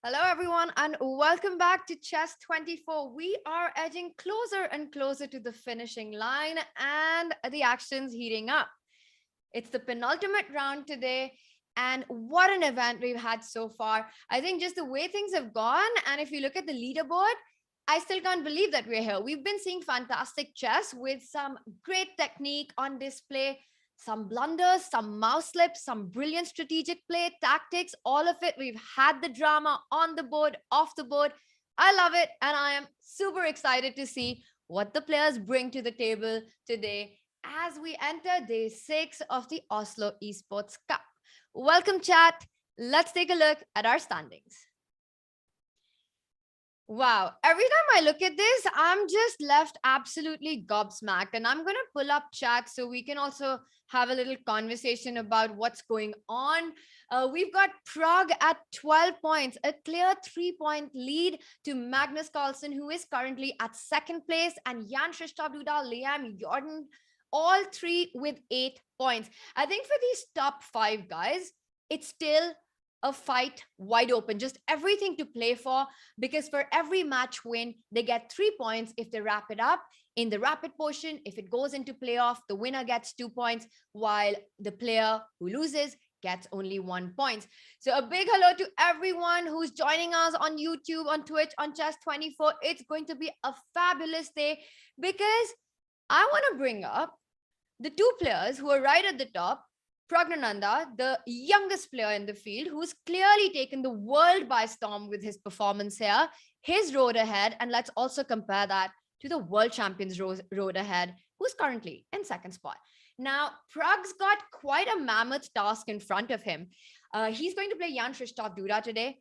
Hello, everyone, and welcome back to Chess 24. We are edging closer and closer to the finishing line, and the action's heating up. It's the penultimate round today, and what an event we've had so far. I think just the way things have gone, and if you look at the leaderboard, I still can't believe that we're here. We've been seeing fantastic chess with some great technique on display, some blunders, some mouse slips, some brilliant strategic play, tactics, all of it. We've had the drama on the board, off the board. I love it, and I am super excited to see what the players bring to the table today as we enter day 6 of the Oslo Esports Cup. Welcome, chat. Let's take a look at our standings. Wow. Every time I look at this, I'm just left absolutely gobsmacked. And I'm going to pull up chat so we can also have a little conversation about what's going on. We've got Prague at 12 points, a clear 3-point lead to Magnus Carlsen, who is currently at second place, and Jan-Krzysztof, Liam, Jorden, all three with 8 points. I think for these top 5 guys, it's still a fight wide open, just everything to play for, because for every match win, they get 3 points if they wrap it up in the rapid portion. If it goes into playoff, the winner gets 2 points, while the player who loses gets only 1 point. So a big hello to everyone who's joining us on YouTube, on Twitch, on Chess 24. It's going to be a fabulous day because I want to bring up the 2 players who are right at the top. Pragnananda, the youngest player in the field, who's clearly taken the world by storm with his performance here, his road ahead, and let's also compare that to the world champions road ahead, who's currently in second spot. Now, Prag's got quite a mammoth task in front of him. He's going to play Jan-Krzysztof today.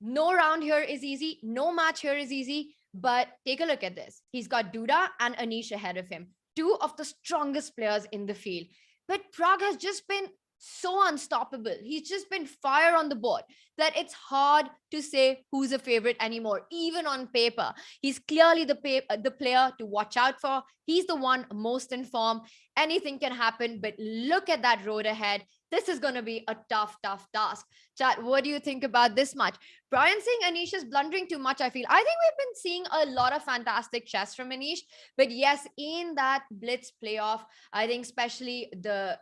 No round here is easy. No match here is easy. But take a look at this. He's got Duda and Anish ahead of him, 2 of the strongest players in the field. But Prague has just been so unstoppable. He's just been fire on the board that it's hard to say who's a favorite anymore, even on paper. He's clearly the player to watch out for. He's the one most informed. Anything can happen, but look at that road ahead. This is going to be a tough task. Chat, what do you think about this match? Brian saying Anish is blundering too much, I feel. I think we've been seeing a lot of fantastic chess from Anish. But yes, in that blitz playoff, I think especially the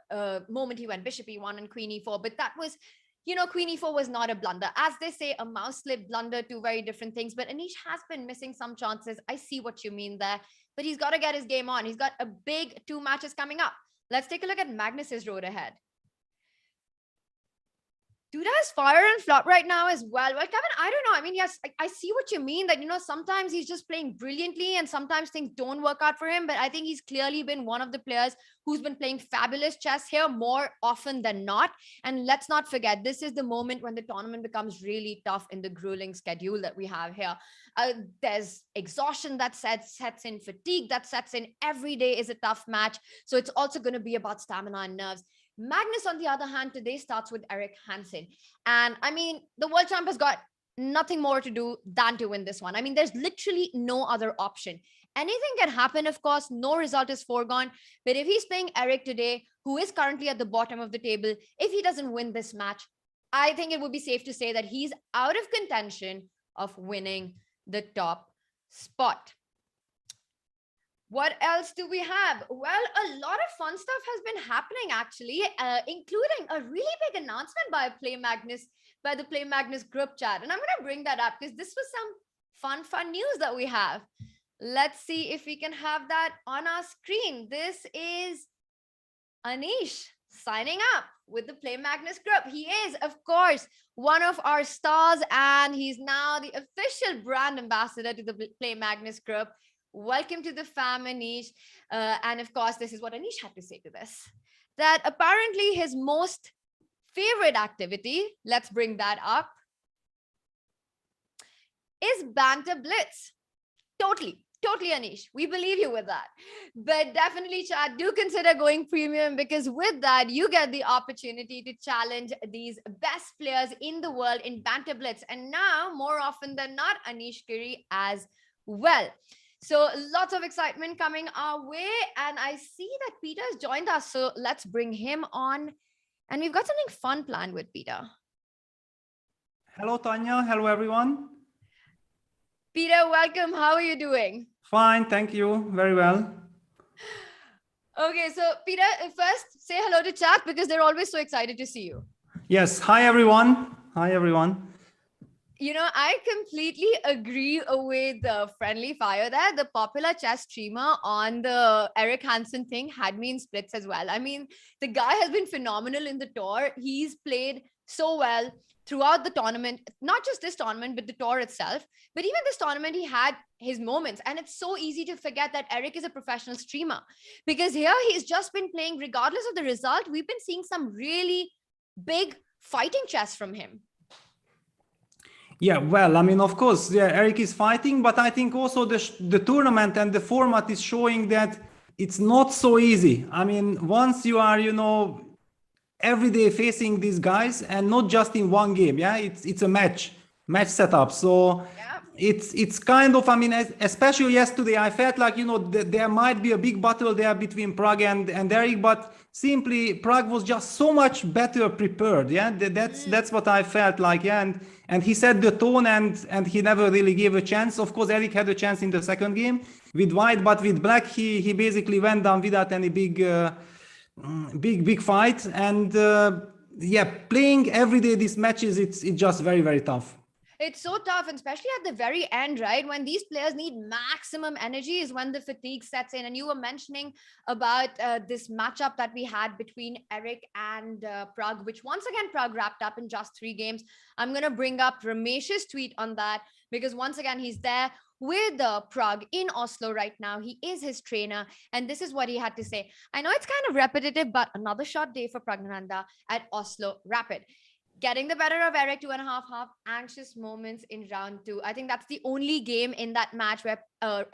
moment he went bishop e1 and queen e4, but that was, queen e4 was not a blunder. As they say, a mouse slip, blunder, 2 very different things. But Anish has been missing some chances. I see what you mean there. But he's got to get his game on. He's got a big 2 matches coming up. Let's take a look at Magnus's road ahead. Duda is fire and flop right now as well. Well, Kevin, I don't know. I mean, yes, I see what you mean that, sometimes he's just playing brilliantly and sometimes things don't work out for him. But I think he's clearly been one of the players who's been playing fabulous chess here more often than not. And let's not forget, this is the moment when the tournament becomes really tough in the grueling schedule that we have here. There's exhaustion that sets in, fatigue that sets in. Every day is a tough match. So it's also going to be about stamina and nerves. Magnus, on the other hand, today starts with Erik Hansen. And I mean, the world champ has got nothing more to do than to win this one. I mean, there's literally no other option. Anything can happen, of course. No result is foregone. But if he's playing Erik today, who is currently at the bottom of the table, if he doesn't win this match, I think it would be safe to say that he's out of contention of winning the top spot. What else do we have? Well, a lot of fun stuff has been happening, actually, including a really big announcement by the Play Magnus group chat. And I'm going to bring that up because this was some fun news that we have. Let's see if we can have that on our screen. This is Anish signing up with the Play Magnus group. He is, of course, one of our stars, and he's now the official brand ambassador to the Play Magnus group. Welcome to the fam, Anish. And of course, this is what Anish had to say to this. That apparently his most favorite activity, let's bring that up, is banter blitz. Totally, Anish. We believe you with that. But definitely, chat, do consider going premium, because with that, you get the opportunity to challenge these best players in the world in banter blitz. And now, more often than not, Anish Giri as well. So lots of excitement coming our way. And I see that Peter has joined us. So let's bring him on. And we've got something fun planned with Peter. Hello, Tanya. Hello, everyone. Peter, welcome. How are you doing? Fine, thank you. Very well. Okay, so Peter, first say hello to chat because they're always so excited to see you. Yes. Hi, everyone. Hi, everyone. You know, I completely agree with the friendly fire there. The popular chess streamer on the Eric Hansen thing had me in splits as well. I mean, the guy has been phenomenal in the tour. He's played so well throughout the tournament, not just this tournament, but the tour itself. But even this tournament, he had his moments. And it's so easy to forget that Eric is a professional streamer because here he's just been playing, regardless of the result. We've been seeing some really big fighting chess from him. Yeah, well, I mean, of course, yeah, Eric is fighting, but I think also the tournament and the format is showing that it's not so easy. I mean, once you are, every day facing these guys and not just in one game, yeah, it's a match setup. So Yeah. it's kind of, I mean, especially yesterday, I felt like, there might be a big battle there between Prague and Eric, but simply Prague was just so much better prepared. Yeah, that's what I felt like. Yeah, and he set the tone and he never really gave a chance. Of course, Eric had a chance in the second game with white, but with black, he basically went down without any big fight. And yeah, playing every day these matches, it's just very, very tough. It's so tough, and especially at the very end, right? When these players need maximum energy is when the fatigue sets in. And you were mentioning about this matchup that we had between Eric and Prague, which once again, Prague wrapped up in just 3 games. I'm going to bring up Ramesh's tweet on that because once again, he's there with Prague in Oslo right now. He is his trainer. And this is what he had to say. I know it's kind of repetitive, but another short day for Pragnananda at Oslo Rapid. Getting the better of Eric, 2.5 anxious moments in round 2. I think that's the only game in that match where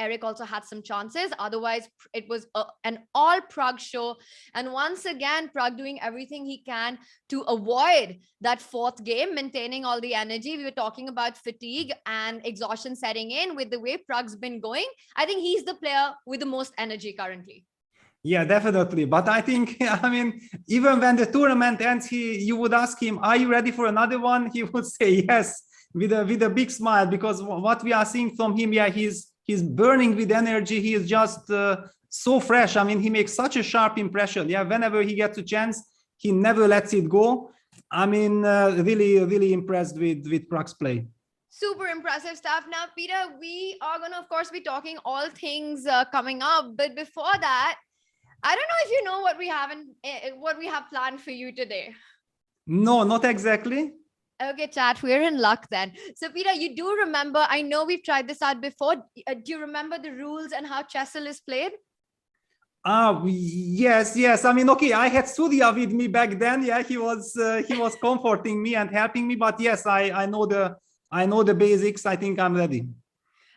Eric also had some chances. Otherwise, it was an all Prague show. And once again, Prague doing everything he can to avoid that 4th game, maintaining all the energy. We were talking about fatigue and exhaustion setting in with the way Prague's been going. I think he's the player with the most energy currently. Yeah, definitely. But I think, I mean, even when the tournament ends, you would ask him, "Are you ready for another one?" He would say yes, with a big smile, because what we are seeing from him, yeah, he's burning with energy. He is just so fresh. I mean, he makes such a sharp impression. Yeah, whenever he gets a chance, he never lets it go. I mean, really impressed with Prague's play. Super impressive stuff. Now, Peter, we are going to, of course, be talking all things coming up. But before that, I don't know if you know what we have planned for you today. No, not exactly. Okay, chat, we're in luck then. So, Peter, you do remember, I know we've tried this out before. Do you remember the rules and how Chessle is played? Yes. I mean, okay, I had Surya with me back then. Yeah, he was comforting me and helping me. But yes, I know the basics. I think I'm ready.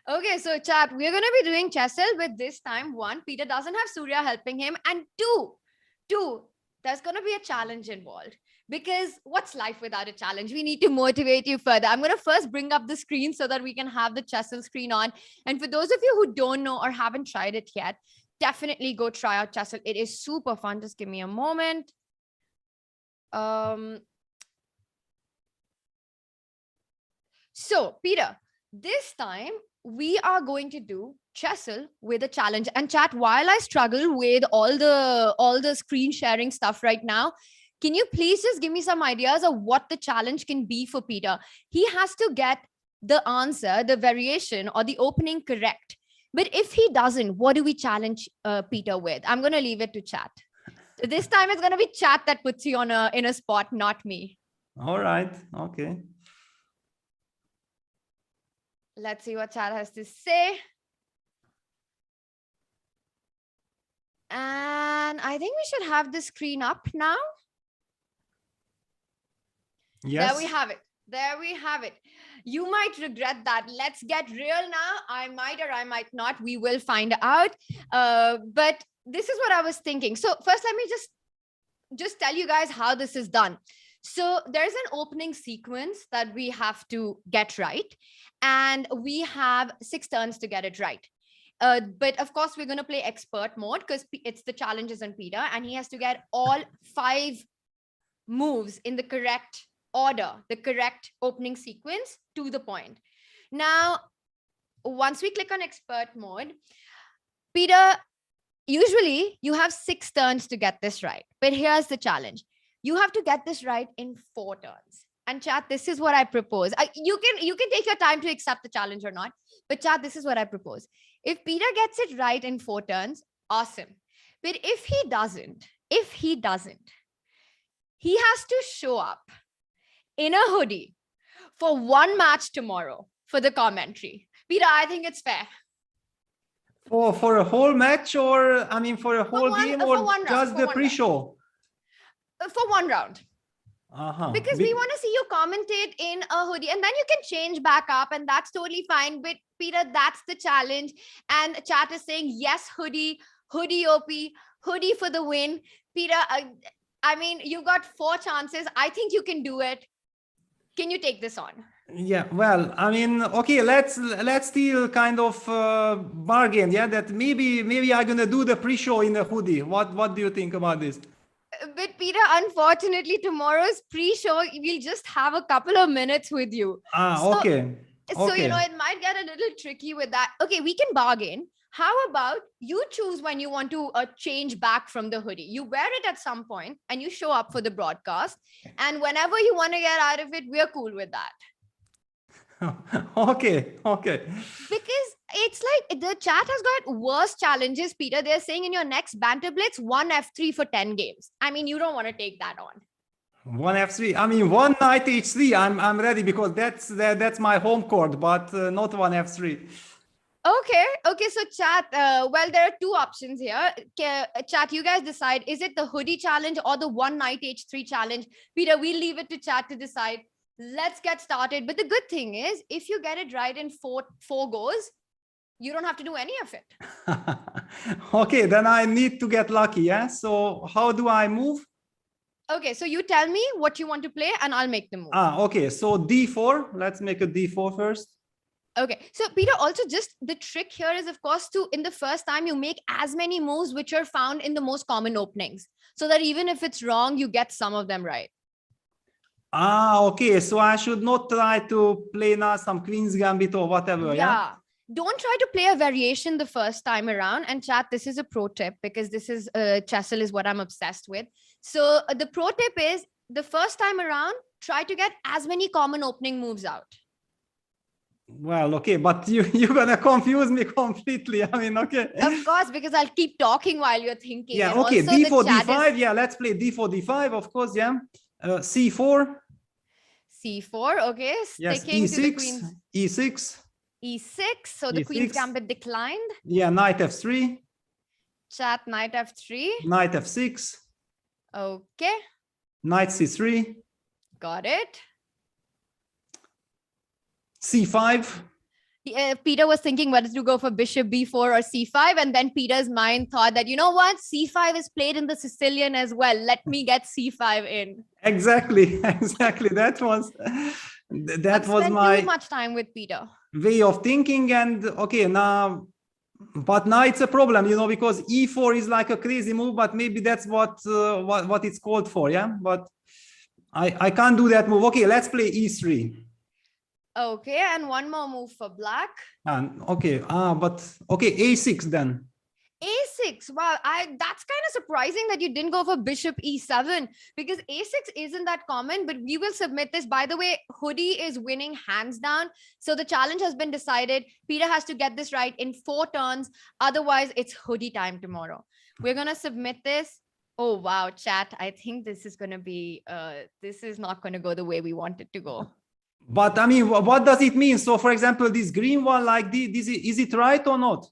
Okay, so chat, we're going to be doing Chessle, but this time, 1, Peter doesn't have Surya helping him, and 2, there's going to be a challenge involved. Because what's life without a challenge? We need to motivate you further. I'm going to first bring up the screen so that we can have the Chessle screen on. And for those of you who don't know or haven't tried it yet, definitely go try out Chessle. It is super fun. Just give me a moment. So, Peter, this time we are going to do Chessle with a challenge. And chat, while I struggle with all the screen sharing stuff right now, can you please just give me some ideas of what the challenge can be for Peter? He has to get the answer, the variation or the opening correct. But if he doesn't, what do we challenge Peter with? I'm going to leave it to chat. This time it's going to be chat that puts you in a spot, not me. All right. Okay. Let's see what chat has to say. And I think we should have the screen up now. Yes. There we have it. There we have it. You might regret that. Let's get real now. I might or I might not. We will find out. But this is what I was thinking. So first, let me just tell you guys how this is done. So there's an opening sequence that we have to get right. And we have 6 turns to get it right. But of course, we're going to play expert mode because it's the challenges on Peter. And he has to get all 5 moves in the correct order, the correct opening sequence to the point. Now, once we click on expert mode, Peter, usually you have 6 turns to get this right. But here's the challenge. You have to get this right in 4 turns. And chat, this is what I propose. You can take your time to accept the challenge or not. But chat, this is what I propose. If Peter gets it right in 4 turns, awesome. But if he doesn't, he has to show up in a hoodie for 1 match tomorrow for the commentary. Peter, I think it's fair. For a whole match, or I mean for a whole game, or just the pre-show? For 1 round. Because we want to see you commentate in a hoodie, and then you can change back up, and that's totally fine. But Peter, that's the challenge. And chat is saying yes, hoodie OP, hoodie for the win. Peter, I mean, you got 4 chances. I think you can do it. Can you take this on? Yeah, well, I mean, okay, let's still kind of bargain, yeah, that maybe I'm gonna do the pre-show in a hoodie. What do you think about this? But Peter, unfortunately, tomorrow's pre-show, we'll just have a couple of minutes with you. Okay. So, you know, it might get a little tricky with that. Okay, we can bargain. How about you choose when you want to change back from the hoodie? You wear it at some point and you show up for the broadcast. And whenever you want to get out of it, we're cool with that. Okay. Because it's like the chat has got worse challenges, Peter. They're saying in your next Banter Blitz, 1 F3 for 10 games. I mean, you don't want to take that on. 1 F3. I mean, 1 knight H3. I'm ready because that's my home court, but not 1 F3. Okay. So chat, well, there are 2 options here. Chat, you guys decide. Is it the hoodie challenge or the 1 knight H3 challenge? Peter, we'll leave it to chat to decide. Let's get started. But the good thing is, if you get it right in 4 goes, you don't have to do any of it. Okay, then I need to get lucky, yeah? So how do I move? Okay, so you tell me what you want to play and I'll make the move. Okay, so D4. Let's make a D4 first. Okay, so Peter, also just the trick here is, of course, in the first time you make as many moves which are found in the most common openings, so that even if it's wrong, you get some of them right. Okay, so I should not try to play now some Queen's Gambit or whatever, yeah? Don't try to play a variation the first time around. And chat, this is a pro tip, because this is Chessle is what I'm obsessed with. So the pro tip is, the first time around, try to get as many common opening moves out. Well, okay, but you're gonna confuse me completely. I mean, okay. Of course, because I'll keep talking while you're thinking. Yeah, okay, D4, D5. Yeah, let's play D4, D5, of course, yeah. C4. C4, okay. Yes, Sticking E6, to the queen's... E6. E6, so the E6. Queen's Gambit declined. Yeah, Knight F3. Chat, Knight F3. Knight F6. Okay. Knight C3. Got it. C5. Peter was thinking whether to go for Bishop B4 or C5, and then Peter's mind thought that, you know what, C5 is played in the Sicilian as well. Let me get C5 in. Exactly. That was my too much time with Peter. Way of thinking. And okay, now, but now it's a problem, you know, because E4 is like a crazy move, but maybe that's what it's called for, yeah. But I can't do that move. Okay, let's play E3. Okay, and one more move for black. Okay, but okay, A6 then. A6, wow, that's kind of surprising that you didn't go for Bishop E7, because A6 isn't that common, but we will submit this. By the way, hoodie is winning hands down. So the challenge has been decided. Peter has to get this right in 4 turns. Otherwise, it's hoodie time tomorrow. We're going to submit this. Oh, wow, chat. I think this is going to be, this is not going to go the way we want it to go. But I mean, what does it mean? So for example, this green one, like this, is it right or not?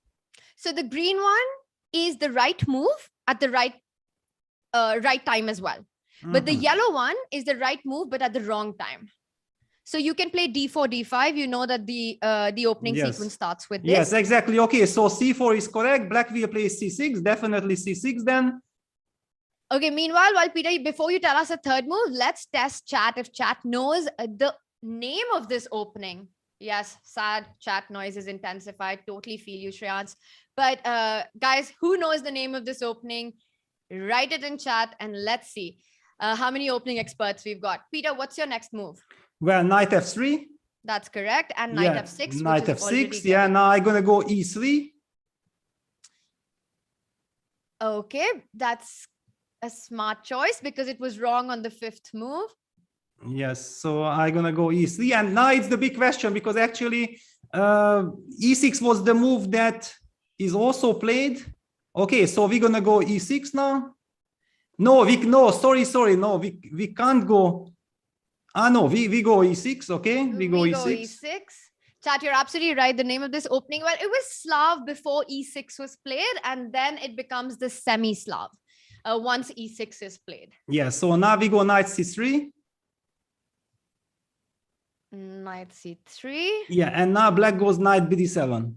So the green one is the right move at the right time as well. But the yellow one is the right move, but at the wrong time. So you can play D4, D5. You know that the opening sequence starts with this. Yes, exactly. Okay, so C4 is correct. Black will play C6, definitely C6 then. Okay, meanwhile, while Peter, before you tell us a third move, let's test chat if chat knows the name of this opening. Yes, sad chat noise is intensified. Totally feel you, Shreyans. But guys, who knows the name of this opening? Write it in chat and let's see. How many opening experts we've got? Peter, what's your next move? Well, knight f3. That's correct. And knight f6, knight which is already f6. Yeah, now I'm gonna go e3. Okay, that's a smart choice because it was wrong on the 5th move. Yes, so I'm gonna go e3, and now it's the big question because actually e6 was the move that is also played. Okay, so we're gonna go e6 now. No, sorry, no, we can't go. No, we go e6. Okay, we go e6. Chat, you're absolutely right. The name of this opening, well, it was Slav before e6 was played, and then it becomes the semi-Slav once e6 is played. Yeah, so now we go knight c3. Knight c3. Yeah, and now black goes knight bd7.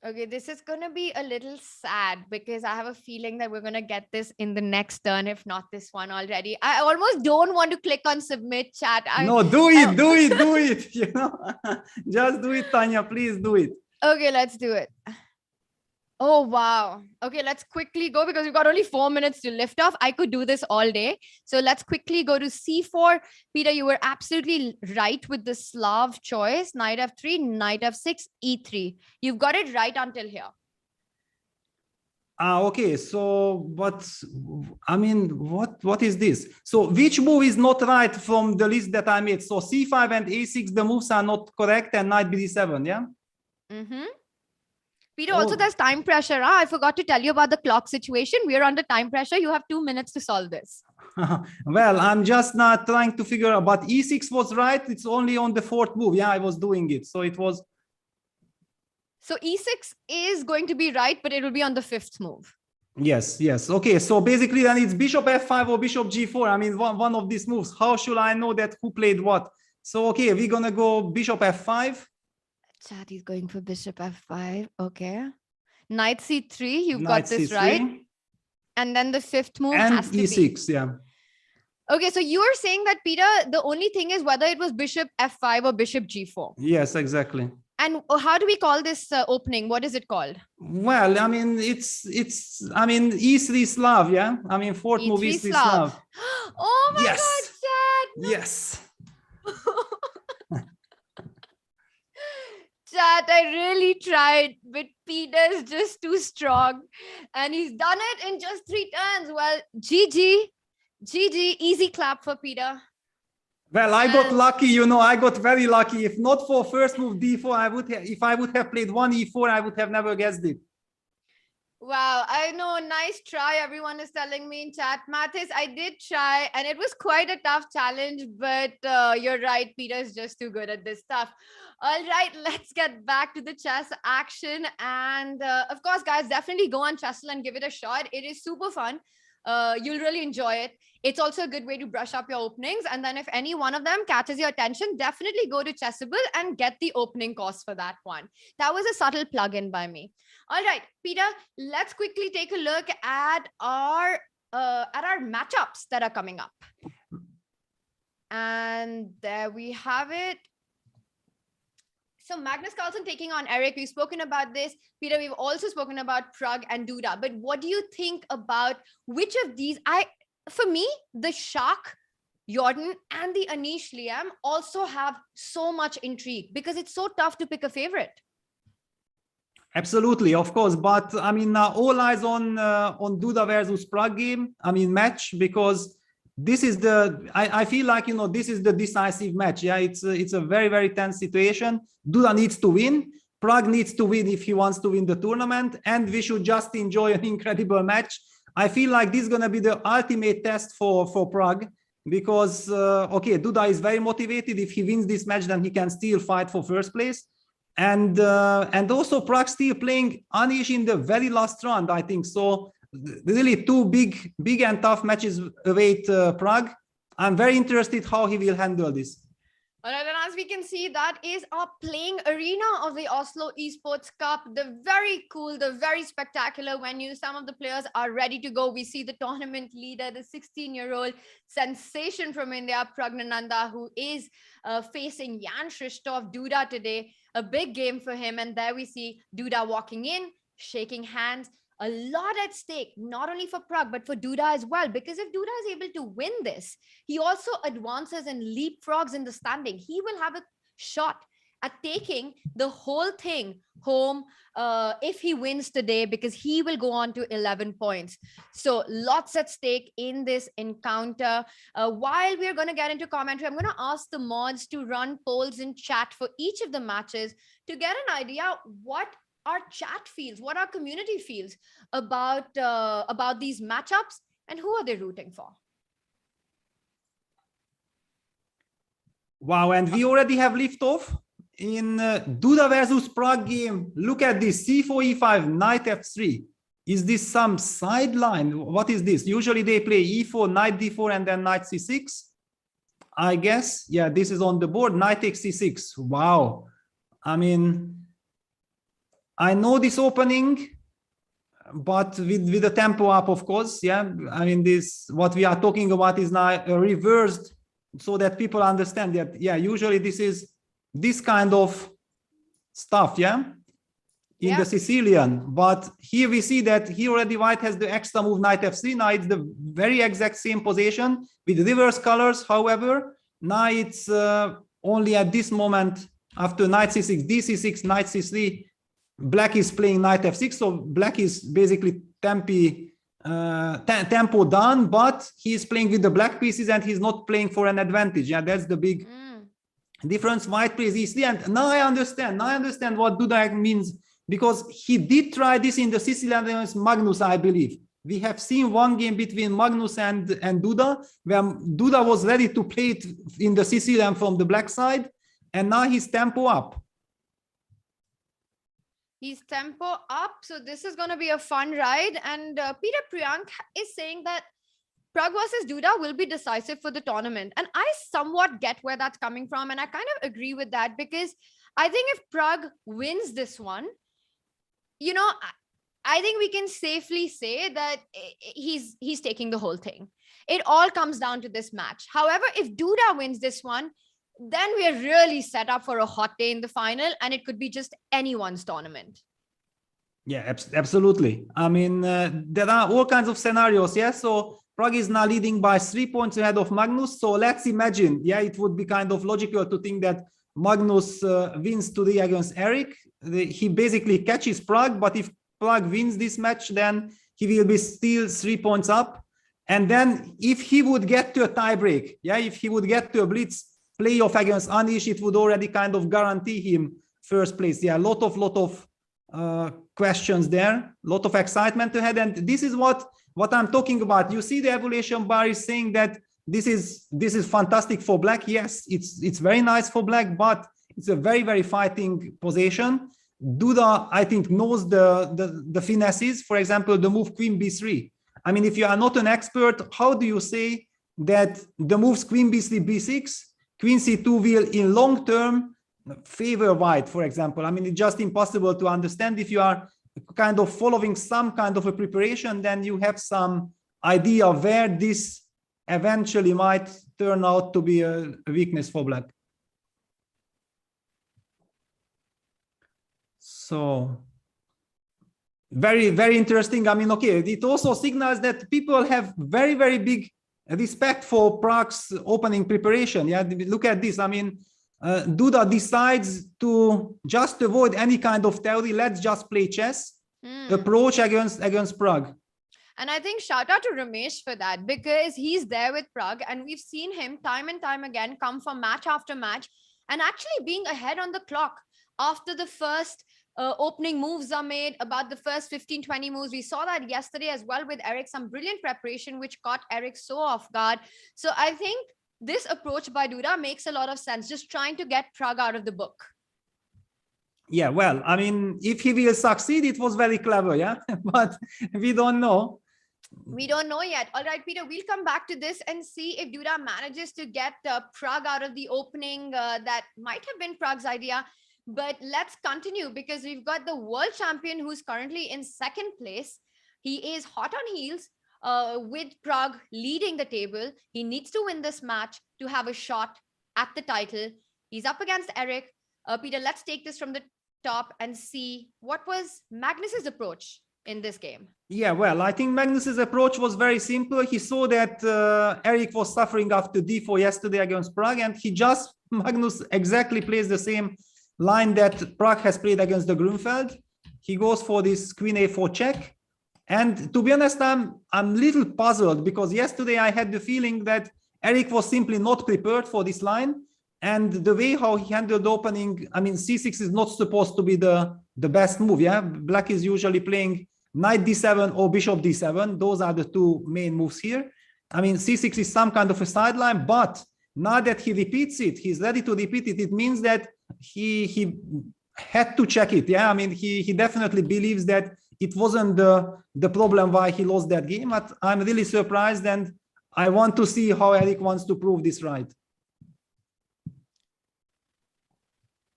Okay, this is going to be a little sad because I have a feeling that we're going to get this in the next turn, if not this one already. I almost don't want to click on submit, chat. No, do it. You know, just do it, Tanya. Please do it. Okay, let's do it. Oh, wow. Okay, let's quickly go because we've got only 4 minutes to lift off. I could do this all day. So let's quickly go to c4. Peter, you were absolutely right with the Slav choice. Knight f3, knight f6, e3. You've got it right until here. Okay, so but I mean, what is this? So which move is not right from the list that I made? So c5 and a6, the moves are not correct, and knight bd7, yeah? Mm-hmm. Peter, also there's time pressure. I forgot to tell you about the clock situation. We're under time pressure. You have 2 minutes to solve this. Well, I'm just not trying to figure out, but e6 was right. It's only on the 4th move. Yeah, I was doing it. So it was. So e6 is going to be right, but it will be on the 5th move. Yes. Okay, so basically then it's bishop f5 or bishop g4. I mean, one of these moves. How should I know that who played what? So, okay, we're going to go bishop f5. Chat is going for bishop f5. Okay. Knight c3. You've Knight got this c3. right. And then the 5th move and has to e6, be. yeah. Okay, so you are saying that, Peter, the only thing is whether it was bishop f5 or bishop g4. Yes, exactly. And how do we call this opening? What is it called? Well, I mean, it's I mean, e3 Slav, yeah? I mean, 4th move e3 Slav. Oh my yes. God, Chad. No. Yes. Chat, I really tried, but Peter's just too strong. And he's done it in just 3 turns. Well, GG, easy clap for Peter. Well, I got lucky, you know, I got very lucky. If not for first move d4, if I would have played 1 e4, I would have never guessed it. Wow, I know, nice try. Everyone is telling me in chat. Mathis, I did try, and it was quite a tough challenge, but you're right, Peter's just too good at this stuff. All right, let's get back to the chess action. And of course, guys, definitely go on Chessle and give it a shot. It is super fun. You'll really enjoy it. It's also a good way to brush up your openings. And then if any one of them catches your attention, definitely go to Chessable and get the opening course for that one. That was a subtle plug-in by me. All right, Peter, let's quickly take a look at our matchups that are coming up. And there we have it. So Magnus Carlsen taking on Eric. We've spoken about this. Peter, we've also spoken about Pragg and Duda. But what do you think about which of these? For me, the Shak, Jorden, and the Anish Liam also have so much intrigue because it's so tough to pick a favorite. Absolutely, of course. But I mean, all eyes on Duda versus Pragg game. I mean, match, because this is I feel like, you know, this is the decisive match. Yeah, it's a very, very tense situation. Duda needs to win. Pragg needs to win if he wants to win the tournament, and we should just enjoy an incredible match. I feel like this is going to be the ultimate test for Pragg, because okay, Duda is very motivated. If he wins this match, then he can still fight for first place. And also Pragg still playing Anish in the very last round, I think. So really 2 big and tough matches await Pragg. I'm very interested how he will handle this. All right, and as we can see, that is our playing arena of the Oslo Esports Cup. The very cool, the very spectacular venue. Some of the players are ready to go. We see the tournament leader, the 16-year-old sensation from India, Pragnananda, who is facing Jan-Krzysztof Duda today. A big game for him. And there we see Duda walking in, shaking hands, A lot at stake, not only for Pragg, but for Duda as well. Because if Duda is able to win this, he also advances and leapfrogs in the standing. He will have a shot at taking the whole thing home if he wins today, because he will go on to 11 points. So lots at stake in this encounter. While we're going to get into commentary, I'm going to ask the mods to run polls in chat for each of the matches to get an idea what our chat feels, what our community feels about these matchups, and who are they rooting for. Wow, and we already have liftoff in Duda versus Pragg game. Look at this, c4, e5, knight f3. Is this some sideline? What is this? Usually they play e4, knight d4, and then knight c6. I guess, yeah, this is on the board, knight takes c6. Wow. I mean, I know this opening, but with the tempo up, of course, yeah. I mean, this, what we are talking about is now reversed, so that people understand that, yeah, usually this is this kind of stuff, yeah, in the Sicilian. But here we see that he already, white has the extra move, knight f3. Now it's the very exact same position with reverse colors. However, now it's only at this moment, after knight c6, d c6, knight c3, black is playing knight f6. So black is basically tempo done, but he's playing with the black pieces and he's not playing for an advantage. Yeah, that's the big difference. White plays e3, and now I understand what Duda means, because he did try this in the Sicilian against Magnus, I believe. We have seen one game between Magnus and Duda, where Duda was ready to play it in the Sicilian from the black side, and now he's tempo up. He's tempo up, so this is going to be a fun ride. And Peter Priyank is saying that Pragg versus Duda will be decisive for the tournament. And I somewhat get where that's coming from, and I kind of agree with that, because I think if Pragg wins this one, you know, I think we can safely say that he's taking the whole thing. It all comes down to this match. However, if Duda wins this one, then we are really set up for a hot day in the final, and it could be just anyone's tournament. Yeah, absolutely. I mean, there are all kinds of scenarios. Yeah, so Pragg is now leading by 3 points ahead of Magnus. So let's imagine, yeah, it would be kind of logical to think that Magnus wins today against Eric. He basically catches Pragg, but if Pragg wins this match, then he will be still 3 points up. And then if he would get to a tiebreak, yeah, if he would get to a blitz playoff against Anish, it would already kind of guarantee him first place. Yeah, a lot of questions there, a lot of excitement ahead, and this is what I'm talking about. You see the evaluation bar is saying that this is fantastic for black. Yes, it's very nice for black, but it's a very fighting position. Duda, I think, knows the finesses. For example, the move queen b3. I mean, if you are not an expert, how do you say that the moves queen b3, b6, queen c2 will in long term favor white, for example? I mean, it's just impossible to understand. If you are kind of following some kind of a preparation, then you have some idea where this eventually might turn out to be a weakness for black. So very interesting. I mean, okay, it also signals that people have very big respect for Pragg's opening preparation. Yeah, look at this. I mean, Duda decides to just avoid any kind of theory. Let's just play chess approach against Pragg. And I think shout out to Ramesh for that, because he's there with Pragg, and we've seen him time and time again come from match after match and actually being ahead on the clock after the first opening moves are made, about the first 15-20 moves. We saw that yesterday as well with Eric, some brilliant preparation which caught Eric so off guard. So I think this approach by Duda makes a lot of sense, just trying to get Pragg out of the book. Yeah, well, I mean, if he will succeed, it was very clever, yeah, but we don't know. We don't know yet. All right, Peter, we'll come back to this and see if Duda manages to get Pragg out of the opening. That might have been Pragg's idea. But let's continue, because we've got the world champion who's currently in second place. He is hot on heels with Pragg leading the table. He needs to win this match to have a shot at the title. He's up against Eric. Peter, let's take this from the top and see what was Magnus's approach in this game? Yeah, well, I think Magnus's approach was very simple. He saw that Eric was suffering after d4 yesterday against Prague, and Magnus exactly plays the same line that Prague has played against the Grunfeld. He goes for this queen a4 check. And to be honest, I'm a little puzzled, because yesterday I had the feeling that Eric was simply not prepared for this line. And the way how he handled the opening, I mean, c6 is not supposed to be the best move. Yeah, Black is usually playing knight d7 or bishop d7. Those are the two main moves here. I mean, c6 is some kind of a sideline, but now that he repeats it, he's ready to repeat it. It means that he had to check it. Yeah, I mean, he definitely believes that it wasn't the problem why he lost that game. But I'm really surprised, and I want to see how Eric wants to prove this right.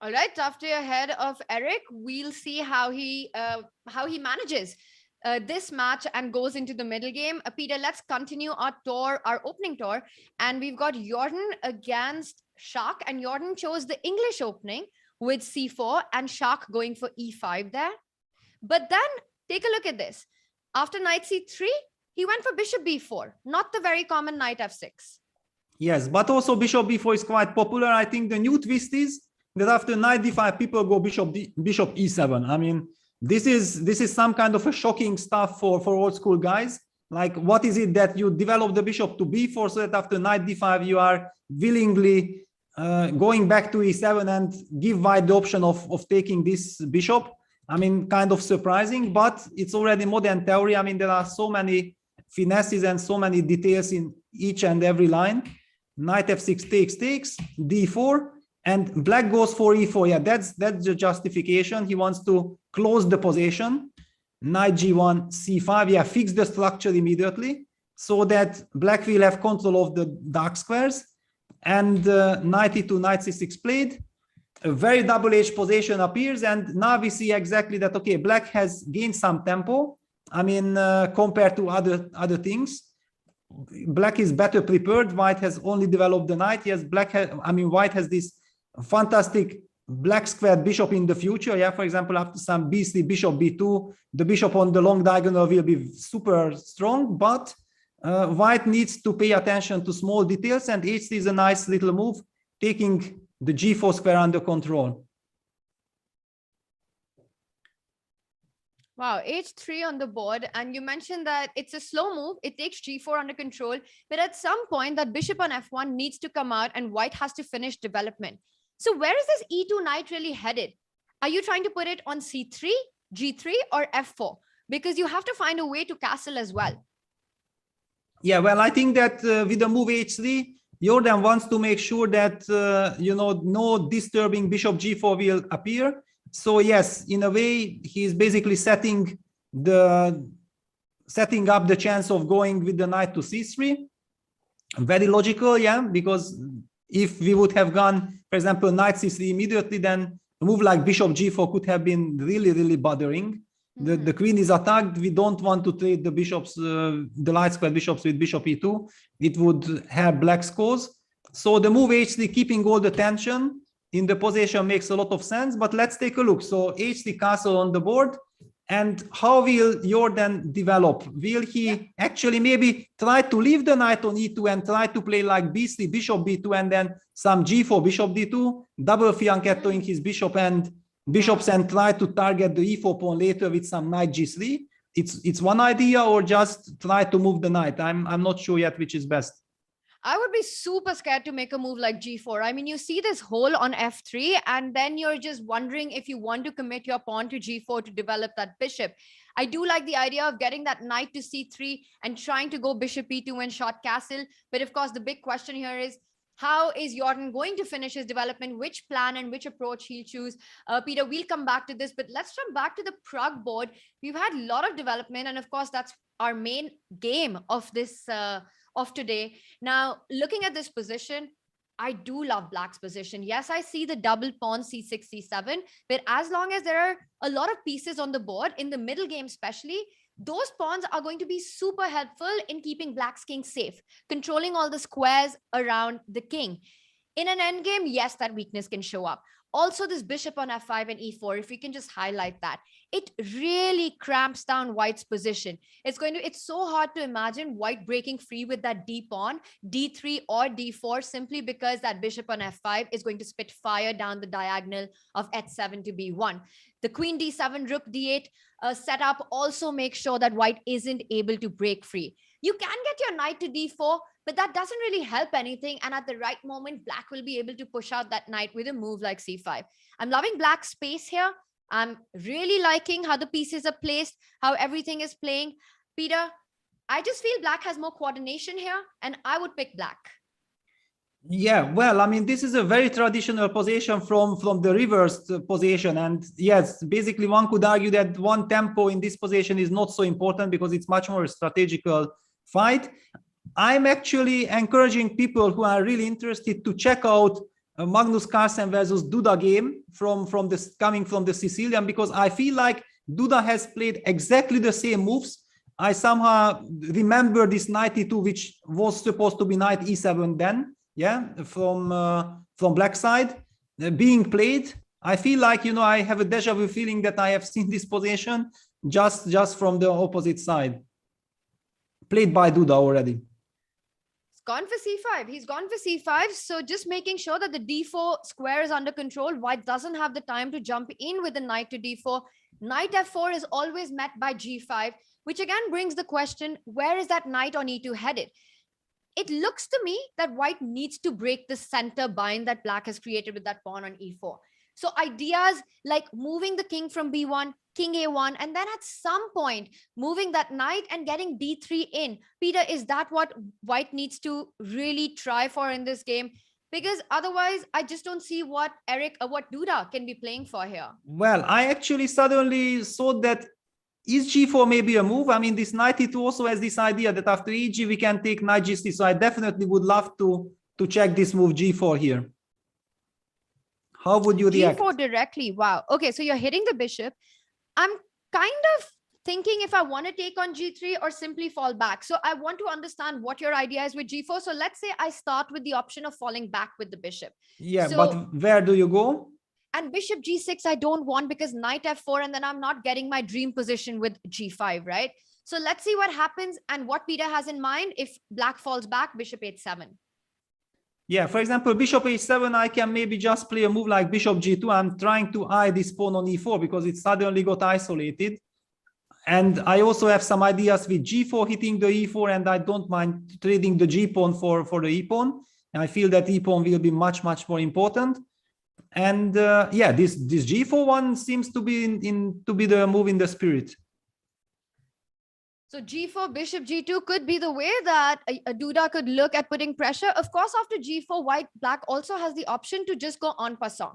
All right, tough day ahead of Eric. We'll see how he manages this match and goes into the middle game. Peter, let's continue our tour, our opening tour, and we've got Jorden against Shak, and Jorden chose the English opening with c4 and Shak going for e5 there. But then take a look at this. After knight c3, he went for bishop b4, not the very common knight f6. Yes, but also bishop b4 is quite popular. I think the new twist is that after knight d5, people go bishop e7. I mean, this is some kind of a shocking stuff for old school guys. Like, what is it that you develop the bishop to b4 so that after knight d5 you are willingly going back to e7 and give white the option of taking this bishop? I mean, kind of surprising, but it's already modern theory. I mean, there are so many finesses and so many details in each and every line. Knight f6 takes, d4. And Black goes for e4. Yeah, that's the justification. He wants to close the position. Knight g1, c5. Yeah, fix the structure immediately so that Black will have control of the dark squares. And knight e2, knight c6 played. A very double-edged position appears, and now we see exactly that. Okay, Black has gained some tempo. I mean, compared to other things. Black is better prepared. White has only developed the knight. Yes, White has this fantastic black squared bishop in the future. Yeah, for example, after some b3, bishop b2, the bishop on the long diagonal will be super strong, but White needs to pay attention to small details, and h3 is a nice little move, taking the g4 square under control. Wow, h3 on the board, and you mentioned that it's a slow move. It takes g4 under control, but at some point that bishop on f1 needs to come out and White has to finish development. So where is this e2 knight really headed? Are you trying to put it on c3, g3, or f4? Because you have to find a way to castle as well. Yeah, well, I think that with the move h3, Jorden wants to make sure that, no disturbing bishop g4 will appear. So yes, in a way, he's basically setting up the chance of going with the knight to c3. Very logical, yeah, because if we would have gone, for example, knight c3 immediately, then a move like bishop g4 could have been really, really bothering. The queen is attacked. We don't want to trade the bishops, the light square bishops with bishop e2. It would have Black's cause. So the move h3, keeping all the tension in the position, makes a lot of sense. But let's take a look. So h3 castle on the board. And how will Jorden develop? Will he actually maybe try to leave the knight on e2 and try to play like b3, bishop b2, and then some g4, bishop d2, double fianchettoing his bishops and try to target the e4 pawn later with some knight g3? It's one idea, or just try to move the knight. I'm not sure yet which is best. I would be super scared to make a move like g4. I mean, you see this hole on f3, and then you're just wondering if you want to commit your pawn to g4 to develop that bishop. I do like the idea of getting that knight to c3 and trying to go bishop e2 and short castle. But of course, the big question here is, how is Jorden going to finish his development? Which plan and which approach he'll choose? Peter, we'll come back to this, but let's jump back to the Prague board. We've had a lot of development, and of course, that's our main game of this of today. Now, looking at this position, I do love Black's position. Yes, I see the double pawn c6, c7, but as long as there are a lot of pieces on the board, in the middle game especially, those pawns are going to be super helpful in keeping Black's king safe, controlling all the squares around the king. In an endgame, yes, that weakness can show up. Also, this bishop on f5 and e4, if we can just highlight that. it really cramps down white's position. It's so hard to imagine white breaking free with that d pawn, d3 or d4, simply because that bishop on f5 is going to spit fire down the diagonal of h7 to b1. The queen d7, rook d8 setup also makes sure that white isn't able to break free. You can get your knight to d4, but that doesn't really help anything. And at the right moment, black will be able to push out that knight with a move like c5. I'm loving black's space here. I'm really liking how the pieces are placed, how everything is playing. Peter, I just feel black has more coordination here, and I would pick black. Yeah, well, I mean, this is a very traditional position from the reversed position. And yes, basically one could argue that one tempo in this position is not so important because it's much more a strategical fight. I'm actually encouraging people who are really interested to check out Magnus Carlsen versus Duda game coming from the Sicilian, because I feel like Duda has played exactly the same moves. I somehow remember this knight e2, which was supposed to be knight e7 then, yeah, from black side being played. I feel like, you know, I have a deja vu feeling that I have seen this position just from the opposite side, played by Duda already. Gone for c5. He's gone for c5. So just making sure that the d4 square is under control. White doesn't have the time to jump in with the knight to d4. Knight f4 is always met by g5, which again brings the question, where is that knight on e2 headed? It looks to me that white needs to break the center bind that black has created with that pawn on e4. So ideas like moving the king from b1, king a1, and then at some point moving that knight and getting d3 in. Peter, is that what white needs to really try for in this game? Because otherwise, I just don't see what Duda can be playing for here. Well, I actually suddenly thought that is g4 maybe a move? I mean, this knight e2 also has this idea that after eg we can take knight g3. So I definitely would love to check this move g4 here. How would you react? G4 directly. Wow. Okay, so you're hitting the bishop. I'm kind of thinking if I want to take on g3 or simply fall back. So I want to understand what your idea is with g4. So let's say I start with the option of falling back with the bishop. Yeah, so, but where do you go? And bishop g6 I don't want, because knight f4, and then I'm not getting my dream position with g5, right? So let's see what happens and what Peter has in mind if black falls back, bishop h7. Yeah, for example, bishop h7, I can maybe just play a move like bishop g2. I'm trying to eye this pawn on e4 because it suddenly got isolated. And I also have some ideas with g4 hitting the e4, and I don't mind trading the g pawn for the e pawn. And I feel that e pawn will be much more important. And yeah, this g4 one seems to be the move in the spirit. So g4, bishop g2 could be the way that Duda could look at putting pressure. Of course, after g4, black also has the option to just go en passant.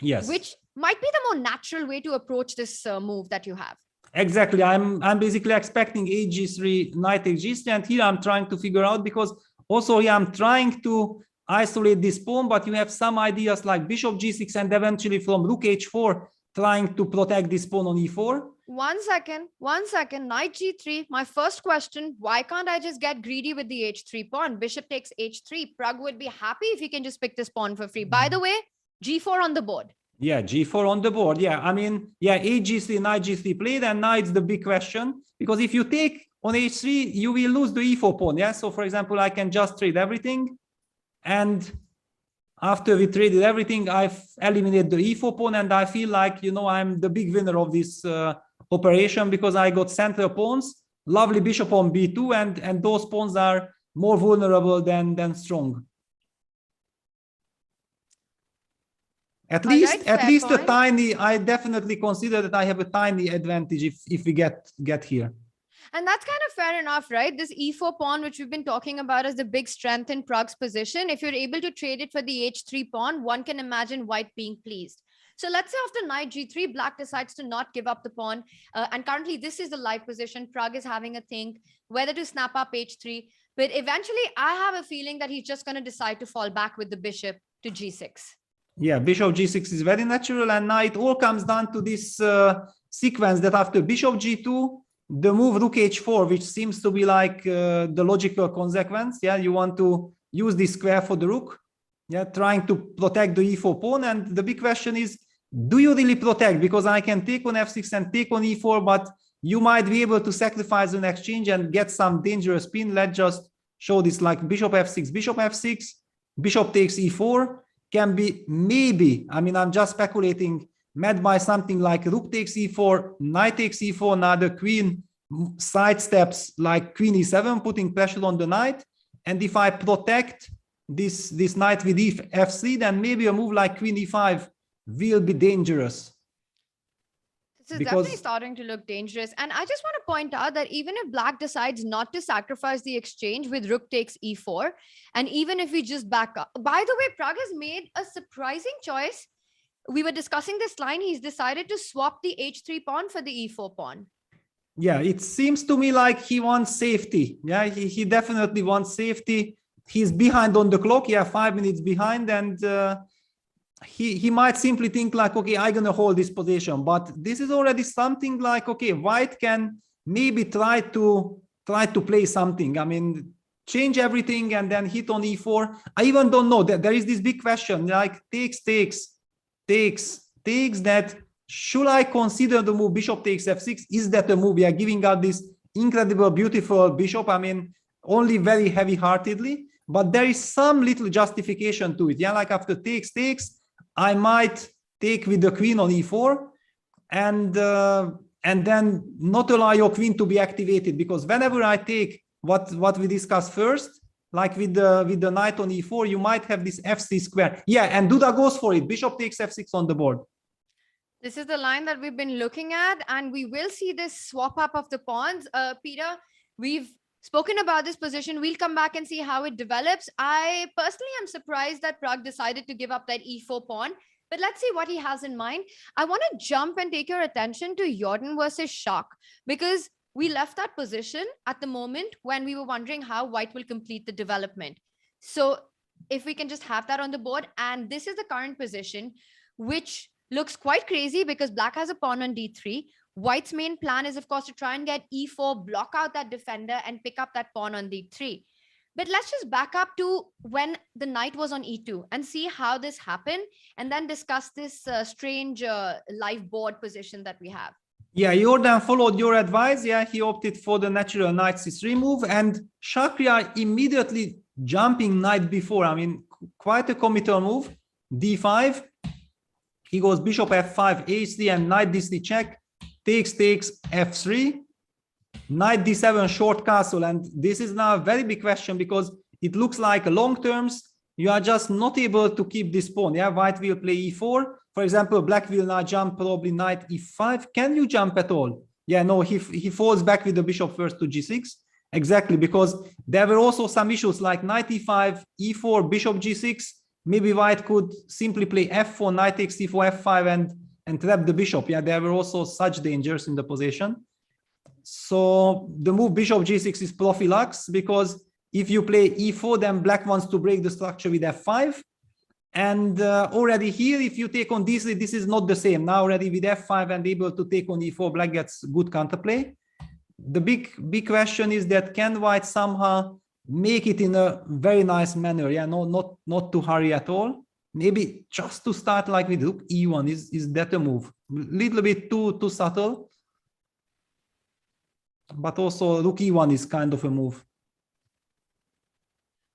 Yes. Which might be the more natural way to approach this move that you have. Exactly. I'm basically expecting hg3, knight hg3, and here I'm trying to figure out, because also here I'm trying to isolate this pawn, but you have some ideas like bishop g6 and eventually from rook h4 trying to protect this pawn on e4. One second, knight g3. My first question, why can't I just get greedy with the h3 pawn? Bishop takes h3. Prag would be happy if he can just pick this pawn for free. By the way, g4 on the board. Yeah, g4 on the board. Yeah, I mean, yeah, hg3, knight g3 played, and now it's the big question, because if you take on h3, you will lose the e4 pawn. Yeah, so for example, I can just trade everything, and after we traded everything, I've eliminated the e4 pawn, and I feel like, you know, I'm the big winner of this operation, because I got central pawns, lovely bishop on b2, and those pawns are more vulnerable than strong. At least a tiny, I definitely consider that I have a tiny advantage if we get here. And that's kind of fair enough, right? This e4 pawn, which we've been talking about as the big strength in Prag's position, if you're able to trade it for the h3 pawn, one can imagine white being pleased. So let's say after knight g3, black decides to not give up the pawn. And currently, this is the live position. Prag is having a think whether to snap up h3. But eventually, I have a feeling that he's just going to decide to fall back with the bishop to g6. Yeah, bishop g6 is very natural. And now it all comes down to this sequence that after bishop g2, the move rook h4, which seems to be like the logical consequence. Yeah, you want to use this square for the rook. Yeah, trying to protect the e4 pawn. And the big question is, do you really protect? Because I can take on f6 and take on e4, but you might be able to sacrifice an exchange and get some dangerous pin. Let's just show this, like bishop f6, bishop takes e4, can be maybe, I mean, I'm just speculating, met by something like rook takes e4, knight takes e4, now the queen sidesteps like queen e7, putting pressure on the knight. And if I protect this knight with f3, then maybe a move like queen e5 will be dangerous. This is definitely starting to look dangerous. And I just want to point out that even if black decides not to sacrifice the exchange with rook takes e4, and even if we just back up, by the way, Pragg has made a surprising choice. We were discussing this line. He's decided to swap the h3 pawn for the e4 pawn. Yeah, it seems to me like he wants safety. Yeah, he definitely wants safety. He's behind on the clock. Yeah, 5 minutes behind. And he might simply think like, okay, I'm going to hold this position. But this is already something like, okay, white can maybe try to play something. I mean, change everything and then hit on e4. I even don't know that there is this big question, like takes, that should I consider the move bishop takes f6? Is that a move? We are giving out this incredible, beautiful bishop. I mean, only very heavy-heartedly, but there is some little justification to it. Yeah, like after takes, I might take with the queen on e4 and then not allow your queen to be activated, because whenever I take what we discussed first, like with the knight on e4, you might have this f3 square. Yeah, and Duda goes for it. Bishop takes f6 on the board. This is the line that we've been looking at, and we will see this swap up of the pawns. Peter, we've spoken about this position. We'll come back and see how it develops. I personally am surprised that Pragg decided to give up that e4 pawn, but let's see what he has in mind. I want to jump and take your attention to Jorden versus Shak, because we left that position at the moment when we were wondering how white will complete the development. So if we can just have that on the board, and this is the current position, which looks quite crazy because black has a pawn on d3. White's main plan is, of course, to try and get e4, block out that defender and pick up that pawn on d3. But let's just back up to when the knight was on e2 and see how this happened, and then discuss this strange live board position that we have. Yeah, Jorden followed your advice. Yeah, he opted for the natural knight c3 move, and Shakhriyar immediately jumping knight b4. I mean, quite a committal move. d5. He goes bishop f5, h3, and knight d3 check. Takes, f3. Knight d7 short castle. And this is now a very big question, because it looks like long terms, you are just not able to keep this pawn. Yeah, white will play e4. For example, black will now jump probably knight e5. Can you jump at all? Yeah, no, he falls back with the bishop first to g6. Exactly, because there were also some issues like knight e5, e4, bishop g6. Maybe white could simply play f4, knight takes e4, f5, and trap the bishop. Yeah, there were also such dangers in the position. So the move bishop g6 is prophylax, because if you play e4, then black wants to break the structure with f5. And already here, if you take on d3, this is not the same. Now already with f5 and able to take on e4, black gets good counterplay. The big question is that can white somehow make it in a very nice manner? Yeah, no, not to hurry at all. Maybe just to start like with rook e1. Is that a move? Little bit too subtle. But also rook e1 is kind of a move.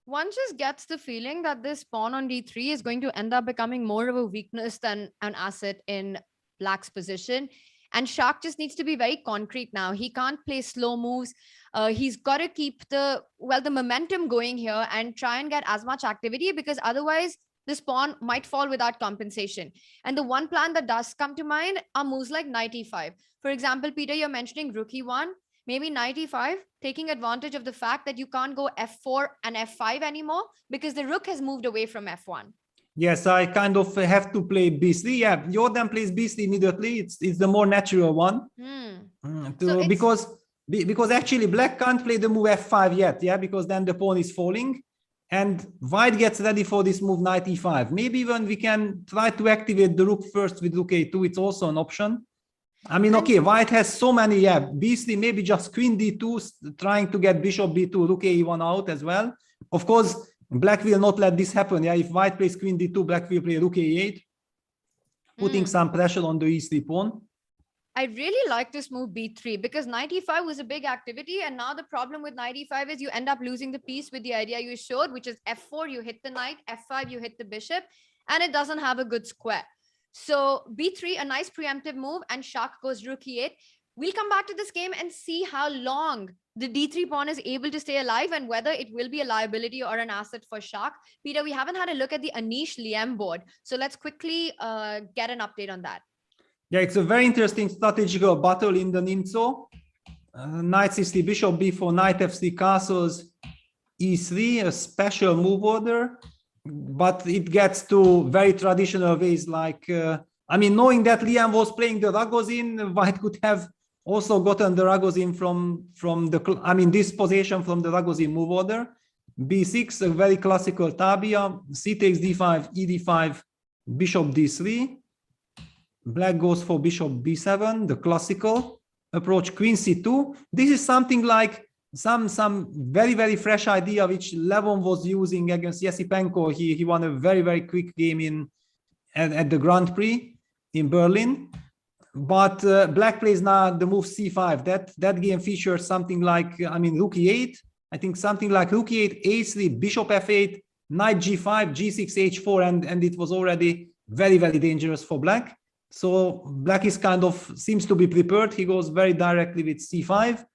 One just gets the feeling that this pawn on d3 is going to end up becoming more of a weakness than an asset in black's position. And Shak just needs to be very concrete now. He can't play slow moves. He's got to keep the momentum going here and try and get as much activity, because otherwise this pawn might fall without compensation. And the one plan that does come to mind are moves like knight e5. For example, Peter, you're mentioning rook e1. Maybe knight e5, taking advantage of the fact that you can't go f4 and f5 anymore because the rook has moved away from f1. Yes, I kind of have to play b3. Yeah, Jorden plays b3 immediately. It's the more natural one. So because actually black can't play the move f5 yet. Yeah, because then the pawn is falling, and white gets ready for this move knight e5. Maybe even we can try to activate the rook first with rook a2. It's also an option. I mean, okay, white has so many, yeah, b3, maybe just queen d2, trying to get bishop b2, rook a1 out as well. Of course, black will not let this happen. Yeah, if white plays queen d2, black will play rook a8. putting some pressure on the e3 pawn. I really like this move b3 because knight e5 was a big activity, and now the problem with knight e5 is you end up losing the piece with the idea you showed, which is f4, you hit the knight, f5, you hit the bishop, and it doesn't have a good square. So b3, a nice preemptive move, and Shak goes rook e8. We'll come back to this game and see how long the d3 pawn is able to stay alive and whether it will be a liability or an asset for Shak. Peter, we haven't had a look at the Anish Liam board, so let's quickly get an update on that. Yeah, it's a very interesting strategical battle in the Nimzo. Knight c3, bishop b4, knight f3, castles e3, a special move order, but it gets to very traditional ways like, I mean, knowing that Liam was playing the Ragozin, White could have also gotten the Ragozin from the, I mean, this position from the Ragozin move order. b6, a very classical tabia, c takes d5, e d5, bishop d3. Black goes for bishop b7, the classical approach, queen c2. This is something like some very, very fresh idea which Levon was using against Yesipenko. He won a very, very quick game at the Grand Prix in Berlin. But Black plays now the move c5. That game features something like, I mean, rook e8. I think something like rook e8, a3, bishop f8, knight g5, g6, h4, and it was already very, very dangerous for Black. So Black is kind of seems to be prepared. He goes very directly with c5,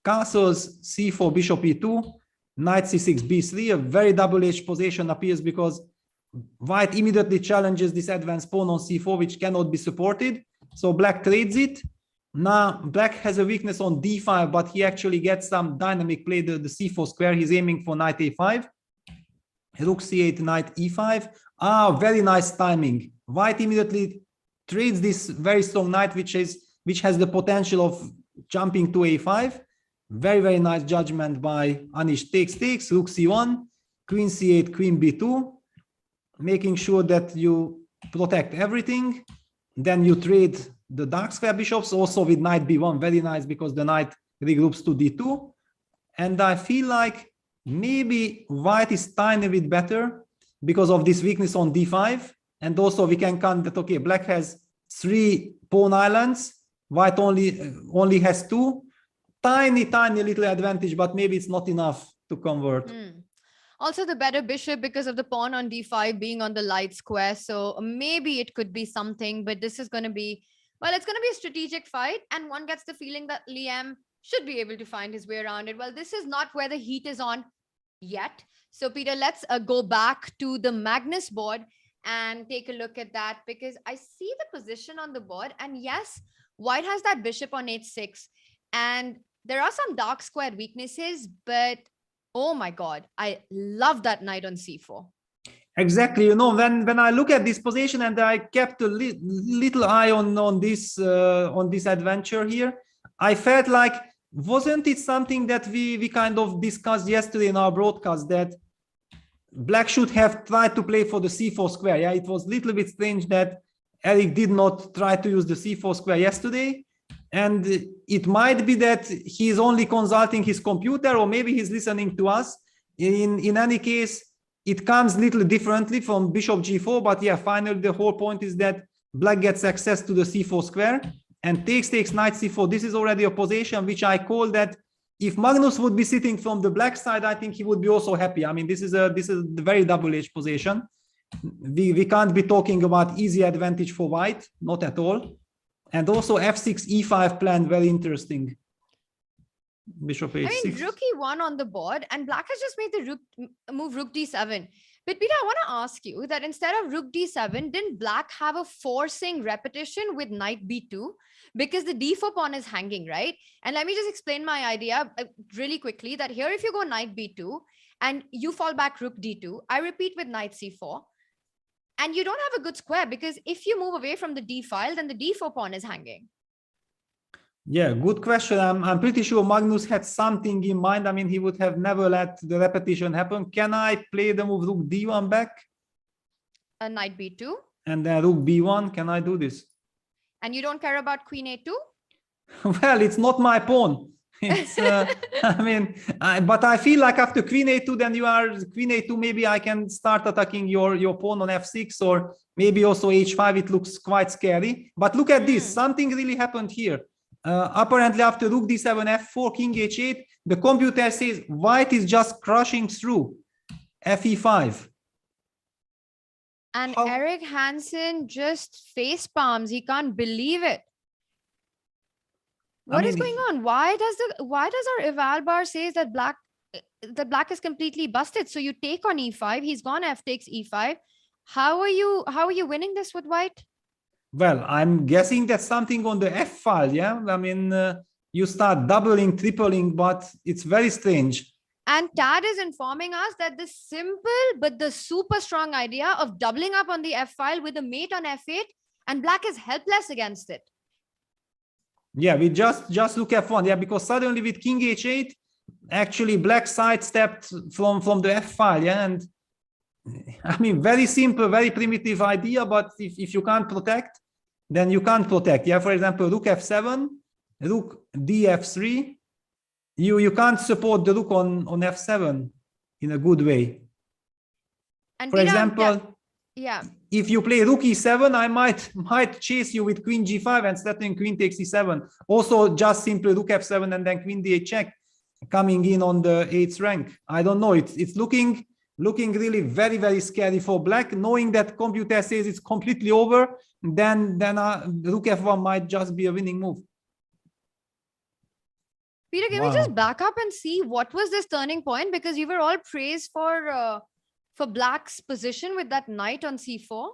castles c4, bishop e2, knight c6, b3. A very double-edged position appears because White immediately challenges this advanced pawn on c4, which cannot be supported. So Black trades it. Now Black has a weakness on d5, but he actually gets some dynamic play, the c4 square. He's aiming for knight a5, rook c8, knight e5. Very nice timing. White immediately trades this very strong knight, which has the potential of jumping to a5. Very, very nice judgment by Anish. Takes, rook c1, queen c8, queen b2, making sure that you protect everything. Then you trade the dark square bishops also with knight b1. Very nice because the knight regroups to d2. And I feel like maybe White is tiny bit better because of this weakness on d5. And also we can count that, okay, Black has 3 pawn islands, White only has 2. Tiny little advantage, but maybe it's not enough to convert. Also the better bishop because of the pawn on d5 being on the light square. So maybe it could be something, but this is going to be, well, it's going to be a strategic fight. And one gets the feeling that Liam should be able to find his way around it. Well, this is not where the heat is on yet. So Peter, let's go back to the Magnus board and take a look at that, because I see the position on the board, and yes, White has that bishop on h6, and there are some dark square weaknesses, but oh my God, I love that knight on c4. Exactly. You know, when I look at this position, and I kept a little eye on this adventure here, I felt like, wasn't it something that we kind of discussed yesterday in our broadcast, that Black should have tried to play for the c4 square? Yeah, it was a little bit strange that Eric did not try to use the c4 square yesterday. And it might be that he's only consulting his computer, or maybe he's listening to us. In any case, it comes a little differently from bishop g4. But yeah, finally, the whole point is that Black gets access to the c4 square and takes knight c4. This is already a position which I call that if Magnus would be sitting from the Black side, I think he would be also happy. I mean, this is a very double-edged position. We can't be talking about easy advantage for White, not at all. And also f6, e5 plan, very interesting. Bishop h6. I mean, rook e1 on the board, and Black has just made the move rook d7. But Peter, I want to ask you that instead of rook d7, didn't Black have a forcing repetition with knight b2? Because the d4 pawn is hanging, right? And let me just explain my idea really quickly, that here, if you go knight b2 and you fall back rook d2, I repeat with knight c4. And you don't have a good square, because if you move away from the d file, then the d4 pawn is hanging. Yeah, good question. I'm pretty sure Magnus had something in mind. I mean, he would have never let the repetition happen. Can I play the move rook d1 back? A knight b2. And then rook b1. Can I do this? And you don't care about queen a2? Well, it's not my pawn. It's, I mean, but I feel like after queen a2, then you are queen a2. Maybe I can start attacking your pawn on f6, or maybe also h5. It looks quite scary. But look at this. Something really happened here. Apparently, after rook d7, f4, king h8, the computer says white is just crushing through fe5. And Erik Hansen just face palms. He can't believe it. What is going on? Why does our eval bar says that black is completely busted? So you take on e5. He's gone f takes e5. How are you winning this with white? Well, I'm guessing that's something on the f file. Yeah, I mean, you start doubling, tripling, but it's very strange. And Tad is informing us that the simple but the super strong idea of doubling up on the f file with a mate on f8, and black is helpless against it. Yeah, we just look f1. Yeah, because suddenly with king h8, actually black sidestepped from the f file. Yeah, and I mean, very simple, very primitive idea. But if you can't protect, then you can't protect. Yeah, for example, rook f7, rook df3. You can't support the rook on f7 in a good way. And for example, yeah, if you play rook e7, I might chase you with queen g5 and threatening queen takes e7. Also, just simply rook f7 and then queen d8 check, coming in on the 8th rank. I don't know. It's looking really very, very scary for black. Knowing that computer says it's completely over, then rook f1 might just be a winning move. Peter, can we just back up and see what was this turning point? Because you were all praised for black's position with that knight on c4.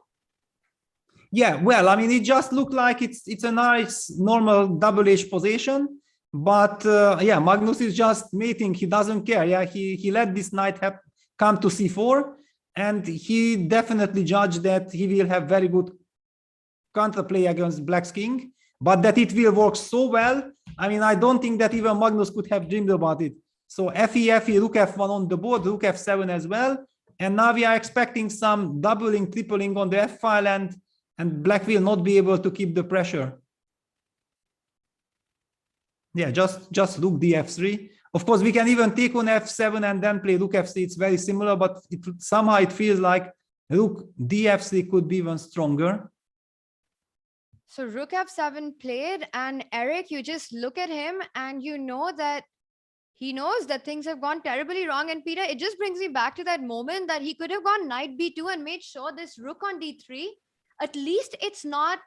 Yeah, well, I mean, it just looked like it's a nice normal double H position, but yeah, Magnus is just mating. He doesn't care. Yeah, he let this knight come to c4, and he definitely judged that he will have very good counterplay against black's king, but that it will work so well. I mean, I don't think that even Magnus could have dreamed about it. So fe, rook f1 on the board, rook f7 as well. And now we are expecting some doubling, tripling on the f file, and black will not be able to keep the pressure. Yeah, just rook df3. Of course, we can even take on f7 and then play rook f3. It's very similar, but somehow it feels like rook df3 could be even stronger. So rook f7 played, and Erik, you just look at him and you know that he knows that things have gone terribly wrong. And Peter, it just brings me back to that moment that he could have gone knight b2 and made sure this rook on d3, at least it's not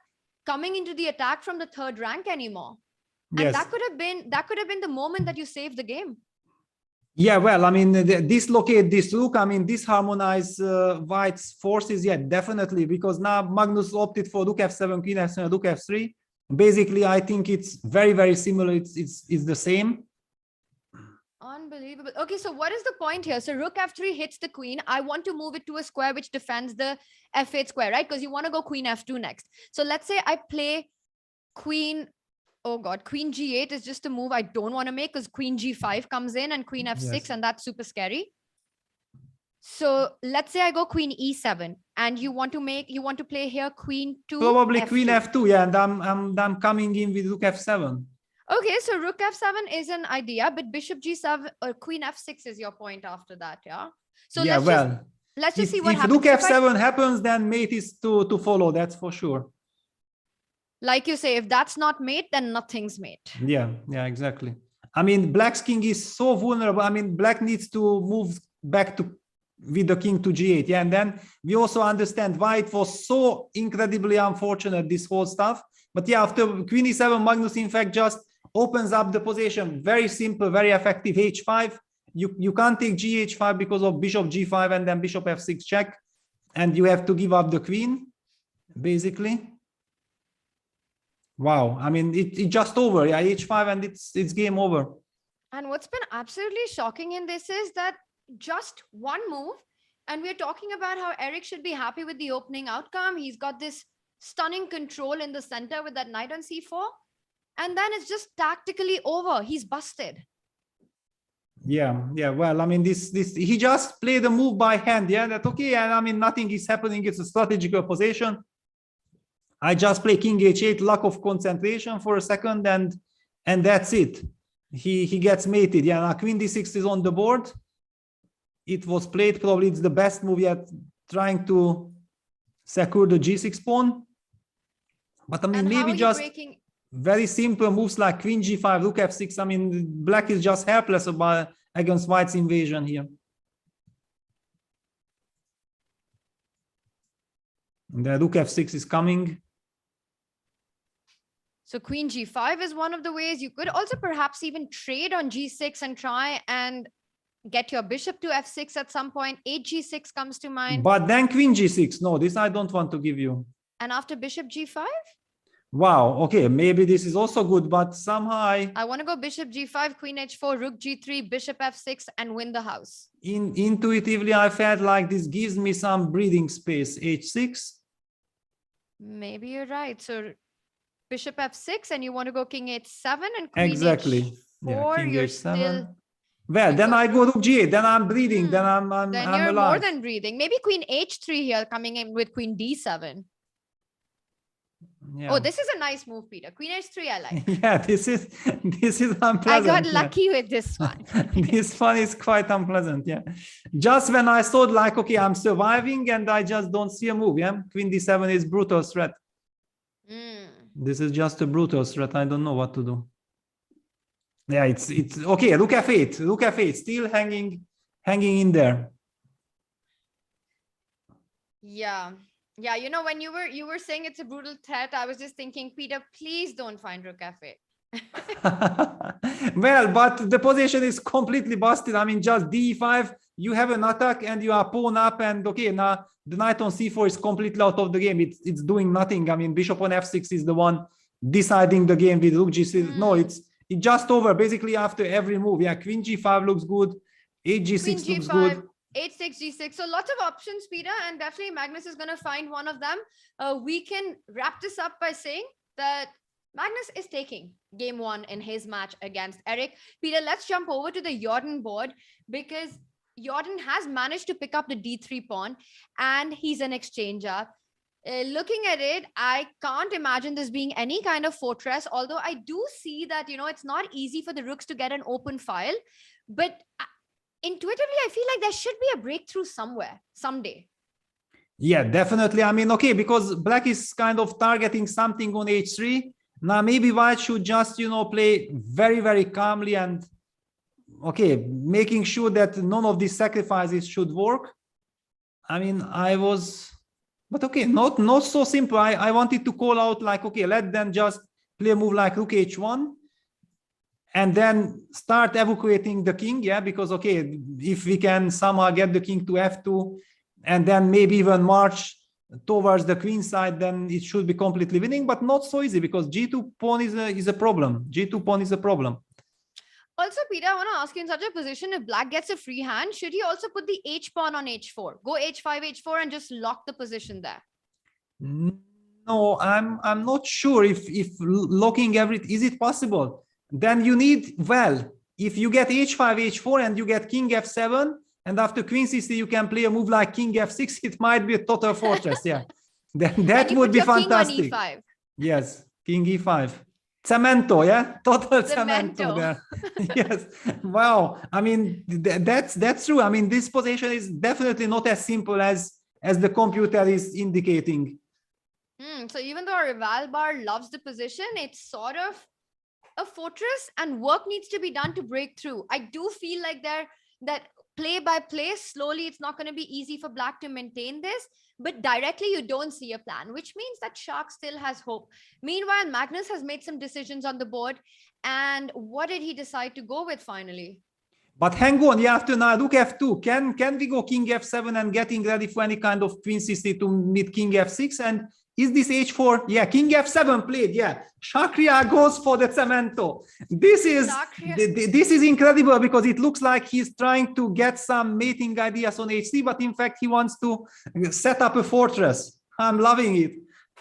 coming into the attack from the 3rd rank anymore. And yes, that could have been the moment that you saved the game. Yeah, well, I mean, dislocate this rook. I mean, disharmonize white's forces. Yeah, definitely, because now Magnus opted for rook f7, queen f7, rook f3. Basically, I think it's very, very similar. It's the same. Unbelievable. Okay, so what is the point here? So rook f3 hits the queen. I want to move it to a square which defends the f8 square, right? Because you want to go queen f2 next. So let's say I play queen. Oh God, queen g8 is just a move I don't want to make, because queen g5 comes in and queen f6, yes, and that's super scary. So let's say I go queen e7, and you want to play here queen 2. Probably f2. Queen f2, yeah, and I'm coming in with rook f7. Okay, so rook f7 is an idea, but bishop g7 or queen f6 is your point after that, yeah? So yeah, let's just see what if happens. If rook f7 happens, then mate is to follow, that's for sure. Like you say, if that's not mate, then nothing's mate. Yeah, exactly. I mean, black's king is so vulnerable. I mean, black needs to move back with the king to g8. Yeah, and then we also understand why it was so incredibly unfortunate, this whole stuff. But yeah, after queen e7, Magnus, in fact, just opens up the position. Very simple, very effective h5. You can't take gh5 because of bishop g5 and then bishop f6 check. And you have to give up the queen, basically. Wow, I mean, it's just over. Yeah, h5 and it's game over. And what's been absolutely shocking in this is that just one move, and we're talking about how Erik should be happy with the opening outcome. He's got this stunning control in the center with that knight on c4, and then it's just tactically over. He's busted. Yeah, well, I mean, this he just played a move by hand. Yeah, that okay, and I mean, nothing is happening. It's a strategical position. I just play king h8, lack of concentration for a second, and that's it. he gets mated. Yeah, now queen d6 is on the board. It was played, probably it's the best move yet, trying to secure the g6 pawn. But I mean, And how maybe are you just breaking? very simple moves like queen g5, rook f6. I mean, black is just helpless against white's invasion here. And the rook f6 is coming. So queen g5 is one of the ways. You could also perhaps even trade on g6 and try and get your bishop to f6 at some point. 8g6 comes to mind. But then queen g6. No, this I don't want to give you. And after bishop g5? Wow, okay, maybe this is also good, but somehow I want to go bishop g5, queen h4, rook g3, bishop f6, and win the house. Intuitively, I felt like this gives me some breathing space. h6. Maybe you're right. So bishop f6, and you want to go king h7 and queen Exactly. h4. Yeah, king You're h7. still... Well, then I go rook g8. Then I'm breathing. Then I'm Then I'm you're alive. more than breathing. Maybe queen h3 here, coming in with queen d7. Yeah. Oh, this is a nice move, Peter. Queen h3, I like. Yeah, this is unpleasant. I got yeah. lucky with this one. This one is quite unpleasant. Yeah, just when I thought like, okay, I'm surviving, and I just don't see a move. Yeah, queen d7 is brutal threat. This is just a brutal threat. I don't know what to do. Yeah, it's okay. Rook f8. Rook f8 still hanging in there. Yeah. Yeah, you know, when you were saying it's a brutal threat, I was just thinking, Peter, please don't find rook f8. Well, but the position is completely busted. I mean, just d5, you have an attack and you are pawn up, and okay, now the knight on c4 is completely out of the game. It's doing nothing. I mean, bishop on f6 is the one deciding the game with rook g6. No, it's just over basically after every move. Yeah, queen g5 looks good, 8g6 looks good. 8-6, g6. So lots of options, Peter, and definitely Magnus is going to find one of them. We can wrap this up by saying that Magnus is taking game one in his match against Eric. Peter, let's jump over to the Jorden board, because Jorden has managed to pick up the d3 pawn, and he's an exchanger. Looking at it, I can't imagine this being any kind of fortress, although I do see that, you know, it's not easy for the rooks to get an open file. But intuitively, I feel like there should be a breakthrough somewhere, someday. Yeah, definitely. I mean, okay, because black is kind of targeting something on h3. Now, maybe white should just, you know, play very, very calmly and, okay, making sure that none of these sacrifices should work. I mean, but okay, not so simple. I wanted to call out like, okay, let them just play a move like rook h1 and then start evacuating the king. Yeah, because, okay, if we can somehow get the king to f2 and then maybe even march towards the queen side, then it should be completely winning, but not so easy because g2 pawn is a problem. G2 pawn is a problem. Also, Peter, I want to ask you, in such a position, if black gets a free hand, should he also put the h pawn on h4? Go h5, h4 and just lock the position there? No, I'm not sure if locking everything, is it possible? Then you need, well, if you get h5, h4 and you get king f7, and after queen c3 you can play a move like king f6, it might be a total fortress. Yeah, then that would be fantastic. King on e5. Yes, king e5. Cemento, yeah, total cemento there. Yes, wow. I mean, that's true. I mean, this position is definitely not as simple as the computer is indicating. So even though our rival bar loves the position, it's sort of a fortress, and work needs to be done to break through. I do feel like that play by play, slowly, it's not going to be easy for black to maintain this, but directly you don't see a plan, which means that Shark still has hope. Meanwhile, Magnus has made some decisions on the board, and what did he decide to go with finally? But hang on, you have to now rook f2. Can we go king f7 and getting ready for any kind of queen c3 to meet king f6? And is this h4? Yeah, king f7 played. Yeah, Shakhriyar goes for the cemento. This is incredible because it looks like he's trying to get some mating ideas on h3, but in fact he wants to set up a fortress. I'm loving it.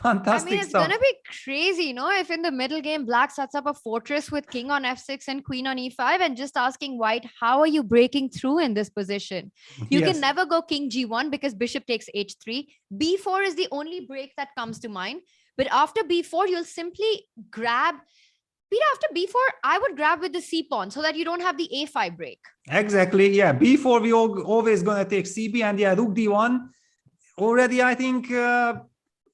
Fantastic. I mean, it's going to be crazy, you know, if in the middle game, black sets up a fortress with king on f6 and queen on e5 and just asking white, how are you breaking through in this position? You can never go king g1 because bishop takes h3. b4 is the only break that comes to mind. But after b4, you'll simply grab Peter, after b4, I would grab with the c pawn so that you don't have the a5 break. Exactly. Yeah. B4, we always gonna take CB, and yeah, Rook D1. Already, I think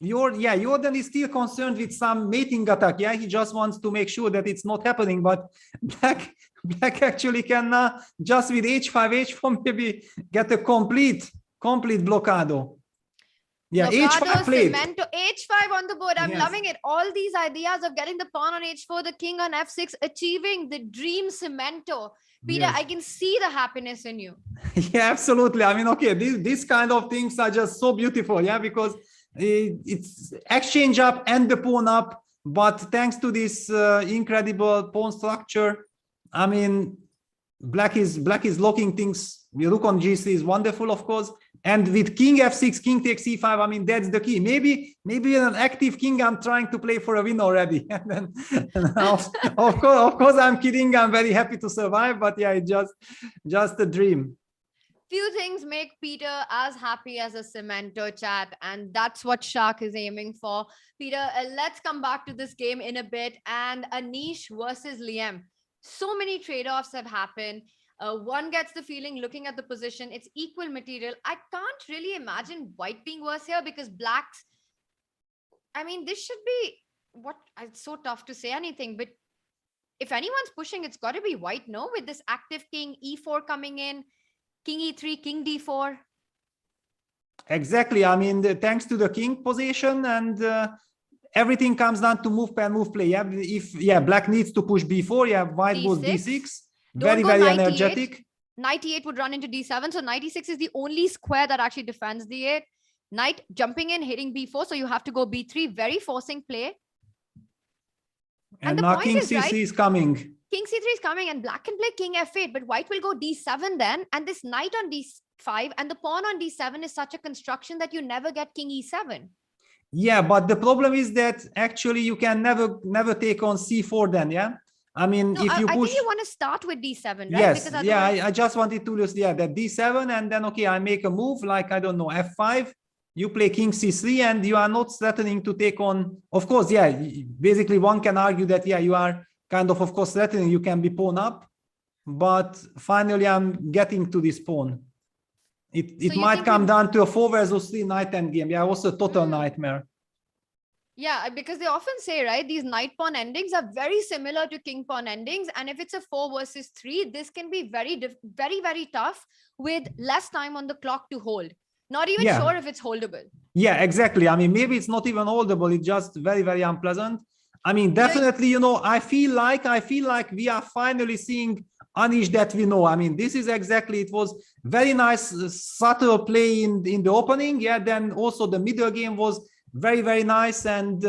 Jorden is still concerned with some mating attack. Yeah, he just wants to make sure that it's not happening. But Black actually can just with H5, H4 maybe get a complete blockado. Yeah, Blocado, H5 played. Cemento, H5 on the board. I'm Yes. loving it. All these ideas of getting the pawn on H4, the king on F6, achieving the dream Cemento. Peter, Yes. I can see the happiness in you. Yeah, absolutely. I mean, okay, these kind of things are just so beautiful, yeah, because it's exchange up and the pawn up, but thanks to this incredible pawn structure, I mean, black is locking things. We look on G3 is wonderful, of course, and with king F6, king takes C5, I mean, that's the key. Maybe an active king, I'm trying to play for a win already. And then, of course, I'm kidding. I'm very happy to survive, but yeah, it's just a dream. Few things make Peter as happy as a Cemento, chat, and that's what Shak is aiming for. Peter, let's come back to this game in a bit. And Anish versus Liam. So many trade-offs have happened. One gets the feeling, looking at the position, it's equal material. I can't really imagine white being worse here because black's, I mean, this should be it's so tough to say anything, but if anyone's pushing, it's got to be white, no? With this active king, E4 coming in, king E3, king D4. Exactly. I mean, thanks to the king position, and everything comes down to move pair, move play. Yeah, if black needs to push B4, yeah, white D6. goes D6. Don't Very go knight energetic. E8. Knight E8 would run into D7. So knight E6 is the only square that actually defends D8. Knight jumping in, hitting B4. So you have to go B3. Very forcing play. And the now point king is, C3 right, is coming. King C3 is coming and black can play king F8. But white will go D7 then. And this knight on D5 and the pawn on D7 is such a construction that you never get king E7. Yeah, but the problem is that actually you can never take on C4 then, yeah? I mean, No, if you push... I think you want to start with D7, right? Yes, because yeah, I just wanted to lose, yeah, that D7, and then, okay, I make a move like, I don't know, F5, you play king C3, and you are not threatening to take on... Of course, yeah, basically one can argue that, yeah, you are kind of course, threatening, you can be pawn up, but finally I'm getting to this pawn. It might come down to a 4 versus 3 knight endgame. Yeah, also a total nightmare. Yeah, because they often say, right, these knight pawn endings are very similar to king pawn endings. And if it's a 4 versus 3, this can be very tough with less time on the clock to hold. Not even sure if it's holdable. Yeah, exactly. I mean, maybe it's not even holdable. It's just very unpleasant. I mean, definitely, you know, I feel like we are finally seeing Anish that we know. I mean, this is exactly, it was very nice, subtle play in the opening. Yeah, then also the middle game was very nice, and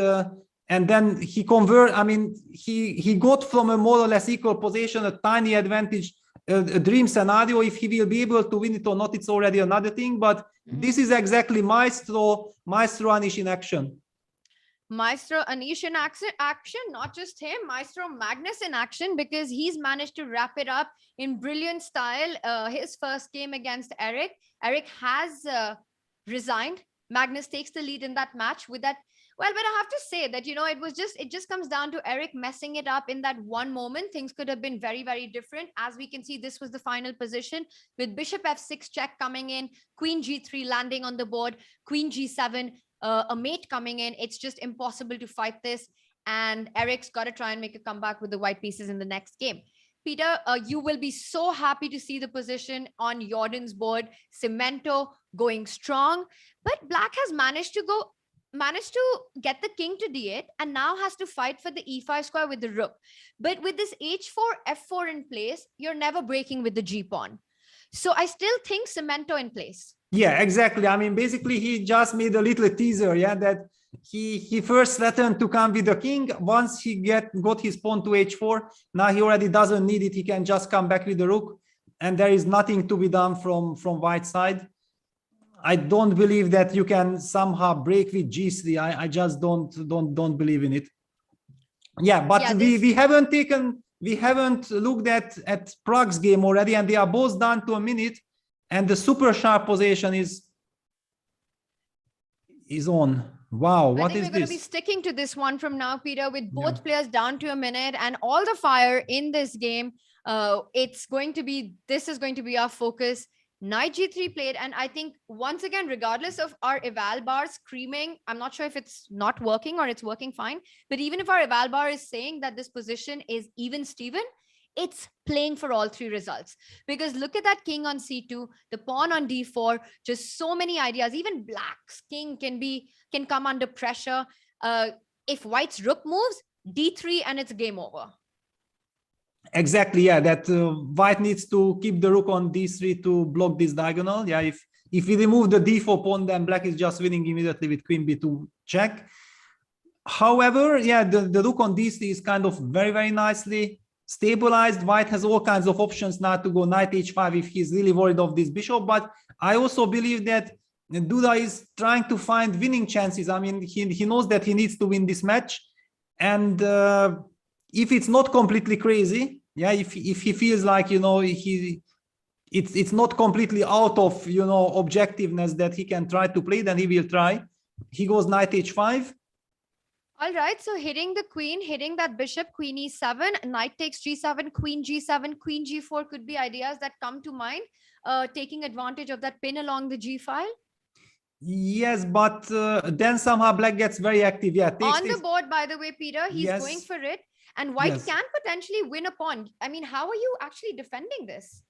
then he converted. I mean, he got from a more or less equal position, a tiny advantage, a dream scenario. If he will be able to win it or not, it's already another thing. But this is exactly Maestro Anish in action. Maestro Anish in action, not just him, Maestro Magnus in action, because he's managed to wrap it up in brilliant style. His first game against Eric has resigned. Magnus takes the lead in that match with that. Well, but I have to say that, you know, it just comes down to Eric messing it up in that one moment. Things could have been very different. As we can see, this was the final position with bishop F6 check coming in, queen G3 landing on the board, queen G7, a mate coming in. It's just impossible to fight this. And Eric's got to try and make a comeback with the white pieces in the next game. Peter, you will be so happy to see the position on Jordan's board. Cemento going strong, but black has managed to get the king to D8 and now has to fight for the E5 square with the rook. But with this H4, F4 in place, you're never breaking with the G pawn. So I still think Cemento in place. Yeah, exactly. I mean, basically he just made a little teaser, yeah, that he first threatened to come with the king. Once he got his pawn to H4, now he already doesn't need it. He can just come back with the rook, and there is nothing to be done from white side. I don't believe that you can somehow break with G3. I just don't believe in it. Yeah, but we haven't looked at Prague's game already, and they are both down to a minute, and the super sharp position is on. Wow, I what think is we're going to be this? sticking to this one from now, Peter, with both Yeah. players down to a minute and all the fire in this game. This is going to be our focus. Knight G3 played, and I think once again, regardless of our eval bar screaming, I'm not sure if it's not working or it's working fine, but even if our eval bar is saying that this position is even Steven, it's playing for all three results. Because look at that king on c2, the pawn on d4, just so many ideas. Even black's king can come under pressure. If white's rook moves, d3 and it's game over. Exactly, yeah, that white needs to keep the rook on d3 to block this diagonal. Yeah, if we remove the d4 pawn, then black is just winning immediately with queen b2 check. However, yeah, the rook on d3 is kind of very, very nicely stabilized. White has all kinds of options now to go knight h5 if he's really worried of this bishop. But I also believe that Duda is trying to find winning chances. I mean, he knows that he needs to win this match. And if it's not completely crazy, yeah, if he feels like, you know, it's not completely out of, you know, objectiveness that he can try to play, then he will try. He goes knight h5. All right, so hitting the queen, hitting that bishop, queen e7, knight takes g7, queen g7, queen g4 could be ideas that come to mind, taking advantage of that pin along the g file. Yes, but then somehow black gets very active. Yeah, On the board, by the way, Peter, he's yes. going for it, and white Yes. can potentially win a pawn. I mean, how are you actually defending this?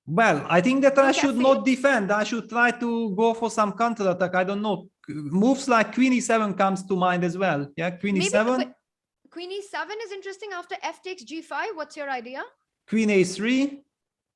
Well, I think that I Rook should f8. not defend. I should try to go for some counter attack. I don't know. Moves like queen e7 comes to mind as well. Yeah, queen e7. Queen e7 is interesting after f takes g5. What's your idea? Queen a3.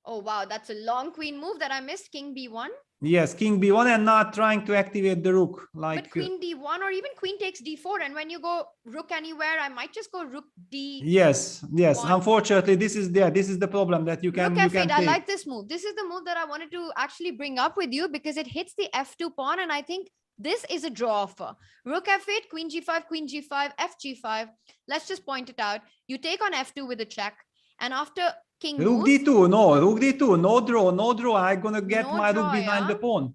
Oh, wow. That's a long queen move that I missed. King b1. Yes, king b1 and not trying to activate the rook. Like, but queen d1 or even queen takes d4. And when you go rook anywhere, I might just go rook d. Yes. Unfortunately, this is the problem that you can. Rook f8. I take. like this move. This is the move that I wanted to actually bring up with you because it hits the f2 pawn. And I think this is a draw offer. Rook f8, queen g5, f g5. Let's just point it out. You take on f2 with a check. And after king Rook moves, d2, no, rook d2, no draw. I'm gonna get my rook behind the pawn.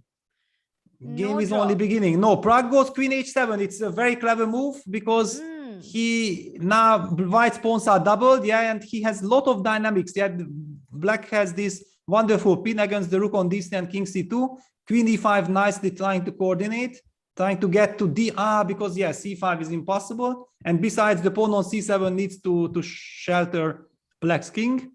Game is only beginning. No, Prague goes queen h7. It's a very clever move because he now white's pawns are doubled. Yeah, and he has a lot of dynamics. Yeah, black has this wonderful pin against the rook on d3 and king c2. Queen e5 nicely trying to coordinate, trying to get to dr because yeah, c5 is impossible. And besides, the pawn on c7 needs to shelter black's king.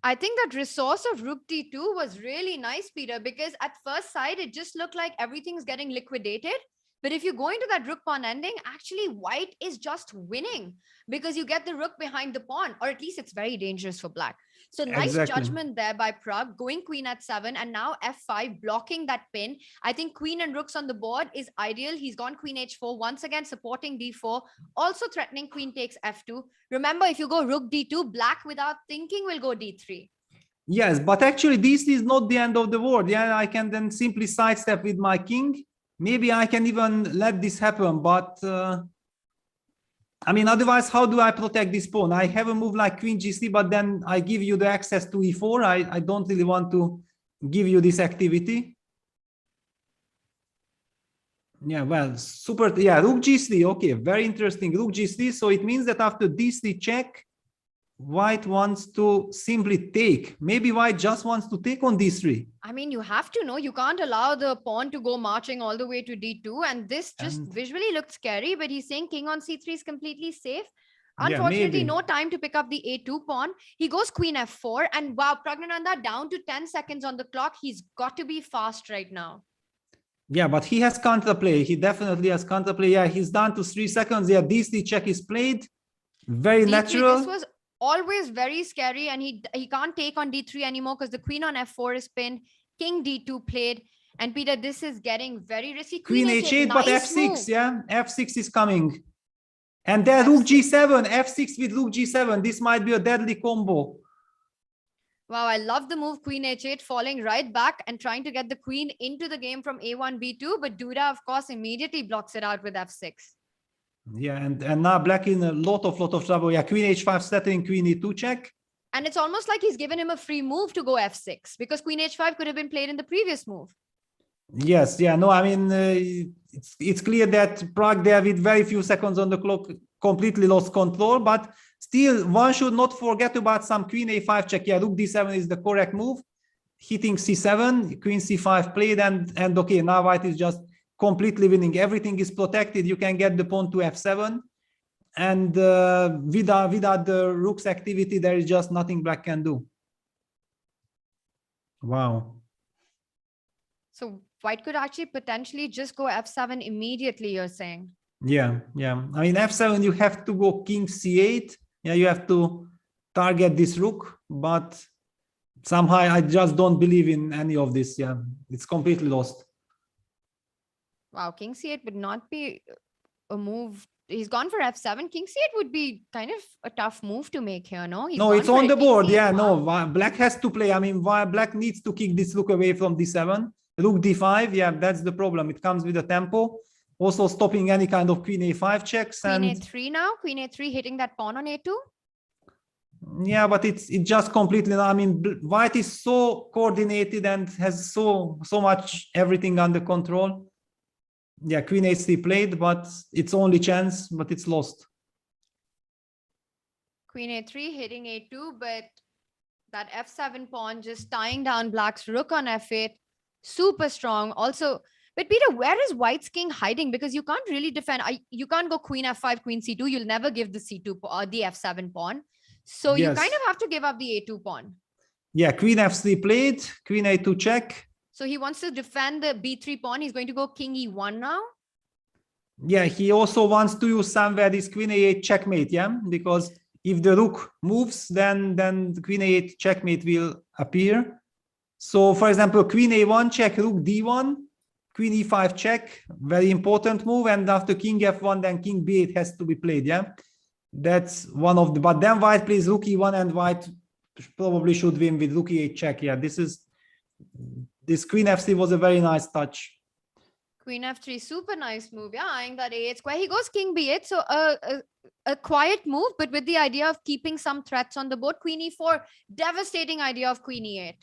I think that resource of rook d2 was really nice, Peter, because at first sight, it just looked like everything's getting liquidated. But if you go into that rook pawn ending, actually white is just winning because you get the rook behind the pawn, or at least it's very dangerous for black. So nice judgment there by Prague, going queen at 7 and now f5, blocking that pin. I think queen and rooks on the board is ideal. He's gone queen h4, once again supporting d4, also threatening queen takes f2. Remember, if you go rook d2, black without thinking will go d3. Yes, but actually this is not the end of the world. Yeah, I can then simply sidestep with my king. Maybe I can even let this happen, but I mean, otherwise, how do I protect this pawn? I have a move like queen g3, but then I give you the access to e4. I don't really want to give you this activity. Yeah, well, super. Yeah, rook g3. Okay, very interesting. Rook g3. So it means that after d3 check, white wants to simply take. Maybe white just wants to take on d3. I mean, you have to know, you can't allow the pawn to go marching all the way to d2. And this just visually looked scary, but he's saying king on c3 is completely safe. Unfortunately, no time to pick up the a2 pawn. He goes queen f4 and wow, Pragnananda down to 10 seconds on the clock. He's got to be fast right now. Yeah, but he has counterplay. He definitely has counterplay. Yeah, he's down to 3 seconds. Yeah, d3 check is played. Very D3, natural. This was always very scary, and he can't take on d3 anymore because the queen on f4 is pinned. King d2 played, and Peter, this is getting very risky. Queen h8, nice, but f6. Move. Yeah, f6 is coming, and then rook g7, f6 with rook g7. This might be a deadly combo. Wow, I love the move queen h8, falling right back and trying to get the queen into the game from a1 b2, but Duda of course immediately blocks it out with f6. Yeah, and now black in a lot of trouble. Yeah, queen h5 settling queen e2 check. And it's almost like he's given him a free move to go f6 because queen h5 could have been played in the previous move. Yes, yeah, no, I mean, it's clear that Prague there with very few seconds on the clock completely lost control, but still one should not forget about some queen a5 check. Yeah, rook d7 is the correct move. Hitting c7, queen c5 played, and okay, now white is just completely winning. Everything is protected. You can get the pawn to f7, and without the rook's activity, there is just nothing black can do. Wow. So white could actually potentially just go f7 immediately, you're saying? Yeah, yeah. I mean, f7, you have to go king c8. Yeah, you have to target this rook, but somehow I just don't believe in any of this. Yeah, it's completely lost. Wow, king c8 would not be a move. He's gone for f7. King c8 would be kind of a tough move to make here, no? He's No, gone it's for on it. the King board. c8. Yeah, no, Wow. black has to play. I mean, black needs to kick this rook away from d7. Rook d5. Yeah, that's the problem. It comes with a tempo. Also stopping any kind of queen a5 checks. Queen And a3 now. Queen a3 hitting that pawn on a2. yeah, but it's just completely. I mean, white is so coordinated and has so much everything under control. Yeah, queen a3 played, but it's only chance, but it's lost. Queen a3 hitting a2, but that f7 pawn just tying down black's rook on f8. Super strong. Also, but Peter, where is white's king hiding? Because you can't really defend. You can't go queen f5, queen c2. You'll never give the c2 the f7 pawn. So you kind Yes. of have to give up the a2 pawn. Yeah, queen f3 played, queen a2 check. So he wants to defend the b3 pawn. He's going to go king e1 now. Yeah, he also wants to use somewhere this queen a8 checkmate, yeah? Because if the rook moves, then the queen a8 checkmate will appear. So, for example, queen a1 check, rook d1, queen e5 check, very important move. And after king f1, then king b8 has to be played, yeah? That's one of the, but then white plays rook e1 and white probably should win with rook e8 check. Yeah, this queen f3 was a very nice touch. Queen f3, super nice move. Yeah, eyeing that a8 square. He goes king b8. So a quiet move, but with the idea of keeping some threats on the board. Queen e4, devastating idea of queen e8.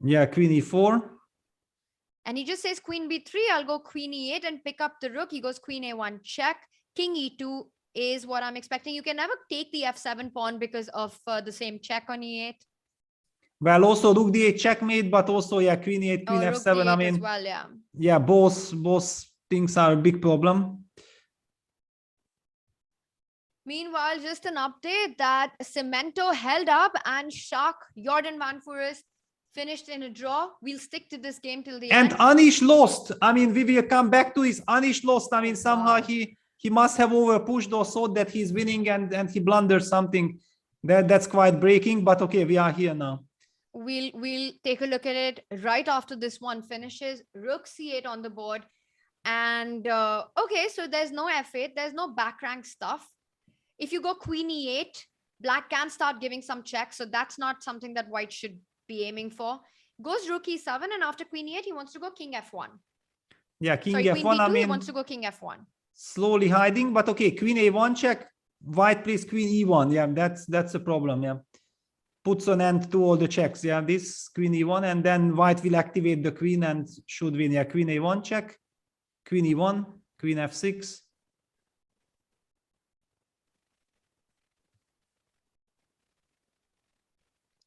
Yeah, queen e4. And he just says queen b3, I'll go queen e8 and pick up the rook. He goes queen a1 check. King e2 is what I'm expecting. You can never take the f7 pawn because of the same check on e8. Well, also rook d8 checkmate, but also, yeah, queen e8, queen rook f7. d8 I mean, as well, yeah. Yeah, both things are a big problem. Meanwhile, just an update that Cemento held up and Jorden van Foreest finished in a draw. We'll stick to this game till the And end. Anish lost. I mean, we will come back to this. Anish lost. I mean, somehow Wow. he must have overpushed or thought that he's winning and he blundered something. That's quite breaking, but okay, we are here now. We'll take a look at it right after this one finishes. Rook c8 on the board. And okay, so there's no f8. There's no back rank stuff. If you go queen e8, black can start giving some checks. So that's not something that white should be aiming for. Goes rook e7, and after queen e8, he wants to go king f1. Yeah, king Sorry, f1, queen b2, I mean, he wants to go king f1. Slowly hiding, but okay, queen a1 check, white plays queen e1. Yeah, that's a problem. Yeah, puts an end to all the checks. Yeah, this queen e1, and then white will activate the queen and should win. Yeah, queen a1 check, queen e1, queen f6.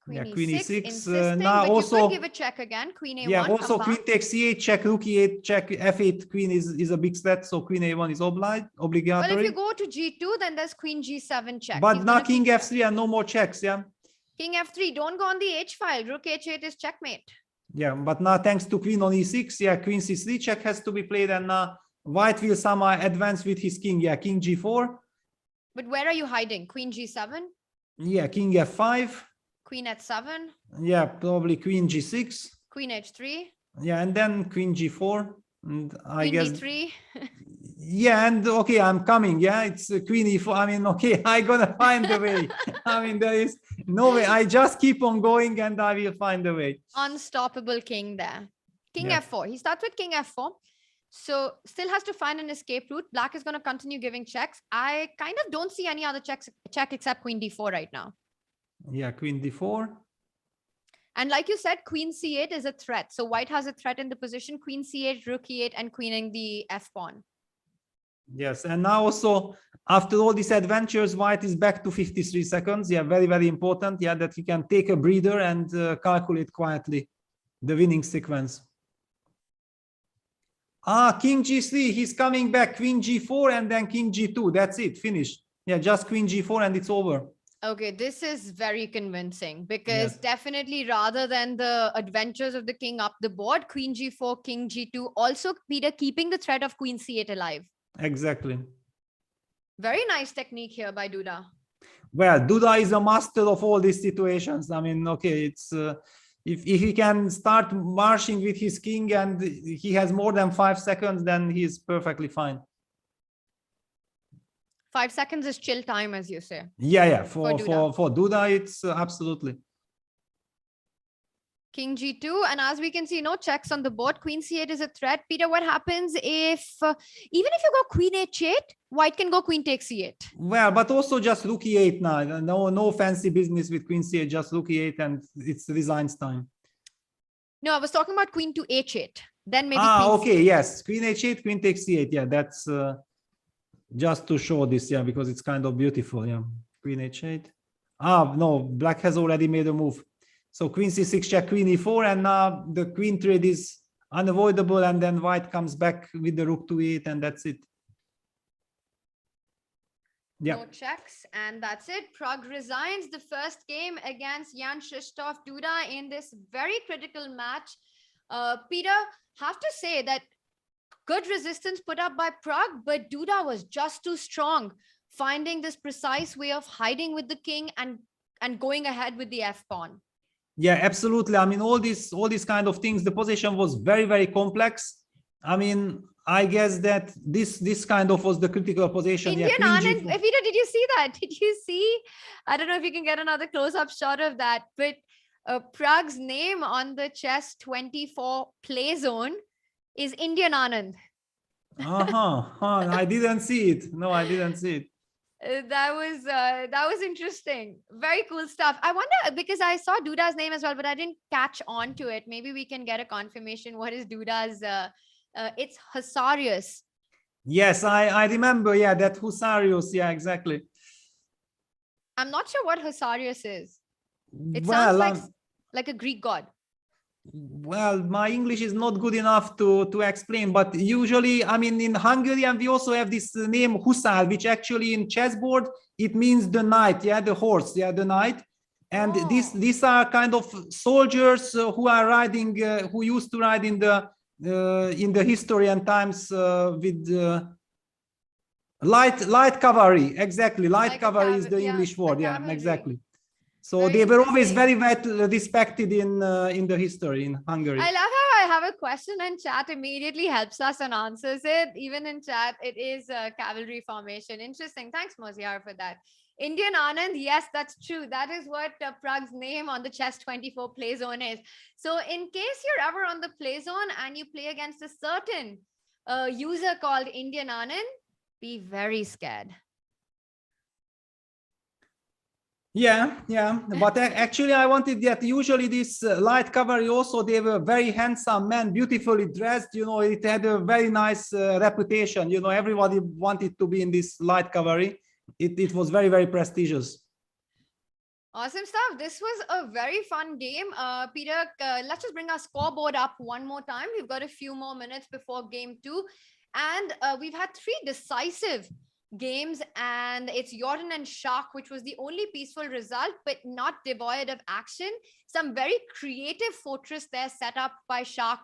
Queen e6, insisting, now but also, you could give a check again. Queen a1. Yeah, also queen takes c8 check, rook e8 check, f8 queen is a big threat, so queen a1 is obligatory. Well, if you go to g2, then there's queen g7 check. But now king f3 and no more checks. Yeah. King f3, don't go on the h file. Rook h8 is checkmate. Yeah, but now thanks to queen on e6, yeah, queen c3 check has to be played, and now white will somehow advance with his king. Yeah, king g4. But where are you hiding? Queen g7? Yeah, king f5. Queen h7? Yeah, probably queen g6. Queen h3? Yeah, and then queen g4. And I queen guess d3? Yeah, and okay, I'm coming. Yeah, it's queen e4. I mean, okay, I'm gonna find the way. I mean, there is no way. I just keep on going and I will find the way. Unstoppable king there. King f4. He starts with king f4. So still has to find an escape route. Black is going to continue giving checks. I kind of don't see any other check except queen d4 right now. Yeah, queen d4. And like you said, queen c8 is a threat. So white has a threat in the position, queen c8, rook e8, and queening the f pawn. Yes, and now also after all these adventures, white is back to 53 seconds. Yeah, very, very important. Yeah, that he can take a breather and calculate quietly the winning sequence. Ah, king g3, he's coming back, queen g4 and then king g2. That's it, finished. Yeah, just queen g4 and it's over. Okay, this is very convincing because Yes. definitely rather than the adventures of the king up the board, queen g4, king g2, also Peter keeping the threat of queen c8 alive. Exactly. Very nice technique here by Duda. Well, Duda is a master of all these situations. I mean, okay, it's if he can start marching with his king and he has more than 5 seconds, then he's perfectly fine. 5 seconds is chill time, as you say. Yeah, For for Duda, it's absolutely. King g2, and as we can see, no checks on the board. Queen c8 is a threat. Peter, what happens if even if you go queen h8, white can go queen takes c8? Well, but also just rook e8 now. No fancy business with queen c8, just rook e8 and it's resigns time. No, I was talking about queen to h8. Then maybe okay, c8. yes, queen h8, queen takes c8. Yeah, that's just to show this, yeah, because it's kind of beautiful. Yeah, queen h8. No, black has already made a move. So queen c6 check, queen e4, and now the queen trade is unavoidable, and then white comes back with the rook to e8, and that's it. Yeah. No checks, and that's it. Pragg resigns the first game against Jan-Krzysztof Duda in this very critical match. Peter, have to say that good resistance put up by Pragg, but Duda was just too strong, finding this precise way of hiding with the king and going ahead with the f pawn. Yeah, absolutely. I mean, all these kind of things, the position was very, very complex. I mean, I guess that this kind of was the critical position. Indian yeah, Anand, Peter, did you see that? Did you see? I don't know if you can get another close-up shot of that, but Pragg's name on the chess 24 play zone is Indian Anand. I didn't see it. No, I didn't see it. That was interesting. Very cool stuff. I wonder, because I saw Duda's name as well, but I didn't catch on to it. Maybe we can get a confirmation. What is Duda's? It's Husarius. Yes, I remember. Yeah, that Husarius. Yeah, exactly. I'm not sure what Husarius is. It well, sounds like a Greek god. Well, my English is not good enough to explain, but usually, I mean, in Hungarian, we also have this name Huszár, which actually in chessboard, it means the knight, yeah, the horse, yeah, the knight. And these are kind of soldiers who are riding, who used to ride in the historian times with light cavalry. Exactly, light cavalry is the English word. Yeah, exactly. So they were always very well respected in the history in Hungary. I love how I have a question and chat immediately helps us and answers it. Even in chat, it is a cavalry formation. Interesting. Thanks, Moziar, for that. Indian Anand, yes, that's true. That is what Pragg's name on the chess 24 play zone is. So in case you're ever on the play zone and you play against a certain user called Indian Anand, be very scared. Yeah, but actually I wanted that usually this light cavalry also, they were very handsome men, beautifully dressed, you know, it had a very nice reputation, you know, everybody wanted to be in this light cavalry. It was very, very prestigious. Awesome stuff. This was a very fun game. Peter, let's just bring our scoreboard up one more time. We've got a few more minutes before game 2, and we've had 3 decisive games, and it's Jorden and Shak, which was the only peaceful result, but not devoid of action. Some very creative fortress there set up by Shak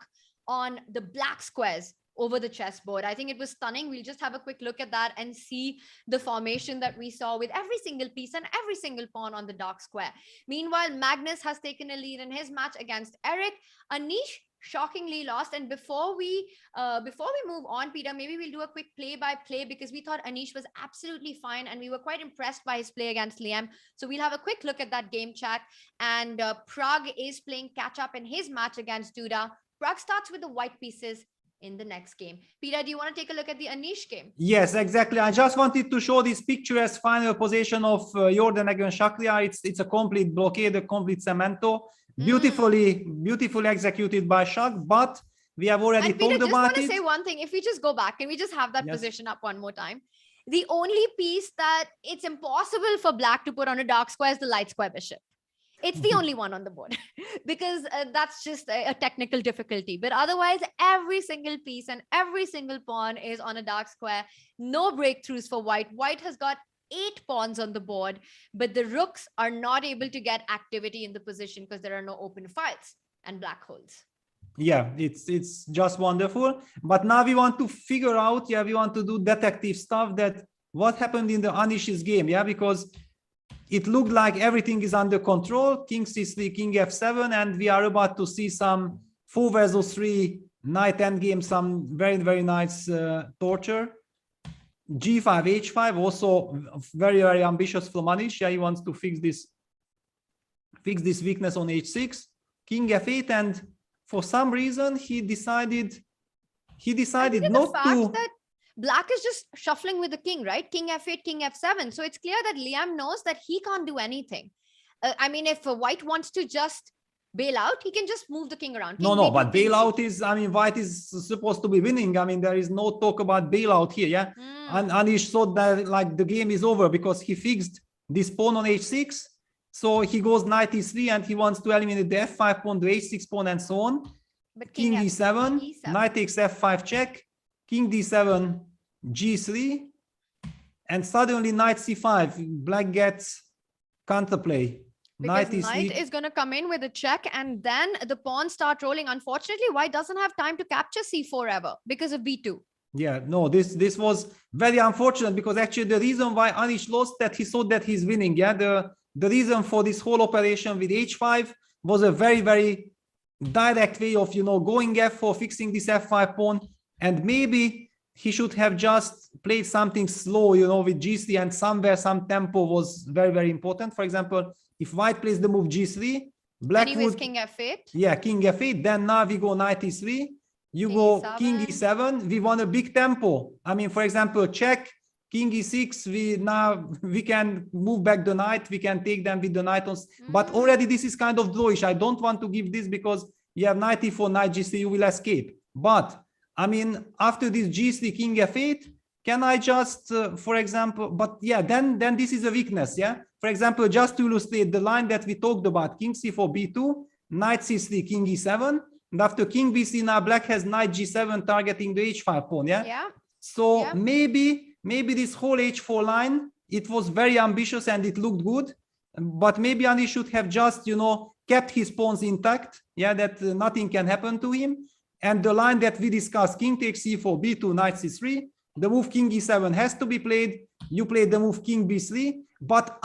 on the black squares over the chessboard. I think it was stunning. We'll just have a quick look at that and see the formation that we saw with every single piece and every single pawn on the dark square. Meanwhile, Magnus has taken a lead in his match against Eric. Anish shockingly lost. And before we move on, Peter, maybe we'll do a quick play-by-play because we thought Anish was absolutely fine and we were quite impressed by his play against Liam. So we'll have a quick look at that game chat. And Pragg is playing catch-up in his match against Duda. Pragg starts with the white pieces in the next game. Peter, do you want to take a look at the Anish game? Yes, exactly. I just wanted to show this picturesque final position of Jorden against Shakhriyar. It's a complete blockade, a complete cemento. Beautifully executed by Shak, but we have already And Peter, talked just about want to it. say one thing. If we just go back, can we just have that Yes. position up one more time? The only piece that it's impossible for black to put on a dark square is the light square bishop. It's the only one on the board because that's just a technical difficulty. But otherwise, every single piece and every single pawn is on a dark square. No breakthroughs for white. White has got 8 pawns on the board, but the rooks are not able to get activity in the position because there are no open files and black holes. Yeah, it's just wonderful. But now we want to figure out, we want to do detective stuff, that what happened in the Anish's game, because it looked like everything is under control. King c3, king f7, and we are about to see some 4 versus 3 knight endgame, some very, very nice torture. g5, h5, also very, very ambitious from Anish. He wants to fix this weakness on h6, king f8, and for some reason he decided not to. That black is just shuffling with the king, right? King f8, king f7. So it's clear that Liam knows that he can't do anything. I mean, if white wants to just bail out, he can just move the king around. King No, but bailout is, I mean, white is supposed to be winning. I mean, there is no talk about bailout here, And Anish thought that like the game is over because he fixed this pawn on h6. So he goes knight e3 and he wants to eliminate the f5 pawn, the h6 pawn, and so on. But king e7, knight takes f5 check, king d7, g3, and suddenly knight c5. Black gets counterplay. Because knight is going to come in with a check, and then the pawns start rolling. Unfortunately, white doesn't have time to capture c4 ever because of b2. Yeah, no, this was very unfortunate, because actually the reason why Anish lost, that he thought that he's winning. The reason for this whole operation with h5 was a very, very direct way of, going f4, fixing this f5 pawn, and maybe he should have just played something slow, with g3, and somewhere some tempo was very, very important. For example, if white plays the move g3, black would... king f8. Yeah, king f8. Then now we go knight e3. You go e7. king e7. We want a big tempo. I mean, for example, check, king e6. We can move back the knight. We can take them with the knight on. But already this is kind of drawish. I don't want to give this because you have knight e4, knight g3. You will escape. But I mean, after this g3, king f8, can I just, for example, but yeah, then this is a weakness, For example, just to illustrate the line that we talked about, king c4, b2, knight c3, king e7, and after king b3, now black has knight g7 targeting the h5 pawn, So maybe this whole h4 line, it was very ambitious and it looked good, but maybe Anish should have just, kept his pawns intact, that nothing can happen to him. And the line that we discussed, king takes c4, b2, knight c3, the move king e7 has to be played. You played the move king b3, but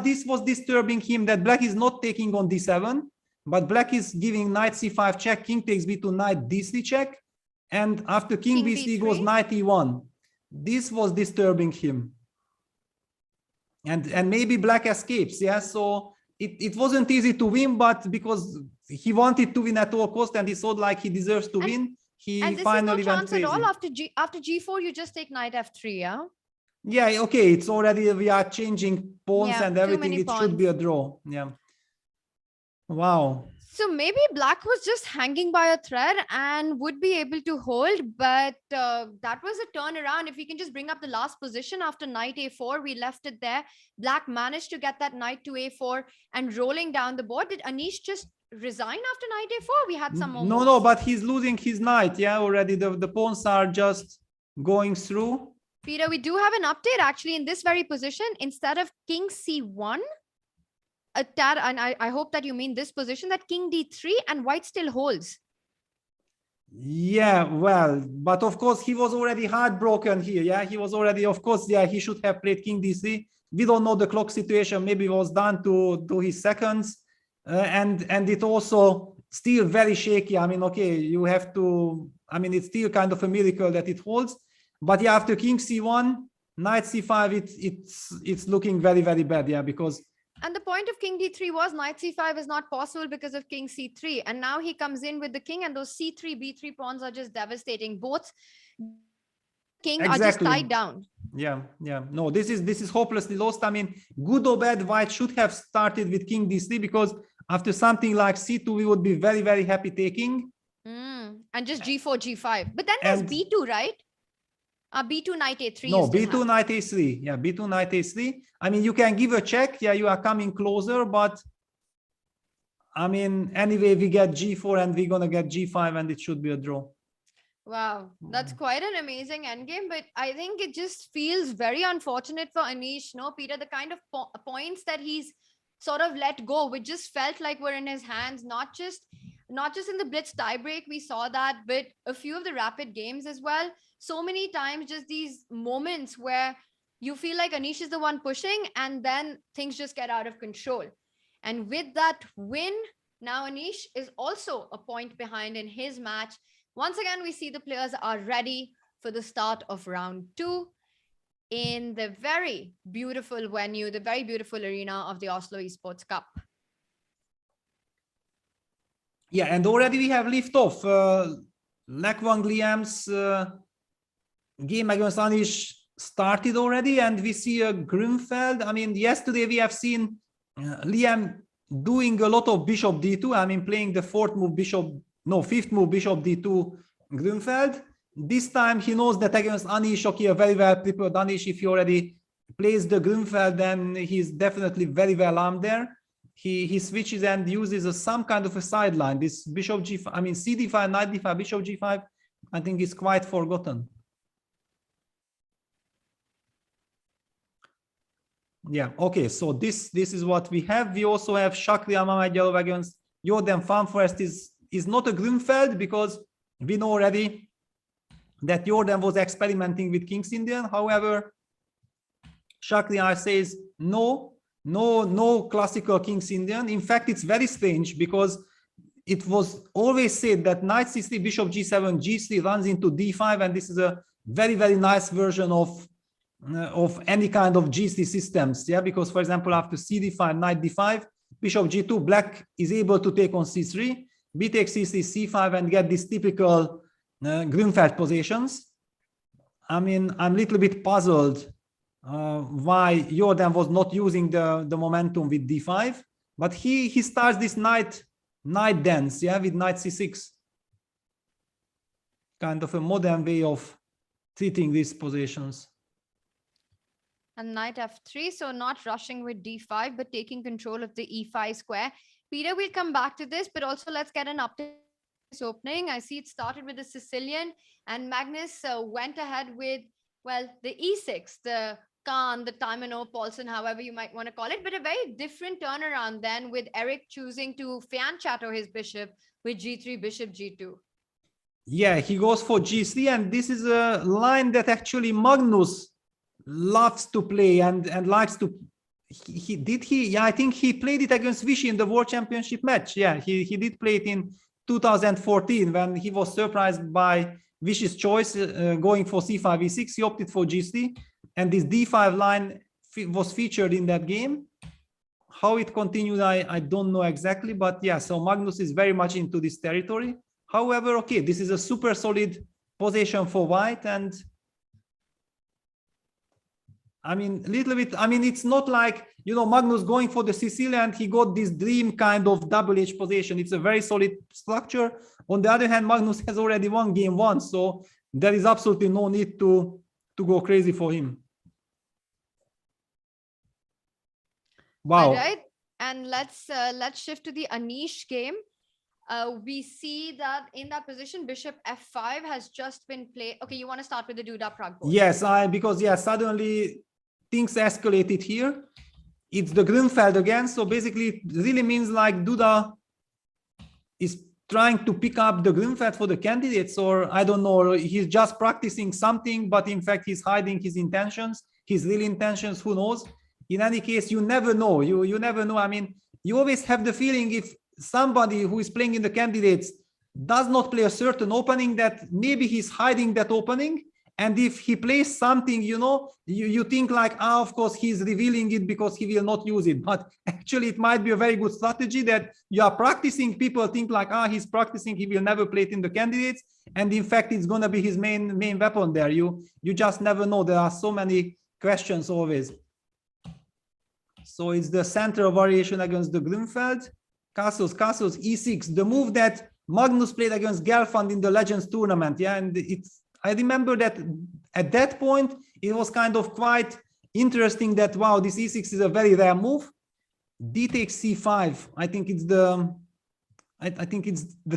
this was disturbing him, that black is not taking on d7, but black is giving knight c5 check, king takes b2, knight d3 check, and after king b3 goes knight e1. This was disturbing him, and maybe black escapes. So it wasn't easy to win, but because he wanted to win at all cost and he thought like he deserves to win, he finally went crazy. At all. After g4, you just take knight f3, Yeah, okay, it's already, we are changing pawns and everything. It should be a draw. Wow. So maybe black was just hanging by a thread and would be able to hold, but that was a turnaround. If we can just bring up the last position after knight a4, we left it there. Black managed to get that knight to a4 and rolling down the board. Did Anish just resign after knight a4? We had some more moves. No, but he's losing his knight. Already the pawns are just going through. Peter, we do have an update actually in this very position. Instead of king c1, and I hope that you mean this position, that king d3 and white still holds. Yeah, well, but of course he was already heartbroken here. He was already, of course, he should have played king d3. We don't know the clock situation. Maybe it was done to his seconds, and it also still very shaky. I mean, okay, you have to. I mean, it's still kind of a miracle that it holds. But after king c1, knight c5, it's looking very, very bad. Because. And the point of king d3 was knight c5 is not possible because of king c3. And now he comes in with the king, and those c3, b3 pawns are just devastating. Both king are just tied down. Yeah. No, this is hopelessly lost. I mean, good or bad, white should have started with king d3, because After something like c2, we would be very, very happy taking. And just g4, g5. But then there's b2, right? B2 knight a3. No, b2 knight a3. Yeah, b2 knight a3. I mean, you can give a check. Yeah, you are coming closer, but I mean, anyway, we get g4 and we're gonna get g5, and it should be a draw. Wow, that's quite an amazing endgame, but I think it just feels very unfortunate for Anish, no, Peter, the kind of points that he's sort of let go, which just felt like were in his hands, not just in the blitz tiebreak, we saw that, but a few of the rapid games as well. So many times, just these moments where you feel like Anish is the one pushing, and then things just get out of control. And with that win, now Anish is also a point behind in his match. Once again, we see the players are ready for the start of round 2 in the very beautiful venue, the very beautiful arena of the Oslo Esports Cup. Yeah, and already we have lift off. Leko and Liam's game against Anish started already, and we see a Grunfeld. I mean, yesterday we have seen Liam doing a lot of bishop d2. I mean, playing the fifth move bishop d2 Grunfeld. This time he knows that against Anish, okay, a very well prepared Anish, if he already plays the Grunfeld, then he's definitely very well armed there. He switches and uses some kind of a sideline. This bishop g5, I mean cd5, knight d5, bishop g5, I think is quite forgotten. Yeah, okay, so this is what we have. We also have Shakhriyar Mamedyarov against Jorden van Foreest. Is not a Grunfeld, because we know already that Jorden was experimenting with King's Indian. However, Shakhriyar says no classical King's Indian. In fact, it's very strange, because it was always said that knight c3, bishop g7, g3 runs into d5, and this is a very, very nice version of any kind of g3 systems. Yeah, because for example, after cd5, knight d5, bishop g2, black is able to take on c3, b takes c3, c5, and get these typical Grunfeld positions. I mean, I'm a little bit puzzled why Jorden was not using the momentum with d5, but he starts this knight dance, yeah, with knight c6. Kind of a modern way of treating these positions. And knight f3, so not rushing with d5, but taking control of the e5 square. Peter, we'll come back to this, but also let's get an update. This opening, I see it started with the Sicilian, and Magnus went ahead with, well, the e6, the Khan, the Tymano, Paulsen, however you might want to call it, but a very different turnaround then, with Eric choosing to fan chatter his bishop with g3, bishop g2. Yeah, he goes for g3, and this is a line that actually Magnus loves to play and likes to. Yeah, I think he played it against Vichy in the World Championship match. Yeah, he did play it in 2014 when he was surprised by Vichy's choice going for c5, e6. He opted for g3, and this d5 line was featured in that game. How it continued, I don't know exactly, but yeah, so Magnus is very much into this territory. However, okay, this is a super solid position for white, and I mean, a little bit, I mean, it's not like, you know, Magnus going for the Sicilian, he got this dream kind of double H position. It's a very solid structure. On the other hand, Magnus has already won game 1, so there is absolutely no need to go crazy for him. Wow. All right, and let's shift to the Anish game. We see that in that position, bishop f5 has just been played. Okay, you want to start with the Duda Prague board? Yes, because yeah, suddenly things escalated here. It's the Grunfeld again. So basically, it really means like Duda is trying to pick up the Grunfeld for the candidates, or I don't know, he's just practicing something, but in fact, he's hiding his intentions, his real intentions, who knows? In any case, you never know. You never know. I mean, you always have the feeling if somebody who is playing in the candidates does not play a certain opening, that maybe he's hiding that opening. And if he plays something, you know, you think like, ah, of course, he's revealing it because he will not use it. But actually, it might be a very good strategy that you are practicing. People think like, ah, he's practicing, he will never play it in the candidates. And in fact, it's going to be his main weapon there. You just never know. There are so many questions always. So it's the center of variation against the Grunfeld. Castles, e6, the move that Magnus played against Gelfand in the Legends tournament. Yeah, and I remember that at that point, it was kind of quite interesting that, wow, this e6 is a very rare move. D takes c5. I think it's the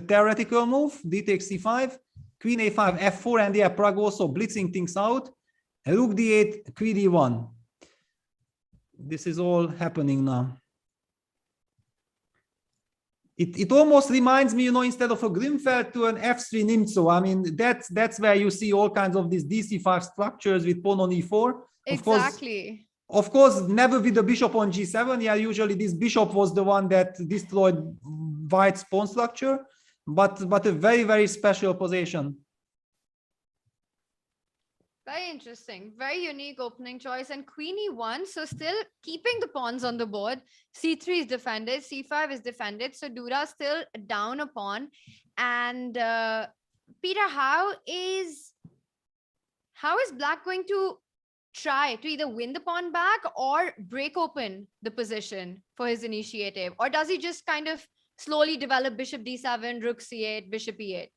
theoretical move. D takes c5, queen a5, f4, and yeah, Pragg also blitzing things out. Rook d8, queen d1. This is all happening now. It almost reminds me, instead of a Grimfeld to an f3 Nimzo. I mean, that's where you see all kinds of these dc5 structures with pawn on e4. Exactly. Of course, never with the bishop on g7. Yeah, usually this bishop was the one that destroyed White's pawn structure, but a very, very special position. Very interesting. Very unique opening choice. And queen e1, so still keeping the pawns on the board. c3 is defended, c5 is defended. So Dura still down a pawn. And Peter, how is Black going to try to either win the pawn back or break open the position for his initiative? Or does he just kind of slowly develop bishop d7, rook c8, bishop e8?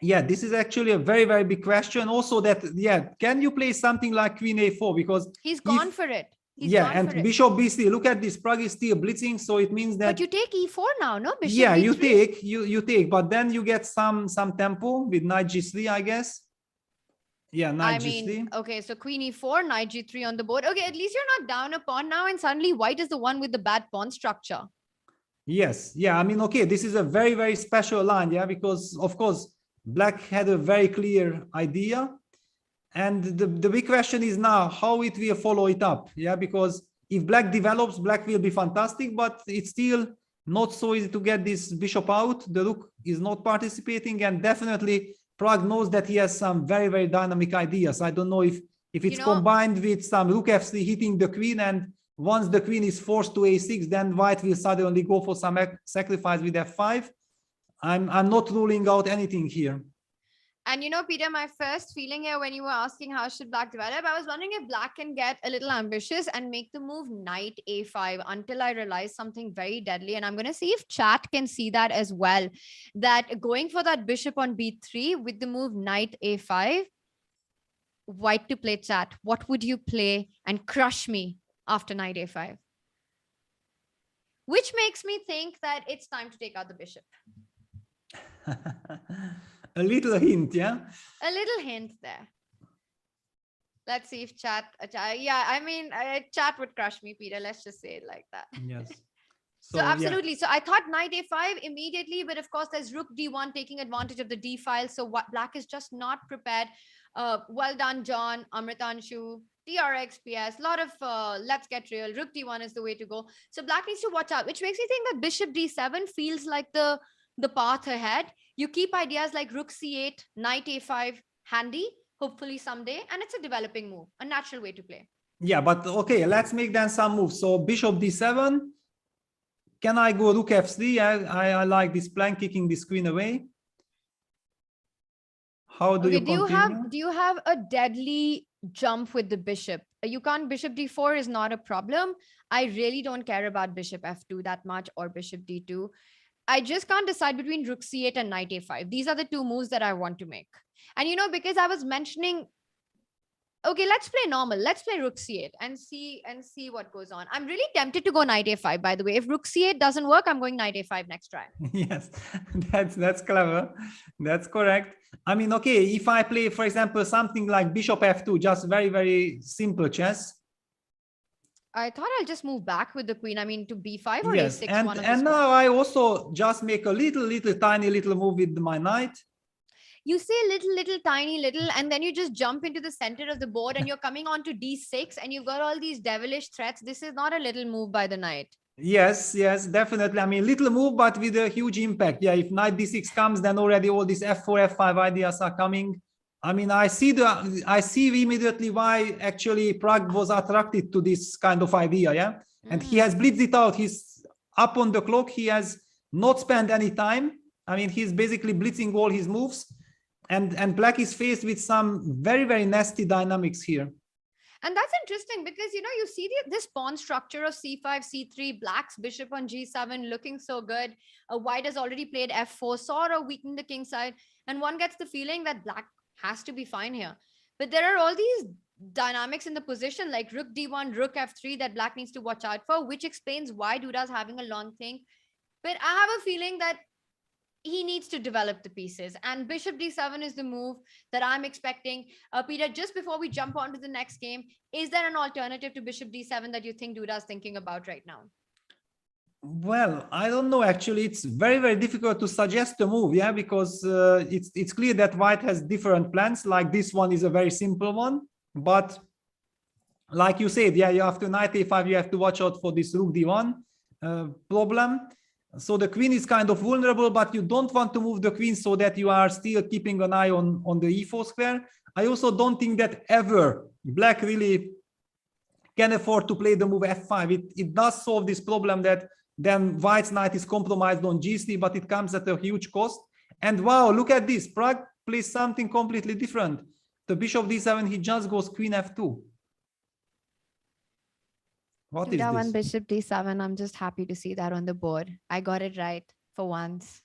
Yeah, this is actually a very, very big question. Also that, yeah, can you play something like queen a4? Because he's gone for it. Bishop b3. Look at this. Pragg is still blitzing, so it means that. But you take e4 now, no? Bishop yeah, b3? you take, but then you get some tempo with knight g3, I guess. Yeah, knight g3. Okay, so queen e4, knight g3 on the board. Okay, at least you're not down a pawn now, and suddenly White is the one with the bad pawn structure. Yes, yeah. I mean, okay, this is a very, very special line, yeah, because of course Black had a very clear idea, and the big question is now how it will follow it up. Yeah, because if Black develops, Black will be fantastic, but it's still not so easy to get this bishop out. The rook is not participating, and definitely Pragg knows that he has some very, very dynamic ideas. I don't know if it's combined with some rook f3 hitting the queen, and once the queen is forced to a6, then White will suddenly go for some sacrifice with f5. I'm not ruling out anything here. And Peter, my first feeling here when you were asking how should Black develop, I was wondering if Black can get a little ambitious and make the move knight a5 until I realize something very deadly. And I'm going to see if chat can see that as well, that going for that bishop on b3 with the move knight a5, White to play. Chat, what would you play and crush me after knight a5? Which makes me think that it's time to take out the bishop. A little hint, yeah? A little hint there. Let's see if chat, yeah, I mean, chat would crush me, Peter. Let's just say it like that. Yes. So absolutely. Yeah. So I thought knight a5 immediately, but of course there's rook d1 taking advantage of the d file. So what Black is just not prepared. Well done, John, Amritanshu, TRXPS, a lot of let's get real. Rook d1 is the way to go. So Black needs to watch out, which makes me think that bishop d7 feels like the path ahead. You keep ideas like rook c8, knight a5 handy, hopefully someday, and it's a developing move, a natural way to play. Yeah, but okay, let's make then some moves. So bishop d7. Can I go rook f3? I like this plan, kicking this queen away. How do you continue? Do you have a deadly jump with the bishop? You can't. Bishop d4 is not a problem. I really don't care about bishop f2 that much, or bishop d2. I just can't decide between rook c8 and knight a5. These are the two moves that I want to make. And because I was mentioning, okay, let's play normal. Let's play rook c8 and see what goes on. I'm really tempted to go knight a5, by the way. If rook c8 doesn't work, I'm going knight a5 next try. Yes, that's clever. That's correct. I mean, okay, if I play, for example, something like bishop f2, just very, very simple chess. I thought I'll just move back with the queen. I mean, to b5 or yes, a6. And now I also just make a tiny little move with my knight. You say little, tiny, and then you just jump into the center of the board and you're coming on to d6 and you've got all these devilish threats. This is not a little move by the knight. Yes, definitely. I mean, little move, but with a huge impact. Yeah, if knight d6 comes, then already all these f4, f5 ideas are coming. I mean, I see immediately why actually Pragg was attracted to this kind of idea, yeah? And he has blitzed it out. He's up on the clock. He has not spent any time. I mean, he's basically blitzing all his moves. And Black is faced with some very, very nasty dynamics here. And that's interesting because, you know, you see this pawn structure of c5, c3, black's bishop on g7 looking so good. White has already played f4, sort of weakened the king side. And one gets the feeling that black has to be fine here. But there are all these dynamics in the position like rook d1, rook f3 that black needs to watch out for, which explains why Duda's having a long think. But I have a feeling that he needs to develop the pieces, and bishop d7 is the move that I'm expecting. Peter, just before we jump on to the next game, is there an alternative to bishop d7 that you think Duda's thinking about right now? Well, I don't know. Actually, it's very, very difficult to suggest a move, yeah, because it's clear that white has different plans. Like this one is a very simple one, but like you said, yeah, you after knight a5, you have to watch out for this rook d1 problem. So the queen is kind of vulnerable, but you don't want to move the queen so that you are still keeping an eye on the e4 square. I also don't think that ever black really can afford to play the move f5. It does solve this problem that then white's knight is compromised on g3, but it comes at a huge cost. And wow, look at this. Pragg plays something completely different. The bishop d7, he just goes queen f2. What is Duda this? won bishop d7. I'm just happy to see that on the board. I got it right for once.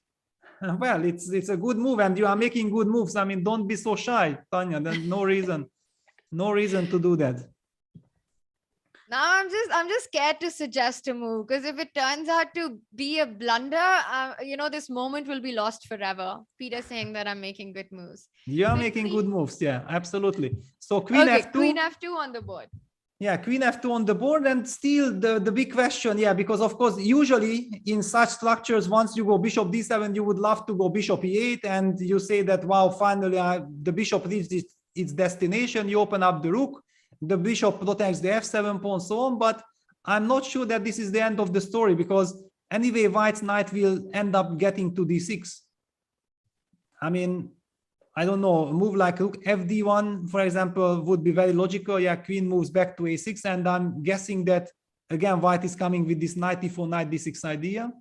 Well, it's a good move, and you are making good moves. I mean, don't be so shy, Tanya. There's no reason to do that. Now I'm just scared to suggest a move, because if it turns out to be a blunder, you know, this moment will be lost forever. Peter saying that I'm making good moves. You are making good moves, yeah, absolutely. So queen f2. Queen f2 on the board. Yeah, queen f2 on the board, and still the big question, yeah, because of course, usually in such structures, once you go bishop d7, you would love to go bishop e8, and you say that, wow, finally the bishop reached its destination, you open up the rook, the bishop protects the f7 pawn, so on, but I'm not sure that this is the end of the story, because anyway, white's knight will end up getting to d6. I mean, I don't know, a move like rook fd1, for example, would be very logical. Yeah, queen moves back to a6, and I'm guessing that, again, white is coming with this knight e4, knight d6 idea.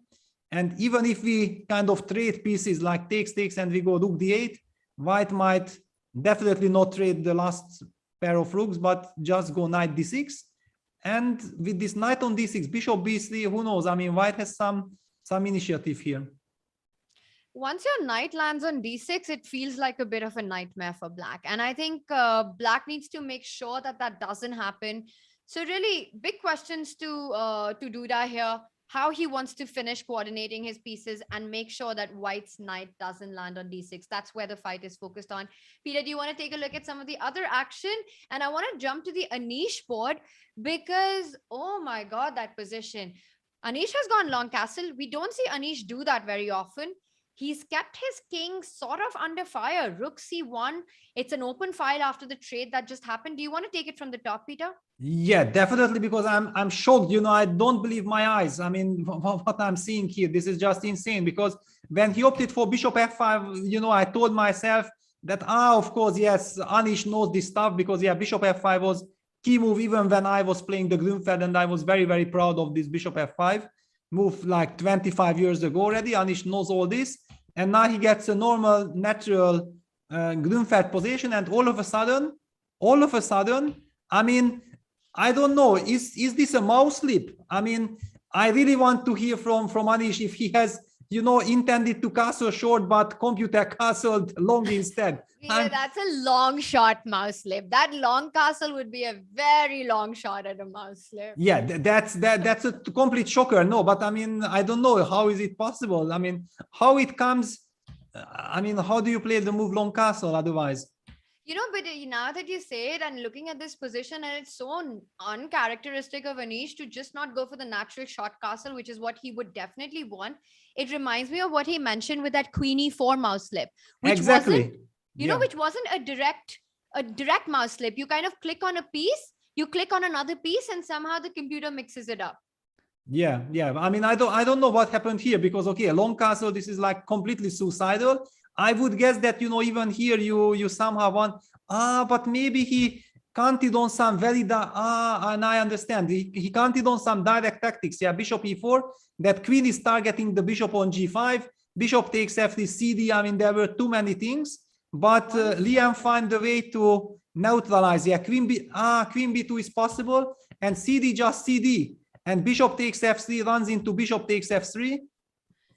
And even if we kind of trade pieces like takes, and we go rook d8, white might definitely not trade the last pair of rooks, but just go knight d6. And with this knight on d6, bishop b3, who knows? I mean, white has some initiative here. Once your knight lands on d6, it feels like a bit of a nightmare for black. And I think black needs to make sure that that doesn't happen. So really big questions to Duda here, how he wants to finish coordinating his pieces and make sure that white's knight doesn't land on d6. That's where the fight is focused on. Peter, do you want to take a look at some of the other action? And I want to jump to the Anish board because, oh my God, that position. Anish has gone long castle. We don't see Anish do that very often. He's kept his king sort of under fire. Rook c1. It's an open file after the trade that just happened. Do you want to take it from the top, Peter? Yeah, definitely, because I'm shocked. You know, I don't believe my eyes. I mean, what I'm seeing here, this is just insane. Because when he opted for bishop f5, you know, I told myself that, of course, yes, Anish knows this stuff, because yeah, bishop f5 was key move even when I was playing the Grünfeld, and I was very, very proud of this bishop f5 move like 25 years ago already. Anish knows all this. And now he gets a normal, natural Grünfeld position, and all of a sudden, I mean, I don't know, is this a mouse slip? I mean, I really want to hear from Anish if he has, you know, intended to castle short, but computer castled long instead. Yeah, that's a long shot mouse slip. That long castle would be a very long shot at a mouse slip. Yeah, that's a complete shocker. No, but I mean, I don't know, how is it possible? I mean, how it comes, I mean, how do you play the move long castle otherwise? You know, but now that you say it and looking at this position, and it's so uncharacteristic of Anish to just not go for the natural short castle, which is what he would definitely want. It reminds me of what he mentioned with that queen e4 mouse slip, which exactly. wasn't, you know, which wasn't a direct mouse slip. You kind of click on a piece, you click on another piece, and somehow the computer mixes it up. Yeah. I mean, I don't know what happened here, because okay, a long castle, this is like completely suicidal. I would guess that, you know, even here you somehow want, but maybe he counted on some and I understand. He counted on some direct tactics. Yeah, bishop e4, that queen is targeting the bishop on g5, bishop takes f3 cd. I mean, there were too many things, but Liam find a way to neutralize. Yeah, queen b2 is possible, and cd just cd, and bishop takes f3 runs into bishop takes f3,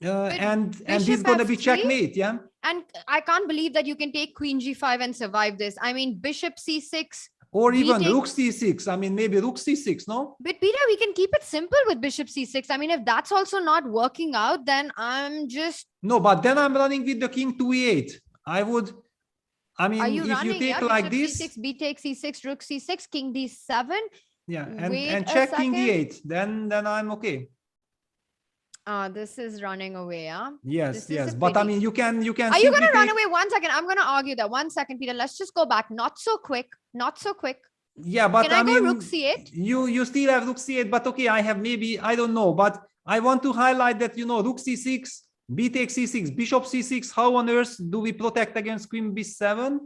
and this is going to be checkmate. Yeah. And I can't believe that you can take queen g5 and survive this. I mean, bishop c6. Or even rook c6. I mean, maybe rook c6, no? But Peter, we can keep it simple with bishop c6. I mean, if that's also not working out, then I'm just... No, but then I'm running with the king to e8. I would... I mean, if you take like this... C6, b takes c6, rook c6, king d7. Yeah, and check king d8. Then I'm okay. This is running away, huh? Yes, yes. But I mean, you can. Are you going to run away? 1 second. I'm going to argue that. 1 second, Peter. Let's just go back. Not so quick. Not so quick. Yeah, but I mean, go rook c8? You still have rook c8, but okay, I have maybe, I don't know. But I want to highlight that, you know, rook c6, b takes c6, bishop c6. How on earth do we protect against queen b7?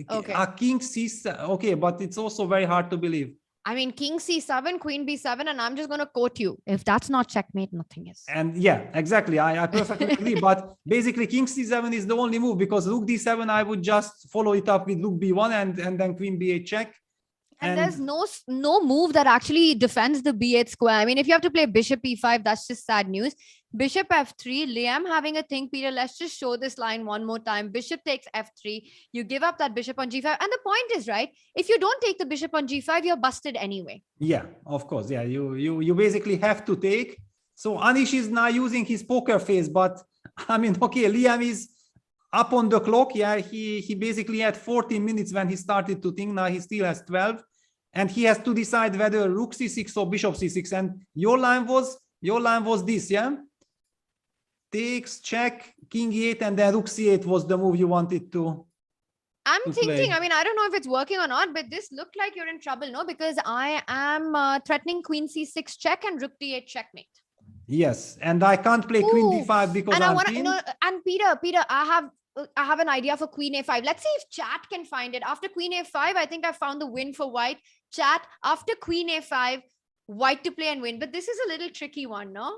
Okay. King c7. Okay, but it's also very hard to believe. I mean, king c7, queen b7, and I'm just going to quote you. If that's not checkmate, nothing is. And yeah, exactly. I perfectly agree. But basically, king c7 is the only move, because rook d7, I would just follow it up with rook b1 and then queen b8 check. And there's no move that actually defends the b8 square. I mean, if you have to play bishop e5, that's just sad news. Bishop f3, Liam having a think, Peter, let's just show this line one more time. Bishop takes f3, you give up that bishop on g5. And the point is, right, if you don't take the bishop on g5, you're busted anyway. Yeah, of course. Yeah, you basically have to take. So Anish is now using his poker face, but I mean, okay, Liam is up on the clock. Yeah, he basically had 14 minutes when he started to think. Now he still has 12. And he has to decide whether rook c6 or bishop c6. And your line was this, yeah? Takes, check, king e8, and then rook c8 was the move you wanted to. I'm thinking, I mean, I don't know if it's working or not, but this looked like you're in trouble, no? Because I am threatening queen c6 check and rook d8 checkmate. Yes, and I can't play queen d5 because and I'm I want to, you know, and Peter, I have an idea for queen a5. Let's see if chat can find it. After queen a5, I think I found the win for white. Chat, after queen a5, white to play and win. But this is a little tricky one, no?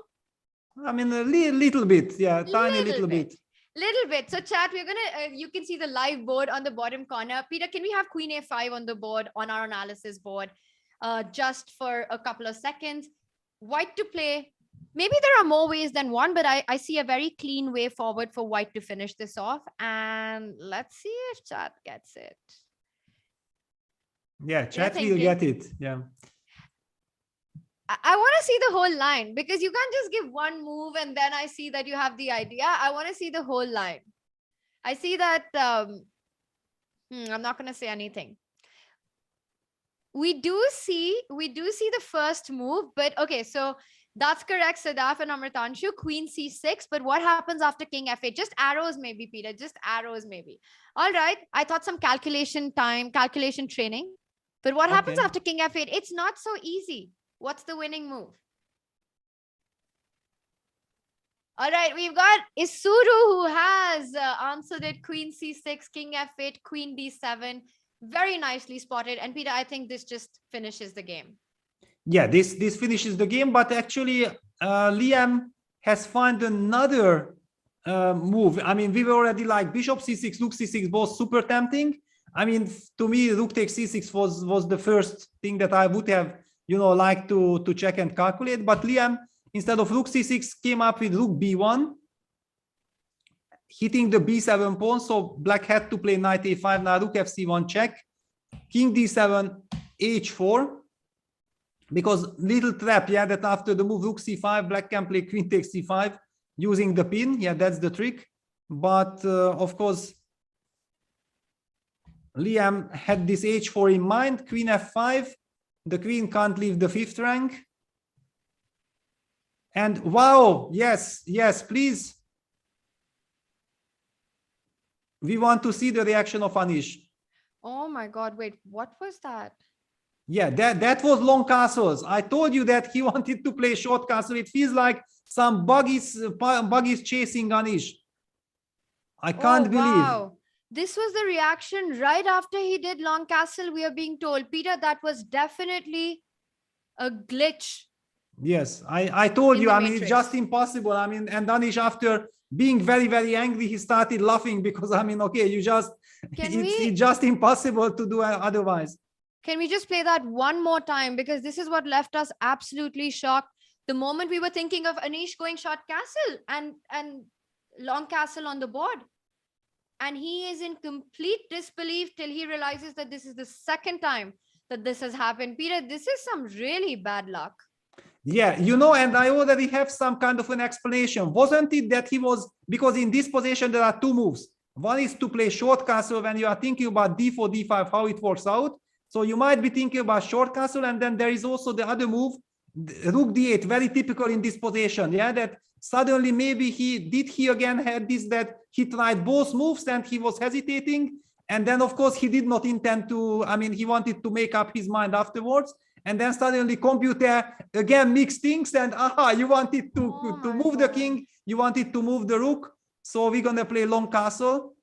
I mean, a little bit. Yeah, tiny little bit. Little bit. So chat, we're going to, you can see the live board on the bottom corner. Peter, can we have queen a5 on the board, on our analysis board, just for a couple of seconds? White to play. Maybe there are more ways than one, but I see a very clean way forward for white to finish this off. And let's see if chat gets it. Yeah, chat will get it. Yeah. I want to see the whole line, because you can't just give one move and then I see that you have the idea. I want to see the whole line. I see that. I'm not going to say anything. We do see the first move, but okay, so that's correct, Sadaf and Amritanshu, queen c6. But what happens after king f8? Just arrows maybe, Peter, just arrows maybe. All right, I thought some calculation training. But what happens after king f8? It's not so easy. What's the winning move? All right, we've got Isuru, who has answered it. Queen c6, king f8, queen d7. Very nicely spotted. And Peter, I think this just finishes the game. Yeah, this finishes the game. But actually, Liam has found another move. I mean, we were already like bishop c6, rook c6, both super tempting. I mean, to me, rook takes c6 was the first thing that I would have, you know, liked to check and calculate. But Liam, instead of rook c6, came up with rook b1, hitting the b7 pawn. So black had to play knight a5. Now rook fc1 check, king d7, h4. Because little trap, yeah, that after the move rook c5, black can play queen takes c5 using the pin. Yeah, that's the trick. But of course, Liam had this h4 in mind, queen f5. The queen can't leave the 5th rank. And wow, yes, please. We want to see the reaction of Anish. Oh my God, wait, what was that? Yeah, that was long castles. I told you that he wanted to play short castle. It feels like some bug is chasing Anish. I can't believe. Wow. This was the reaction right after he did long castle, we are being told. Peter, that was definitely a glitch. Yes, I told you, I mean, it's just impossible. I mean, and Anish, after being very, very angry, he started laughing because, I mean, okay, it's just impossible to do otherwise. Can we just play that one more time? Because this is what left us absolutely shocked. The moment we were thinking of Anish going short castle and long castle on the board. And he is in complete disbelief till he realizes that this is the second time that this has happened. Peter, this is some really bad luck. Yeah, you know, and I already have some kind of an explanation. Wasn't it that he was, because in this position there are two moves. One is to play short castle when you are thinking about d4, d5, how it works out. So you might be thinking about short castle, and then there is also the other move, rook d8, very typical in this position. Yeah, that suddenly maybe he again had this, that he tried both moves and he was hesitating. And then, of course, he did not intend to, I mean, he wanted to make up his mind afterwards. And then suddenly computer again mixed things, and you wanted to move the king, you wanted to move the rook. So we're going to play long castle.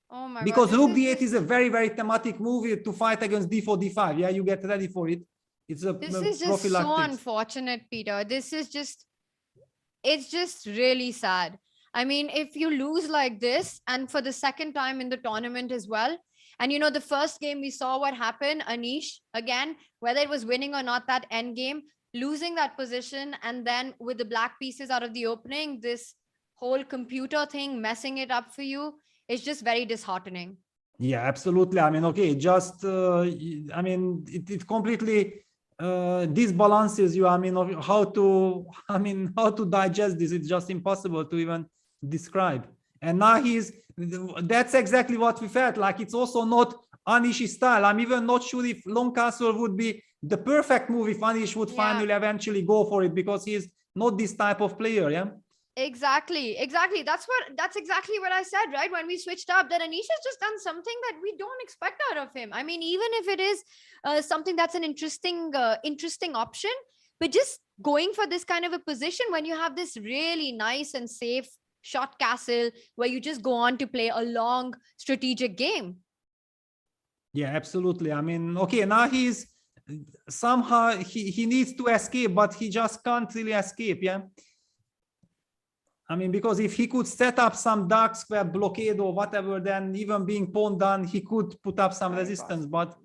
Oh my because God, rook d8 is a very, very thematic move to fight against d4, d5. Yeah, you get ready for it. This is just so unfortunate, Peter. It's just really sad. I mean, if you lose like this, and for the second time in the tournament as well, and you know, the first game we saw what happened, Anish, again, whether it was winning or not, that end game, losing that position, and then with the black pieces out of the opening, this whole computer thing messing it up for you is just very disheartening. Yeah, absolutely. I mean, okay, just, I mean, it completely disbalances you. I mean, how to digest this. It's just impossible to even describe. And now that's exactly what we felt like. It's also not Anish's style. I'm even not sure if long castle would be the perfect move if Anish would finally eventually go for it, because he's not this type of player. Yeah. Exactly. That's exactly what I said, right? When we switched up, that Anish has just done something that we don't expect out of him. I mean, even if it is something that's an interesting option, but just going for this kind of a position when you have this really nice and safe short castle where you just go on to play a long strategic game. Yeah, absolutely. I mean, okay, now he's somehow he needs to escape, but he just can't really escape. Yeah. I mean, because if he could set up some dark square blockade or whatever, then even being pawn down, he could put up some resistance, but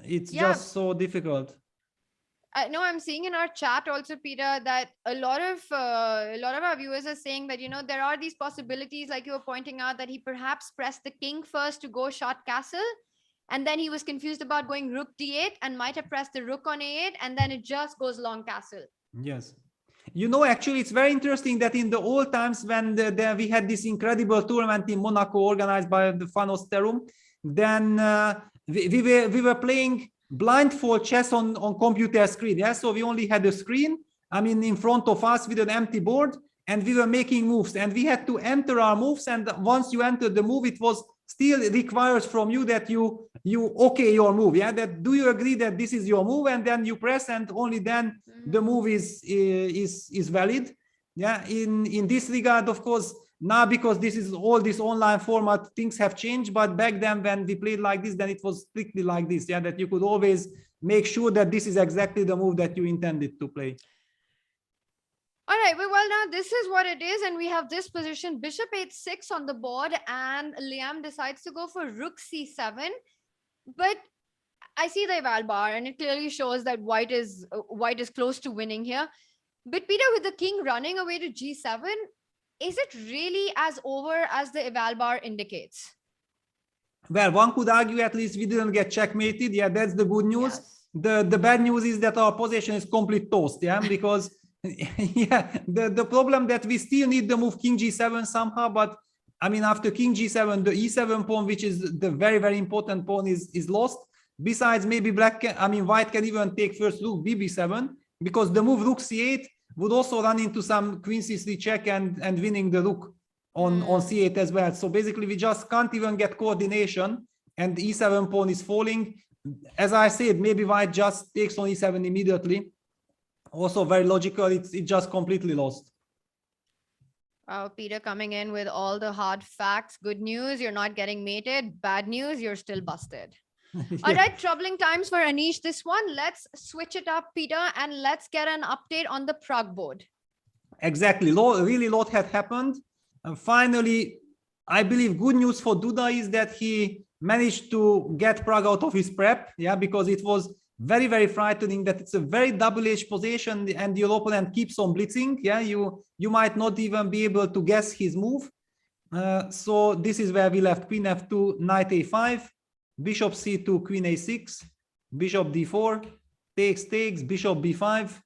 it's just so difficult. No, I'm seeing in our chat also, Peter, that a lot of our viewers are saying that, you know, there are these possibilities, like you were pointing out, that he perhaps pressed the king first to go short castle, and then he was confused about going rook d8 and might have pressed the rook on a8, and then it just goes long castle. Yes. You know, actually, it's very interesting that in the old times when we had this incredible tournament in Monaco organized by the Fanos Terum, then we were playing blindfold chess on computer screen. Yeah, so we only had a screen, I mean, in front of us with an empty board, and we were making moves, and we had to enter our moves. And once you entered the move, it was still requires from you that you okay your move. Yeah, that do you agree that this is your move, and then you press, and only then the move is valid. Yeah, in this regard, of course, now because this is all this online format, things have changed. But back then when we played like this, then it was strictly like this. Yeah, that you could always make sure that this is exactly the move that you intended to play. All right, well, now this is what it is, and we have this position, bishop h6 on the board, and Liam decides to go for rook c7. But I see the eval bar, and it clearly shows that white is close to winning here. But Peter, with the king running away to g7, is it really as over as the eval bar indicates? Well, one could argue at least we didn't get checkmated. Yeah, that's the good news. Yes. The bad news is that our position is complete toast. Yeah, because yeah, the problem that we still need the move king g7 somehow. But I mean, after king g7, the e7 pawn, which is the very, very important pawn, is lost. Besides, maybe white can even take first rook bb7, because the move rook c8 would also run into some queen c3 check and winning the rook on c8 as well. So basically, we just can't even get coordination, and the e7 pawn is falling. As I said, maybe white just takes on e7 immediately. Also very logical. It's just completely lost. Wow, Peter coming in with all the hard facts. Good news, you're not getting mated. Bad news, you're still busted. Yeah. All right, troubling times for Anish this one. Let's switch it up, Peter, and let's get an update on the Prague board. Exactly. Really lot had happened. And finally, I believe good news for Duda is that he managed to get Pragg out of his prep. Yeah, because it was very, very frightening that it's a very double-edged position and your opponent keeps on blitzing. Yeah, you might not even be able to guess his move. So this is where we left queen f2, knight a5, bishop c2, queen a6, bishop d4, takes, bishop b5,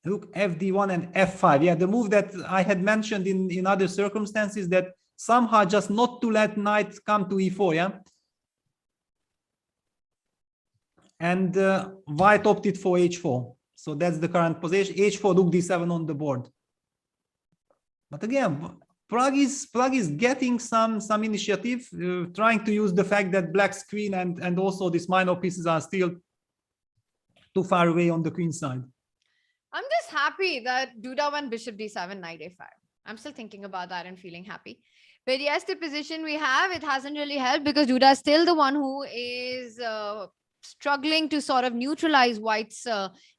rook fd1 and f5. Yeah, the move that I had mentioned in other circumstances, that somehow just not to let knight come to e4. Yeah, and white opted for h4. So that's the current position. h4, rook d7 on the board. But again, Pragg is getting some initiative, trying to use the fact that black's queen and also these minor pieces are still too far away on the queen side. I'm just happy that Duda went bishop d7, knight a5. I'm still thinking about that and feeling happy. But yes, the position we have, it hasn't really helped because Duda is still the one who is struggling to sort of neutralize White's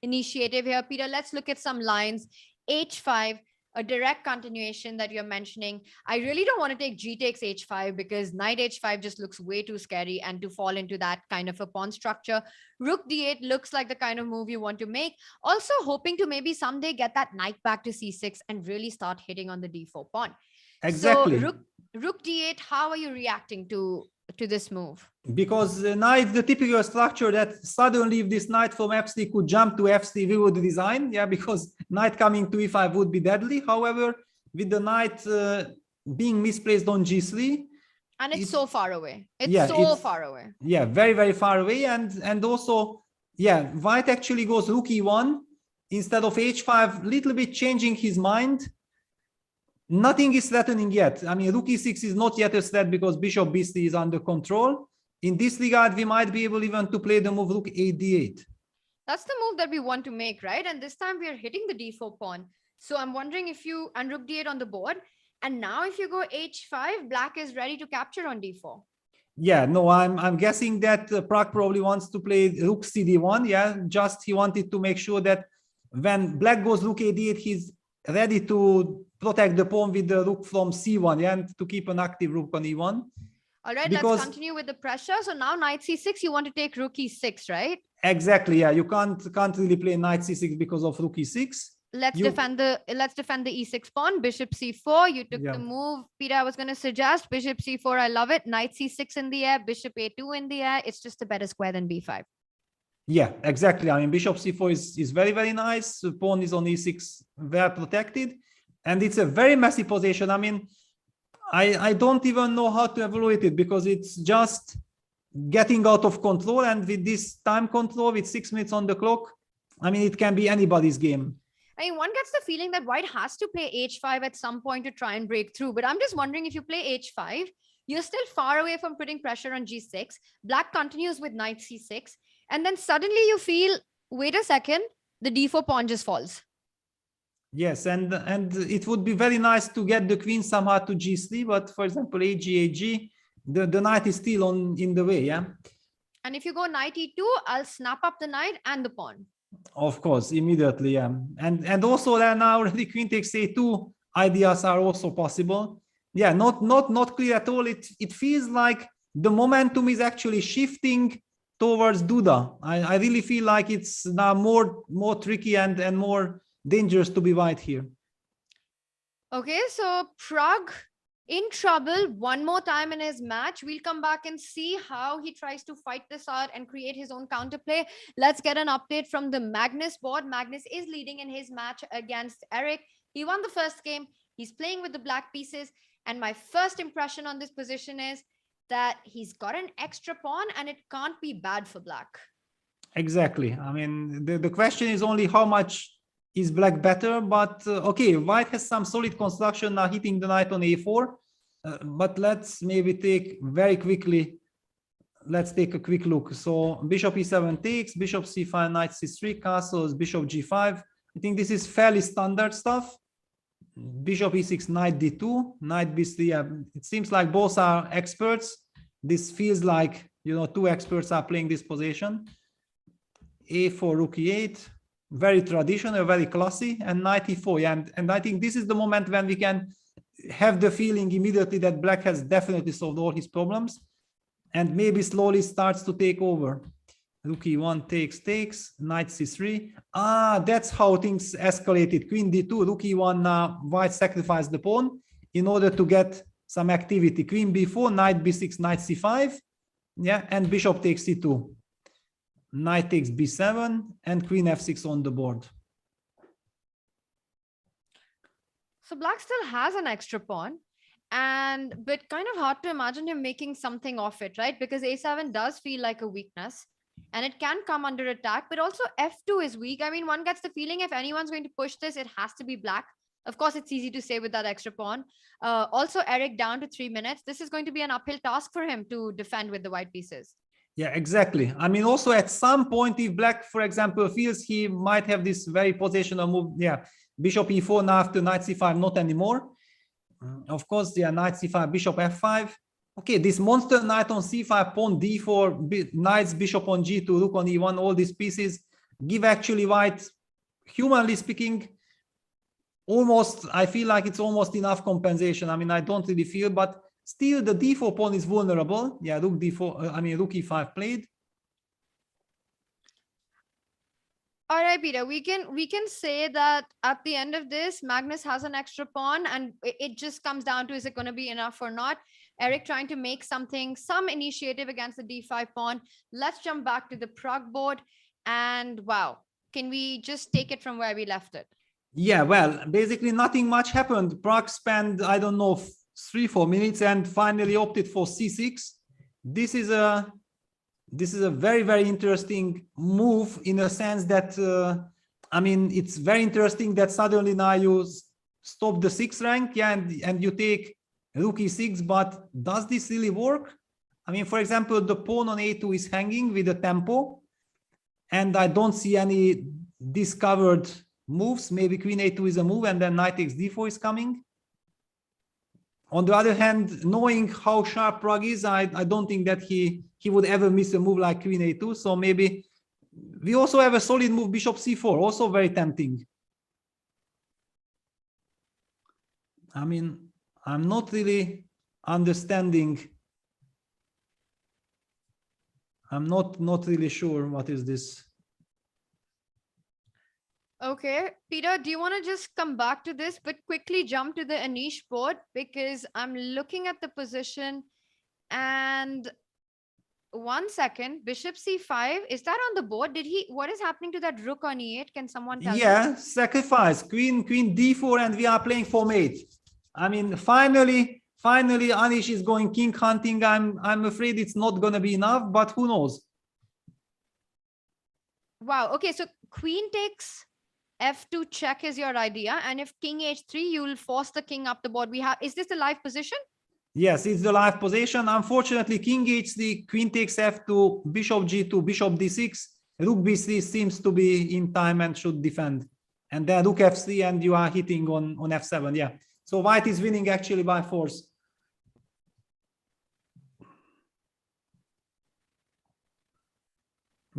initiative here. Peter, let's look at some lines. h5, a direct continuation that you're mentioning. I really don't want to take g takes h5 because knight h5 just looks way too scary and to fall into that kind of a pawn structure. Rook d8 looks like the kind of move you want to make. Also hoping to maybe someday get that knight back to c6 and really start hitting on the d4 pawn. Exactly. So rook d8, how are you reacting to this move? Because knight, the typical structure that suddenly if this knight from f3 could jump to f3, we would design. Yeah, because knight coming to e5 would be deadly. However, with the knight being misplaced on g3, and it's so far away. It's far away. Yeah, very, very far away. And also, yeah, white actually goes rook e1 instead of h5, little bit changing his mind. Nothing is threatening yet. I mean, rook e6 is not yet a threat because bishop b3 is under control. In this regard, we might be able even to play the move rook a d8. That's the move that we want to make, right? And this time we are hitting the d4 pawn. So I'm wondering if you, and rook d8 on the board. And now if you go h5, black is ready to capture on d4. Yeah, no, I'm guessing that Pragg probably wants to play rook cd1. Yeah, just he wanted to make sure that when black goes rook a d8, he's ready to protect the pawn with the rook from c1, yeah, and to keep an active rook on e1. All right, let's continue with the pressure. So now knight c6, you want to take rook e6, right? Exactly, yeah. You can't really play knight c6 because of rook e6. Let's defend the e6 pawn. Bishop c4. You took the move, Peter. I was going to suggest bishop c4. I love it. Knight c6 in the air. Bishop a2 in the air. It's just a better square than b5. Yeah, exactly. I mean, bishop c4 is very, very nice. The pawn is on e6, well protected, and it's a very messy position. I mean, I don't even know how to evaluate it because it's just getting out of control. And with this time control, with 6 minutes on the clock, I mean, it can be anybody's game. I mean, one gets the feeling that white has to play h5 at some point to try and break through. But I'm just wondering, if you play h5, you're still far away from putting pressure on g6. Black continues with knight c6. And then suddenly you feel, wait a second, the d4 pawn just falls. Yes, and it would be very nice to get the queen somehow to g3, but for example, ag, the knight is still in the way, yeah? And if you go knight e2, I'll snap up the knight and the pawn. Of course, immediately, yeah. And also now already queen takes a2 ideas are also possible. Yeah, not clear at all. It feels like the momentum is actually shifting towards Duda. I really feel like it's now more tricky and more dangerous to be white here. Okay, so Pragg in trouble one more time in his match. We'll come back and see how he tries to fight this out and create his own counterplay. Let's get an update from the Magnus board. Magnus is leading in his match against Eric. He won the first game. He's playing with the black pieces. And my first impression on this position is that he's got an extra pawn and it can't be bad for black. Exactly. I mean, the question is only how much is black better, but okay, white has some solid construction now, hitting the knight on a4. But let's maybe take very quickly, let's take a quick look. So bishop e7 takes, bishop c5, knight c3, castles, bishop g5. I think this is fairly standard stuff. Bishop e6, knight d2, knight b3. It seems like both are experts. This feels like, you know, two experts are playing this position. A4, rook e8, very traditional, very classy, and knight e4. Yeah, and I think this is the moment when we can have the feeling immediately that black has definitely solved all his problems and maybe slowly starts to take over. Rook e1 takes, knight c3. Ah, that's how things escalated. Queen d2, rook e1, white sacrificed the pawn in order to get some activity. Queen b4, knight b6, knight c5. Yeah, and bishop takes c2. Knight takes b7 and queen f6 on the board. So black still has an extra pawn, but kind of hard to imagine him making something of it, right? Because a7 does feel like a weakness and it can come under attack, but also f2 is weak. I mean, one gets the feeling if anyone's going to push this, it has to be black. Of course, it's easy to say with that extra pawn. Also, Eric down to 3 minutes. This is going to be an uphill task for him to defend with the white pieces. Yeah, exactly. I mean, also at some point, if black, for example, feels he might have this very positional move, yeah, bishop e4 now after knight c5, not anymore. Of course, yeah, knight c5, bishop f5. Okay, this monster knight on c5, pawn d4, knights, bishop on g2, rook on e1, all these pieces give actually white, humanly speaking, almost, I feel like it's almost enough compensation. I mean, I don't really feel, but still the d4 pawn is vulnerable. Yeah, rook d4, rook e5 played. All right, Peter, we can say that at the end of this, Magnus has an extra pawn and it just comes down to, is it going to be enough or not? Eric trying to make some initiative against the d5 pawn. Let's jump back to the Prague board. And wow, can we just take it from where we left it? Yeah, well, basically nothing much happened. Prague spent, I don't know, 3-4 minutes and finally opted for c6. This is a very, very interesting move in a sense that, I mean, it's very interesting that suddenly now you stop the 6th rank, yeah, and you take rook e6, but does this really work? I mean, for example, the pawn on a2 is hanging with a tempo, and I don't see any discovered moves. Maybe queen a2 is a move, and then knight takes d4 is coming. On the other hand, knowing how sharp Prague is, I don't think that he would ever miss a move like queen a2. So maybe we also have a solid move, bishop c4, also very tempting. I mean, I'm not really understanding. I'm not really sure what is this. Okay, Peter, do you want to just come back to this, but quickly jump to the Anish board, because I'm looking at the position and 1 second, bishop c5, is that on the board? What is happening to that rook on e8? Can someone tell me? Yeah, sacrifice, queen d4, and we are playing for mate. I mean, finally Anish is going king hunting. I'm afraid it's not going to be enough, but who knows? Wow, okay, so queen takes f2 check is your idea, and if king h3, you will force the king up the board. Is this the live position? Yes, it's the live position. Unfortunately, king h3, queen takes f2, bishop g2, bishop d6, rook b3 seems to be in time and should defend, and then rook f3, and you are hitting on f7. Yeah, so white is winning actually by force.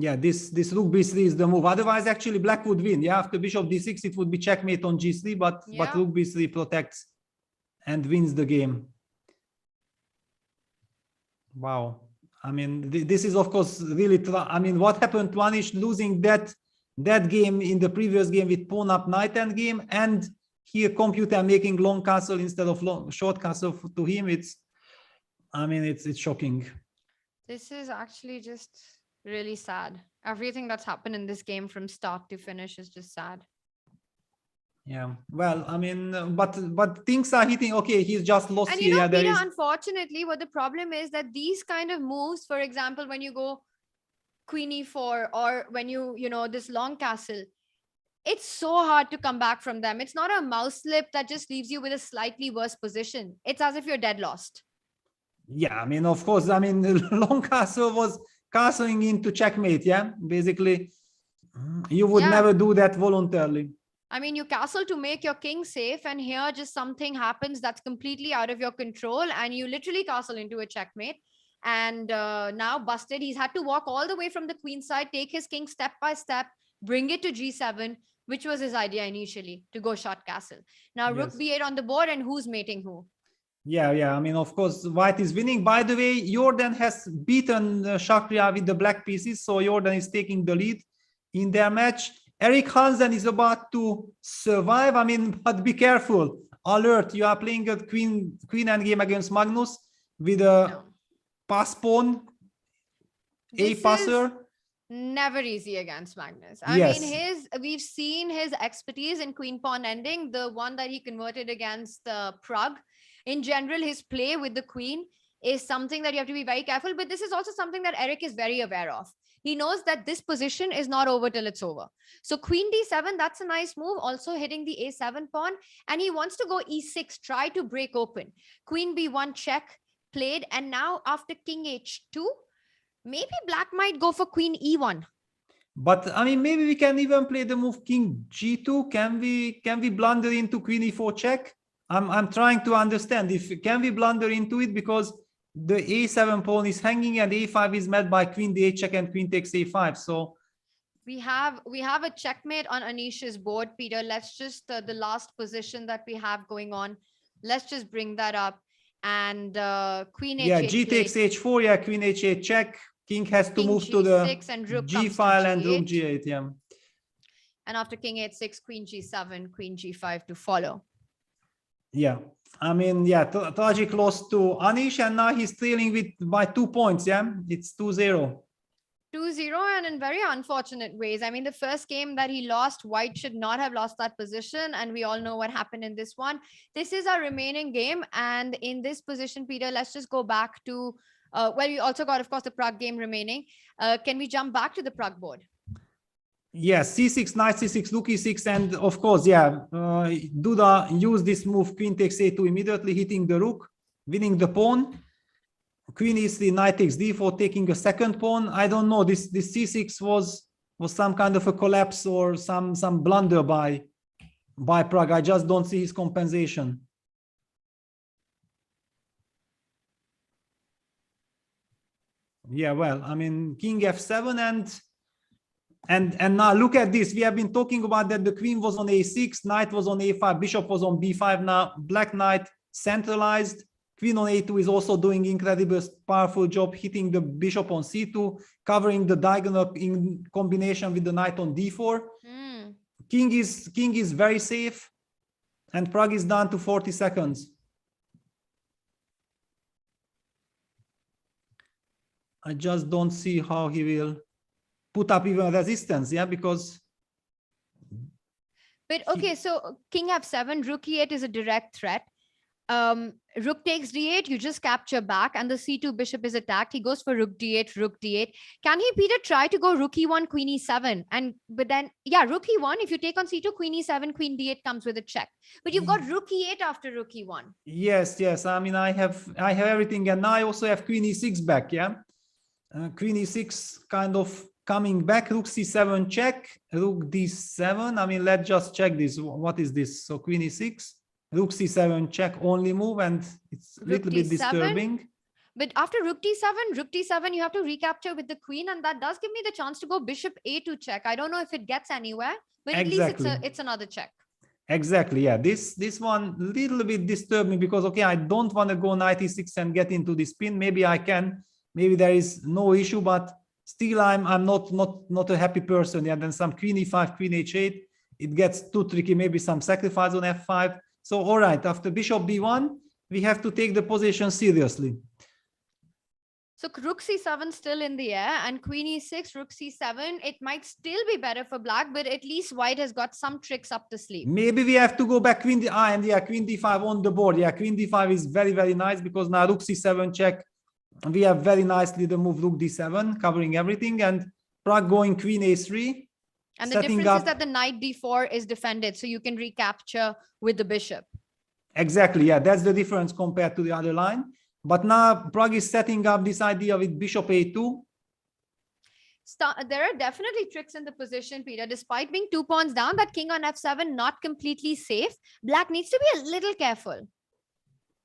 Yeah, this rook b3 is the move. Otherwise, actually, black would win. Yeah, after bishop d6, it would be checkmate on g3, but rook b3 protects and wins the game. Wow. I mean, this is, of course, really, I mean, what happened to Anish losing that game in the previous game with pawn up knight end game, and here computer making long castle instead of short castle to him. I mean, it's shocking. This is actually just really sad. Everything that's happened in this game from start to finish is just sad. Yeah, well, I mean, but things are hitting. Okay, he's just lost. And you know, Peter, unfortunately, what the problem is that these kind of moves, for example, when you go queen e4, or when you this long castle, it's so hard to come back from them. It's not a mouse slip that just leaves you with a slightly worse position. It's as if you're dead lost. Yeah, I mean, of course, I mean, the long castle was castling into checkmate. Yeah, basically, you would never do that voluntarily. I mean, you castle to make your king safe, and here just something happens that's completely out of your control, and you literally castle into a checkmate. And now busted. He's had to walk all the way from the queen side, take his king step by step, bring it to g7, which was his idea initially, to go short castle. Now rook Yes. b8 on the board, and who's mating who? Yeah. I mean, of course, white is winning. By the way, Jorden has beaten Shakhriyar with the black pieces, so Jorden is taking the lead in their match. Erik Hansen is about to survive. I mean, but be careful. Alert, you are playing a queen endgame against Magnus with a pass pawn, a passer. Never easy against Magnus. I Yes. mean, we've seen his expertise in queen pawn ending, the one that he converted against Prague. In general, his play with the queen is something that you have to be very careful. But this is also something that Erik is very aware of. He knows that this position is not over till it's over. So queen d7, that's a nice move. Also hitting the a7 pawn. And he wants to go e6, try to break open. Queen b1 check played. And now after king h2, maybe black might go for queen e1. But I mean, maybe we can even play the move king g2. Can we blunder into queen e4 check? I'm trying to understand if can we blunder into it, because the a7 pawn is hanging and a5 is met by queen d8 check and queen takes a5. So we have a checkmate on Anish's board, Peter. Let's just the last position that we have going on. Let's just bring that up. And queen h8. Yeah, g takes h4. Yeah, queen h8 check. King has to move to the g file and rook g8. Yeah. And after king h6, queen g7, queen g5 to follow. Yeah, I mean, yeah, Tajik lost to Anish, and now he's trailing by 2 points. Yeah, it's 2-0. 2-0, and in very unfortunate ways. I mean, the first game that he lost, white should not have lost that position, and we all know what happened in this one. This is our remaining game, and in this position, Peter, let's just go back to well, we also got, of course, the Prague game remaining. Can we jump back to the Prague board? Yes, c6, knight c6, rook e6, and of course, yeah, Duda used this move, queen takes a2, immediately hitting the rook, winning the pawn. Queen e3, knight takes d4, taking a second pawn. I don't know, this c6 was some kind of a collapse or some blunder by Prague. I just don't see his compensation. Yeah, well, I mean, king f7 and now look at this. We have been talking about that the queen was on a6, knight was on a5, bishop was on b5. Now black knight centralized. Queen on a2 is also doing incredible, powerful job, hitting the bishop on c2, covering the diagonal in combination with the knight on d4. King is very safe, and Prague is down to 40 seconds. I just don't see how he will put up even resistance, yeah, because. But okay, so king f7, rook e8 is a direct threat. Rook takes d8, you just capture back, and the c2 bishop is attacked. He goes for rook d8. Can he, Peter, try to go rook e1, queen e7? But then, yeah, rook e1, if you take on c2, queen e7, queen d8 comes with a check. But you've got rook e8 after rook e1. Yes. I mean, I have everything, and now I also have queen e6 back, yeah. Queen e6 kind of coming back, rook c7 check, rook d7. I mean, let's just check this. What is this? So queen e6, rook c7 check, only move, and it's a little bit disturbing. But after rook d7, you have to recapture with the queen, and that does give me the chance to go bishop a2 check. I don't know if it gets anywhere, but at least it's another check. Exactly, yeah. This one little bit disturbed me, because okay, I don't want to go knight e6 and get into the spin. Maybe I can. Maybe there is no issue, but still I'm not a happy person. Yeah, then some queen e5, queen h8, it gets too tricky. Maybe some sacrifice on f5. So all right, after bishop b1, we have to take the position seriously. So rook c7 still in the air, and queen e6, rook c7. It might still be better for black, but at least white has got some tricks up the sleeve. Maybe we have to go back queen d, and yeah, queen d5 on the board. Yeah, queen d5 is very, very nice, because now rook c7 check. We have very nicely the move rook d7, covering everything, and Prague going queen a3. And the difference is that the knight d4 is defended, so you can recapture with the bishop. Exactly, yeah, that's the difference compared to the other line. But now Prague is setting up this idea with bishop a2. There are definitely tricks in the position, Peter. Despite being 2 pawns down, that king on f7 not completely safe. Black needs to be a little careful.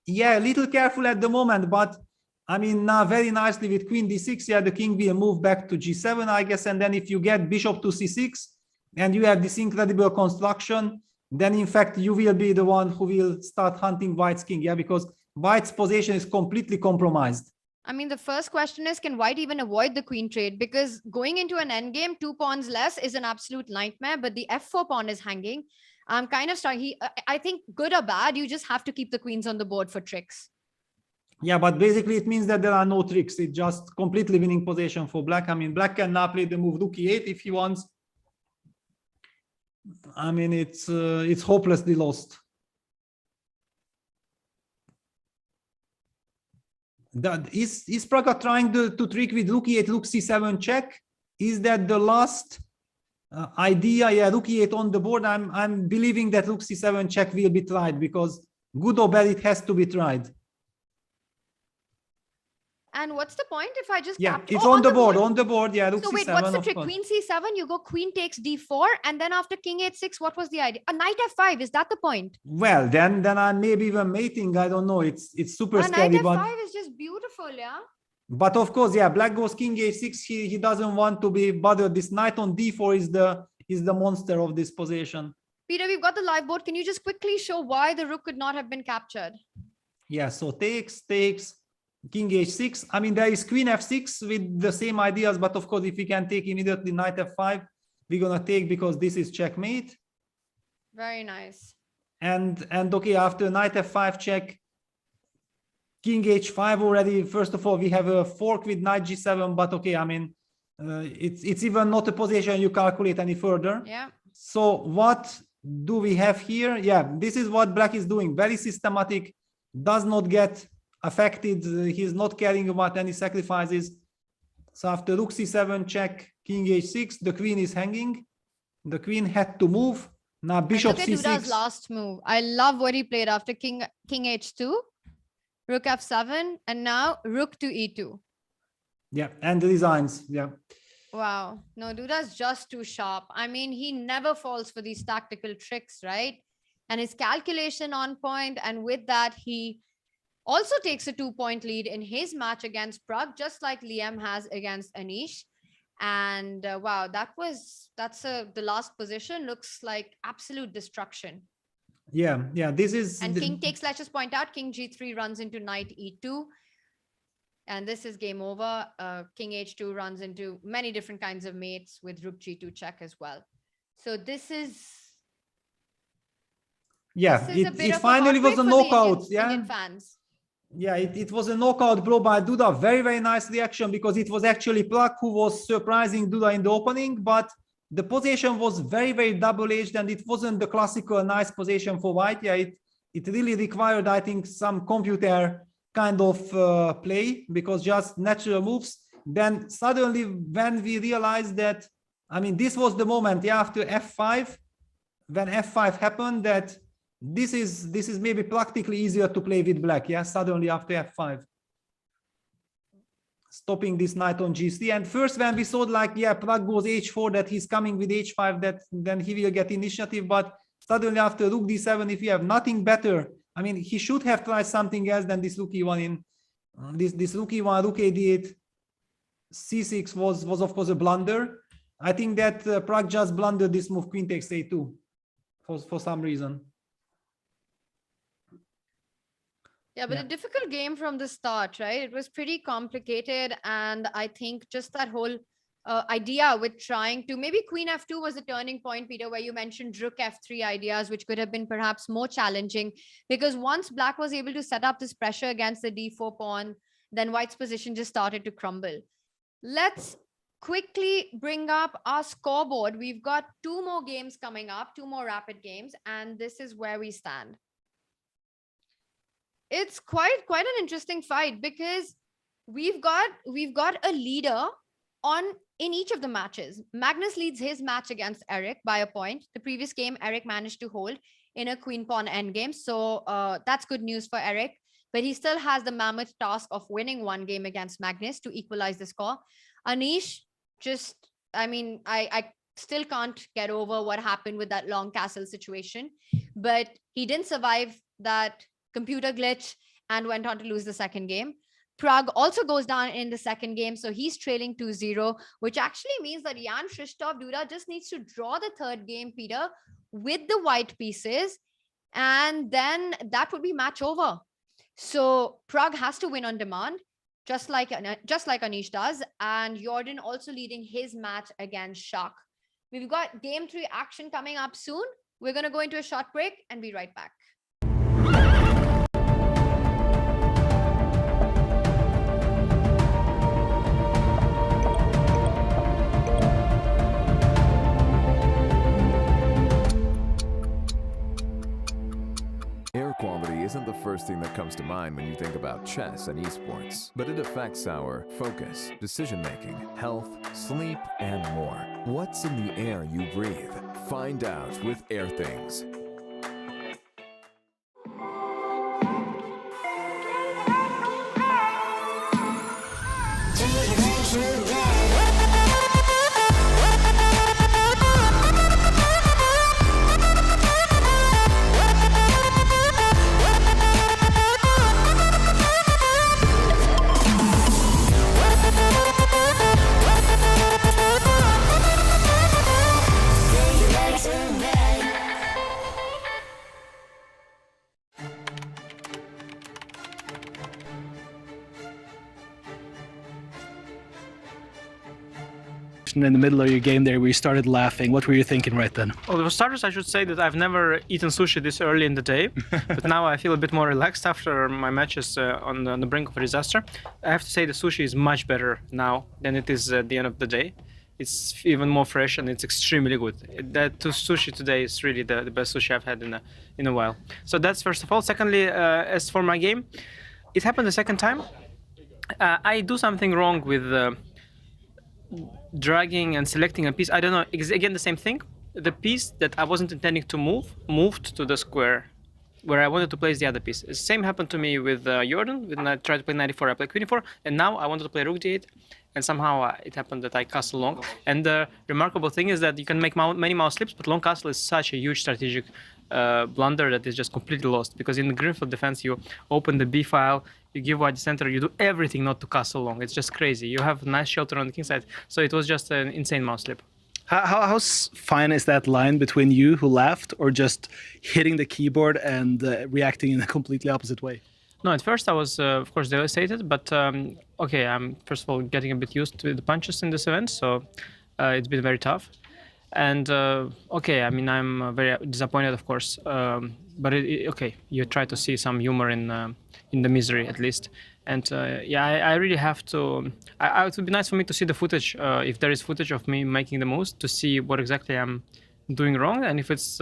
Yeah, a little careful at the moment, but I mean, now very nicely with queen d6, yeah, the king will move back to g7, I guess, and then if you get bishop to c6, and you have this incredible construction, then in fact you will be the one who will start hunting white's king, yeah, because white's position is completely compromised. I mean, the first question is, can white even avoid the queen trade? Because going into an endgame, 2 pawns less is an absolute nightmare, but the f4 pawn is hanging. I'm kind of starting. I think good or bad, you just have to keep the queens on the board for tricks. Yeah, but basically it means that there are no tricks. It's just completely winning position for black. I mean, black can now play the move rook e8 if he wants. I mean, it's hopelessly lost. Is Praga trying to trick with rook e8, rook c7 check? Is that the last idea? Yeah, rook e8 on the board. I'm believing that rook c7 check will be tried, because good or bad, it has to be tried. And what's the point if I just it's on the board, on the board. Yeah, rook so c7. wait, what's the trick? Queen c7, you go queen takes d4, and then after king h6, what was the idea? A knight f5, is that the point? Well, then I'm maybe even mating. I don't know. It's super scary. Knight f5 is just beautiful, yeah. But of course, yeah, black goes king h6. He doesn't want to be bothered. This knight on d4 is the monster of this position. Peter, we've got the live board. Can you just quickly show why the rook could not have been captured? Yeah, so takes, king h6. I mean, there is queen f6 with the same ideas, but of course, if we can take immediately knight f5, we're gonna take, because this is checkmate. Very nice. And okay, after knight f5 check, king h5 already. First of all, we have a fork with knight g7, but okay, I mean, it's even not a position you calculate any further. Yeah. So what do we have here? Yeah, this is what black is doing. Very systematic, does not get affected. He's not caring about any sacrifices. So after rook c7 check, king h6, the queen is hanging. The queen had to move. Now bishop and look c6. at Duda's last move. I love what he played after king h2, rook f7, and now rook to e2. Yeah, and resigns. Yeah. Wow. No, Duda's just too sharp. I mean, he never falls for these tactical tricks, right? And his calculation on point. And with that, he also takes a 2-point lead in his match against Prag, just like Liam has against Anish. And wow, the last position looks like absolute destruction. Yeah, this is. And king takes, let's just point out, king g3 runs into knight e2. And this is game over. King h2 runs into many different kinds of mates with rook g2 check as well. So this is. Yeah, it finally was a knockout. Indian fans. Yeah, it was a knockout blow by Duda. Very, very nice reaction, because it was actually Prag who was surprising Duda in the opening, but the position was very, very double-edged, and it wasn't the classical nice position for white. Yeah, it really required, I think, some computer kind of play, because just natural moves. Then suddenly, when we realized that, I mean, this was the moment, yeah, after f5, when f5 happened, that this is maybe practically easier to play with black. Yeah, suddenly after f5, stopping this knight on g3. And first, when we saw like, yeah, Prag goes h4, that he's coming with h5, that then he will get initiative. But suddenly after rook d7, if you have nothing better, I mean, he should have tried something else than this rook e1 in this rook e1, rook a8, c6 was of course a blunder. I think that Prag just blundered this move, queen takes a2, for some reason. Yeah, but a difficult game from the start, right? It was pretty complicated. And I think just that whole idea with trying to, maybe queen f2 was a turning point, Peter, where you mentioned rook f3 ideas, which could have been perhaps more challenging, because once black was able to set up this pressure against the d4 pawn, then white's position just started to crumble. Let's quickly bring up our scoreboard. We've got 2 more games coming up, 2 more rapid games, and this is where we stand. It's quite an interesting fight, because we've got a leader in each of the matches. Magnus leads his match against Eric by a point. The previous game, Eric managed to hold in a queen pawn endgame. So that's good news for Eric. But he still has the mammoth task of winning 1 game against Magnus to equalize the score. Anish, I still can't get over what happened with that long castle situation. But he didn't survive that computer glitch and went on to lose the second game. Pragg also goes down in the second game, so he's trailing 2-0, which actually means that Jan-Krzysztof Duda just needs to draw the third game, Peter, with the white pieces, and then that would be match over. So Pragg has to win on demand, just like Anish does, and Jorden also leading his match against Shak. We've got game 3 action coming up soon. We're going to go into a short break and be right back. Air quality isn't the first thing that comes to mind when you think about chess and esports, but it affects our focus, decision-making, health, sleep, and more. What's in the air you breathe? Find out with Air Things. In the middle of your game there where you started laughing. What were you thinking right then? Well, for starters, I should say that I've never eaten sushi this early in the day, but now I feel a bit more relaxed after my matches on the brink of a disaster. I have to say the sushi is much better now than it is at the end of the day. It's even more fresh and it's extremely good. That sushi today is really the best sushi I've had in a while. So that's first of all. Secondly, as for my game, it happened the second time. I do something wrong with dragging and selecting a piece. I don't know, again the same thing. The piece that I wasn't intending to move moved to the square where I wanted to place the other piece. The same happened to me with Jorden. When I tried to play 94, I played queen 4, and now I wanted to play rook d8, and somehow it happened that I castle long. And the remarkable thing is that you can make many mouse slips, but long castle is such a huge strategic blunder that is just completely lost, because in the greenfield defense you open the b file, you give white the center, you do everything not to castle long. It's just crazy. You have a nice shelter on the king side, so it was just an insane mouse slip. How fine is that line between you who laughed or just hitting the keyboard and reacting in a completely opposite way? No, at first I was, of course, devastated, but okay, I'm first of all getting a bit used to the punches in this event, so it's been very tough. And okay, I mean, I'm very disappointed, of course, but okay, you try to see some humor in the misery at least. And yeah, I really have to. It would be nice for me to see the footage, if there is footage of me making the moves, to see what exactly I'm doing wrong, and if it's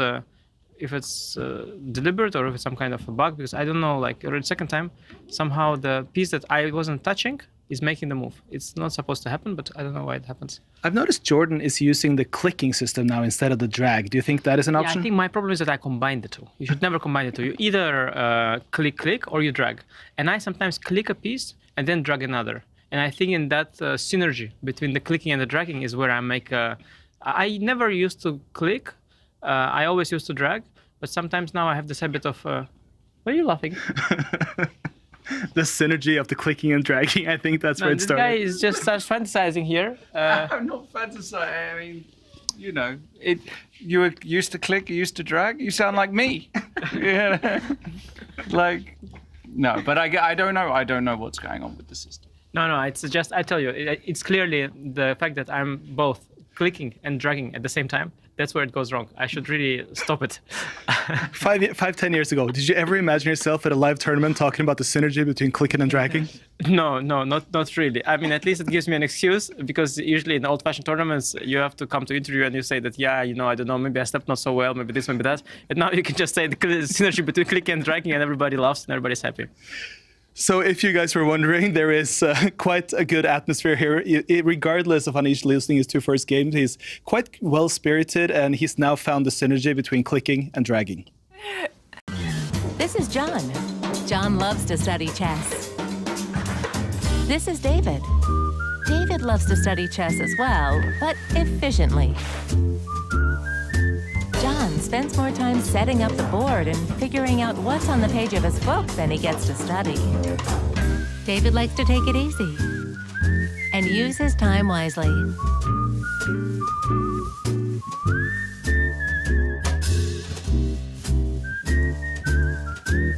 deliberate or if it's some kind of a bug, because I don't know. Like the second time, somehow the piece that I wasn't touching is making the move. It's not supposed to happen, but I don't know why it happens. I've noticed Jorden is using the clicking system now instead of the drag. Do you think that is an option? Yeah, I think my problem is that I combine the two. You should never combine the two. You either click or you drag. And I sometimes click a piece and then drag another. And I think in that synergy between the clicking and the dragging is where I make I never used to click. I always used to drag. But sometimes now I have this habit of... why are you laughing? The synergy of the clicking and dragging, I think that's where it started. This guy is just starts fantasizing here. I'm not fantasizing. I mean, you know, you were used to click, you used to drag. You sound like me. Like, no, but I don't know. I don't know what's going on with the system. No, it's just, I tell you, it's clearly the fact that I'm both clicking and dragging at the same time. That's where it goes wrong. I should really stop it. 10 years ago, did you ever imagine yourself at a live tournament talking about the synergy between clicking and dragging? No, not really. I mean, at least it gives me an excuse, because usually in old-fashioned tournaments, you have to come to interview and you say that, yeah, you know, I don't know, maybe I stepped not so well, maybe this, maybe that. And now you can just say the synergy between clicking and dragging, and everybody laughs and everybody's happy. So if you guys were wondering, there is quite a good atmosphere here. Regardless of Anish losing his 2 first games, he's quite well-spirited, and he's now found the synergy between clicking and dragging. This is John. John loves to study chess. This is David. David loves to study chess as well, but efficiently. John spends more time setting up the board and figuring out what's on the page of his book than he gets to study. David likes to take it easy and use his time wisely.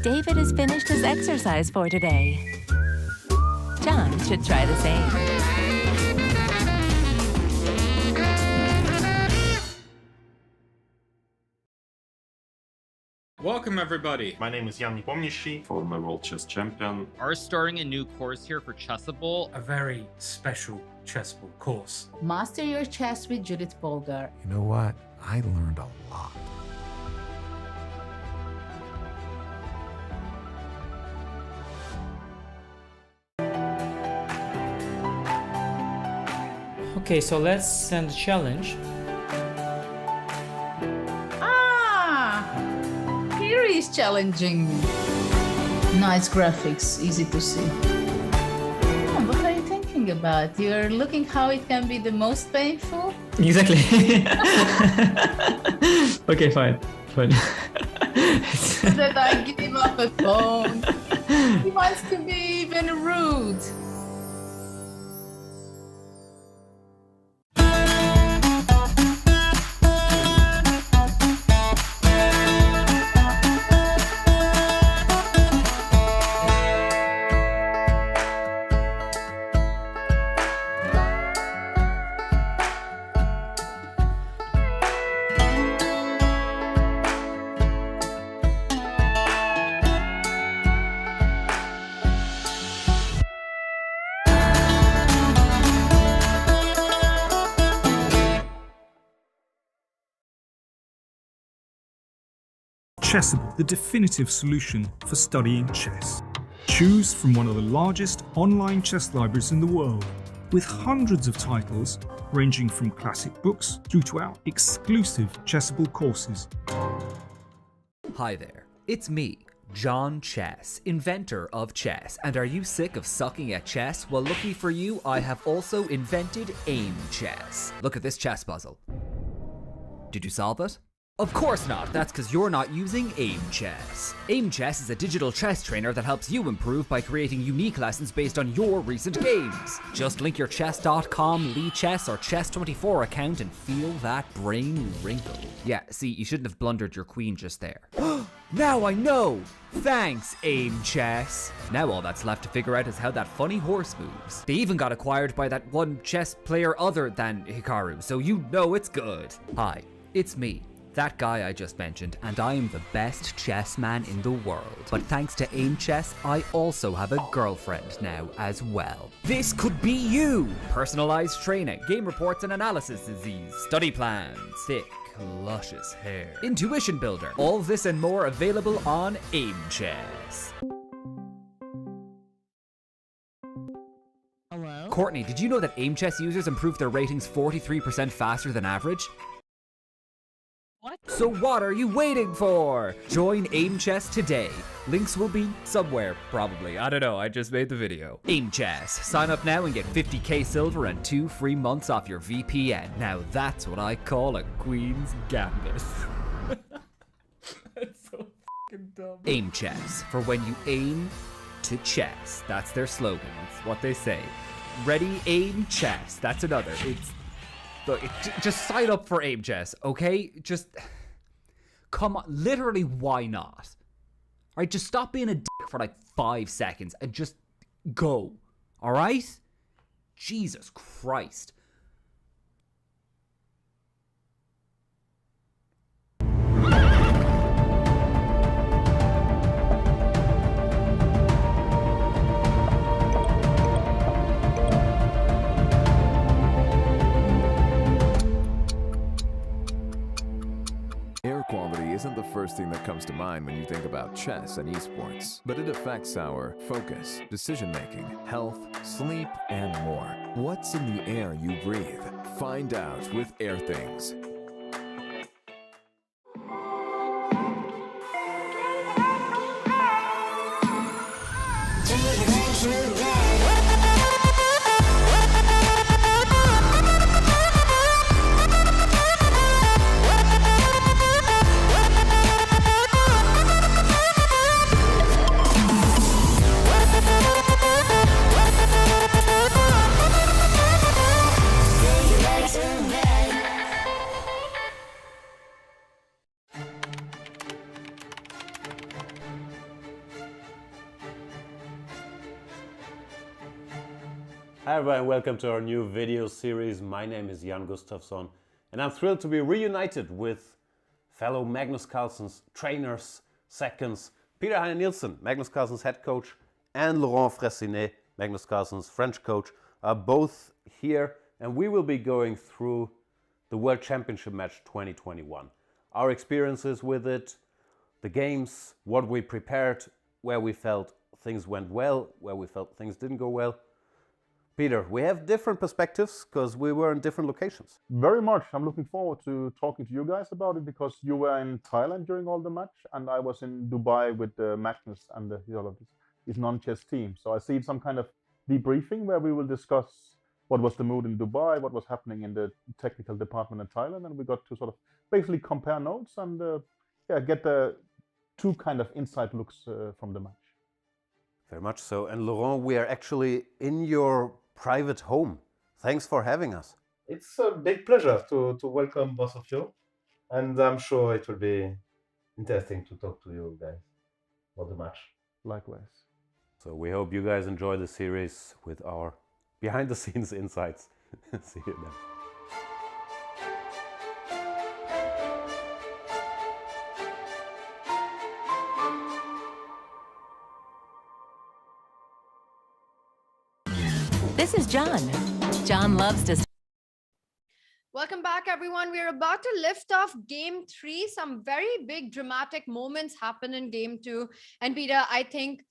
David has finished his exercise for today. John should try the same. Welcome, everybody. My name is Jan Krzysztof, former world chess champion. Are starting a new course here for Chessable. A very special Chessable course. Master your chess with Judith Bolger. You know what? I learned a lot. Okay, so let's send a challenge. Here is challenging me. Nice graphics, easy to see. What are you thinking about? You're looking how it can be the most painful? Exactly. Okay, fine. That I give him up a phone. He wants to be even rude. Chessable, the definitive solution for studying chess. Choose from one of the largest online chess libraries in the world, with hundreds of titles ranging from classic books through to our exclusive Chessable courses. Hi there, it's me, John Chess, inventor of chess. And are you sick of sucking at chess? Well, lucky for you, I have also invented AIM Chess. Look at this chess puzzle. Did you solve it? Of course not, that's because you're not using AIM Chess. AIM Chess is a digital chess trainer that helps you improve by creating unique lessons based on your recent games. Just link your chess.com, Chess, or Chess24 account and feel that brain wrinkle. Yeah, see, you shouldn't have blundered your queen just there. Now I know! Thanks, AIM Chess! Now all that's left to figure out is how that funny horse moves. They even got acquired by that one chess player other than Hikaru, so you know it's good. Hi, it's me, that guy I just mentioned, and I am the best chess man in the world. But thanks to AIM Chess, I also have a girlfriend now as well. This could be you! Personalized training, game reports and analysis disease, study plans, thick, luscious hair, intuition builder. All this and more available on AIM Chess. Hello? Courtney, did you know that AIM Chess users improve their ratings 43% faster than average? What? So what are you waiting for? Join AIM Chess today. Links will be somewhere, probably. I don't know, I just made the video. AIM Chess. Sign up now and get 50k silver and 2 free months off your VPN. Now that's what I call a Queen's Gambit. That's so fucking dumb. AIM Chess, for when you aim to chess. That's their slogan. It's what they say. Ready, aim, chess. That's another. Look, just sign up for AIM Chess, okay? Just, come on, literally, why not? Alright, just stop being a dick for like 5 seconds and just go, alright? Jesus Christ. Air quality isn't the first thing that comes to mind when you think about chess and esports, but it affects our focus, decision-making, health, sleep, and more. What's in the air you breathe? Find out with Air Things. Hi everyone, welcome to our new video series. My name is Jan-Krzysztof and I'm thrilled to be reunited with fellow Magnus Carlsen's trainers, seconds, Peter Heine Nielsen, Magnus Carlsen's head coach, and Laurent Fressinet, Magnus Carlsen's French coach, are both here, and we will be going through the World Championship match 2021. Our experiences with it, the games, what we prepared, where we felt things went well, where we felt things didn't go well. Peter, we have different perspectives because we were in different locations. Very much. I'm looking forward to talking to you guys about it because you were in Thailand during all the match and I was in Dubai with Magnus and his non-chess team. So I see some kind of debriefing where we will discuss what was the mood in Dubai, what was happening in the technical department in Thailand, and we got to sort of basically compare notes and get the two kind of inside looks from the match. Very much so. And Laurent, we are actually in your private home. Thanks for having us. It's a big pleasure to welcome both of you, and I'm sure it will be interesting to talk to you guys about the match. Likewise. So we hope you guys enjoy the series with our behind the scenes insights. See you then. This is John. John loves to... Welcome back, everyone. We're about to lift off game 3. Some very big dramatic moments happen in game 2. And Peter, I think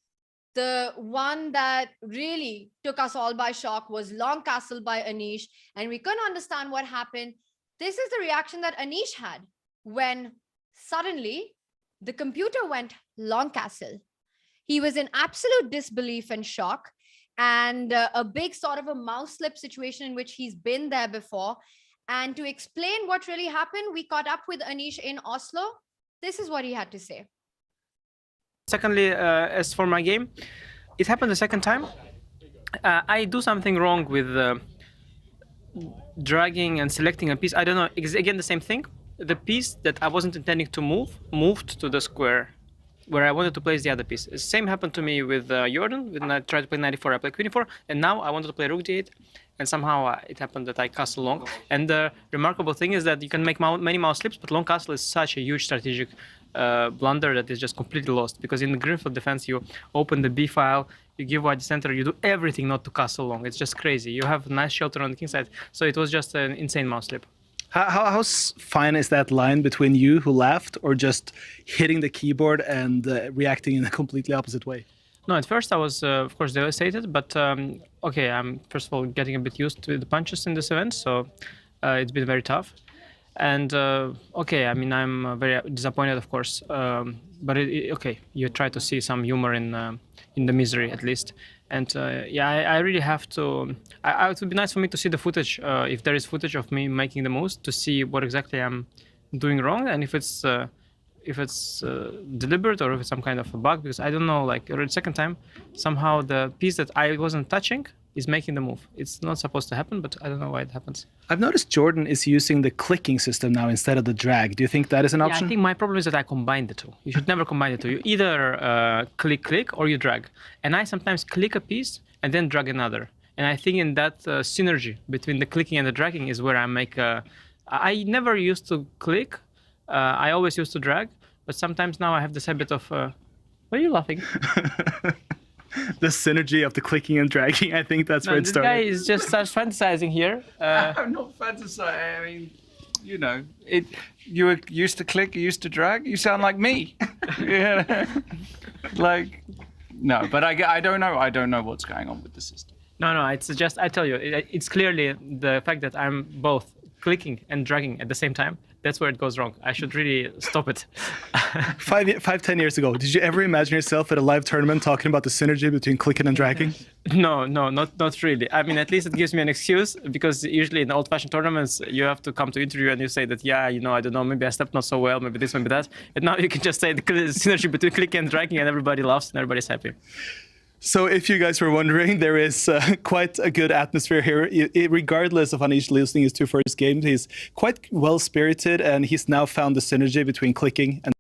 the one that really took us all by shock was Long Castle by Anish. And we couldn't understand what happened. This is the reaction that Anish had when suddenly the computer went Long Castle. He was in absolute disbelief and shock. And a big sort of a mouse slip situation in which he's been there before. And to explain what really happened, we caught up with Anish in Oslo. This is what he had to say. Secondly, as for my game, it happened the second time. I do something wrong with dragging and selecting a piece. I don't know, again, the same thing. The piece that I wasn't intending to move, moved to the square where I wanted to place the other piece. The same happened to me with Jorden when I tried to play 94, I played queen 4, and now I wanted to play rook d8, and somehow it happened that I castle long. And the remarkable thing is that you can make many mouse slips, but long castle is such a huge strategic blunder that is just completely lost, because in the Greenfield defense you open the b file, you give white the center, you do everything not to castle long. It's just crazy. You have nice shelter on the king side, so it was just an insane mouse slip. How fine is that line between you who laughed or just hitting the keyboard and reacting in a completely opposite way? No, at first I was, of course, devastated, but okay, I'm first of all getting a bit used to the punches in this event, so it's been very tough. And okay, I mean, I'm very disappointed, of course, but okay, you try to see some humor in the misery at least. And yeah, I really have to. It would be nice for me to see the footage, if there is footage of me making the moves, to see what exactly I'm doing wrong, and if it's deliberate or if it's some kind of a bug. Because I don't know, like the second time, somehow the piece that I wasn't touching is making the move. It's not supposed to happen, but I don't know why it happens. I've noticed Jorden is using the clicking system now instead of the drag. Do you think that is an option? Yeah, I think my problem is that I combine the two. You should never combine the two. You either click or you drag. And I sometimes click a piece and then drag another. And I think in that synergy between the clicking and the dragging is where I make I never used to click. I always used to drag. But sometimes now I have this habit of... Why are you laughing? The synergy of the clicking and dragging, I think that's where it started. This guy is just starts fantasizing here. I'm not fantasizing. I mean, you know, you were used to click, you used to drag. You sound like me. Yeah. Like, no, but I don't know. I don't know what's going on with the system. No, it's just, I tell you, it's clearly the fact that I'm both clicking and dragging at the same time. That's where it goes wrong. I should really stop it. 10 years ago, did you ever imagine yourself at a live tournament talking about the synergy between clicking and dragging? No, not really. I mean, at least it gives me an excuse, because usually in old-fashioned tournaments, you have to come to interview and you say that, yeah, you know, I don't know, maybe I stepped not so well, maybe this, maybe that. And now you can just say the synergy between clicking and dragging, and everybody laughs and everybody's happy. So if you guys were wondering, there is quite a good atmosphere here. Regardless of Anish losing his 2 first games, he's quite well-spirited, and he's now found the synergy between clicking and...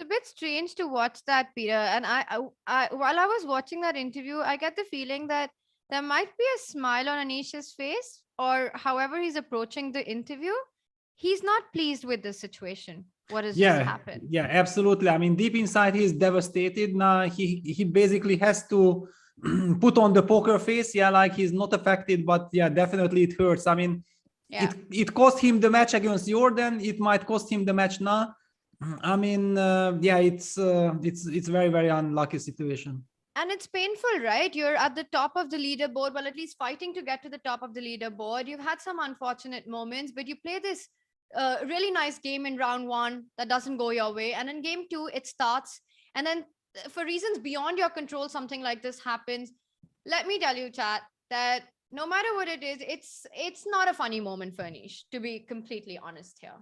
It's a bit strange to watch that, Peter. And while I was watching that interview, I get the feeling that there might be a smile on Anish's face, or however he's approaching the interview. He's not pleased with the situation. What has just happened? Yeah, absolutely. I mean, deep inside, he's devastated. Now he basically has to put on the poker face. Yeah, like he's not affected, but yeah, definitely it hurts. I mean, it cost him the match against Jordan. It might cost him the match now. I mean, yeah, it's very, very unlucky situation. And it's painful, right? You're at the top of the leaderboard, well, at least fighting to get to the top of the leaderboard. You've had some unfortunate moments, but you play this really nice game in round 1 that doesn't go your way. And in game 2, it starts. And then for reasons beyond your control, something like this happens. Let me tell you, chat, that no matter what it is, it's not a funny moment for Anish, to be completely honest here.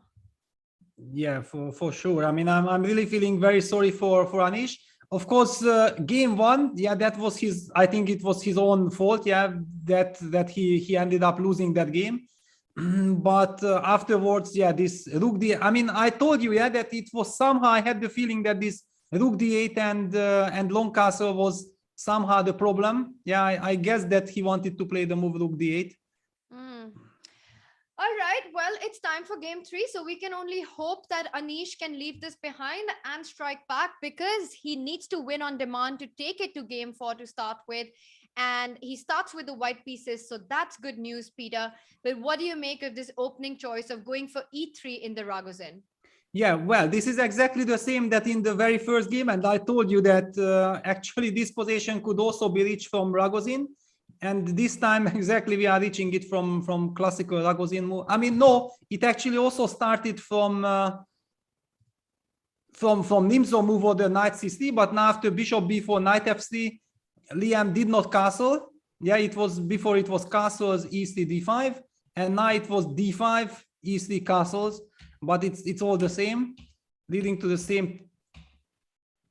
Yeah, for sure. I mean, I'm really feeling very sorry for Anish. Of course, game 1, yeah, that was I think it was his own fault, yeah, that he ended up losing that game. But afterwards, yeah, this rook d8, I mean, I told you, yeah, that it was somehow, I had the feeling that this rook d8 and long castle was somehow the problem. Yeah, I guess that he wanted to play the move rook d8. All right, well, it's time for game 3. So we can only hope that Anish can leave this behind and strike back, because he needs to win on demand to take it to game 4 to start with. And he starts with the white pieces. So that's good news, Peter. But what do you make of this opening choice of going for e3 in the Ragozin? Yeah, well, this is exactly the same that in the very first game. And I told you that actually this position could also be reached from Ragozin. And this time, exactly, we are reaching it from classical Ragozin move. I mean, no, it actually also started from Nimzo move or the knight c3, but now after bishop b4, knight f3, Liam did not castle. Yeah, it was before it was castles, e3, d5, and now it was d5, e3 castles, but it's all the same, leading to the same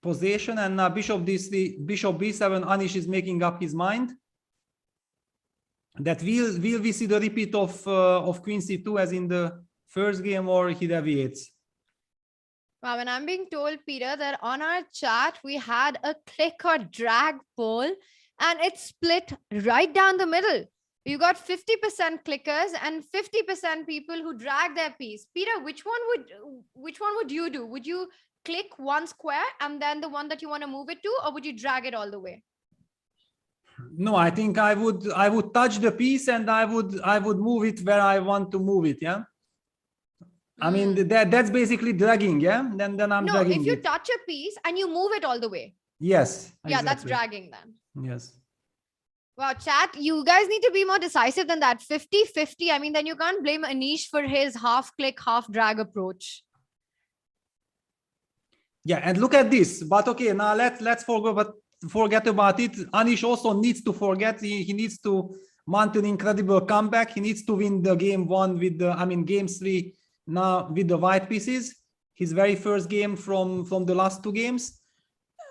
position. And now bishop d3, bishop b7, Anish is making up his mind. That will we see the repeat of queen c2 as in the first game, or he deviates? Wow, and I'm being told, Peter, that on our chat we had a click or drag poll, and it split right down the middle. You got 50% clickers and 50% people who drag their piece. Peter, which one would you do? Would you click one square and then the one that you want to move it to, or would you drag it all the way? No, I think I would touch the piece and I would move it where I want to move it. Yeah, I mean that's basically dragging. Yeah, then I'm dragging. No, if you touch a piece and you move it all the way. Yes. Yeah, that's dragging then. Yes. Wow, chat, you guys need to be more decisive than that. 50-50. I mean, then you can't blame Anish for his half click, half drag approach. Yeah, and look at this. But okay, now let's forget about it. Anish also needs to forget. He needs to mount an incredible comeback. He needs to win the game 1 with game 3 now with the white pieces. His very first game from the last 2 games,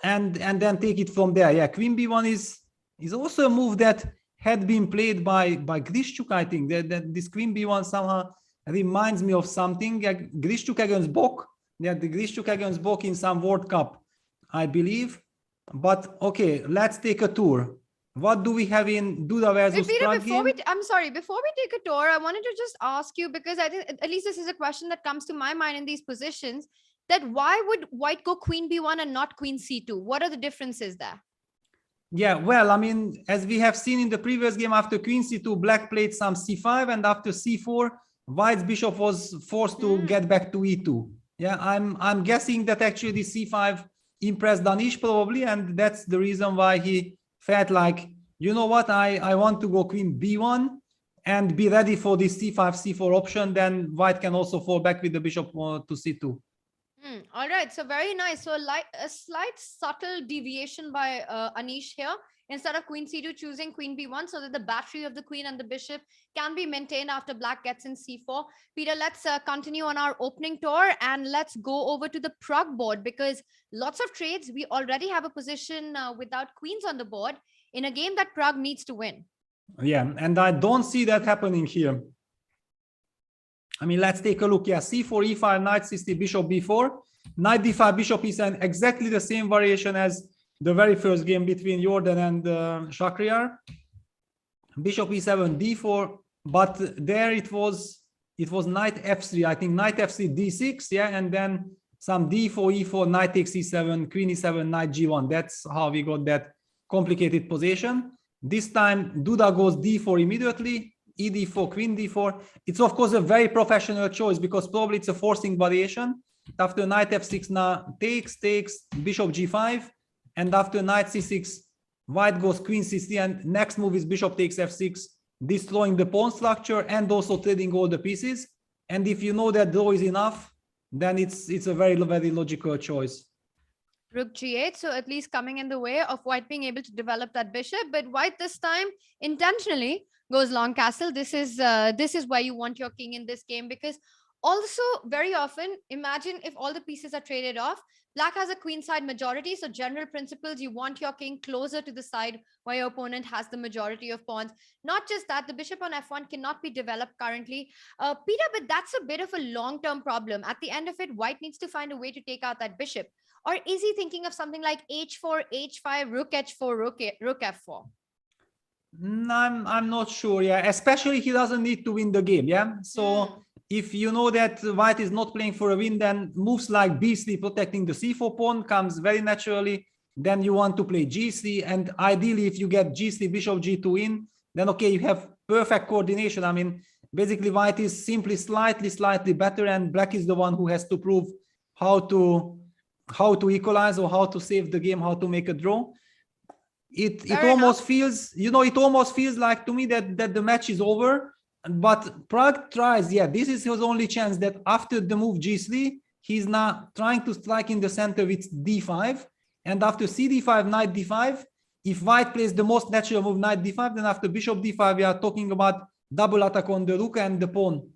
and then take it from there. Yeah, queen b1 is also a move that had been played by Grishchuk. I think that this queen b1 somehow reminds me of something. Grishchuk against Bok. Yeah, the Grishchuk against Bok in some World Cup, I believe. But okay, let's take a tour. What do we have in Duda versus Prague game? I'm sorry, before we take a tour, I wanted to just ask you, because I think at least this is a question that comes to my mind in these positions, that why would white go queen b1 and not queen c2? What are the differences there? Yeah, well, I mean, as we have seen in the previous game, after queen c2, black played some c5, and after c4, white's bishop was forced to get back to e2. Yeah, I'm guessing that actually the c5 impressed Anish probably, and that's the reason why he felt like, you know what, I want to go queen b1 and be ready for this c5 c4 option. Then white can also fall back with the bishop to c2. All right, so very nice. So a slight subtle deviation by Anish here. Instead of queen c2, choosing queen b1, so that the battery of the queen and the bishop can be maintained after black gets in c4. Peter, let's continue on our opening tour, and let's go over to the Prague board, because lots of trades. We already have a position without queens on the board in a game that Prague needs to win. Yeah, and I don't see that happening here. I mean, let's take a look. Yeah, c4, e5, knight c3, bishop b4, knight d5, bishop e7, exactly the same variation as the very first game between Jorden and Shakhriyar. Bishop e7, d4, but there it was knight f3. I think knight f3, d6, yeah, and then some d4, e4, knight takes e7, queen e7, knight g1. That's how we got that complicated position. This time Duda goes d4 immediately, e d4, queen d4. It's of course a very professional choice because probably it's a forcing variation. After knight f6 now takes, bishop g5, and after knight c6, white goes queen c3, and next move is bishop takes f6, destroying the pawn structure and also trading all the pieces. And if you know that draw is enough, then it's a very, very logical choice. Rook g8, so at least coming in the way of white being able to develop that bishop, but white this time intentionally goes long castle. This is where you want your king in this game, because also very often, imagine if all the pieces are traded off, black has a queenside majority, so general principles, you want your king closer to the side where your opponent has the majority of pawns. Not just that, the bishop on f1 cannot be developed currently. Peter, but that's a bit of a long-term problem. At the end of it, white needs to find a way to take out that bishop. Or is he thinking of something like h4, h5, rook h4, rook f4? I'm not sure. Yeah, especially he doesn't need to win the game. Yeah, so if you know that white is not playing for a win, then moves like b3 protecting the c4 pawn comes very naturally. Then you want to play g3, and ideally if you get g3, bishop g2 in, then okay, you have perfect coordination. I mean, basically white is simply slightly better, and black is the one who has to prove how to equalize or how to save the game, how to make a draw. It almost feels, you know, it almost feels like to me that the match is over. But Pragg tries, yeah, this is his only chance, that after the move g3, he's now trying to strike in the center with d5, and after cd5, knight d5, if white plays the most natural move, knight d5, then after bishop d5, we are talking about double attack on the rook and the pawn.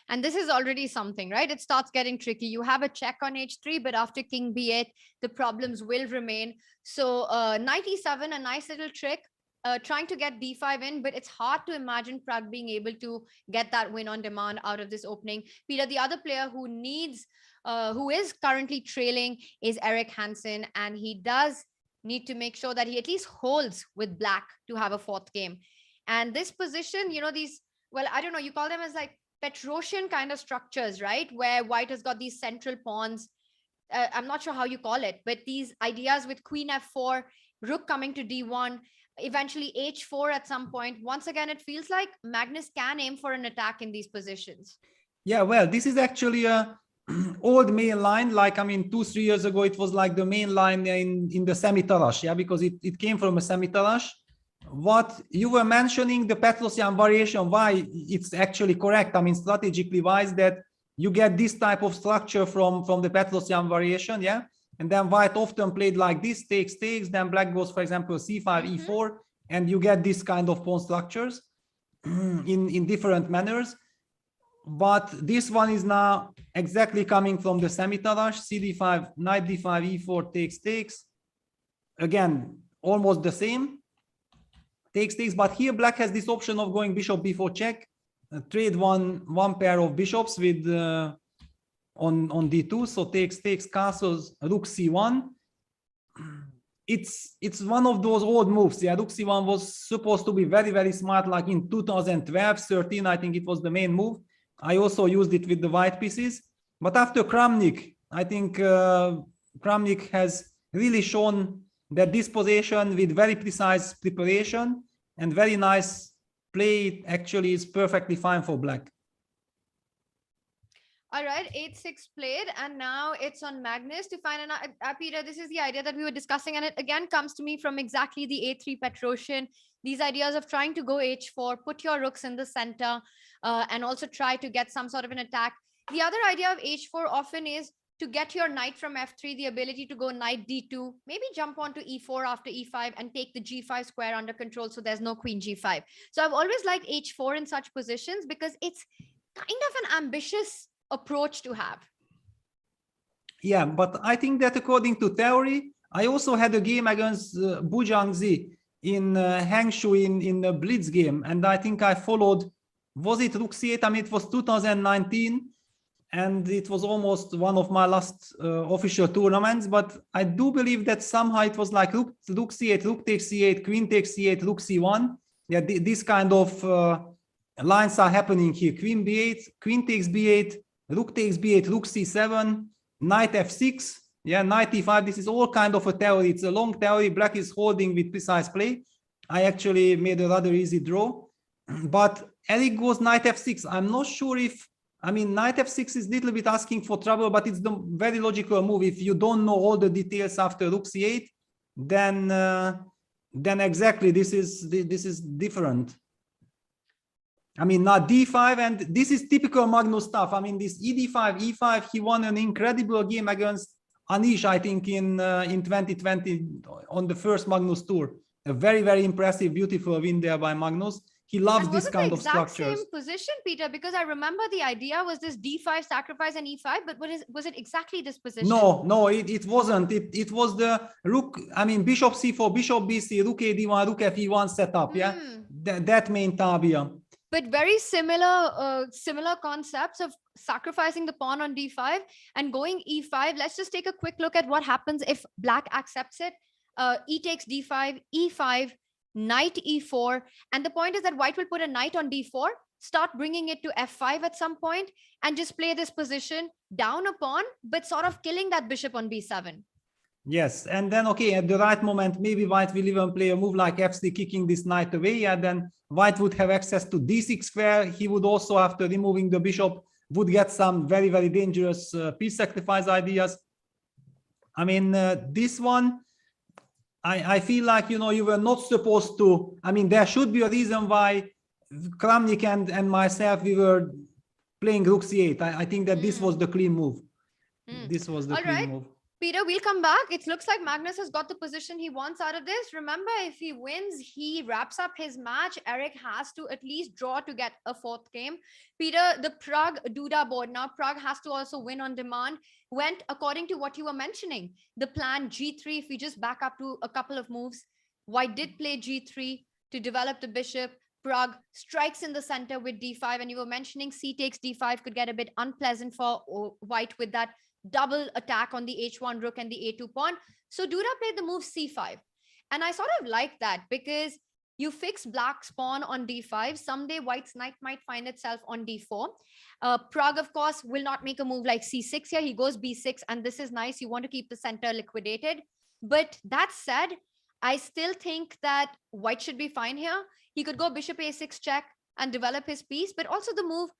And this is already something, right? It starts getting tricky. You have a check on h3, but after king b8, the problems will remain. So knight e7, a nice little trick, trying to get d5 in, but it's hard to imagine Pragg being able to get that win on demand out of this opening. Peter, the other player who is currently trailing is Erik Hansen, and he does need to make sure that he at least holds with black to have a fourth game. And this position, you know, these, well, I don't know, you call them as like Petrosian kind of structures, right? Where white has got these central pawns. I'm not sure how you call it, but these ideas with queen f4, rook coming to d1, eventually h4 at some point. Once again, it feels like Magnus can aim for an attack in these positions. Yeah, well, this is actually a old main line. Like, I mean, 2-3 years ago, it was like the main line in the semi-Tarrasch, yeah, because it came from a semi-Tarrasch. What you were mentioning, the Petrosian variation, why it's actually correct, I mean, strategically wise, that you get this type of structure from the Petrosian variation, yeah, and then white often played like this, takes, then black goes, for example, c5, e4, and you get this kind of pawn structures in different manners. But this one is now exactly coming from the semi-Tarrasch, cd5, knight d5, e4, takes, again, almost the same. Takes, but here black has this option of going bishop b4 check, trade one pair of bishops with on d2, so takes, castles, rook c1. It's one of those old moves. Yeah, rook c1 was supposed to be very, very smart, like in 2012, 13, I think it was the main move. I also used it with the white pieces. But after Kramnik, I think Kramnik has really shown that this position with very precise preparation and very nice play actually is perfectly fine for black. All right, 8-6 played, and now it's on Magnus to find an Peter, this is the idea that we were discussing, and it again comes to me from exactly the a3 Petrosian, these ideas of trying to go h4, put your rooks in the center, and also try to get some sort of an attack. The other idea of h4 often is to get your knight from f3, the ability to go knight d2, maybe jump onto e4 after e5 and take the g5 square under control so there's no queen g5. So I've always liked h4 in such positions because it's kind of an ambitious approach to have. Yeah, but I think that according to theory, I also had a game against Bu Jiangzi in Hangzhou in the Blitz game, and I think I followed was it rook c8? I mean, it was 2019, and it was almost one of my last official tournaments. But I do believe that somehow it was like rook c8, rook takes c8, queen takes c8, rook c1. Yeah, this kind of lines are happening here. Queen b8, queen takes b8, rook takes b8, rook c7, knight f6. Yeah, knight e5. This is all kind of a theory. It's a long theory. Black is holding with precise play. I actually made a rather easy draw. But Eric goes knight f6. I'm not sure if, I mean, knight f6 is a little bit asking for trouble, but it's the very logical move. If you don't know all the details after rook c8, then exactly this is different. I mean, not d5, and this is typical Magnus stuff. I mean, this ed5, e5, he won an incredible game against Anish, I think, in 2020 on the first Magnus tour. A very, very impressive, beautiful win there by Magnus. He loves this kind of structures. Same position, Peter, because I remember the idea was this d5 sacrifice and e5, but was it exactly this position? No, it wasn't. It was the rook, I mean, bishop c4, bishop bc, rook ad1, rook fe1 setup, yeah? That main tabia. But very similar concepts of sacrificing the pawn on d5 and going e5. Let's just take a quick look at what happens if black accepts it. E takes d5, e5, knight e4. And the point is that white will put a knight on d4, start bringing it to f5 at some point, and just play this position down a pawn, but sort of killing that bishop on b7. Yes, and then, okay, at the right moment, maybe white will even play a move like f3, kicking this knight away, and then white would have access to d6 square. He would also, after removing the bishop, would get some very, very dangerous piece sacrifice ideas. I mean, this one, I feel like, you know, you were not supposed to, I mean, there should be a reason why Kramnik and myself, we were playing rook c8. I think that this was the clean move. This was the clean move. Peter, we'll come back. It looks like Magnus has got the position he wants out of this. Remember, if he wins, he wraps up his match. Eric has to at least draw to get a fourth game. Peter, the Prague Duda board, now Prague has to also win on demand, went according to what you were mentioning. The plan g3, if we just back up to a couple of moves, white did play g3 to develop the bishop. Prague strikes in the center with d5, and you were mentioning c takes d5 could get a bit unpleasant for white with that double attack on the h1 rook and the a2 pawn. So Duda played the move c5. And I sort of like that because you fix black's pawn on d5. Someday white's knight might find itself on d4. Prague, of course, will not make a move like c6 here. He goes b6, and this is nice. You want to keep the center liquidated. But that said, I still think that white should be fine here. He could go bishop a6 check and develop his piece, but also the move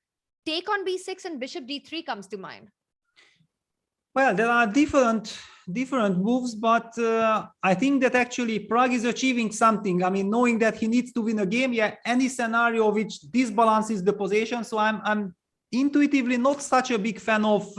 take on b6 and bishop d3 comes to mind. Well, there are different moves, but I think that actually Prague is achieving something. I mean, knowing that he needs to win a game, yeah, any scenario which disbalances the position. So I'm intuitively not such a big fan of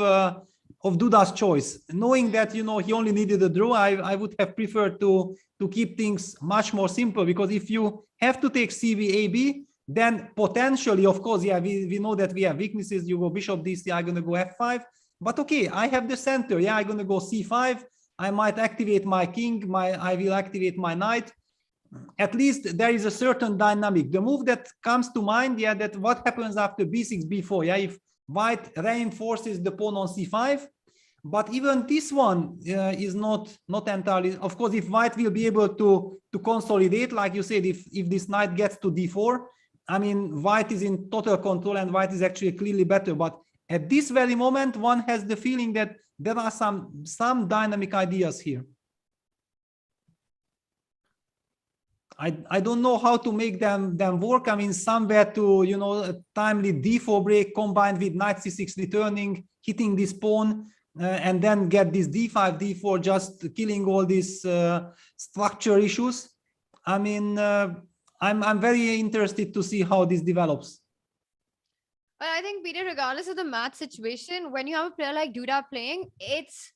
Duda's choice. Knowing that, you know, he only needed a draw, I would have preferred to keep things much more simple, because if you have to take CVAB, then potentially, of course, yeah, we know that we have weaknesses. You go bishop DC, I'm going to go f5. But okay, I have the center. Yeah, I'm going to go c5. I might activate my king. I will activate my knight. At least there is a certain dynamic. The move that comes to mind, yeah, that what happens after b6, b4. Yeah, if white reinforces the pawn on c5. But even this one is not entirely. Of course, if white will be able to consolidate, like you said, if this knight gets to d4, I mean, white is in total control and white is actually clearly better. But at this very moment, one has the feeling that there are some dynamic ideas here. I don't know how to make them work. I mean, somewhere to, you know, a timely d4 break combined with knight c6 returning, hitting this pawn, and then get this d5, d4, just killing all these structure issues. I mean, I'm very interested to see how this develops. But I think, Peter, regardless of the match situation, when you have a player like Duda playing, it's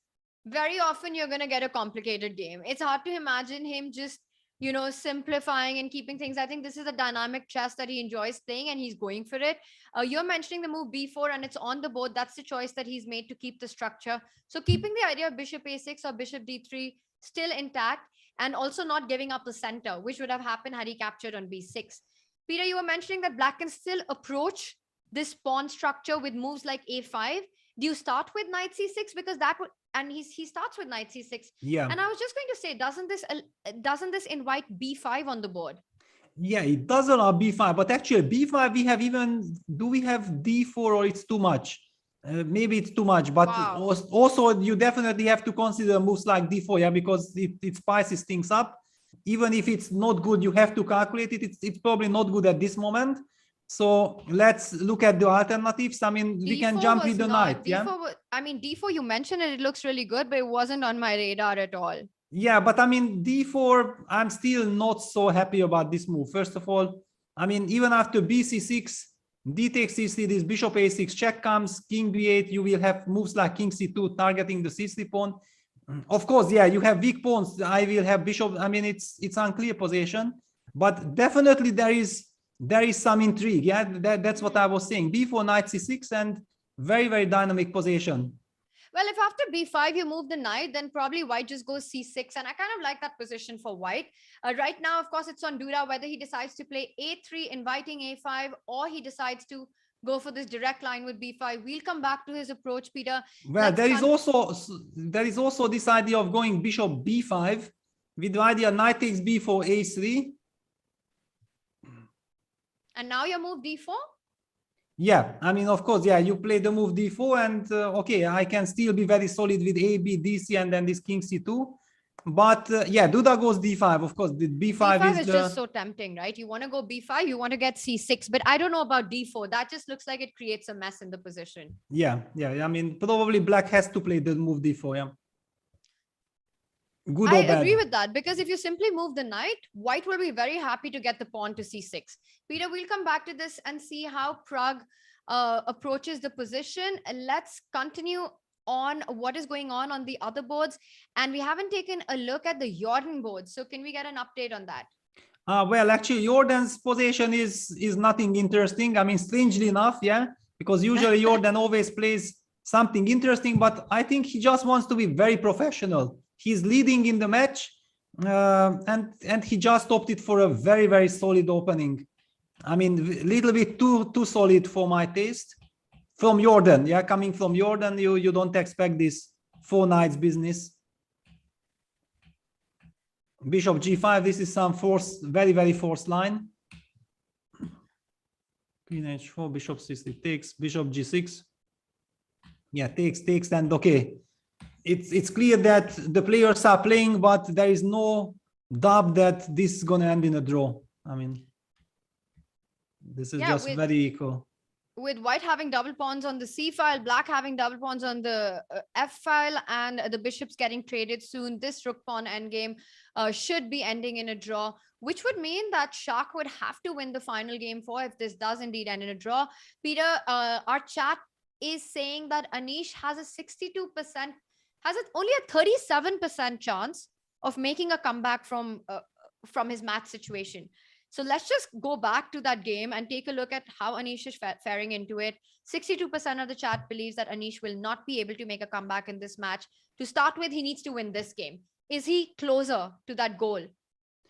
very often you're going to get a complicated game. It's hard to imagine him just, you know, simplifying and keeping things. I think this is a dynamic chess that he enjoys playing and he's going for it. You're mentioning the move b4 and it's on the board. That's the choice that he's made to keep the structure. So keeping the idea of bishop a6 or bishop d3 still intact, and also not giving up the center, which would have happened had he captured on b6. Peter, you were mentioning that black can still approach this pawn structure with moves like a5. Do you start with knight c6? Because that would, and he starts with knight c6. Yeah. And I was just going to say, doesn't this invite b5 on the board? Yeah, it does allow b5, but actually b5 we have do we have d4 or it's too much? Maybe it's too much, but also you definitely have to consider moves like d4, yeah, because it spices things up. Even if it's not good, you have to calculate it. It's probably not good at this moment. So let's look at the alternatives. I mean, we can jump with the knight. Yeah. I mean, d4, you mentioned it looks really good, but it wasn't on my radar at all. Yeah, but I mean, d4, I'm still not so happy about this move. First of all, I mean, even after bc6, d takes c3, this bishop a6, check comes, king b8, you will have moves like king c2 targeting the c3 pawn. Of course, yeah, you have weak pawns. I will have bishop. I mean, it's unclear position, but definitely there is some intrigue. Yeah, that's what I was saying. b4, knight c6, and very, very dynamic position. Well, if after b5 you move the knight, then probably white just goes c6, and I kind of like that position for white. Right now, of course, it's on Duda whether he decides to play a3, inviting a5, or he decides to go for this direct line with b5. We'll come back to his approach, Peter. Well, there is also this idea of going bishop b5 with the idea knight takes b4, a3. And now your move d4? Yeah, I mean, of course, yeah, you play the move d4 and okay, I can still be very solid with a, b, dc, and then this king c2. But yeah, Duda goes d5. Of course, the b5 is just so tempting, right? You want to go b5, you want to get c6, but I don't know about d4. That just looks like it creates a mess in the position. Yeah. I mean, probably black has to play the move d4. Yeah. Good or bad? I agree with that, because if you simply move the knight, white will be very happy to get the pawn to c6. Peter, we'll come back to this and see how Pragg approaches the position. Let's continue on what is going on the other boards, and we haven't taken a look at the Jorden board. So can we get an update on that? Well, actually, Jordan's position is nothing interesting. I mean, strangely enough, yeah, because usually Jorden always plays something interesting, but I think he just wants to be very professional. He's leading in the match, and he just opted for a very, very solid opening. I mean, a little bit too solid for my taste. From Jorden, yeah, coming from Jorden, you don't expect this 4 knights business. Bishop g5, this is some very, very forced line. Queen h4, bishop c3 takes, bishop g6. Yeah, takes, and okay. It's clear that the players are playing, but there is no doubt that this is going to end in a draw. I mean, this is just very equal. With white having double pawns on the c file, black having double pawns on the f file, and the bishops getting traded soon, this rook pawn endgame should be ending in a draw, which would mean that Shak would have to win the final game 4 if this does indeed end in a draw. Peter, our chat is saying that Anish has a 62%, only a 37% chance of making a comeback from his match situation. So let's just go back to that game and take a look at how Anish is faring into it. 62% of the chat believes that Anish will not be able to make a comeback in this match. To start with, he needs to win this game. Is he closer to that goal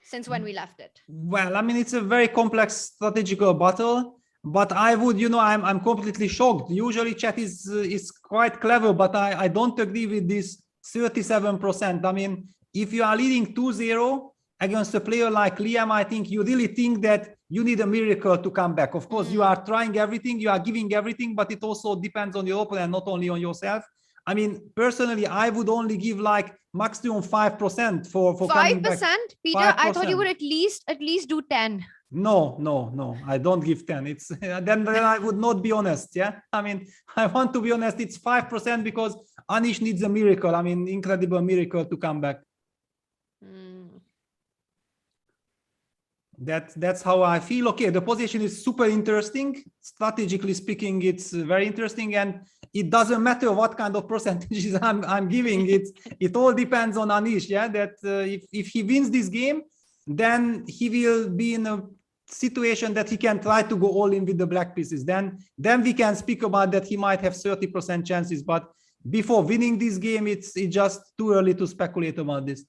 since when we left it? Well, I mean, it's a very complex strategical battle, but I would, I'm completely shocked. Usually chat is quite clever, but I don't agree with this 37%. I mean, if you are leading 2-0, against a player like Liam, I think you really think that you need a miracle to come back. Of course, you are trying everything, you are giving everything, but it also depends on your opponent, not only on yourself. I mean, personally, I would only give like maximum 5% for 5%? Peter, 5%. I thought you would at least do 10. No, I don't give 10. It's then I would not be honest. Yeah, I mean, I want to be honest. It's 5% because Anish needs a miracle. I mean, incredible miracle to come back. That's how I feel. Okay, the position is super interesting. Strategically speaking, it's very interesting, and it doesn't matter what kind of percentages I'm giving. It all depends on Anish. Yeah, that if he wins this game, then he will be in a situation that he can try to go all in with the black pieces. Then we can speak about that he might have 30% chances. But before winning this game, it's just too early to speculate about this.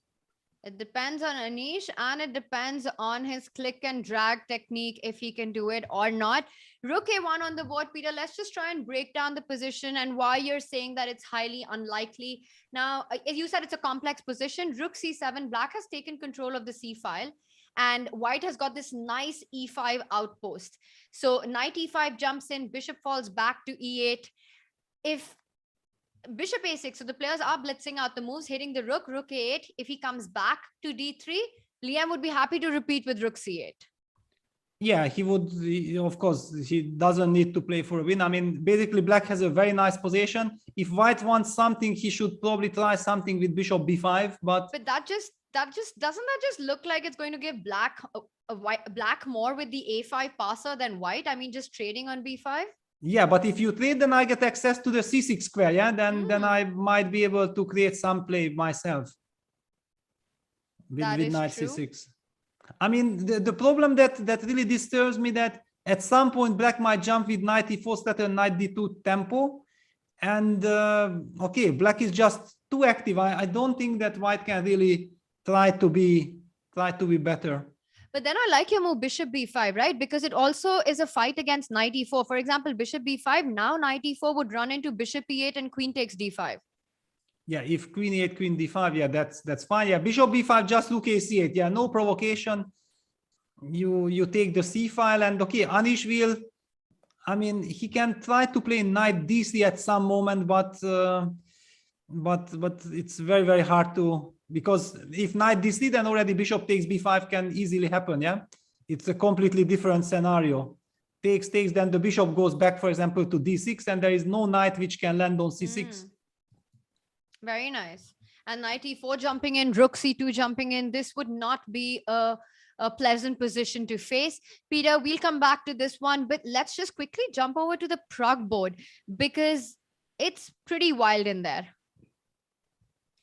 It depends on Anish and it depends on his click and drag technique, if he can do it or not. Rook A1 on the board, Peter. Let's just try and break down the position and why you're saying that it's highly unlikely. Now, you said it's a complex position. Rook C7, black has taken control of the C file and white has got this nice E5 outpost. So knight E5 jumps in, bishop falls back to E8. If bishop a6, so the players are blitzing out the moves, hitting the rook, rook a8. If he comes back to d3, Liam would be happy to repeat with rook c8. Yeah, he would, of course, he doesn't need to play for a win. I mean, basically black has a very nice position. If white wants something, he should probably try something with bishop b5, but that just doesn't that just look like it's going to give black black more with the a5 passer than white? I mean, just trading on b5. Yeah, but if you trade, then I get access to the c6 square. Yeah, then I might be able to create some play myself with knight c6. I mean, the problem that really disturbs me that at some point black might jump with knight e4 starter, knight d2 tempo, and okay, black is just too active. I don't think that white can really try to be better. But then I like your move bishop b5, right? Because it also is a fight against knight e4. For example, bishop b5, now knight e4 would run into bishop e8 and queen takes d5. Yeah, if queen e8, queen d5, yeah, that's fine. Yeah, bishop b5, just look ac8. Yeah, no provocation. You take the c file, and okay, Anish will, I mean, he can try to play knight d3 at some moment, but it's very, very hard to, because if knight d3, then already bishop takes b5 can easily happen. Yeah, it's a completely different scenario. Takes, then the bishop goes back, for example, to d6, and there is no knight which can land on c6. Very nice. And knight e4 jumping in, rook c2 jumping in. This would not be a pleasant position to face. Peter, we'll come back to this one, but let's just quickly jump over to the Prague board because it's pretty wild in there.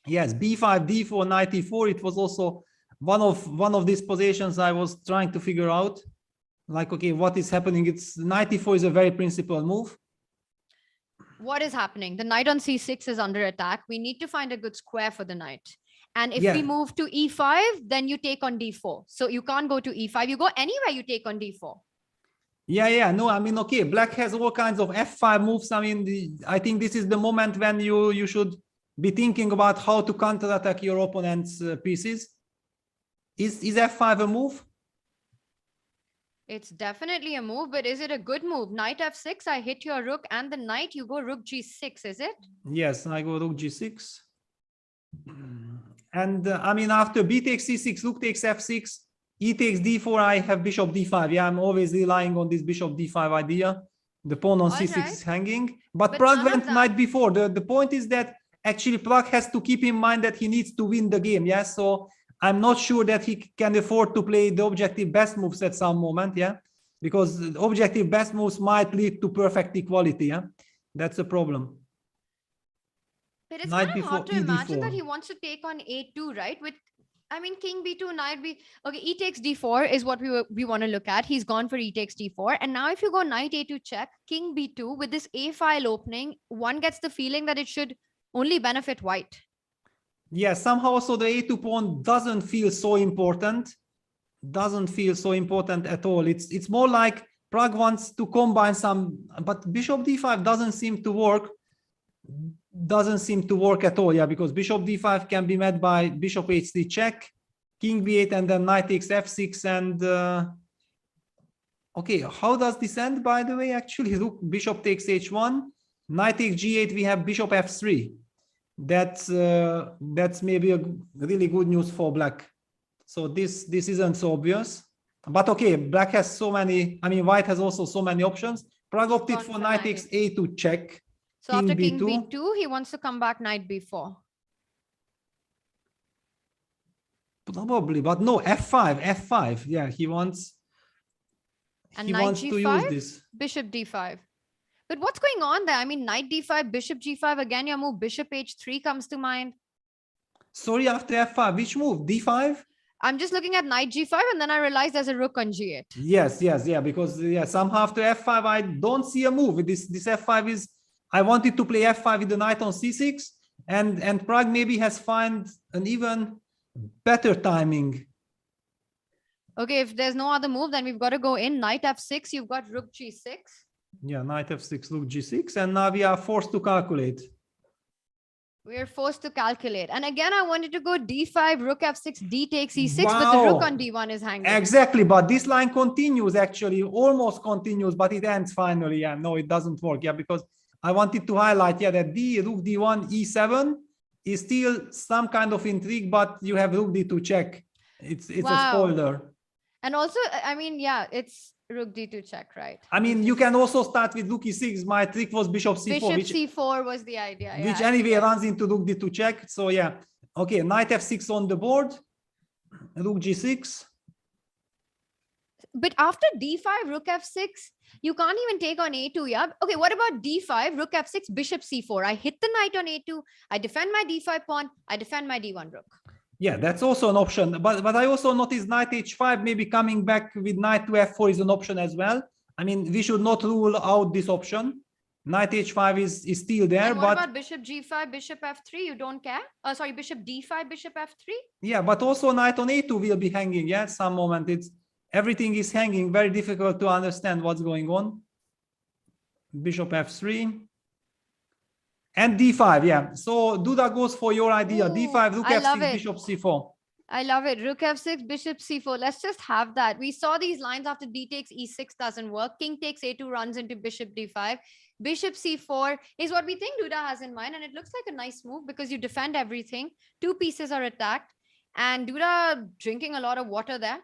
Yes, b5, d4, knight e4. It was also one of these positions I was trying to figure out. Like, okay, what is happening? It's knight e4 is a very principal move. What is happening? The knight on c6 is under attack. We need to find a good square for the knight. And if we move to e5, then you take on d4. So you can't go to e5. You go anywhere, you take on d4. Yeah. No, I mean, okay, black has all kinds of f5 moves. I mean, I think this is the moment when you should be thinking about how to counterattack your opponent's pieces. Is f5 a move? It's definitely a move, but is it a good move? Knight f6, I hit your rook and the knight, you go rook g6, is it? Yes, I go rook g6. And I mean, after b takes c6, rook takes f6, e takes d4, I have bishop d5. Yeah, I'm always relying on this bishop d5 idea. The pawn on c6 is hanging. But Prague went knight b4. The point is that actually Prague has to keep in mind that he needs to win the game. Yeah, so I'm not sure that he can afford to play the objective best moves at some moment, yeah, because the objective best moves might lead to perfect equality, yeah, that's a problem. But it's kind of hard to imagine that he wants to take on a2, right? With, I mean, king b2, knight b. Okay, e takes d4 is what we want to look at. He's gone for e takes d4, and now if you go knight a2 check, king b2 with this a file opening, one gets the feeling that it should only benefit white. Yeah, somehow also the a2 pawn doesn't feel so important. Doesn't feel so important at all. It's more like Prague wants to combine some, but bishop d5 doesn't seem to work. Doesn't seem to work at all. Yeah, because bishop d5 can be met by bishop h3 check, king b8, and then knight takes f6. And okay, how does this end? By the way, actually, look, bishop takes h1, knight takes g8. We have bishop f3. That's maybe a really good news for black. So this isn't so obvious, but okay, black has so many, I mean, white has also so many options. Prague opted for knight takes a2 check. So after king b2, he wants to come back knight b4. Probably, but no, f5. Yeah, he wants to use this. Bishop d5. But what's going on there? I mean, knight d5, bishop g5, again, your move, bishop h3 comes to mind. Sorry, after f5, which move? d5? I'm just looking at knight g5, and then I realized there's a rook on g8. Yes, yeah, because somehow after f5, I don't see a move. This f5 is, I wanted to play f5 with the knight on c6, and Prague maybe has found an even better timing. Okay, if there's no other move, then we've got to go in. Knight f6, you've got rook g6. Yeah, knight f6, rook g6, and now we are forced to calculate. We're forced to calculate. And again, I wanted to go d5, rook f6, d takes e6, but the Wow. rook on d1 is hanging. Exactly, but this line continues actually, almost continues, but it ends finally. Yeah, no, it doesn't work. Yeah, because I wanted to highlight, yeah, that rook d1, e7 is still some kind of intrigue, but you have rook d2 check. It's a spoiler. And also, I mean, yeah, it's rook d2 check, right? I mean, you can also start with rook e6. My trick was bishop c4. Bishop c4 was the idea. Which anyway runs into rook d2 check. So yeah, okay, knight f6 on the board, rook g6. But after d5, rook f6, you can't even take on a2, yeah? Okay, what about d5, rook f6, bishop c4? I hit the knight on a2, I defend my d5 pawn, I defend my d1 rook. Yeah, that's also an option. But I also noticed knight h5, maybe coming back with knight to f4 is an option as well. I mean, we should not rule out this option. Knight h5 is still there. And what about bishop g5, bishop f3? You don't care? Sorry, bishop d5, bishop f3? Yeah, but also knight on a2 will be hanging. Yeah, some moment everything is hanging. Very difficult to understand what's going on. Bishop f3. And d5, yeah. So Duda goes for your idea. Ooh, d5, rook f6, bishop c4. I love it. Rook f6, bishop c4. Let's just have that. We saw these lines after d takes e6 doesn't work. King takes a2 runs into bishop d5. Bishop c4 is what we think Duda has in mind. And it looks like a nice move because you defend everything. Two pieces are attacked. And Duda drinking a lot of water there.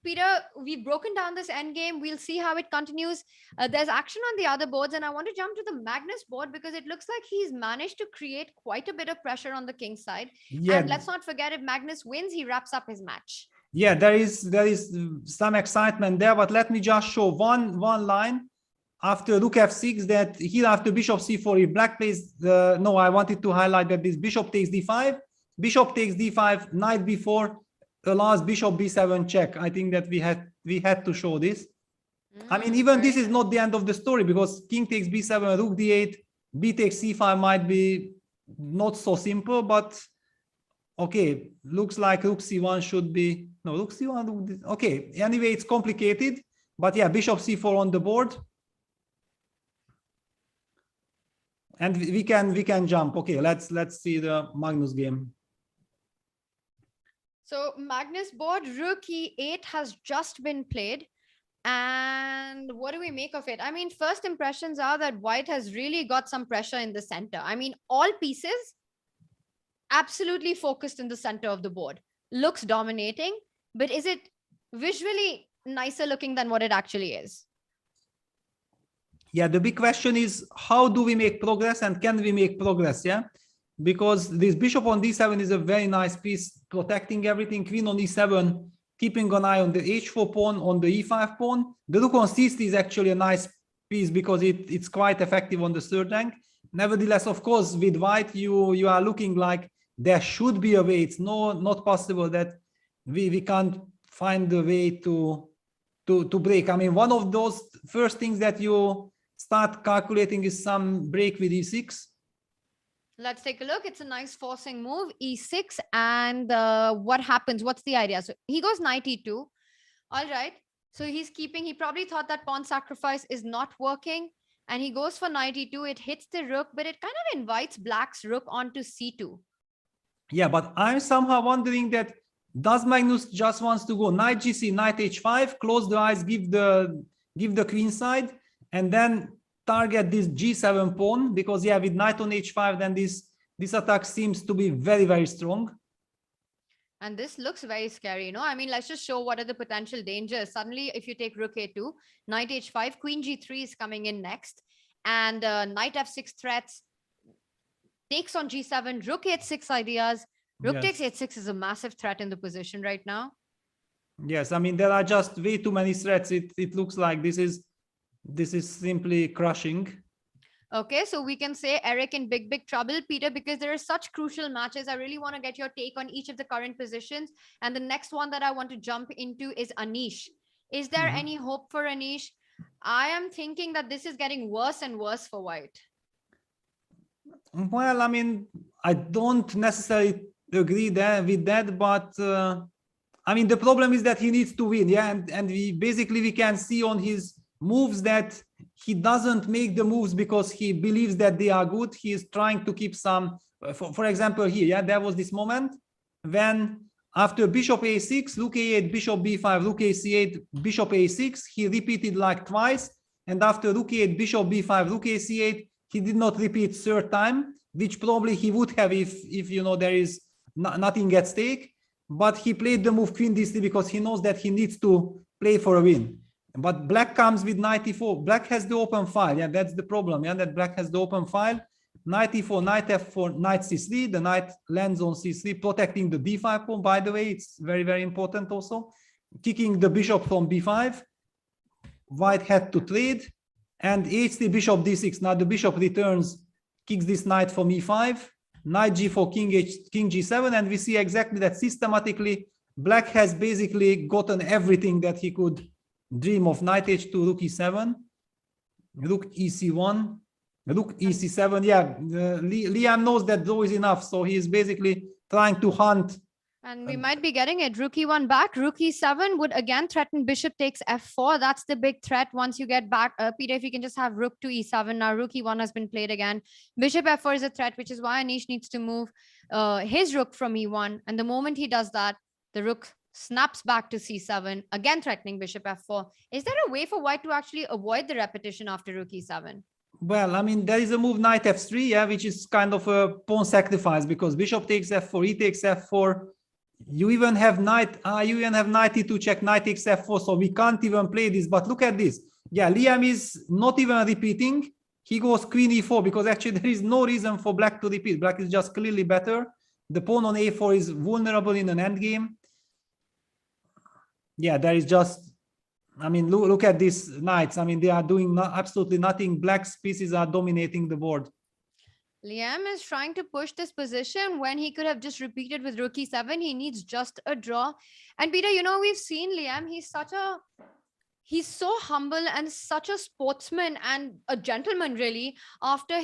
Peter, we've broken down this endgame. We'll see how it continues. There's action on the other boards, and I want to jump to the Magnus board because it looks like he's managed to create quite a bit of pressure on the king side. Yeah. And let's not forget, if Magnus wins, he wraps up his match. Yeah, there is some excitement there, but let me just show one line after rook f6 that here after bishop c4, if black plays no, I wanted to highlight that this bishop takes d5, bishop takes d5, knight b4, allows bishop b7 check. I think that we had to show this. I mean, even this is not the end of the story because king takes b7, rook d8, b takes c5 might be not so simple, but okay, looks like rook c1 should be no rook c1. Rook okay, anyway, it's complicated, but yeah, bishop c4 on the board, and we can jump. Okay, let's see the Magnus game. So Magnus board, rook e8 has just been played. And what do we make of it? I mean, first impressions are that white has really got some pressure in the center. I mean, all pieces absolutely focused in the center of the board. Looks dominating, but is it visually nicer looking than what it actually is? Yeah, the big question is, how do we make progress and can we make progress? Yeah. Because this bishop on d7 is a very nice piece, protecting everything. Queen on e7, keeping an eye on the h4 pawn, on the e5 pawn. The rook on c3 is actually a nice piece because it's quite effective on the third rank. Nevertheless, of course, with white, you are looking like there should be a way. It's not possible that we can't find a way to break. I mean, one of those first things that you start calculating is some break with e6. Let's take a look. It's a nice forcing move, e6. And what happens? What's the idea? So he goes knight e2. All right. So he's keeping, he probably thought that pawn sacrifice is not working. And he goes for knight e2. It hits the rook, but it kind of invites black's rook onto c2. Yeah, but I'm somehow wondering that does Magnus just wants to go knight gc, knight h5, close the eyes, give the queen side, and then target this g7 pawn, because yeah, with knight on h5, then this attack seems to be very, very strong. And this looks very scary, you know. I mean, let's just show what are the potential dangers. Suddenly, if you take rook a2, knight h5, queen g3 is coming in next, and knight f6 threats, takes on g7, rook h6 ideas. Rook takes h6 is a massive threat in the position right now. Yes, I mean, there are just way too many threats. It looks like this is simply crushing. Okay, so we can say Eric in big trouble, Peter, because there are such crucial matches. I really want to get your take on each of the current positions. And the next one that I want to jump into is Anish. Is there any hope for Anish? I am thinking that this is getting worse and worse for white. Well, I mean, I don't necessarily agree with that, but I mean, the problem is that he needs to win, yeah, and we can see on his moves that he doesn't make the moves because he believes that they are good. He is trying to keep some, for example, here, yeah, there was this moment when after bishop a6, rook a8, bishop b5, rook ac8, bishop a6, he repeated like twice, and after rook a8, bishop b5, rook ac8, he did not repeat third time, which probably he would have if you know there is nothing at stake. But he played the move queen d3 because he knows that he needs to play for a win. But black comes with knight e4. Black has the open file. Yeah, that's the problem. Yeah, that black has the open file. Knight e4, knight f4, knight c3. The knight lands on c3, protecting the d5 pawn. By the way, it's very, very important also. Kicking the bishop from b5. White had to trade. And h3, bishop d6. Now the bishop returns, kicks this knight from e5. Knight g4, king g7, and we see exactly that systematically black has basically gotten everything that he could dream of. Knight h2, rook e7, rook ec1, rook ec7. Yeah, Liam knows that draw is enough, so he is basically trying to hunt. And we might be getting it. Rook e1 back. Rook e7 would again threaten bishop takes f4. That's the big threat once you get back. Peter, if you can just have rook to e7. Now rook e1 has been played again. Bishop f4 is a threat, which is why Anish needs to move his rook from e1. And the moment he does that, the rook snaps back to c7, again threatening bishop f4. Is there a way for white to actually avoid the repetition after rook e7? Well, I mean, there is a move knight f3, yeah, which is kind of a pawn sacrifice because bishop takes f4, e takes f4. You even have knight e2 check, knight takes f4, so we can't even play this. But look at this. Yeah, Liam is not even repeating. He goes queen e4 because actually there is no reason for black to repeat. Black is just clearly better. The pawn on a4 is vulnerable in an endgame. Yeah, there is just, I mean, look at these knights. I mean, they are doing absolutely nothing. Black's pieces are dominating the board. Liam is trying to push this position when he could have just repeated with rook e7. He needs just a draw. And Peter, you know, we've seen Liam. He's so humble and such a sportsman and a gentleman, really. After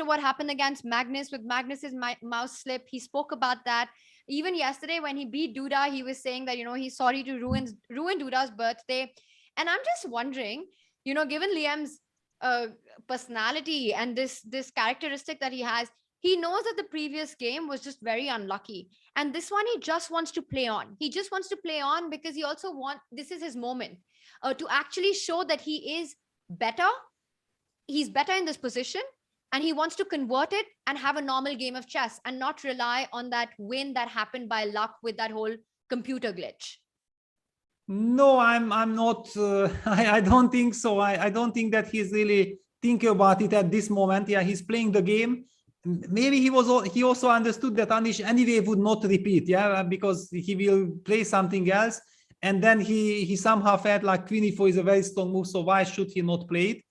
what happened against Magnus, with Magnus's mouse slip, he spoke about that. Even yesterday when he beat Duda, he was saying that, you know, he's sorry to ruin Duda's birthday. And I'm just wondering, you know, given Liam's personality and this characteristic that he has, he knows that the previous game was just very unlucky, and this one he just wants to play on. He just wants to play on because he also this is his moment to actually show that he is better. He's better in this position, and he wants to convert it and have a normal game of chess and not rely on that win that happened by luck with that whole computer glitch. No, I'm not. I don't think so. I don't think that he's really thinking about it at this moment. Yeah, he's playing the game. Maybe he also understood that Anish anyway would not repeat. Yeah, because he will play something else. And then he somehow felt like queen e4 is a very strong move. So why should he not play it?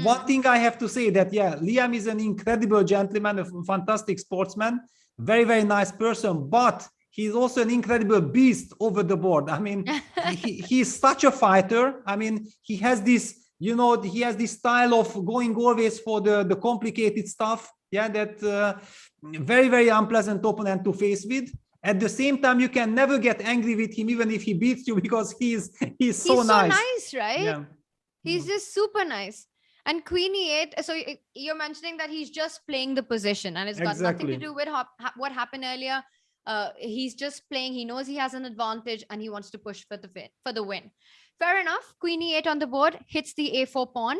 One thing I have to say that, yeah, Liam is an incredible gentleman, a fantastic sportsman, very, very nice person, but he's also an incredible beast over the board. I mean, he's such a fighter. I mean, he has this, you know, he has this style of going always for the complicated stuff. Yeah, that very, very unpleasant opponent to face with. At the same time, you can never get angry with him, even if he beats you, because he's so nice. Nice, right? Yeah. He's just super nice. And queen e8, so you're mentioning that he's just playing the position, and it's got nothing to do with what happened earlier. He's just playing. He knows he has an advantage, and he wants to push for the win. Fair enough. Queen e8 on the board hits the a4 pawn,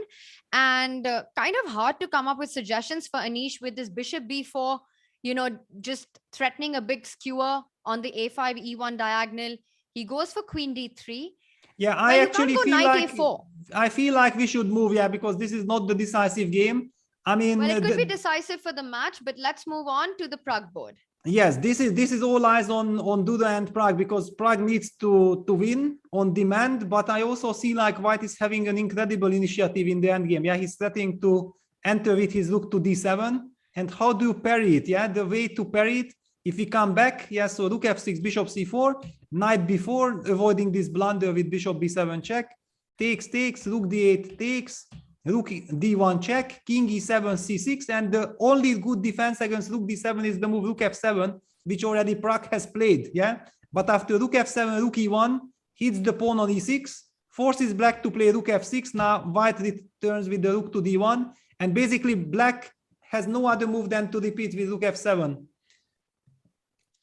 and kind of hard to come up with suggestions for Anish with this bishop b4. You know, just threatening a big skewer on the a5 e1 diagonal. He goes for queen d3. Yeah, I actually feel like we should move, yeah, because this is not the decisive game. I mean, well, it could be decisive for the match, but let's move on to the Prague board. Yes, this is all eyes on Duda and Prague, because Prague needs to win on demand. But I also see like white is having an incredible initiative in the end game. Yeah, he's threatening to enter with his rook to d7. And how do you parry it? Yeah, the way to parry it, if we come back, yeah, so rook f6, bishop c4, knight b4, avoiding this blunder with bishop b7 check, takes, rook d8 takes, rook d1 check, king e7, c6, and the only good defense against rook d7 is the move rook f7, which already Prag has played. Yeah, but after rook f7, rook e1 hits the pawn on e6, forces black to play rook f6. Now white returns with the rook to d1, and basically black has no other move than to repeat with rook f7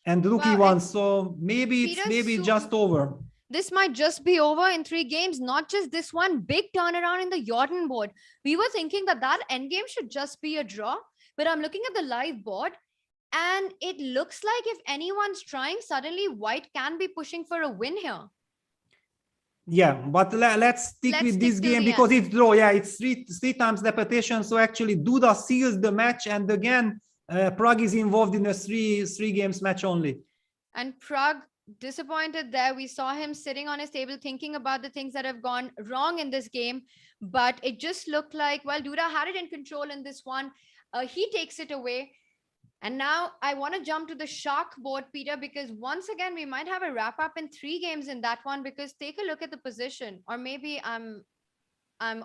and rook e1. So maybe it's just over. This might just be over in 3 games, not just this one big turnaround in the Jorden board. We were thinking that endgame should just be a draw, but I'm looking at the live board and it looks like if anyone's trying, suddenly white can be pushing for a win here. Yeah, but let's stick with this game because it's draw. Yeah, it's three times repetition. So actually Duda seals the match, and again, Prag is involved in a three games match only. And Prag disappointed there. We saw him sitting on his table thinking about the things that have gone wrong in this game, but it just looked like, well, Duda had it in control in this one. He takes it away. And now I want to jump to the Shak board, Peter, because once again, we might have a wrap up in 3 games in that one, because take a look at the position, or maybe I'm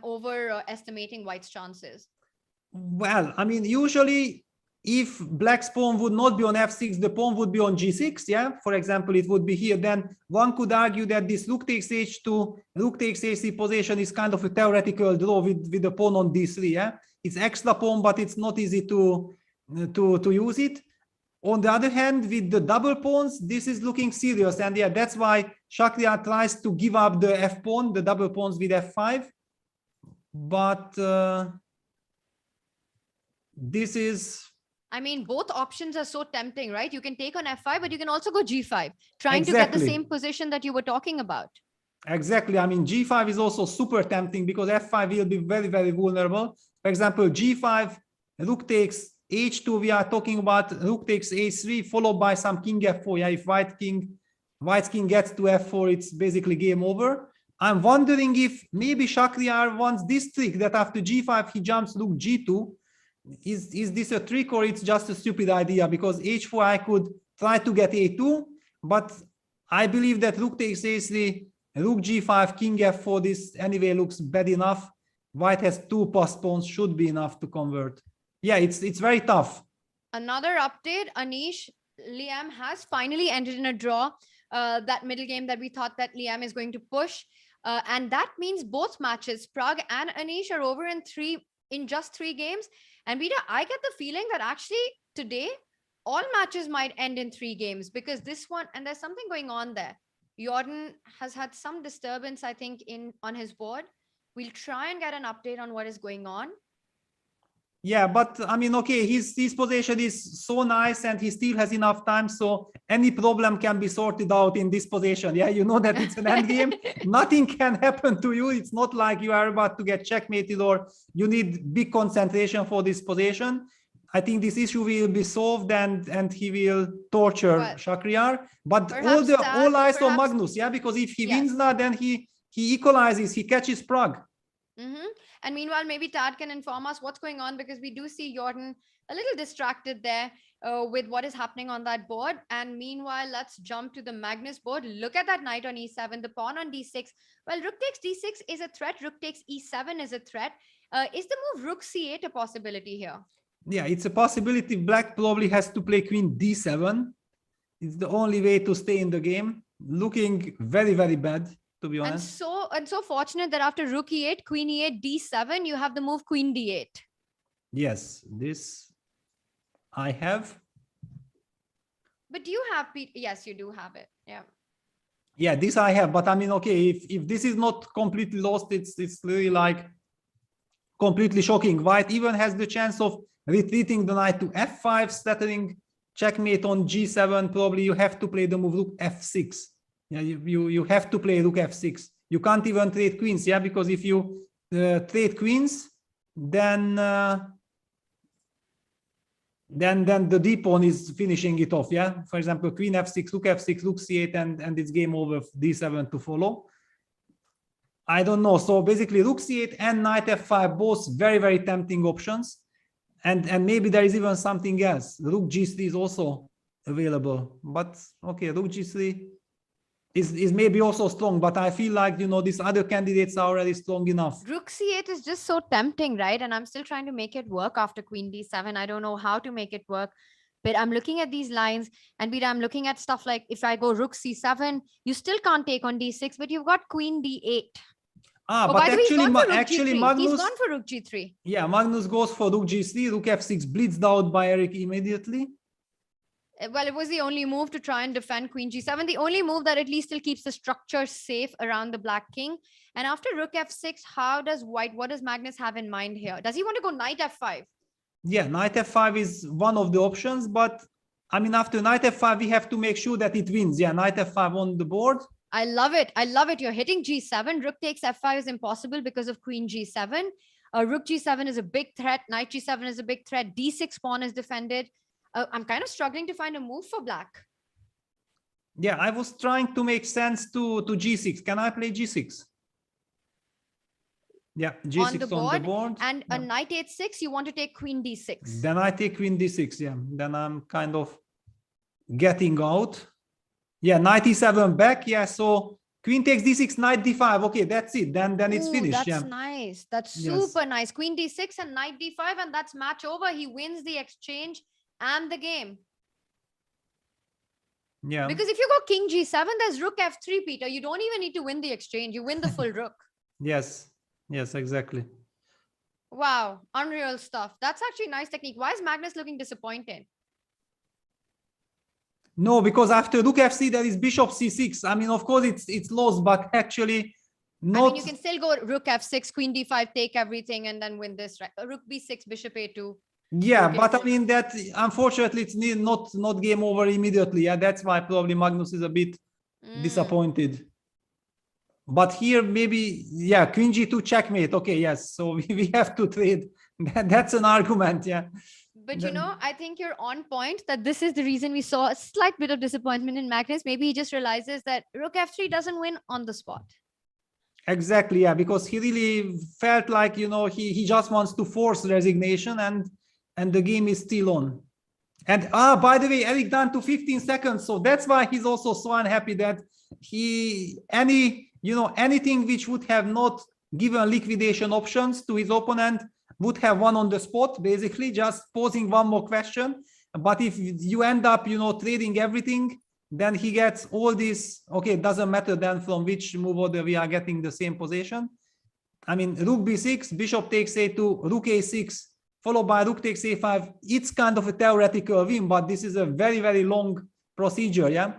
overestimating white's chances. Well, I mean, usually if black's pawn would not be on f6, the pawn would be on g6. Yeah, for example, it would be here. Then one could argue that this rook takes h2, rook takes h3 position is kind of a theoretical draw with the pawn on d3. Yeah, it's extra pawn, but it's not easy to use it. On the other hand, with the double pawns, this is looking serious, and yeah, that's why Shakhriyar tries to give up the f pawn, the double pawns with f5. But this is, I mean, both options are so tempting, right? You can take on f5, but you can also go g5, trying to get the same position that you were talking about. Exactly. I mean, g5 is also super tempting because f5 will be very, very vulnerable. For example, g5, rook takes h2, we are talking about rook takes h3, followed by some king f4. Yeah, if white's king gets to f4, it's basically game over. I'm wondering if maybe Shakhriyar wants this trick that after g5 he jumps rook g2. Is this a trick, or it's just a stupid idea? Because h4 I could try to get a2, but I believe that rook takes a3, rook g5, king f4, this anyway looks bad enough. White has 2 passed pawns, should be enough to convert. Yeah, it's very tough. Another update, Anish, Liam has finally ended in a draw. That middle game that we thought that Liam is going to push. And that means both matches, Prag and Anish, are over in just 3 games. And Vida, I get the feeling that actually today, all matches might end in 3 games, because this one, and there's something going on there. Jorden has had some disturbance, I think, on his board. We'll try and get an update on what is going on. Yeah, but I mean, okay, his position is so nice and he still has enough time, so any problem can be sorted out in this position. Yeah, you know that it's an end game. Nothing can happen to you. It's not like you are about to get checkmated or you need big concentration for this position. I think this issue will be solved and he will torture Shakhriyar. But all eyes on Magnus, yeah, because if he wins now, then he equalizes, he catches Prag. And meanwhile, maybe Tad can inform us what's going on, because we do see Jorden a little distracted there with what is happening on that board. And meanwhile, let's jump to the Magnus board. Look at that knight on e7, the pawn on d6. Well, rook takes d6 is a threat. Rook takes e7 is a threat. Is the move rook c8 a possibility here? Yeah, it's a possibility. Black probably has to play queen d7. It's the only way to stay in the game. Looking very, very bad, to be honest. And so fortunate that after rook e8, queen e8, d7, you have the move queen d8. Yes, this I have. But do you have, yes, you do have it. Yeah. Yeah, this I have. But I mean, okay, if this is not completely lost, it's really like completely shocking. White even has the chance of retreating the knight to f5, settling checkmate on g7. Probably you have to play the move rook f6. Yeah, you have to play rook f6. You can't even trade queens, yeah, because if you trade queens, then the d pawn is finishing it off, yeah. For example, queen f6, rook c8, and it's game over. D7 to follow. I don't know. So basically, rook c8 and knight f5, both very, very tempting options, and maybe there is even something else. Rook g3 is also available, but okay, rook g3 is maybe also strong, but I feel like, you know, these other candidates are already strong enough. Rook c8 is just so tempting, right? And I'm still trying to make it work after queen d7. I don't know how to make it work. But I'm looking at these lines, and Peter, I'm looking at stuff like if I go rook c7, you still can't take on d6, but you've got queen d8. But by the way, he's gone for rook actually g3. Magnus, He's gone for rook g3. Yeah, Magnus goes for rook g3, rook f6, blitzed out by Eric immediately. Well, it was the only move to try and defend queen g7. The only move that at least still keeps the structure safe around the black king. And after rook f6, what does Magnus have in mind here? Does he want to go knight f5? Yeah, knight f5 is one of the options, but I mean, after knight f5, we have to make sure that it wins. Yeah, knight f5 on the board. I love it. I love it. You're hitting g7. Rook takes f5 is impossible because of queen g7. Rook g7 is a big threat. Knight g7 is a big threat. d6 pawn is defended. I'm kind of struggling to find a move for black. Yeah, I was trying to make sense to g6. Can I play g6? Yeah, g6 on the board. And a knight h6, you want to take queen d6. Then I take queen d6, yeah. Then I'm kind of getting out. Yeah, knight e7 back, yeah. So queen takes d6, knight d5. Okay, that's it. Then it's finished. That's nice. That's super nice. Queen d6 and knight d5, and that's match over. He wins the exchange and the game. Yeah. Because if you go king g7, there's rook f3, Peter. You don't even need to win the exchange. You win the full rook. Yes. Yes, exactly. Wow, unreal stuff. That's actually nice technique. Why is Magnus looking disappointed? No, because after rook f3, there is bishop c6. I mean, of course, it's lost, but actually not. I mean, you can still go rook f6, queen d5, take everything, and then win this, right? Rook b6, bishop a2. Yeah, but I mean that unfortunately it's not game over immediately. Yeah, that's why probably Magnus is a bit disappointed. But here maybe, yeah, queen g2 checkmate. Okay, yes. So we have to trade. That's an argument, yeah. But you know, I think you're on point that this is the reason we saw a slight bit of disappointment in Magnus. Maybe he just realizes that rook f3 doesn't win on the spot. Exactly, yeah, because he really felt like, you know, he just wants to force resignation and the game is still on. And by the way, Eric down to 15 seconds. So that's why he's also so unhappy that anything which would have not given liquidation options to his opponent would have won on the spot, basically just posing one more question. But if you end up, trading everything, then he gets all this. Okay, it doesn't matter then from which move order we are getting the same position. I mean, rook b6, bishop takes a2, rook a6, followed by rook takes a5. It's kind of a theoretical win, but this is a very, very long procedure, yeah?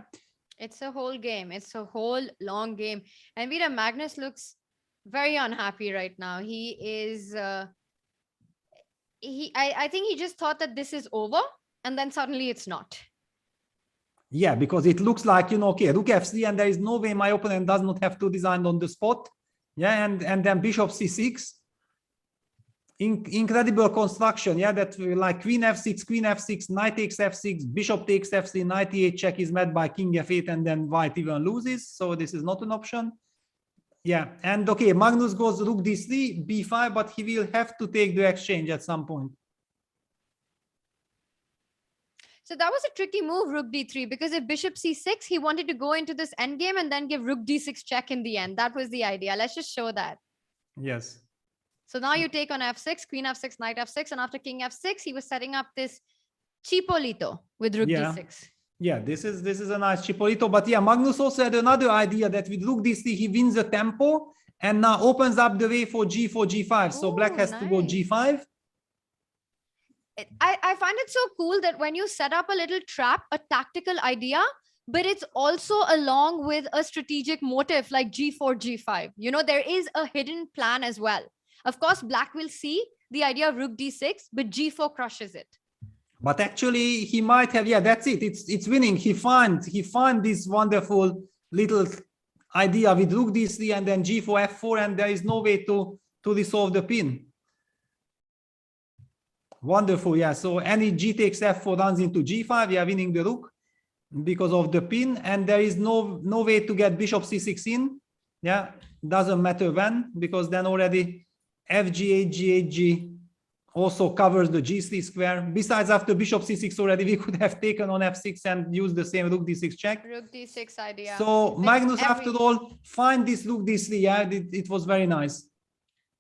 It's a whole game. It's a whole long game. And Vida, Magnus looks very unhappy right now. He is... I think he just thought that this is over, and then suddenly it's not. Yeah, because it looks like, okay, rook f3, and there is no way my opponent does not have to design on the spot. Yeah, and then bishop c6. Incredible construction. Yeah, that like queen f6, knight takes f6, bishop takes f3, knight e8 check is met by king f8, and then white even loses. So this is not an option. Yeah, and okay, Magnus goes rook d3, b5, but he will have to take the exchange at some point. So that was a tricky move, rook d3, because if bishop c6, he wanted to go into this endgame and then give rook d6 check in the end. That was the idea. Let's just show that. Yes. So now you take on f6, queen f6, knight f6, and after king f6, he was setting up this Chipolito with rook d6. Yeah, this is a nice Chipolito, but yeah, Magnus also had another idea that with rook d3 he wins the tempo and now opens up the way for g4, g5. So black has to go g5. I find it so cool that when you set up a little trap, a tactical idea, but it's also along with a strategic motive like g4, g5. There is a hidden plan as well. Of course, black will see the idea of rook d6, but g4 crushes it. But actually, he might have, yeah, that's it. It's winning. He find this wonderful little idea with rook d3 and then g4, f4, and there is no way to resolve the pin. Wonderful, yeah. So any g takes f4 runs into g5. We are winning the rook because of the pin, and there is no way to get bishop c6 in. Yeah, doesn't matter when, because then already fg8, g8, g also covers the g3 square. Besides, after bishop c6 already, we could have taken on f6 and used the same rook d6 check. Rook d6 idea. So Magnus, after all, find this rook d3. Yeah, it was very nice.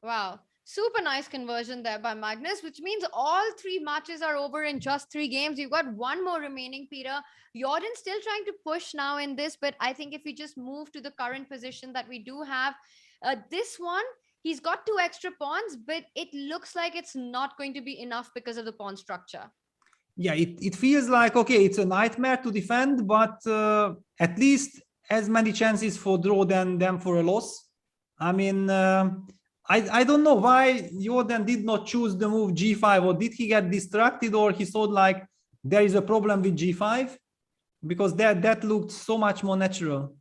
Wow. Super nice conversion there by Magnus, which means all 3 matches are over in just 3 games. You've got 1 more remaining, Peter. Jordan still trying to push now in this, but I think if we just move to the current position that we do have, this one, he's got 2 extra pawns, but it looks like it's not going to be enough because of the pawn structure. Yeah, it feels like, okay, it's a nightmare to defend, but at least as many chances for draw than for a loss. I mean, I don't know why Jordan did not choose the move g5, or did he get distracted, or he thought like there is a problem with g5, because that looked so much more natural.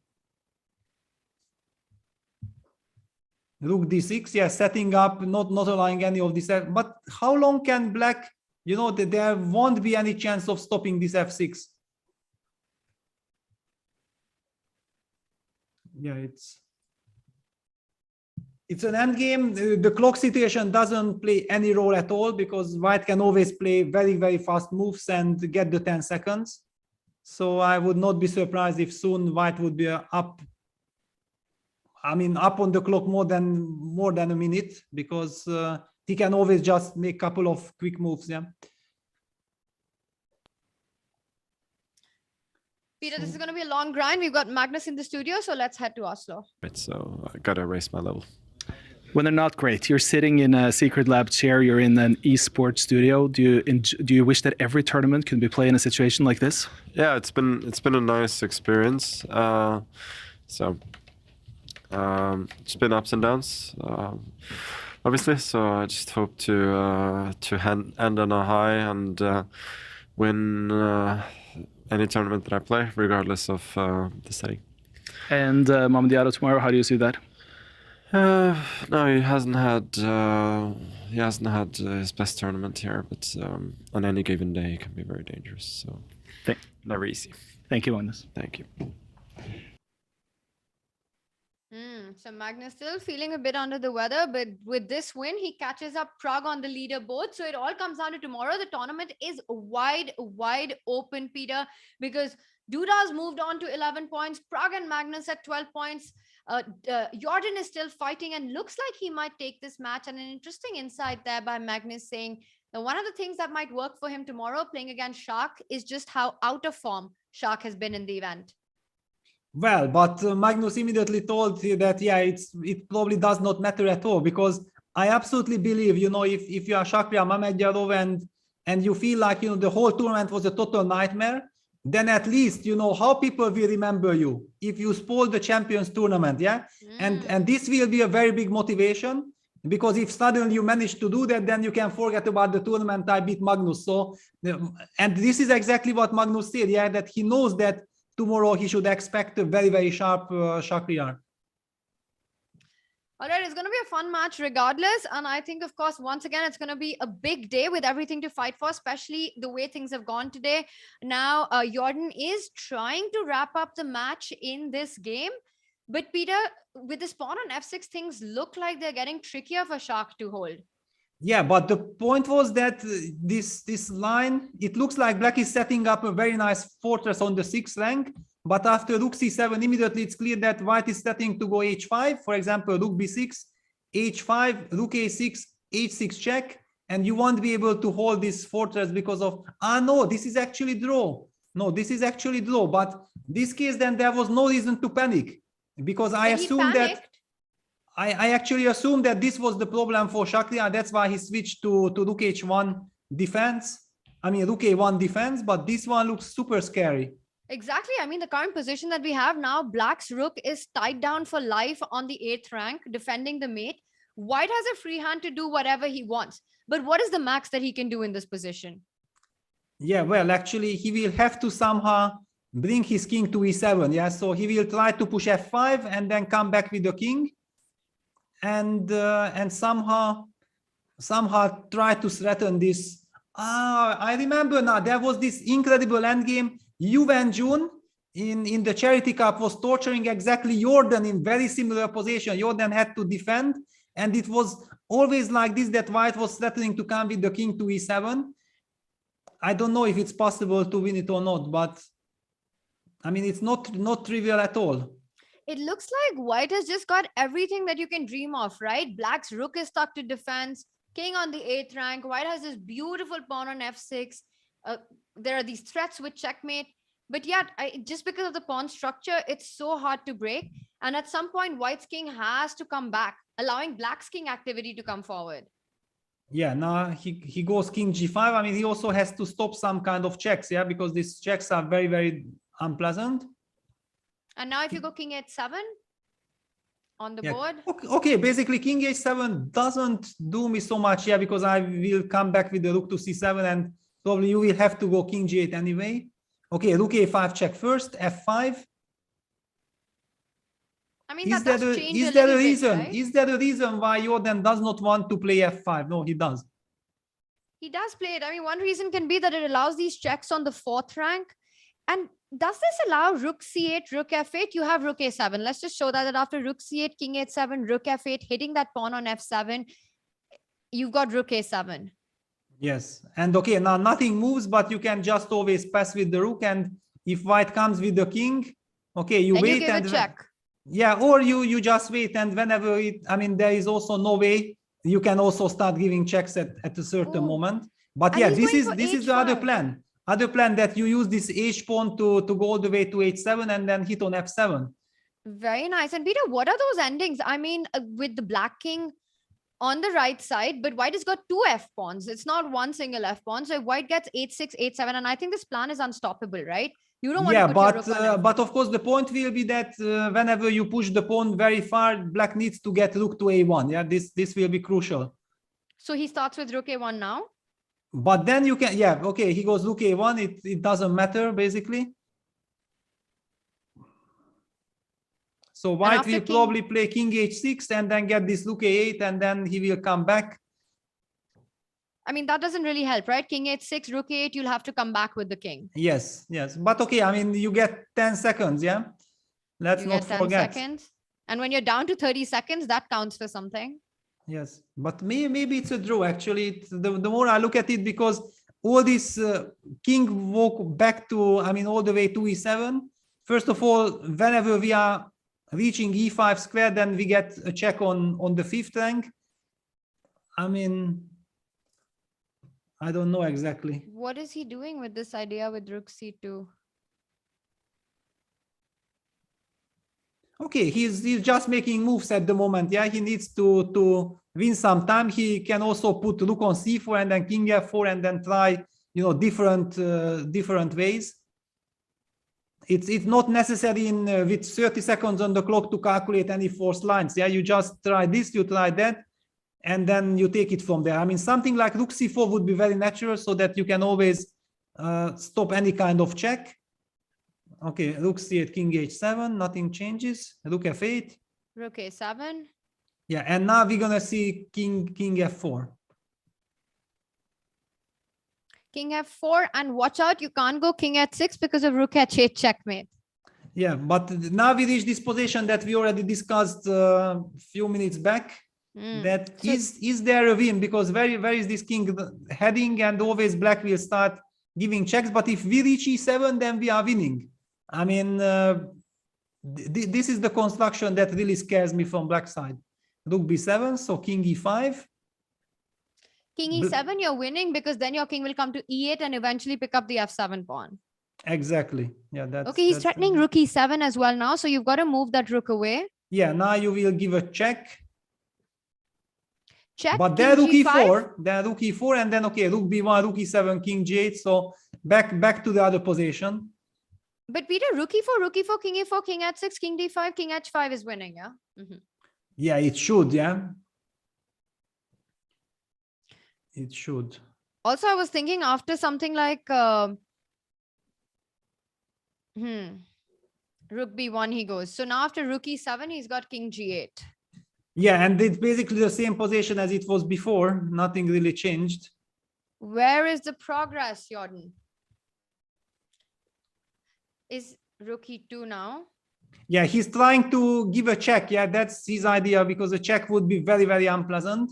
Rook d6, yeah, setting up, not allowing any of this. But how long can black, you know, there won't be any chance of stopping this f6. Yeah, it's an endgame. The clock situation doesn't play any role at all, because white can always play very, very fast moves and get the 10 seconds. So I would not be surprised if soon white would be up. I mean, up on the clock more than a minute, because he can always just make a couple of quick moves. Yeah. Peter, this is going to be a long grind. We've got Magnus in the studio, so let's head to Oslo. So I gotta raise my level. When they're not great, you're sitting in a secret lab chair, you're in an esports studio. Do you wish that every tournament could be played in a situation like this? Yeah, it's been a nice experience. It's been ups and downs, obviously. So I just hope to end on a high and win any tournament that I play, regardless of the setting. And Mamedyarov tomorrow, how do you see that? No, he hasn't had his best tournament here, but on any given day, he can be very dangerous. So never easy. Thank you, Magnus. Thank you. So Magnus still feeling a bit under the weather, but with this win, he catches up Pragg on the leaderboard. So it all comes down to tomorrow. The tournament is wide open, Peter, because Duda's moved on to 11 points, Pragg and Magnus at 12 points. Jorden is still fighting and looks like he might take this match. And an interesting insight there by Magnus saying that one of the things that might work for him tomorrow playing against Shak is just how out of form Shak has been in the event. Well, but Magnus immediately told that, yeah, it probably does not matter at all, because I absolutely believe, you know, if you are Shakhriyar Mamedyarov and you feel like, you know, the whole tournament was a total nightmare, then at least, you know, how people will remember you if you spoil the Champions Tournament, yeah? And this will be a very big motivation, because if suddenly you manage to do that, then you can forget about the tournament, I beat Magnus. So, and this is exactly what Magnus said, yeah, that he knows that tomorrow he should expect a very, very sharp Shakhriyar. All right, it's going to be a fun match regardless. And I think, of course, once again, it's going to be a big day with everything to fight for, especially the way things have gone today. Now, Jorden is trying to wrap up the match in this game. But Peter, with this pawn on f6, things look like they're getting trickier for Shak to hold. Yeah, but the point was that this line, it looks like black is setting up a very nice fortress on the 6th rank. But after rook c7, immediately it's clear that white is setting to go h5. For example, rook b6, h5, rook a6, h6 check. And you won't be able to hold this fortress because of, no, this is actually draw. No, this is actually draw. But this case, then there was no reason to panic, because I assumed that I actually assumed that this was the problem for Shakhriyar. That's why he switched to rook h1 defense. I mean, rook a1 defense, but this one looks super scary. Exactly. I mean, the current position that we have now, black's rook is tied down for life on the 8th rank, defending the mate. White has a free hand to do whatever he wants. But what is the max that he can do in this position? Yeah, well, actually, he will have to somehow bring his king to e7. Yeah, so he will try to push f5 and then come back with the king. And somehow try to threaten this. I remember now, there was this incredible endgame. Juven June in the Charity Cup was torturing exactly Jorden in very similar position. Jorden had to defend, and it was always like this, that white was threatening to come with the king to e7. I don't know if it's possible to win it or not, but I mean, it's not trivial at all. It looks like white has just got everything that you can dream of, right? Black's rook is stuck to defense, king on the 8th rank. White has this beautiful pawn on f6. There are these threats with checkmate. But yet, just because of the pawn structure, it's so hard to break. And at some point, white's king has to come back, allowing black's king activity to come forward. Yeah, now he goes king g5. I mean, he also has to stop some kind of checks, yeah, because these checks are very, very unpleasant. And now if you go king h7 on the board. Okay, basically king h7 doesn't do me so much, yeah, because I will come back with the rook to c7 and probably you will have to go king g8 anyway. Okay, rook a5 check first, f5. I mean, is that is there a reason? Right? Is there a reason why Jorden does not want to play f5? No, he does. He does play it. I mean, one reason can be that it allows these checks on the 4th rank. And does this allow rook c8, rook f8? You have rook a7. Let's just show that after rook c8, king h7, rook f8, hitting that pawn on f7, you've got rook a7. Yes. And okay, now nothing moves, but you can just always pass with the rook. And if white comes with the king, okay, you then wait you give and a check. Yeah, or you just wait, and whenever I mean, there is also no way you can also start giving checks at a certain moment. But And yeah, he's this is h5. the other plan. Other plan that you use this h pawn to go all the way to h7 and then hit on f7. Very nice. And Peter, what are those endings? I mean, with the black king on the right side, but white has got 2 f pawns. It's not one single f pawn. So if white gets h6, h7, and I think this plan is unstoppable, right? You don't want to put your rook on but of course the point will be that whenever you push the pawn very far, black needs to get rook to a1. Yeah, this will be crucial. So he starts with rook a1 now. But then you can, yeah, okay, he goes rook a1. It doesn't matter basically. So white will probably play king h6 and then get this rook a8, and then he will come back. I mean, that doesn't really help, right? King h6, rook a8, you'll have to come back with the king. Yes, yes. But okay, I mean, you get 10 seconds, yeah? Let's not forget. 10 seconds. And when you're down to 30 seconds, that counts for something. Yes, but maybe it's a draw, actually. The more I look at it, because all this king walk back to, I mean, all the way to e7. First of all, whenever we are reaching e5 square, then we get a check on the 5th rank. I mean, I don't know exactly. What is he doing with this idea with rook c2? Okay, he's just making moves at the moment. Yeah, he needs to win some time. He can also put rook on c4 and then king f4 and then try, you know, different ways. It's not necessary with 30 seconds on the clock to calculate any forced lines. Yeah, you just try this, you try that, and then you take it from there. I mean, something like rook c4 would be very natural, so that you can always stop any kind of check. Okay, rook c8, king h7, nothing changes. Rook f8. Rook a7. Yeah, and now we're gonna see king f4. King f4, and watch out, you can't go king h6 because of rook h8 checkmate. Yeah, but now we reach this position that we already discussed a few minutes back. That is there a win? Because where is this king heading? And always black will start giving checks. But if we reach e7, then we are winning. I mean, this is the construction that really scares me from black side. Rook b7, so king e5. King e7, you're winning because then your king will come to e8 and eventually pick up the f7 pawn. Exactly. Yeah, that's okay. He's threatening rook e7 as well now, so you've got to move that rook away. Yeah, now you will give a check. Check. But then rook e4, and then okay, rook b1, rook e7, king g8. So back to the other position. But Peter, rook e4, king e4, king h6, king d5, king h5 is winning, yeah? Yeah, it should, yeah. It should. Also, I was thinking after something like rook b1, he goes. So now after rook e7, he's got king g8. Yeah, and it's basically the same position as it was before. Nothing really changed. Where is the progress, Jorden? Is rook e2 now? Yeah, he's trying to give a check. Yeah, that's his idea, because a check would be very, very unpleasant.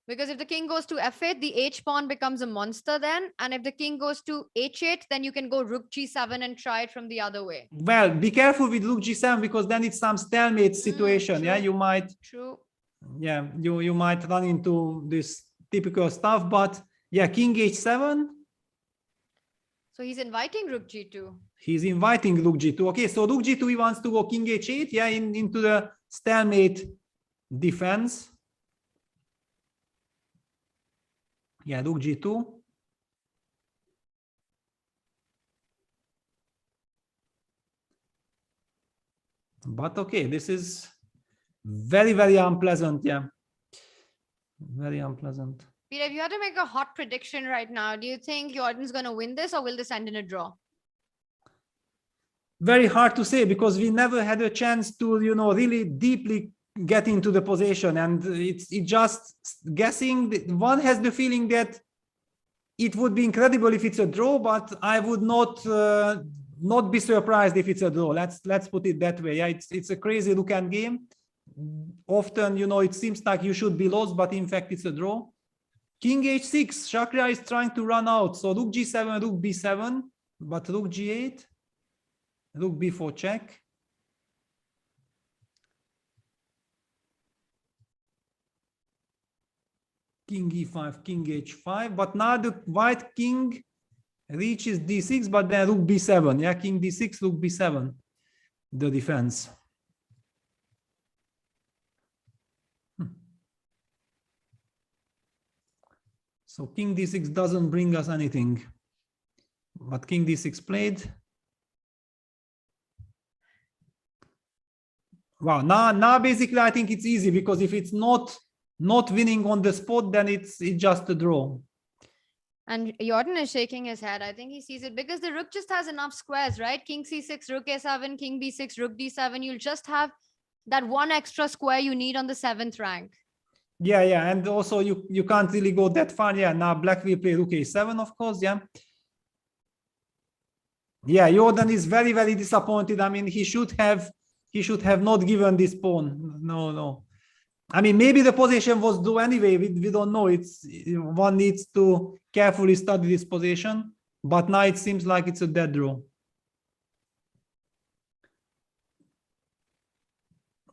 Because if the king goes to f8, the h pawn becomes a monster then. And if the king goes to h8, then you can go rook g7 and try it from the other way. Well, be careful with rook g7 because then it's some stalemate situation. Yeah, you might. True. Yeah, you might run into this typical stuff. But yeah, king h7. So he's inviting rook g2. He's inviting rook g2. Okay, so rook g2, he wants to go king h8. Yeah, into the stalemate defense. Yeah, rook g2. But okay, this is very, very unpleasant. Yeah, very unpleasant. Peter, if you had to make a hot prediction right now, do you think Jordan's going to win this or will this end in a draw? Very hard to say because we never had a chance to, really deeply get into the position, and it's just guessing. One has the feeling that it would be incredible if it's a draw, but I would not be surprised if it's a draw. Let's put it that way. Yeah, it's a crazy look and game. Often, it seems like you should be lost, but in fact it's a draw. King h6. Shakhriyar is trying to run out. So rook g7, rook b7, but rook g8, rook b4 check. King e5, king h5, but now the white king reaches d6, but then rook b7. Yeah, king d6, rook b7, the defense. So king d6 doesn't bring us anything, but king d6 played. Wow, now basically I think it's easy because if it's not winning on the spot, then it's just a draw. And Jordan is shaking his head. I think he sees it because the rook just has enough squares, right? King c6, rook a7, king b6, rook d7. You'll just have that one extra square you need on the 7th rank. Yeah, and also you can't really go that far. Yeah, now black will play rook a7, of course. Yeah, Jordan is very, very disappointed. I mean, he should have not given this pawn. No. I mean, maybe the position was draw anyway. We don't know. One needs to carefully study this position. But now it seems like it's a dead draw.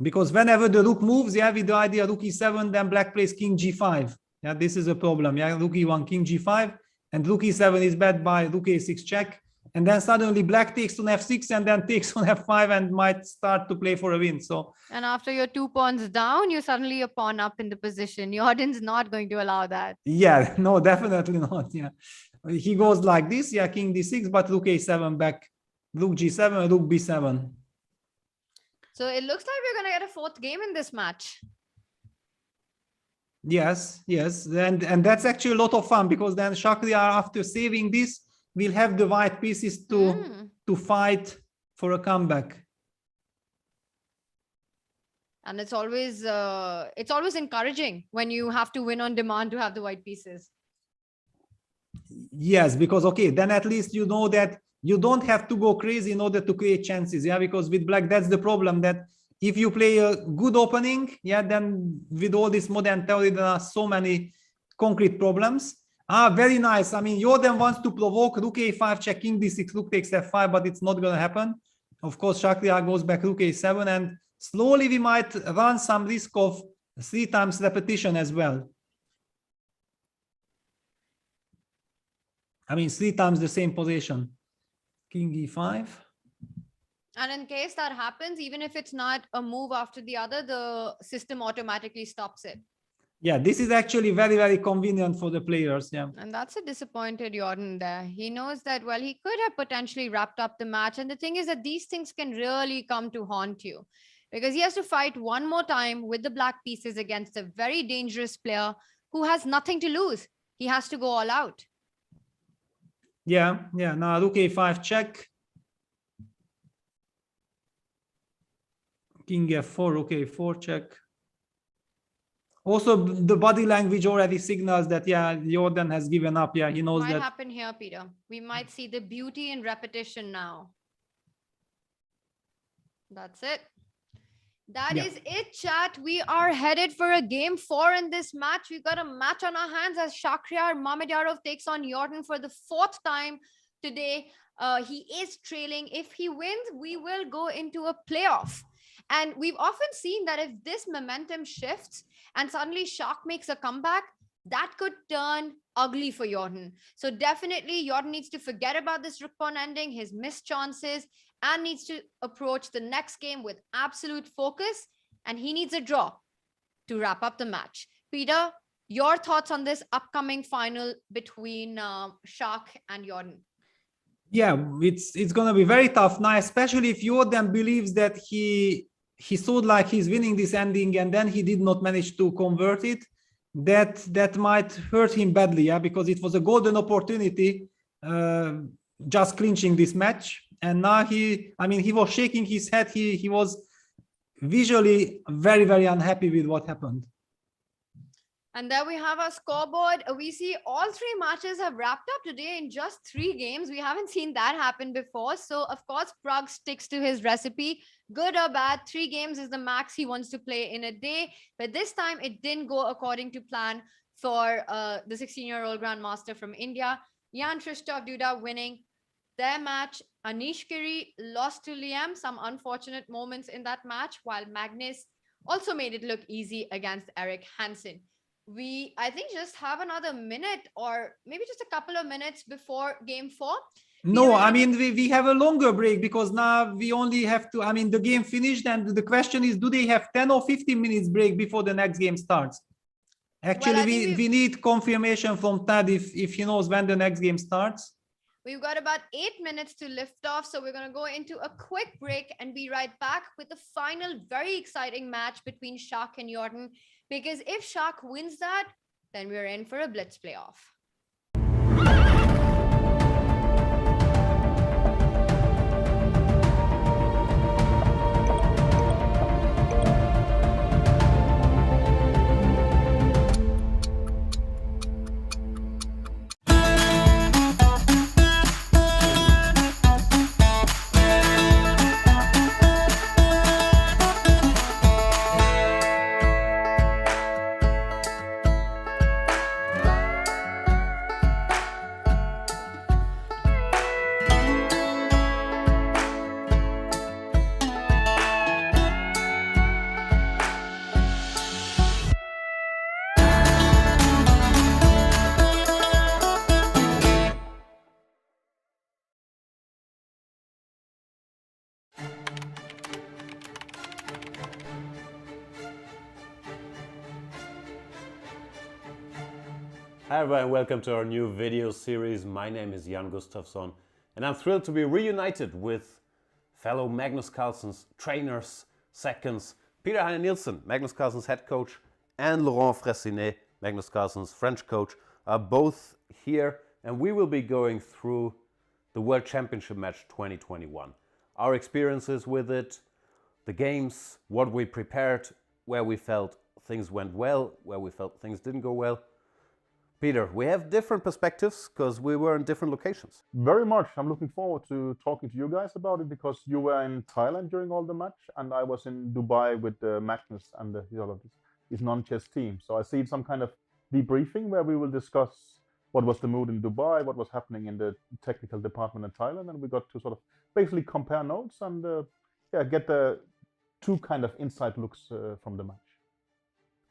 Because whenever the rook moves, with the idea rook e7, then black plays king g5. Yeah, this is a problem. Yeah, rook e1, king g5, and rook e7 is bet by rook a6 check. And then suddenly black takes on f6 and then takes on f5 and might start to play for a win. So, and after your 2 pawns down, you're suddenly a pawn up in the position. Jordan's not going to allow that. Yeah, no, definitely not. Yeah, he goes like this. Yeah, king d6, but rook a7 back, rook g7, rook b7. So it looks like we're going to get a 4th game in this match. Yes, and that's actually a lot of fun because then Shakhriyar, after saving this, will have the white pieces to fight for a comeback. And it's always encouraging when you have to win on demand to have the white pieces. Yes, because okay, then at least you know that you don't have to go crazy in order to create chances. Yeah, because with black, that's the problem, that if you play a good opening, then with all this modern theory, there are so many concrete problems. Very nice. I mean, Jordan wants to provoke rook a5 check, king d6, rook takes f5, but it's not going to happen. Of course, Shakhriyar goes back rook a7, and slowly we might run some risk of 3 times repetition as well. I mean, 3 times the same position. King e5. And in case that happens, even if it's not a move after the other, the system automatically stops it. Yeah, this is actually very, very convenient for the players. Yeah. And that's a disappointed Jordan there. He knows that, well, he could have potentially wrapped up the match. And the thing is that these things can really come to haunt you because he has to fight one more time with the black pieces against a very dangerous player who has nothing to lose. He has to go all out. Yeah. Now rook a5 check. King f4, rook a4 check. Also, the body language already signals that, Jordan has given up. Yeah, he knows that. What might happen here, Peter? We might see the beauty in repetition now. That's it. That Yeah. is it, chat. We are headed for a game 4 in this match. We've got a match on our hands as Shakhriyar Mamedyarov takes on Jorden for the 4th time today. He is trailing. If he wins, we will go into a playoff. And we've often seen that if this momentum shifts and suddenly Shak makes a comeback, that could turn ugly for Jorden. So definitely Jorden needs to forget about this rook pawn ending, his missed chances, and needs to approach the next game with absolute focus. And he needs a draw to wrap up the match. Peter, your thoughts on this upcoming final between Shak and Jorden? Yeah, it's gonna be very tough now, especially if Jordan believes that he thought like he's winning this ending and then he did not manage to convert it. That might hurt him badly, yeah, because it was a golden opportunity, just clinching this match. And now he was shaking his head. He was visually very, very unhappy with what happened. And there we have our scoreboard. We see all 3 matches have wrapped up today in just 3 games. We haven't seen that happen before. So, of course, Pragg sticks to his recipe. Good or bad, 3 games is the max he wants to play in a day. But this time, it didn't go according to plan for the 16-year-old Grandmaster from India. Jan-Krzysztof Duda winning their match. Anish Giri lost to Liam. Some unfortunate moments in that match, while Magnus also made it look easy against Eric Hansen. We, I think, just have another minute or maybe just a couple of minutes before game 4. No, I mean, we have a longer break because now we only have to, I mean, the game finished and the question is, do they have 10 or 15 minutes break before the next game starts? Actually, we need confirmation from Tad if he knows when the next game starts. We've got about 8 minutes to lift off, so we're going to go into a quick break and be right back with the final very exciting match between Shak and Jorden. Because if Shak wins that, then we're in for a blitz playoff. Hi everyone, welcome to our new video series. My name is Jan-Krzysztof and I'm thrilled to be reunited with fellow Magnus Carlsen's trainers, seconds, Peter Heine Nielsen, Magnus Carlsen's head coach, and Laurent Fressinet, Magnus Carlsen's French coach, are both here, and we will be going through the World Championship match 2021. Our experiences with it, the games, what we prepared, where we felt things went well, where we felt things didn't go well. Peter, we have different perspectives because we were in different locations. Very much. I'm looking forward to talking to you guys about it because you were in Thailand during all the match and I was in Dubai with Magnus and his non-chess team. So I see some kind of debriefing where we will discuss what was the mood in Dubai, what was happening in the technical department in Thailand, and we got to sort of basically compare notes and get the 2 kind of inside looks from the match.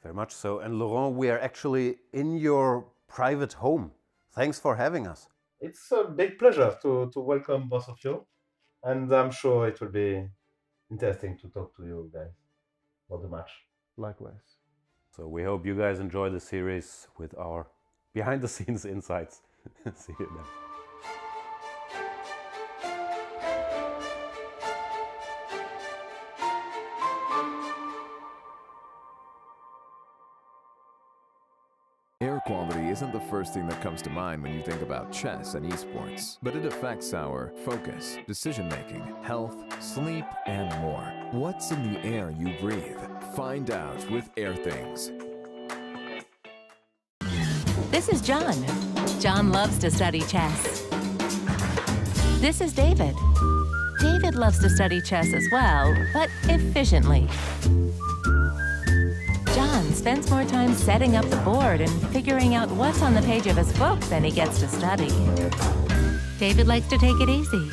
Very much so. And Laurent, we are actually in your private home. Thanks for having us. It's a big pleasure to welcome both of you. And I'm sure it will be interesting to talk to you guys about the match. Likewise. So we hope you guys enjoy the series with our behind the scenes insights. See you then. Air quality isn't the first thing that comes to mind when you think about chess and esports, but it affects our focus, decision-making, health, sleep, and more. What's in the air you breathe? Find out with Air Things. This is John. John loves to study chess. This is David. David loves to study chess as well, but efficiently. John spends more time setting up the board and figuring out what's on the page of his book than he gets to study. David likes to take it easy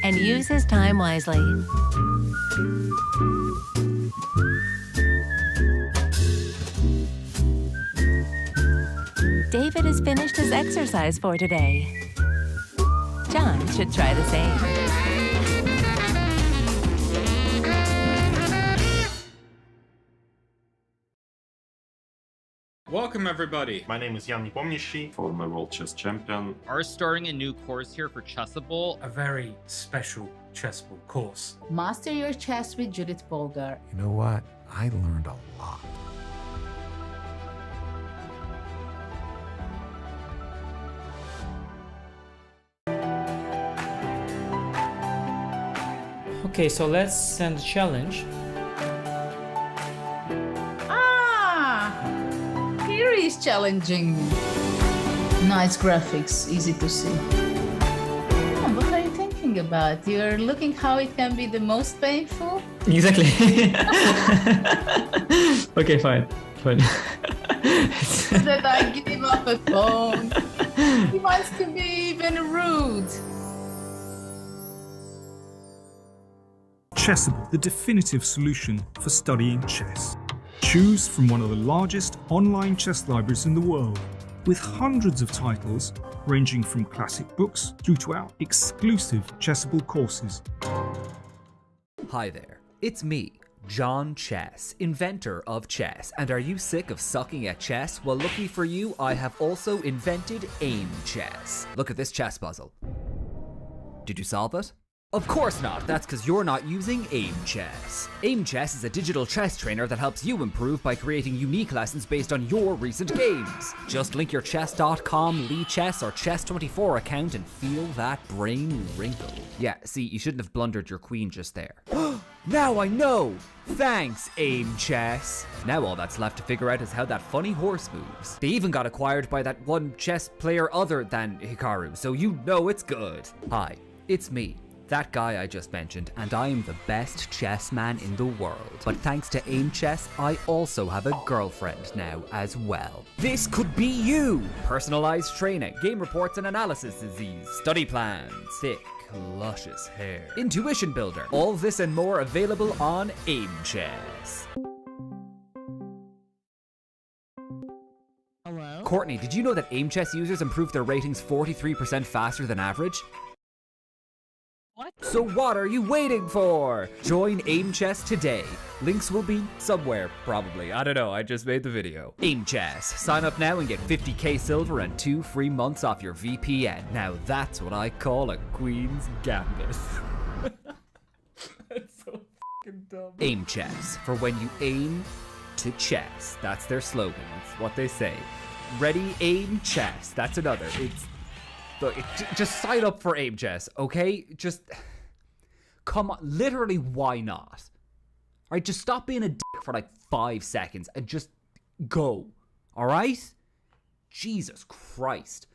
and use his time wisely. David has finished his exercise for today. John should try the same. Welcome everybody. My name is Jan Foreest, former world chess champion. Are starting a new course here for Chessable. A very special Chessable course. Master your chess with Judith Polgar. You know what? I learned a lot. Okay, so let's send a challenge. Here is challenging. Nice graphics, easy to see. Oh, what are you thinking about? You're looking how it can be the most painful? Exactly. Okay, fine. That I give him up a phone. He wants to be even rude. Chessable, the definitive solution for studying chess. Choose from one of the largest online chess libraries in the world, with hundreds of titles ranging from classic books through to our exclusive Chessable courses. Hi there, it's me, John Chess, inventor of chess. And are you sick of sucking at chess? Well, lucky for you, I have also invented aim chess. Look at this chess puzzle. Did you solve it? Of course not, that's because you're not using Aim Chess. Aim Chess is a digital chess trainer that helps you improve by creating unique lessons based on your recent games. Just link your chess.com, Chess, or Chess24 account and feel that brain wrinkle. Yeah, see, you shouldn't have blundered your queen just there. Now I know! Thanks, Aim Chess! Now all that's left to figure out is how that funny horse moves. They even got acquired by that one chess player other than Hikaru, so you know it's good. Hi, it's me, that guy I just mentioned, and I am the best chess man in the world. But thanks to Aim Chess, I also have a girlfriend now as well. This could be you! Personalized training, game reports and analysis disease, study plans, thick, luscious hair, intuition builder. All this and more available on Aim Chess. Hello? Courtney, did you know that Aim Chess users improve their ratings 43% faster than average? What? So what are you waiting for? Join Aim Chess today. Links will be somewhere, probably. I don't know, I just made the video. Aim Chess. Sign up now and get 50k silver and 2 free months off your VPN. Now that's what I call a Queen's Gambit. That's so fucking dumb. Aim Chess, for when you aim to chess. That's their slogan. It's what they say. Ready, aim, chess. That's another. It's... Look, just sign up for Aim Chess, okay? Just, come on, literally, why not? All right, just stop being a dick for like 5 seconds and just go, all right? Jesus Christ.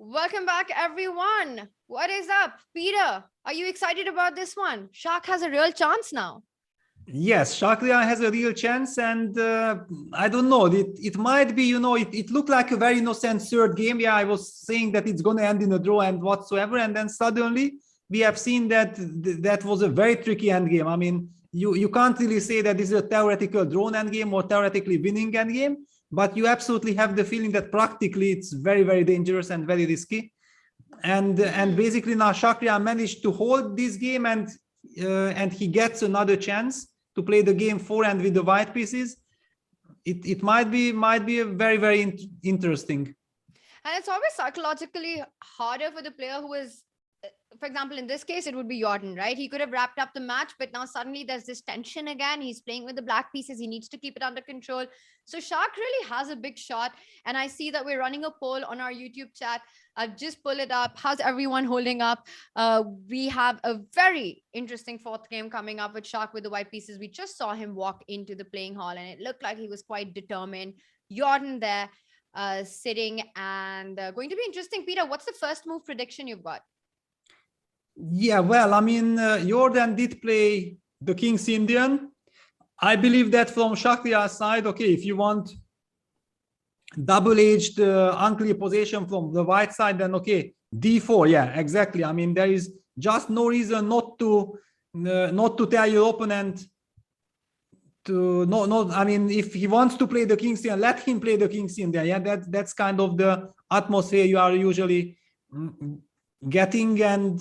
Welcome back, everyone. What is up? Peter, are you excited about this one? Shak has a real chance now. Yes, Shakhriyar has a real chance, and I don't know. It might be, it looked like a very innocent third game. Yeah, I was saying that it's going to end in a draw and whatsoever, and then suddenly we have seen that that was a very tricky end game. I mean, you can't really say that this is a theoretical drawn end game or theoretically winning end game, but you absolutely have the feeling that practically it's very, very dangerous and very risky. And basically now Shakhriyar managed to hold this game, and he gets another chance to play the game forehand with the white pieces. It might be a very, very interesting. And it's always psychologically harder for the player who is, for example, in this case, it would be Jorden, right? He could have wrapped up the match, but now suddenly there's this tension again. He's playing with the black pieces. He needs to keep it under control. So Shak really has a big shot. And I see that we're running a poll on our YouTube chat. I'll just pull it up. How's everyone holding up? We have a very interesting fourth game coming up with Shak with the white pieces. We just saw him walk into the playing hall, and it looked like he was quite determined. Jorden there sitting, and going to be interesting. Peter, what's the first move prediction you've got? Yeah, well, I mean, Jorden did play the King's Indian. I believe that from Shakhriyar's side, okay, if you want double-edged unclear position from the white side, then okay, d4. Yeah, exactly. I mean, there is just no reason not to tell your opponent to I mean, if he wants to play the King's Indian, let him play the King's Indian. Yeah, that's kind of the atmosphere you are usually getting, and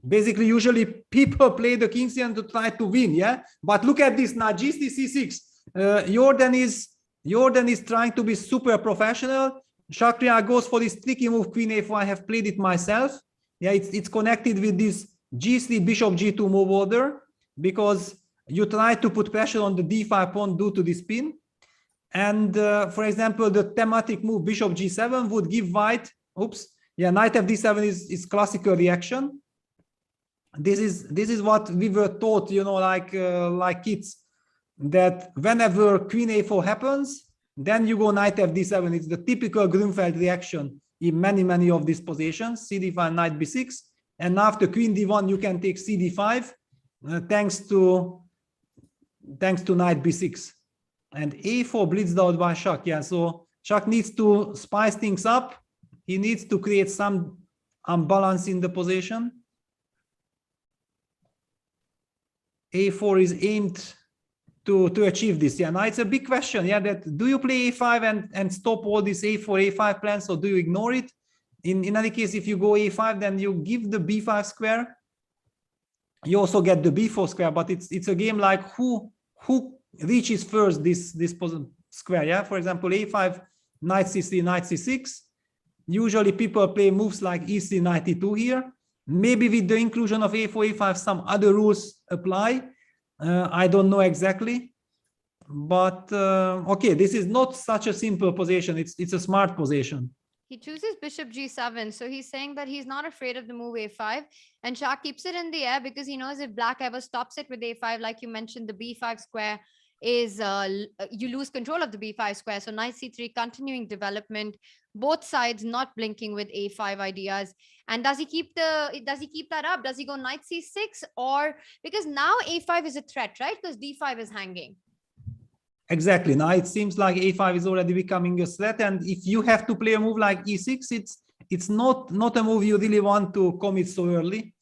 basically usually people play the King's Indian to try to win. Yeah, but look at this now, g6, Jorden is trying to be super professional. Shakhriyar goes for this tricky move, queen a4. I have played it myself. Yeah, it's connected with this g3 bishop g2 move order, because you try to put pressure on the d5 pawn due to this pin. And for example, the thematic move bishop g7 would give white, knight fd7 is classical reaction. This is what we were taught, like kids, that whenever queen a4 happens, then you go knight fd7. It's the typical Grunfeld reaction in many of these positions, cd5, knight b6, and after queen d1 you can take cd5 thanks to knight b6, and a4 blitzed out by Shak. Yeah, so Shak needs to spice things up. He needs to create some unbalance in the position. a4 is aimed to achieve this. Yeah, now it's a big question. Yeah, that do you play a5 and stop all these a4 a5 plans, or do you ignore it? In any case, if you go a5, then you give the b5 square. You also get the b4 square, but it's a game like who reaches first this square. Yeah, for example, a5, knight c3, knight c6. Usually people play moves like e3, knight e2 here. Maybe with the inclusion of a4 a5 some other rules apply. I don't know exactly, but okay, this is not such a simple position. It's a smart position. He chooses bishop g7, so he's saying that he's not afraid of the move a5, and Shak keeps it in the air because he knows if black ever stops it with a5, like you mentioned, the b5 square is you lose control of the b5 square. So knight c3, continuing development, both sides not blinking with a5 ideas. And does he keep that up? Does he go knight c6, or because now a5 is a threat, right? Because d5 is hanging. Exactly. Now it seems like a5 is already becoming a threat, and if you have to play a move like e6, it's not a move you really want to commit so early.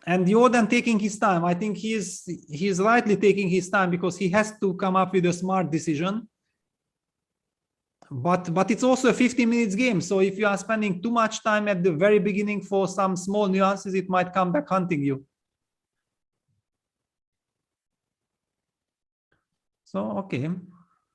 And Jorden taking his time. I think he's rightly taking his time, because he has to come up with a smart decision. But it's also a 50 minutes game, so if you are spending too much time at the very beginning for some small nuances, it might come back hunting you. So okay,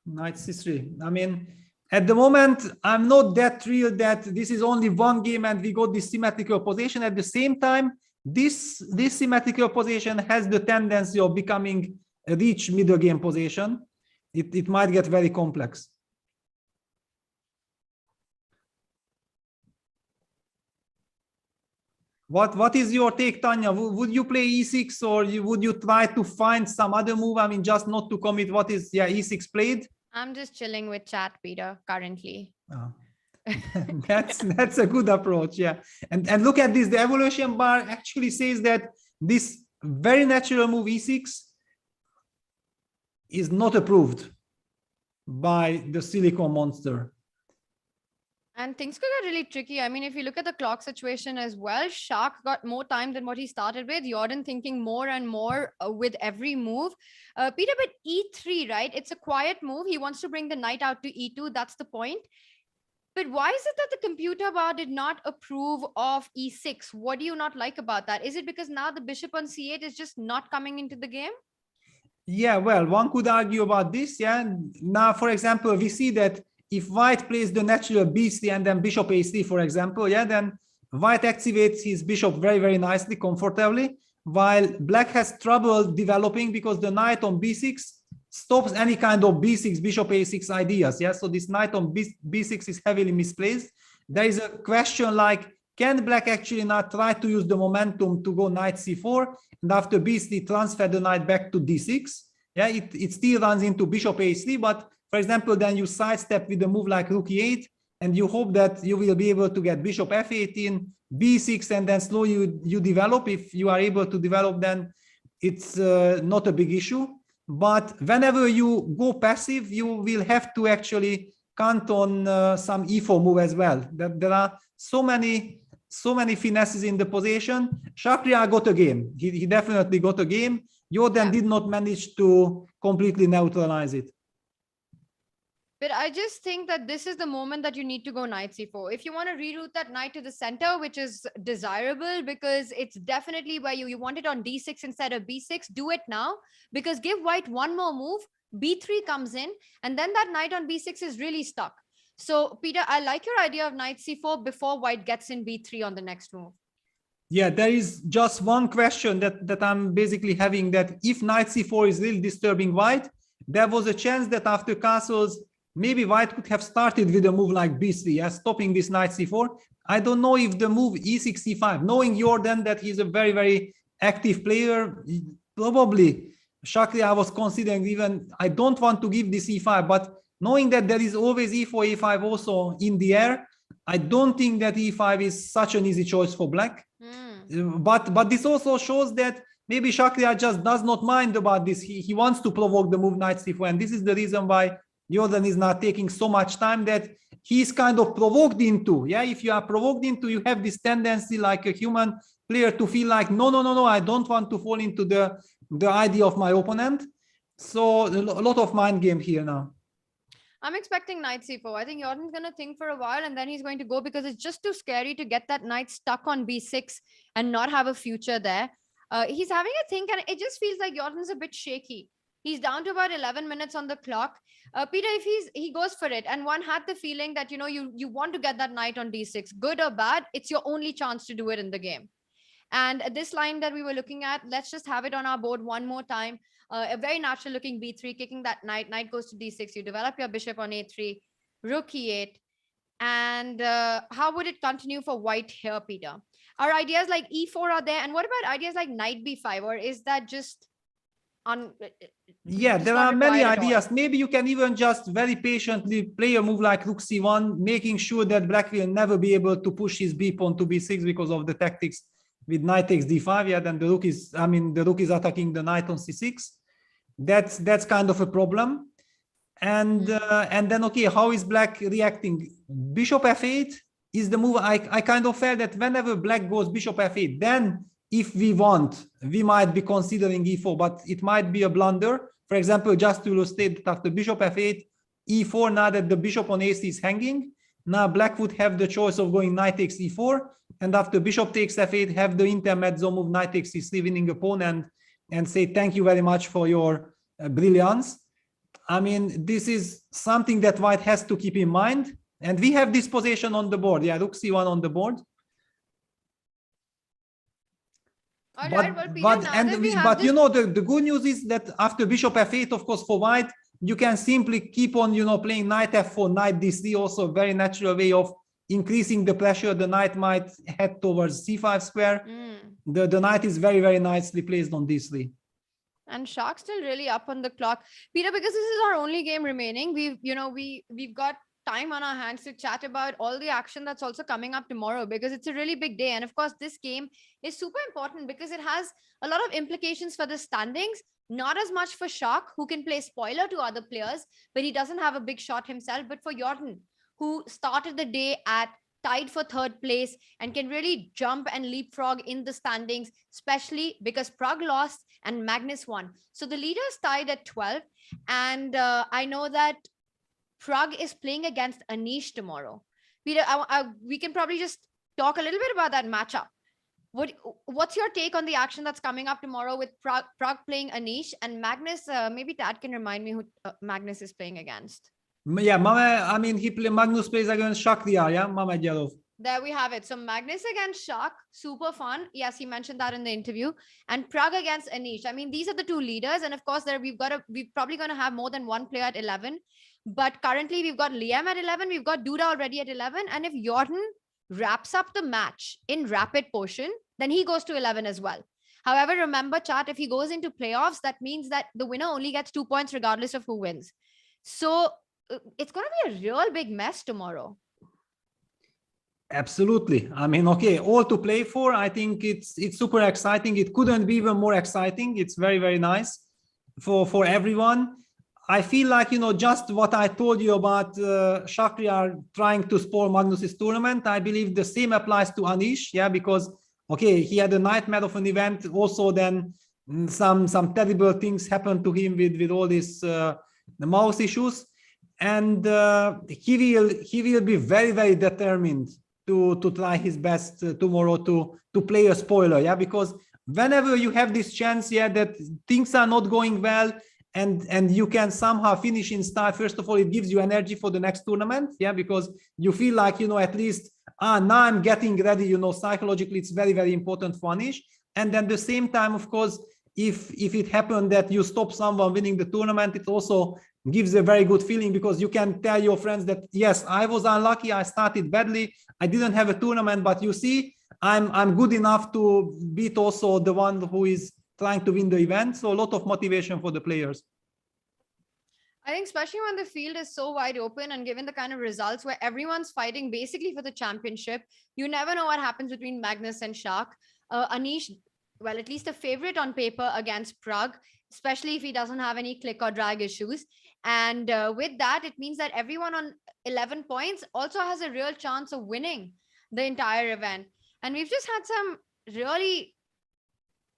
knight c3. I mean, at the moment, I'm not that thrilled that this is only one game and we got this symmetrical position. At the same time, this symmetrical position has the tendency of becoming a rich middle game position. It might get very complex. What is your take, Tanya? Would you play e6, or would you try to find some other move? I mean, just not to commit. What is e6 played? I'm just chilling with chat, Peter, currently. Oh. That's a good approach. Yeah, and look at this. The evolution bar actually says that this very natural move e6 is not approved by the silicon monster. And things could get really tricky. I mean, if you look at the clock situation as well, Shak got more time than what he started with. Jorden thinking more and more with every move. Peter, but E3, right? It's a quiet move. He wants to bring the knight out to E2. That's the point. But why is it that the computer bar did not approve of E6? What do you not like about that? Is it because now the bishop on C8 is just not coming into the game? Yeah, well, one could argue about this. Yeah. Now, for example, we see that if white plays the natural b3 and then bishop a3, for example, yeah, then white activates his bishop very, very nicely, comfortably, while black has trouble developing because the knight on b6 stops any kind of b6, bishop a6 ideas. Yeah, so this knight on b6 is heavily misplaced. There is a question like, can black actually not try to use the momentum to go knight c4 and after b3 transfer the knight back to d6? Yeah, it still runs into bishop a3, but for example, then you sidestep with a move like rook e8, and you hope that you will be able to get bishop f18, b6, and then slowly you develop. If you are able to develop, then it's not a big issue. But whenever you go passive, you will have to actually count on some e4 move as well. There are so many finesses in the position. Shakhriyar got a game. He definitely got a game. Jorden did not manage to completely neutralize it. But I just think that this is the moment that you need to go knight c4. If you want to reroute that knight to the center, which is desirable because it's definitely where you want it on d6 instead of b6, do it now, because give white one more move, b3 comes in, and then that knight on b6 is really stuck. So, Peter, I like your idea of knight c4 before white gets in b3 on the next move. Yeah, there is just one question that I'm basically having, that if knight c4 is really disturbing white, there was a chance that after castles, maybe white could have started with a move like b3, stopping this knight c4. I don't know if the move e6, e5, knowing Jorden that he's a very, very active player, probably Shakhriyar was considering even, I don't want to give this e5, but knowing that there is always e4, e5 also in the air, I don't think that e5 is such an easy choice for black. But this also shows that maybe Shakhriyar just does not mind about this. He wants to provoke the move knight c4, and this is the reason why Jorden is not taking so much time, that he's kind of provoked into. Yeah, if you are provoked into, you have this tendency like a human player to feel like, no, I don't want to fall into the idea of my opponent. So a lot of mind game here now. I'm expecting knight c4. I think Jordan's going to think for a while and then he's going to go, because it's just too scary to get that knight stuck on b6 and not have a future there. He's having a think, and it just feels like Jordan's a bit shaky. He's down to about 11 minutes on the clock. Peter, if he goes for it, and one had the feeling that, you want to get that knight on d6, good or bad, it's your only chance to do it in the game. And this line that we were looking at, let's just have it on our board one more time. A very natural looking b3, kicking that knight goes to d6, you develop your bishop on a3, rook e8. And how would it continue for white here, Peter? Are ideas like e4 are there? And what about ideas like knight b5? Or is that just yeah, there are many ideas. Maybe you can even just very patiently play a move like rook c1, making sure that black will never be able to push his b pawn to b6 because of the tactics with knight takes d5. Yeah, then the rook is attacking the knight on c6. That's kind of a problem. And then, okay, how is black reacting? Bishop f8 is the move. I kind of felt that whenever black goes bishop f8, then if we want, we might be considering e4, but it might be a blunder. For example, just to illustrate that after bishop f8, e4, now that the bishop on a3 is hanging, now black would have the choice of going knight takes e4, and after bishop takes f8, have the intermezzo move knight takes e3, winning a pawn, and say thank you very much for your brilliance. I mean, this is something that white has to keep in mind. And we have this position on the board. Yeah, rook c1 on the board. But the good news is that after bishop f8, of course, for white, you can simply keep on, playing knight f4, knight d3, also a very natural way of increasing the pressure. The knight might head towards c5 square. The knight is very, very nicely placed on d3. And Shak's still really up on the clock, Peter, because this is our only game remaining. We've got time on our hands to chat about all the action that's also coming up tomorrow, because it's a really big day. And of course, this game is super important because it has a lot of implications for the standings. Not as much for Shak, who can play spoiler to other players, but he doesn't have a big shot himself. But for Jorden, who started the day at tied for third place and can really jump and leapfrog in the standings, especially because Prague lost and Magnus won. So the leaders tied at 12. And I know that Prague is playing against Anish tomorrow. Peter, we can probably just talk a little bit about that matchup. What's your take on the action that's coming up tomorrow with Prague playing Anish and Magnus? Maybe Tad can remind me who Magnus is playing against. Yeah, Magnus plays against Shakhriyar Mamedyarov. There we have it. So Magnus against Shak, super fun. Yes, he mentioned that in the interview. And Prague against Anish. I mean, these are the two leaders. And of course, we're probably going to have more than one player at 11. But currently, we've got Liam at 11. We've got Duda already at 11. And if Jorden wraps up the match in rapid portion, then he goes to 11 as well. However, remember, chat, if he goes into playoffs, that means that the winner only gets 2 points regardless of who wins. So it's going to be a real big mess tomorrow. Absolutely. I mean, okay, all to play for. I think it's super exciting. It couldn't be even more exciting. It's very, very nice for everyone. I feel like, just what I told you about Shakhriyar trying to spoil Magnus's tournament, I believe the same applies to Anish, because, okay, he had a nightmare of an event. Also, then some terrible things happened to him with all these the mouse issues. And he will be very, very determined to try his best tomorrow to play a spoiler, because whenever you have this chance, that things are not going well, and you can somehow finish in style, first of all, it gives you energy for the next tournament, because you feel like, at least, now I'm getting ready, psychologically, it's very, very important for Anish. And at the same time, of course, if it happened that you stop someone winning the tournament, it also gives a very good feeling, because you can tell your friends that, yes, I was unlucky, I started badly, I didn't have a tournament, but you see, I'm good enough to beat also the one who is trying to win the event. So a lot of motivation for the players. I think especially when the field is so wide open and given the kind of results where everyone's fighting basically for the championship, you never know what happens between Magnus and Shak. Anish, well, at least a favorite on paper against Prague, especially if he doesn't have any click or drag issues. And with that, it means that everyone on 11 points also has a real chance of winning the entire event. And we've just had some really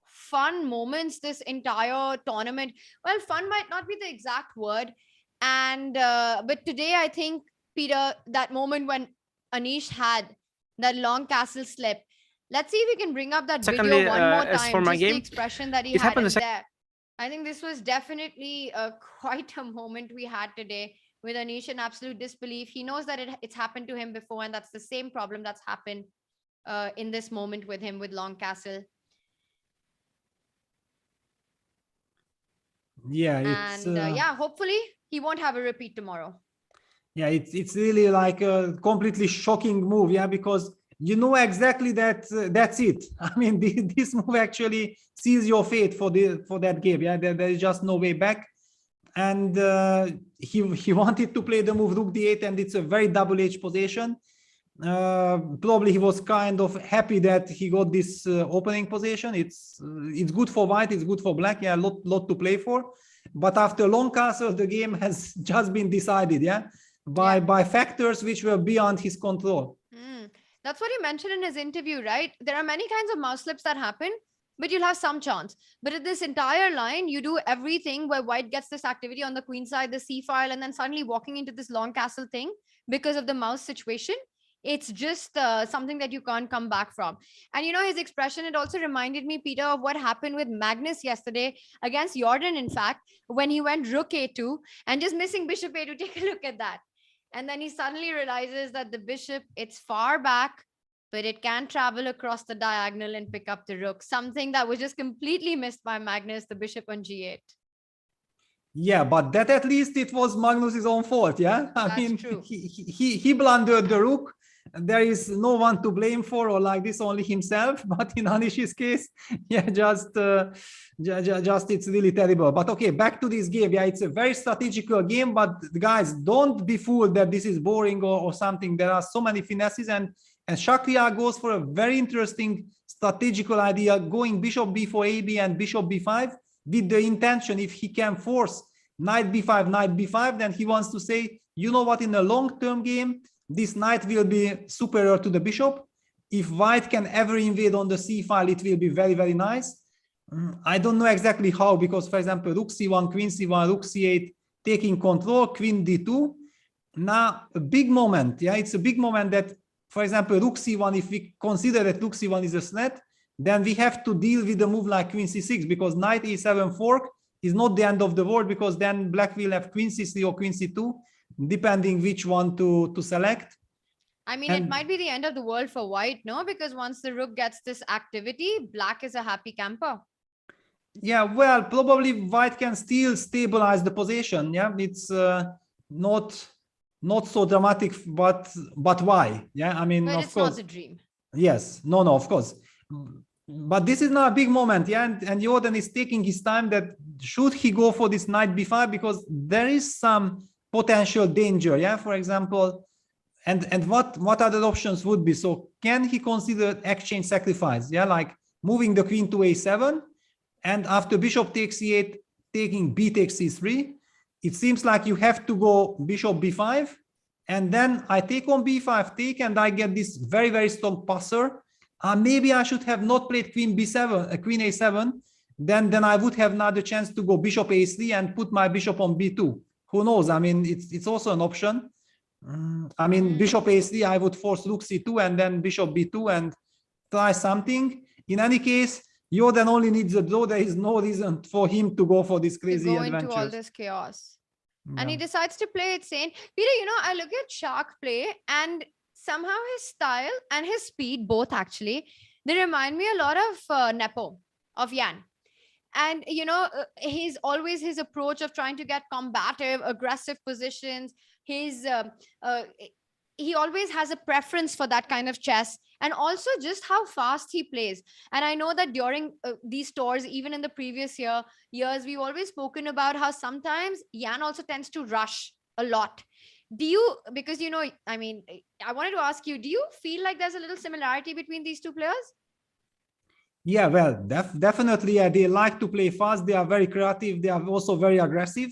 fun moments this entire tournament. Well, fun might not be the exact word. And but today, I think, Peter, that moment when Anish had that long castle slip, let's see if we can bring up that video one more time. For my just game, the expression that he had in there. I think this was definitely quite a moment we had today with Anish in absolute disbelief. He knows that it's happened to him before, and that's the same problem that's happened in this moment with him with Long Castle. Yeah, it's and hopefully he won't have a repeat tomorrow. Yeah, it's really like a completely shocking move, because you know exactly that that's it. I mean, this move actually seals your fate for that game. There is just no way back. And he wanted to play the move Rook D8, and it's a very double-edged position. Probably he was kind of happy that he got this opening position. It's good for white, it's good for black. Yeah, lot to play for. But after long castle, the game has just been decided, by factors which were beyond his control. That's what he mentioned in his interview, right? There are many kinds of mouse slips that happen, but you'll have some chance. But at this entire line, you do everything where white gets this activity on the queen side, the c file, and then suddenly walking into this long castle thing because of the mouse situation. It's just something that you can't come back from. And his expression, it also reminded me, Peter, of what happened with Magnus yesterday against Jorden, in fact, when he went Rook A2 and just missing Bishop A2. Take a look at that. And then he suddenly realizes that the bishop, it's far back, but it can travel across the diagonal and pick up the rook. Something that was just completely missed by Magnus, the bishop on G8. Yeah, but that at least it was Magnus's own fault, I mean, true. He blundered the rook. there is no one to blame for, or like this, only himself. But in Anish's case, yeah, just it's really terrible. But okay, back to this game. Yeah, it's a very strategical game, but guys, don't be fooled that this is boring or something. There are so many finesses, and Shakhriyar goes for a very interesting strategical idea, going bishop b4 ab and bishop b5 with the intention, if he can force knight b5, then he wants to say, you know what, in a long-term game, this knight will be superior to the bishop. If white can ever invade on the c file, it will be very, very nice. I don't know exactly how, because, for example, rook c1, queen c1, rook c8, taking control, queen d2. Now, a big moment, yeah, it's a big moment that, for example, rook c1, if we consider that rook c1 is a threat, then we have to deal with a move like queen c6, because knight a7 fork is not the end of the world, because then black will have queen c3 or queen c2, depending which one to select. I mean, it might be the end of the world for white, no? Because once the rook gets this activity, black is a happy camper. Yeah, well, probably white can still stabilize the position. Yeah, it's not so dramatic, but why? Yeah, I mean, but of it's course, not the dream. Yes, no, of course. But this is not a big moment, yeah, and Jorden is taking his time. That should he go for this knight b5, because there is some potential danger, yeah, for example, and what other options would be? So can he consider exchange sacrifice, yeah, like moving the queen to a7, and after bishop takes c8, taking b takes c3? It seems like you have to go bishop b5, and then I take on b5 take, and I get this very, very strong passer. Maybe I should have not played queen b7, queen a7. Then I would have another chance to go bishop a3 and put my bishop on b2. Who knows? I mean, it's also an option. I mean, bishop a3, I would force rook c2 and then bishop b2 and try something. In any case, Jorden only needs a draw. There is no reason for him to go for this crazy to go adventure. into all this chaos. Yeah. And he decides to play it sane. Peter, you know, I look at Shark play, and somehow his style and his speed, both actually, they remind me a lot of Nepo, of Jan. And, you know, his approach of trying to get combative, aggressive positions. He always has a preference for that kind of chess, and also just how fast he plays. And I know that during these tours, even in the previous years, we've always spoken about how sometimes Jan also tends to rush a lot. Do you, because, you know, I mean, I wanted to ask you, do you feel like there's a little similarity between these two players? Yeah, well, definitely. They like to play fast. They are very creative. They are also very aggressive.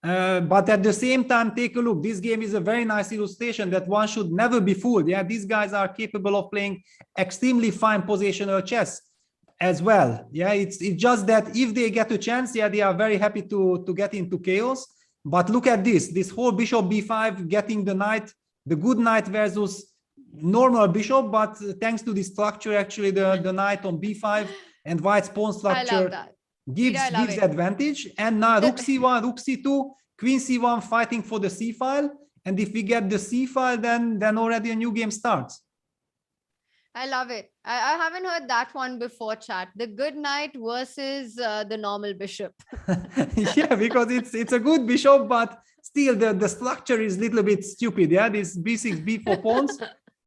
But at the same time, take a look. This game is a very nice illustration that one should never be fooled. Yeah, these guys are capable of playing extremely fine positional chess as well. Yeah, it's just that if they get a chance, yeah, they are very happy to get into chaos. But look at this whole bishop b5, getting the knight, the good knight versus normal bishop, but thanks to the structure, actually the knight on b5 and white's pawn structure gives advantage. And now rook c1, rook c2, queen c1 fighting for the c file, and if we get the c file, then already a new game starts. I love it. I haven't heard that one before, chat. The good knight versus the normal bishop. Yeah, because it's a good bishop, but still the structure is a little bit stupid. Yeah, this b6, b4 pawns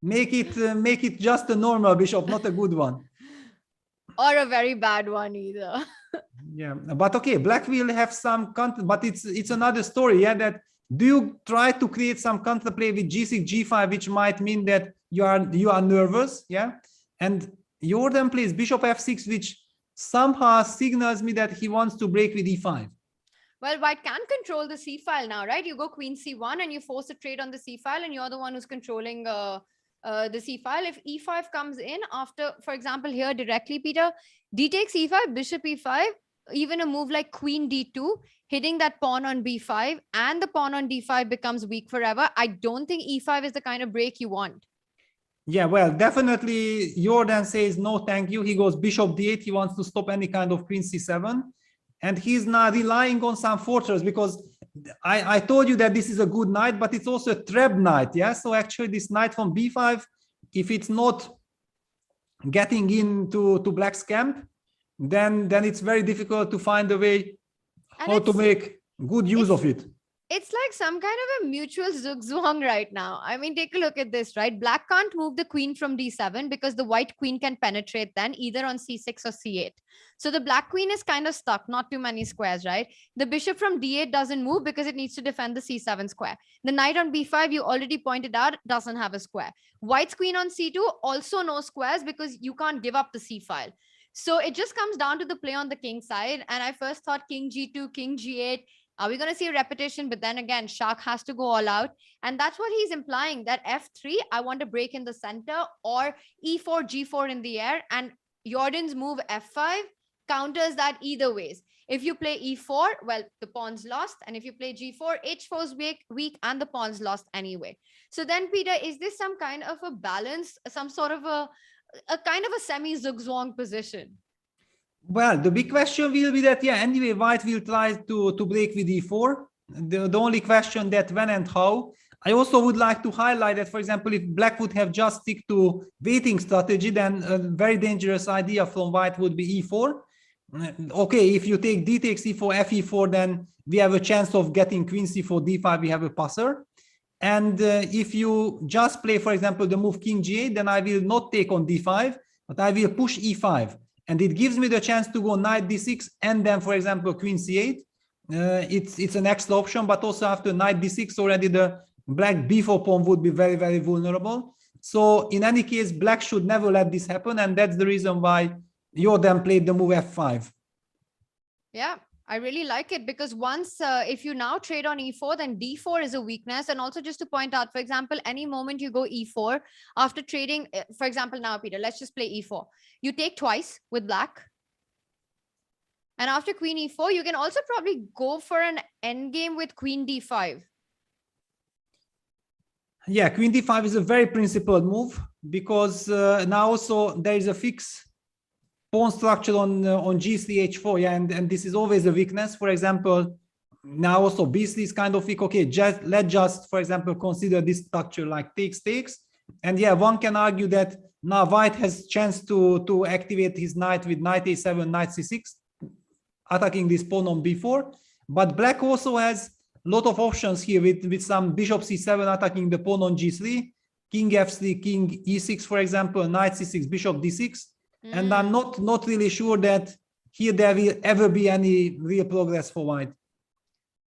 make it just a normal bishop, not a good one. Or a very bad one either. Yeah, but okay, black will have some counter, but it's another story. Yeah, that do you try to create some counterplay with g6, g5, which might mean that you are nervous, yeah? And Jorden plays bishop f6, which somehow signals me that he wants to break with e5. Well, white can control the c file now, right? You go queen c1 and you force a trade on the c file, and you're the one who's controlling the c file. If e5 comes in after, for example, here directly, Peter, d takes e5, bishop e5, even a move like queen d2, hitting that pawn on b5, and the pawn on d5 becomes weak forever. I don't think e5 is the kind of break you want. Yeah, well, definitely Jorden says no thank you. He goes bishop d8. He wants to stop any kind of queen c7, and he's now relying on some fortress, because I told you that this is a good knight, but it's also a trap knight. Yeah, so actually this knight from b5, if it's not getting into black's camp, then it's very difficult to find a way how to make good use of it. It's like some kind of a mutual zugzwang right now. I mean, take a look at this, right? Black can't move the queen from d7 because the white queen can penetrate then either on c6 or c8. So the black queen is kind of stuck, not too many squares, right? The bishop from d8 doesn't move because it needs to defend the c7 square. The knight on b5, you already pointed out, doesn't have a square. White's queen on c2, also no squares because you can't give up the c file. So it just comes down to the play on the king side. And I first thought king g2, king g8. Are we going to see a repetition? But then again, Shak has to go all out. And that's what he's implying, that f3, I want to break in the center, or e4, g4 in the air. And Jordan's move f5 counters that either ways. If you play e4, well, the pawn's lost. And if you play g4, h4 is weak and the pawn's lost anyway. So then, Peter, is this some kind of a balance, some sort of a kind of a semi-zugzwang position? Well, the big question will be that, yeah, anyway, white will try to break with e4. The only question that when and how. I also would like to highlight that, for example, if black would have just stick to waiting strategy, then a very dangerous idea from white would be e4. Okay, if you take d takes e4, fe4, then we have a chance of getting queen c4, d5, we have a passer. And if you just play, for example, the move king g8, then I will not take on d5, but I will push e5. And it gives me the chance to go knight d6 and then, for example, queen c8. It's an extra option, but also after knight d6, already the black b4 pawn would be very, very vulnerable. So in any case, black should never let this happen. And that's the reason why Jordan played the move f5. Yeah, I really like it because once, if you now trade on e4, then d4 is a weakness. And also just to point out, for example, any moment you go e4 after trading, for example, now, Peter, let's just play e4. You take twice with black. And after queen e4, you can also probably go for an endgame with queen d5. Yeah, queen d5 is a very principled move because now also there is a fixed pawn structure on g3, h4, yeah, and this is always a weakness. For example, now also b3 is kind of weak. Okay, let's just, for example, consider this structure like takes. And yeah, one can argue that now white has chance to activate his knight with knight a7, knight c6, attacking this pawn on b4. But black also has a lot of options here with some bishop c7 attacking the pawn on g3, king f3, king e6, for example, knight c6, bishop d6. And I'm not really sure that here there will ever be any real progress for white.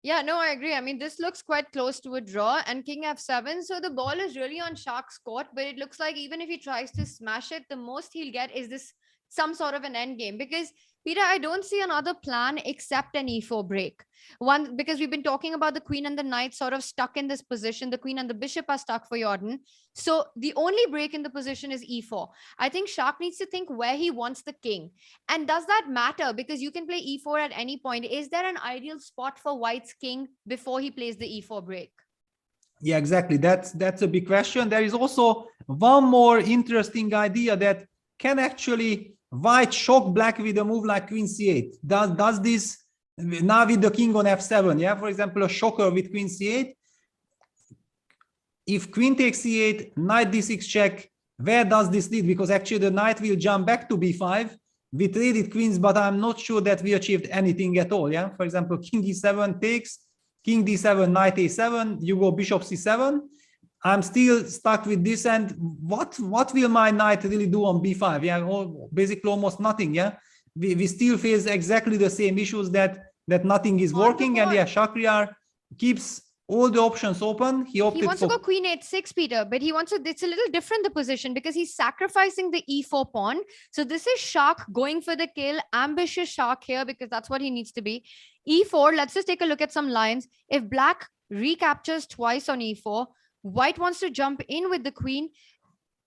Yeah, no, I agree. I mean, this looks quite close to a draw and king f7. So the ball is really on Shak's court, but it looks like even if he tries to smash it, the most he'll get is this some sort of an end game. Because Peter, I don't see another plan except an e4 break. One, because we've been talking about the queen and the knight sort of stuck in this position. The queen and the bishop are stuck for Jordan. So the only break in the position is e4. I think Shak needs to think where he wants the king. And does that matter? Because you can play e4 at any point. Is there an ideal spot for white's king before he plays the e4 break? Yeah, exactly. That's a big question. There is also one more interesting idea that can actually white shock black with a move like queen c8. Does this now with the king on f7? Yeah, for example, a shocker with queen c8. If queen takes c8, knight d6 check, where does this lead? Because actually the knight will jump back to b5. We traded queens, but I'm not sure that we achieved anything at all. Yeah, for example, king e7 takes, king d7, knight a7, you go bishop c7. I'm still stuck with this, and what will my knight really do on b5? Yeah, basically almost nothing. Yeah, we still face exactly the same issues that nothing is working, and yeah, Shakhriyar keeps all the options open. He wants to go queen h6, Peter, but he wants to. It's a little different the position because he's sacrificing the e4 pawn. So this is Shak going for the kill, ambitious Shak here because that's what he needs to be. e4. Let's just take a look at some lines. If black recaptures twice on e4. White wants to jump in with the queen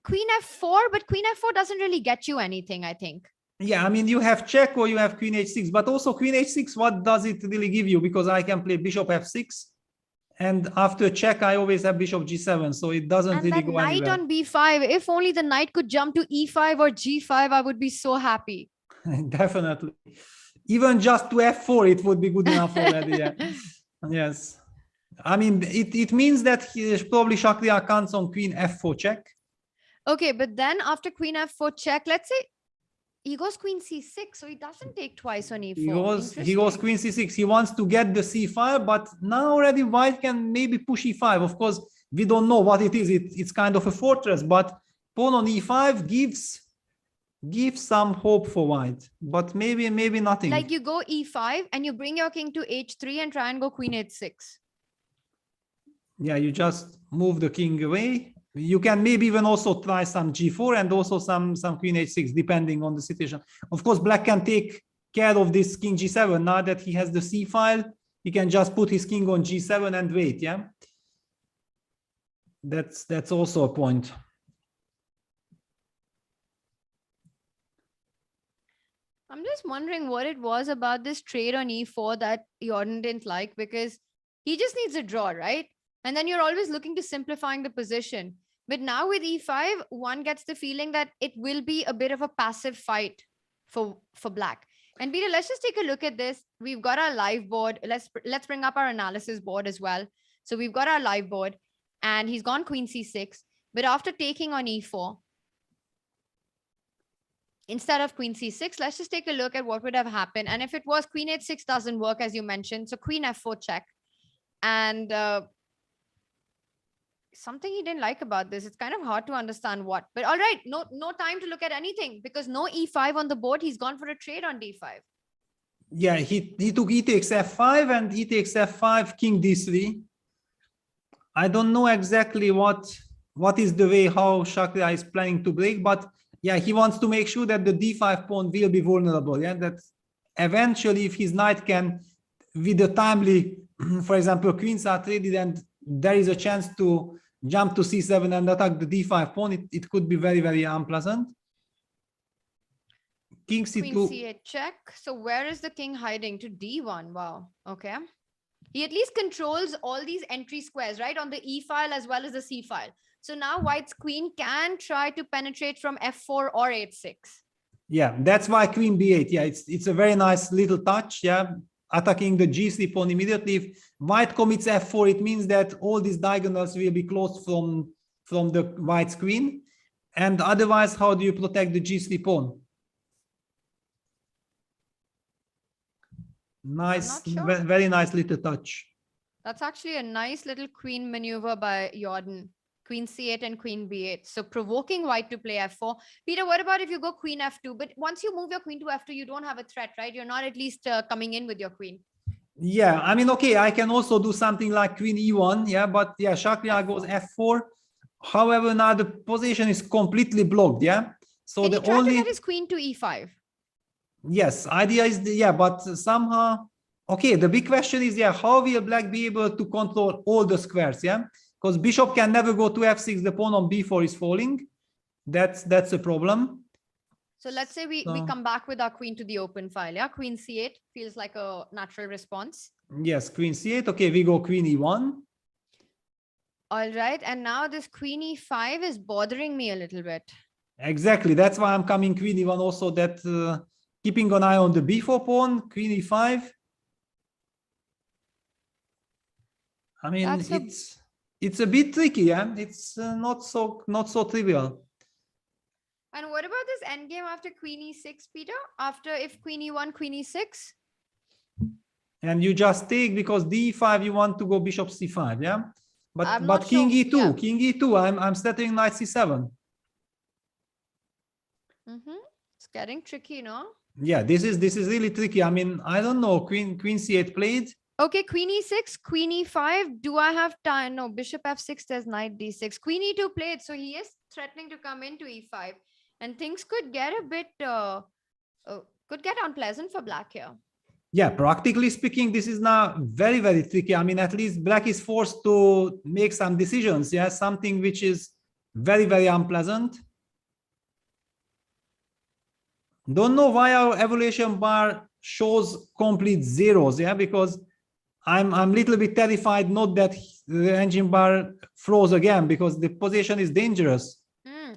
f4, but queen f4 doesn't really get you anything, I think. Yeah, I mean, you have check or you have queen h6, but also queen h6, what does it really give you? Because I can play bishop f6, and after check, I always have bishop g7, so it doesn't really go anywhere. And knight on b5, if only the knight could jump to e5 or g5, I would be so happy. Definitely. Even just to f4, it would be good enough already, yeah. Yes. I mean, it means that probably Shakhriyar counts on queen f4 check. Okay, but then after queen f4 check, let's say, he goes queen c6, so he doesn't take twice on e4. He goes queen c6. He wants to get the c file, but now already white can maybe push e5. Of course, we don't know what it is. It's kind of a fortress, but pawn on e5 gives some hope for white, but maybe nothing. Like you go e5 and you bring your king to h3 and try and go queen h6. Yeah, you just move the king away. You can maybe even also try some g4 and also some queen h6, depending on the situation. Of course, black can take care of this king g7. Now that he has the c file, he can just put his king on g7 and wait. Yeah, that's also a point. I'm just wondering what it was about this trade on e4 that Jorden didn't like, because he just needs a draw, right? And then you're always looking to simplifying the position. But now with e5, one gets the feeling that it will be a bit of a passive fight for black. And Peter, let's just take a look at this. We've got our live board. Let's bring up our analysis board as well. So we've got our live board, and he's gone queen c6. But after taking on e4, instead of queen c6, let's just take a look at what would have happened. And if it was queen h6 doesn't work, as you mentioned, so queen f4 check. And something he didn't like about this, it's kind of hard to understand what. But all right, no time to look at anything, because no e5 on the board. He's gone for a trade on d5. Yeah, he took e takes f5 and e takes f5, king d3. I don't know exactly what is the way how Shakhriyar is planning to break, but yeah, he wants to make sure that the d5 pawn will be vulnerable. Yeah, that eventually if his knight can, with the timely, for example, queens are traded and there is a chance to jump to c7 and attack the d5 pawn, it could be very, very unpleasant. King c2. Queen c8 check. So where is the king hiding? To d1. Wow. Okay. He at least controls all these entry squares, right? On the e file as well as the c file. So now white's queen can try to penetrate from f4 or h6. Yeah, that's why queen b8. Yeah, it's a very nice little touch. Yeah, attacking the g3 pawn immediately. If white commits f4, it means that all these diagonals will be closed from the white's queen. And otherwise, how do you protect the g3 pawn? Nice, very nice little touch. That's actually a nice little queen maneuver by Jorden. Queen c8 and queen b8. So provoking white to play f4. Peter, what about if you go queen f2? But once you move your queen to f2, you don't have a threat, right? You're not at least coming in with your queen. Yeah, I mean, okay, I can also do something like queen e1. Yeah, but yeah, Shakhriyar goes f4. However, now the position is completely blocked. Yeah, so can the he try only to get his queen to e5? Yes, idea is but somehow, okay, the big question is, how will black be able to control all the squares? Yeah, because bishop can never go to f6, the pawn on b4 is falling. That's a problem. So let's say we come back with our queen to the open file. Yeah, queen c8 feels like a natural response. Yes, queen c8. Okay, we go queen e1. All right, and now this queen e5 is bothering me a little bit. Exactly, that's why I'm coming queen e1 also, that keeping an eye on the b4 pawn, queen e5. I mean, it's a bit tricky, yeah. It's not so trivial. And what about this endgame after queen e6, Peter? After if queen e1, queen e6? And you just take, because d5 you want to go bishop c5, yeah. But king e2, yeah. King e2. I'm settling knight c7. It's getting tricky, no? Yeah, this is really tricky. I mean, I don't know. Queen c8 played. Okay, queen e6, queen e5. Do I have time? No, bishop f6, there's knight d6. Queen e2 played, so he is threatening to come into e5. And things could get a bit, could get unpleasant for black here. Yeah, practically speaking, this is now very, very tricky. I mean, at least black is forced to make some decisions. Yeah, something which is very, very unpleasant. Don't know why our evaluation bar shows complete zeros. Yeah, because I'm a little bit terrified not that the engine bar froze again, because the position is dangerous.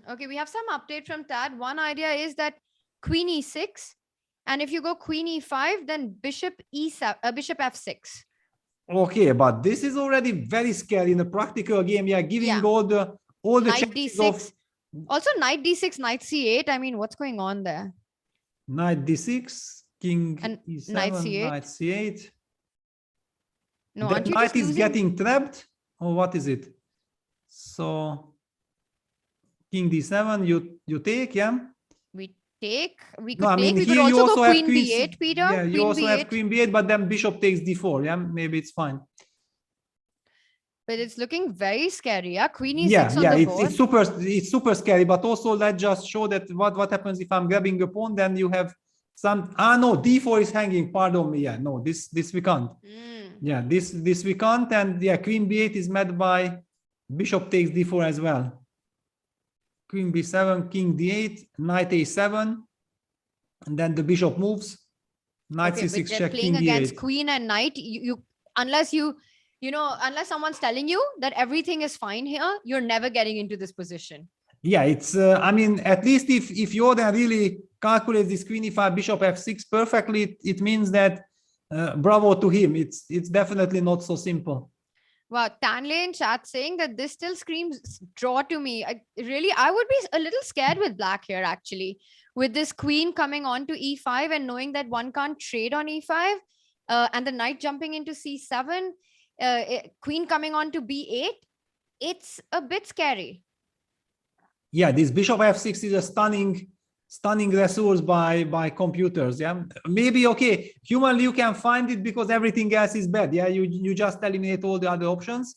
Okay, we have some update from Tad. One idea is that queen e6, and if you go queen e5, then bishop e7, bishop f6. Okay, but this is already very scary in a practical game. Yeah, giving all the knight d6. Also knight d6, knight c8. I mean, what's going on there? Knight d6, king And e7, knight c8. knight c8. No, The aren't you knight just is losing? getting trapped, or what is it? So king d7, you take, yeah? We take. We No, could I mean, take. We could here you also also go have queen queen, b8, Peter. yeah, you Queen also have b8. queen b8, but then bishop takes d4, yeah? Maybe it's fine. But it's looking very scary. Yeah, queen e6 Yeah, on yeah, the it's board. it's super scary, but also let's just show that what happens if I'm grabbing a pawn, then you have some, no, d4 is hanging, pardon me, yeah, no, this we can't. Yeah, this we can't, and yeah, queen b8 is met by bishop takes d4 as well. Queen b7, king d8, knight a7, and then the bishop moves. Knight Okay, c6 but they're check, playing king against d8. queen and knight. Unless unless someone's telling you that everything is fine here, you're never getting into this position. Yeah, it's I mean, at least if Jorden really calculates this queen e5 bishop f6 perfectly, it means that bravo to him. It's definitely not so simple. Wow, Tanley in chat saying that this still screams draw to me. I would be a little scared with black here, actually, with this queen coming on to e5 and knowing that one can't trade on e5, and the knight jumping into c7, queen coming on to b8. It's a bit scary. Yeah, this bishop f6 is a stunning resource by computers. Yeah, maybe okay, humanly you can find it because everything else is bad. Yeah, you just eliminate all the other options,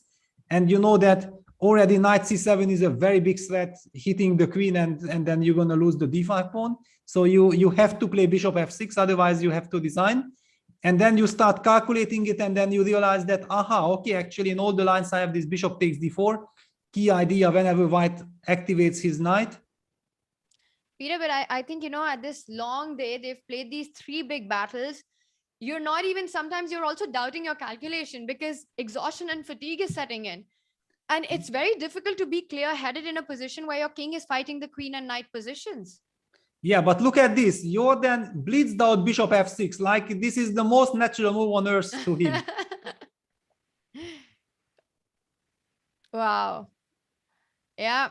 and you know that already knight c7 is a very big threat, hitting the queen, and then you're gonna lose the d5 pawn. So you have to play bishop f6, otherwise you have to design. And then you start calculating it, and then you realize that okay, actually in all the lines I have this bishop takes d4. Key idea whenever white activates his knight. Peter, but I think, at this long day, they've played these 3 big battles. You're not even, sometimes you're also doubting your calculation because exhaustion and fatigue is setting in. And it's very difficult to be clear-headed in a position where your king is fighting the queen and knight positions. Yeah, but look at this. Jorden blitzed out bishop f6. Like, this is the most natural move on earth to him. Wow. Yeah.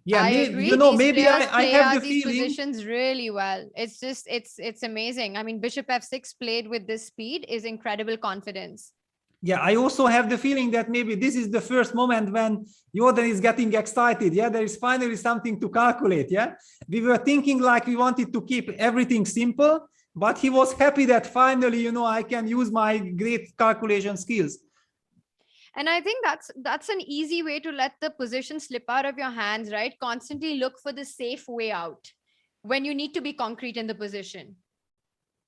Yeah, I agree. maybe I have the these feeling. positions really well. It's just, it's amazing. I mean, bishop f6 played with this speed is incredible confidence. Yeah, I also have the feeling that maybe this is the first moment when Jorden is getting excited. Yeah, there is finally something to calculate. Yeah, we were thinking like we wanted to keep everything simple, but he was happy that finally, I can use my great calculation skills. And I think that's an easy way to let the position slip out of your hands, right? Constantly look for the safe way out when you need to be concrete in the position.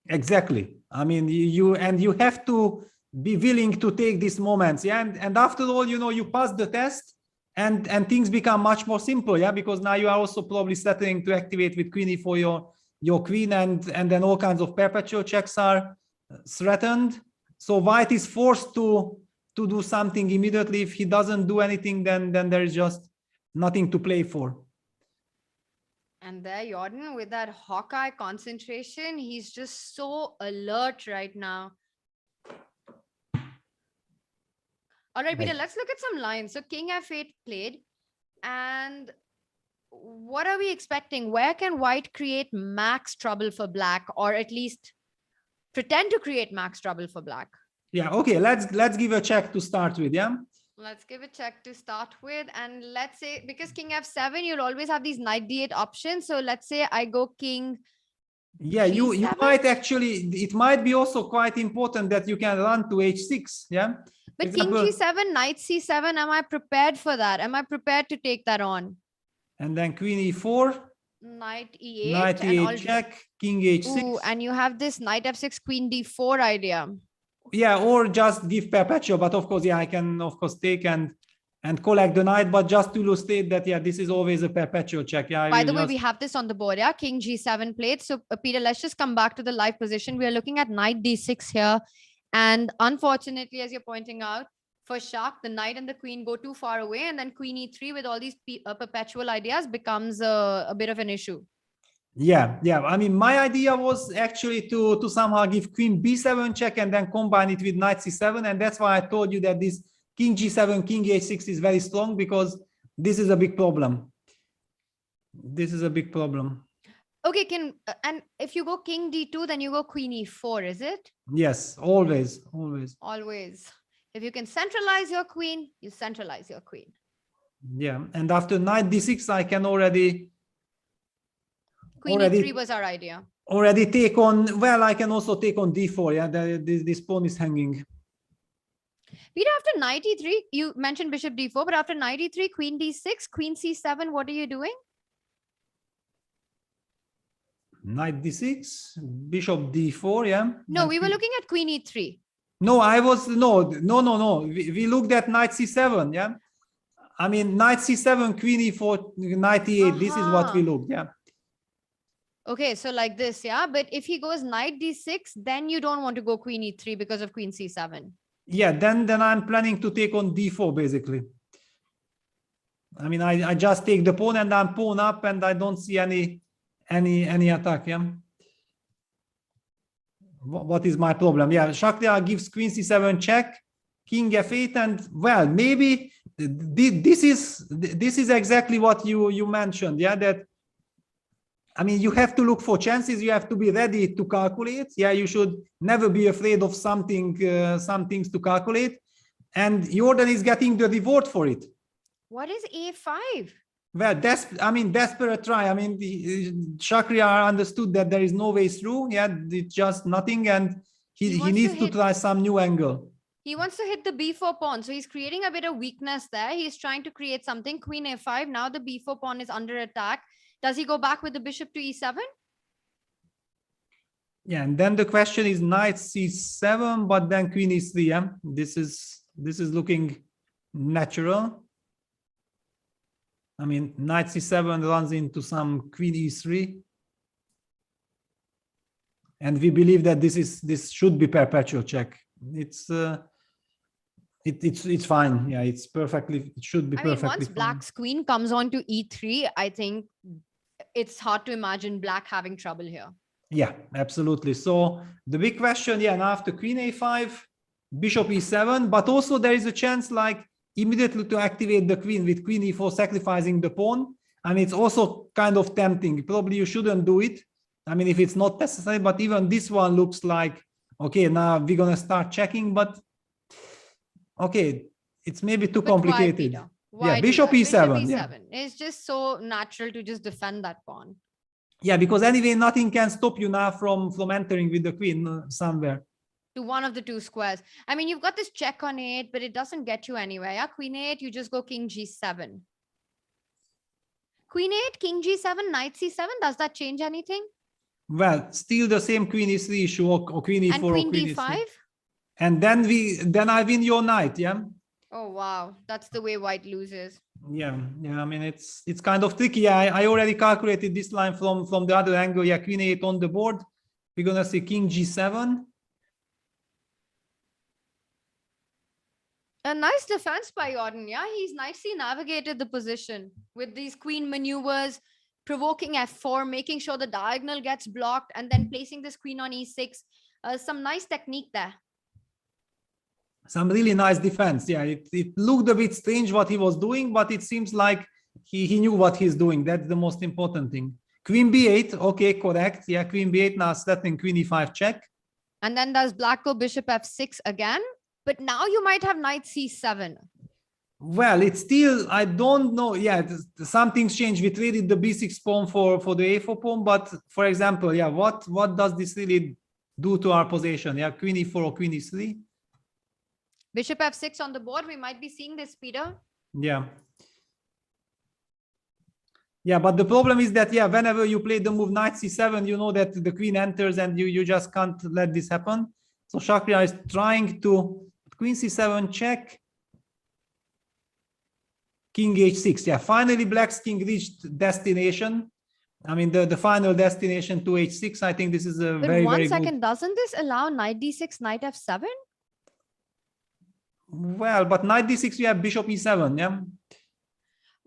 Exactly. I mean, you have to be willing to take these moments. Yeah, and after all, you pass the test, and things become much more simple. Yeah, because now you are also probably starting to activate with queen e4 your queen, and then all kinds of perpetual checks are threatened. So white is forced to do something immediately. If he doesn't do anything, then there is just nothing to play for. And there, Jorden, with that Hawkeye concentration, he's just so alert right now. All right, Peter, let's look at some lines. So king f8 played. And what are we expecting? Where can white create max trouble for black, or at least pretend to create max trouble for black? Yeah, okay, let's give a check to start with. Yeah, let's give a check to start with, and let's say, because king f7, you'll always have these knight d8 options. So let's say I go king. Yeah, you might actually, it might be also quite important that you can run to h6. Yeah, but king g7, knight c7, am I prepared for that? Am I prepared to take that on? And then queen e4, knight e8, knight e8 check, king h6. Ooh, and you have this knight f6, queen d4 idea. Yeah, or just give perpetual, but of course, yeah, I can of course take and collect the knight, but just to illustrate that, yeah, this is always a perpetual check. Yeah. By the way, we have this on the board. Yeah, king g7 played. So Peter, let's just come back to the live position. We are looking at knight d6 here, and unfortunately, as you're pointing out, for Shak, the knight and the queen go too far away, and then queen e3 with all these perpetual ideas becomes a bit of an issue. Yeah. I mean, my idea was actually to somehow give queen b7 check and then combine it with knight c7, and that's why I told you that this king g7, king h6 is very strong, because this is a big problem. This is a big problem. Okay, and if you go king d2, then you go queen e4, is it? Yes, always, always. Always. If you can centralize your queen, you centralize your queen. Yeah, and after knight d6, I can already Queen e3 was our idea. Already take on. Well, I can also take on d4. Yeah, this pawn is hanging. Peter, after knight e3, you mentioned bishop d4, but after knight e3, queen d6, queen c7, what are you doing? Knight d6, bishop d4. Yeah. No, we were looking at queen e3. No, I was no. We looked at knight c7. Yeah. I mean, knight c7, queen e4, knight e8. This is what we looked. Yeah. Okay, so like this, yeah. But if he goes knight d6, then you don't want to go queen e3 because of queen c7. Yeah, then I'm planning to take on d4 basically. I mean, I just take the pawn and I'm pawn up, and I don't see any attack. Yeah. What is my problem? Yeah, Shakhriyar gives queen c7 check, king f8, and well, maybe this is exactly what you mentioned. Yeah, that. I mean, you have to look for chances. You have to be ready to calculate. Yeah, you should never be afraid of some things to calculate. And Jorden is getting the reward for it. What is a5? Well, desperate try. I mean, Shakhriyar understood that there is no way through. Yeah, it's just nothing, and he needs to try some new angle. He wants to hit the b4 pawn, so he's creating a bit of weakness there. He's trying to create something. Queen a5. Now the b4 pawn is under attack. Does he go back with the bishop to e7? Yeah, and then the question is knight c7, but then queen e3. Yeah, this is looking natural. I mean, knight c7 runs into some queen e3, and we believe that this should be perpetual check. It's fine. Yeah, it's perfectly. It should be perfectly. Once fine. black's queen comes on to e3, I think it's hard to imagine black having trouble here. Yeah, absolutely. So the big question, yeah, now after queen a5, bishop e7, but also there is a chance like immediately to activate the queen with queen e4, sacrificing the pawn. And it's also kind of tempting. Probably you shouldn't do it. I mean, if it's not necessary, but even this one looks like, okay, now we're going to start checking, but okay, it's maybe too complicated. Why bishop e7. Bishop e7. It's just so natural to just defend that pawn. Yeah, because anyway, nothing can stop you now from entering with the queen somewhere. To one of the two squares. I mean, you've got this check on 8, but it doesn't get you anywhere. Yeah, queen 8, you just go king g7. Queen 8, king g7, knight c7. Does that change anything? Well, still the same queen e3 issue, or queen e4 and queen or queen d5. e3. And then I win your knight. Yeah. Oh wow, that's the way white loses. Yeah. I mean, it's kind of tricky. Yeah, I already calculated this line from the other angle. Yeah, queen 8 on the board. We're gonna see king g7. A nice defense by Jorden. Yeah, he's nicely navigated the position with these queen maneuvers, provoking f4, making sure the diagonal gets blocked, and then placing this queen on e6. Some nice technique there. Some really nice defense. Yeah, it looked a bit strange what he was doing, but it seems like he knew what he's doing. That's the most important thing. Queen b8. Okay, correct. Yeah, queen b8 now threatening queen e5 check. And then does black go bishop f6 again? But now you might have knight c7. Well, it's still, I don't know. Yeah, some things change. We traded the b6 pawn for the a4 pawn. But for example, yeah, what does this really do to our position? Yeah, queen e4 or queen e3. Bishop f6 on the board. We might be seeing this, Peter. Yeah. Yeah, but the problem is that, yeah, whenever you play the move knight c7, you know that the queen enters and you just can't let this happen. So Shakhriyar is trying to queen c7 check. King h6. Yeah, finally black's king reached destination. I mean, the final destination to h6. I think this is a but very, one very second, good. doesn't this allow knight d6, knight f7? Well, but knight d6, you have bishop e7, yeah?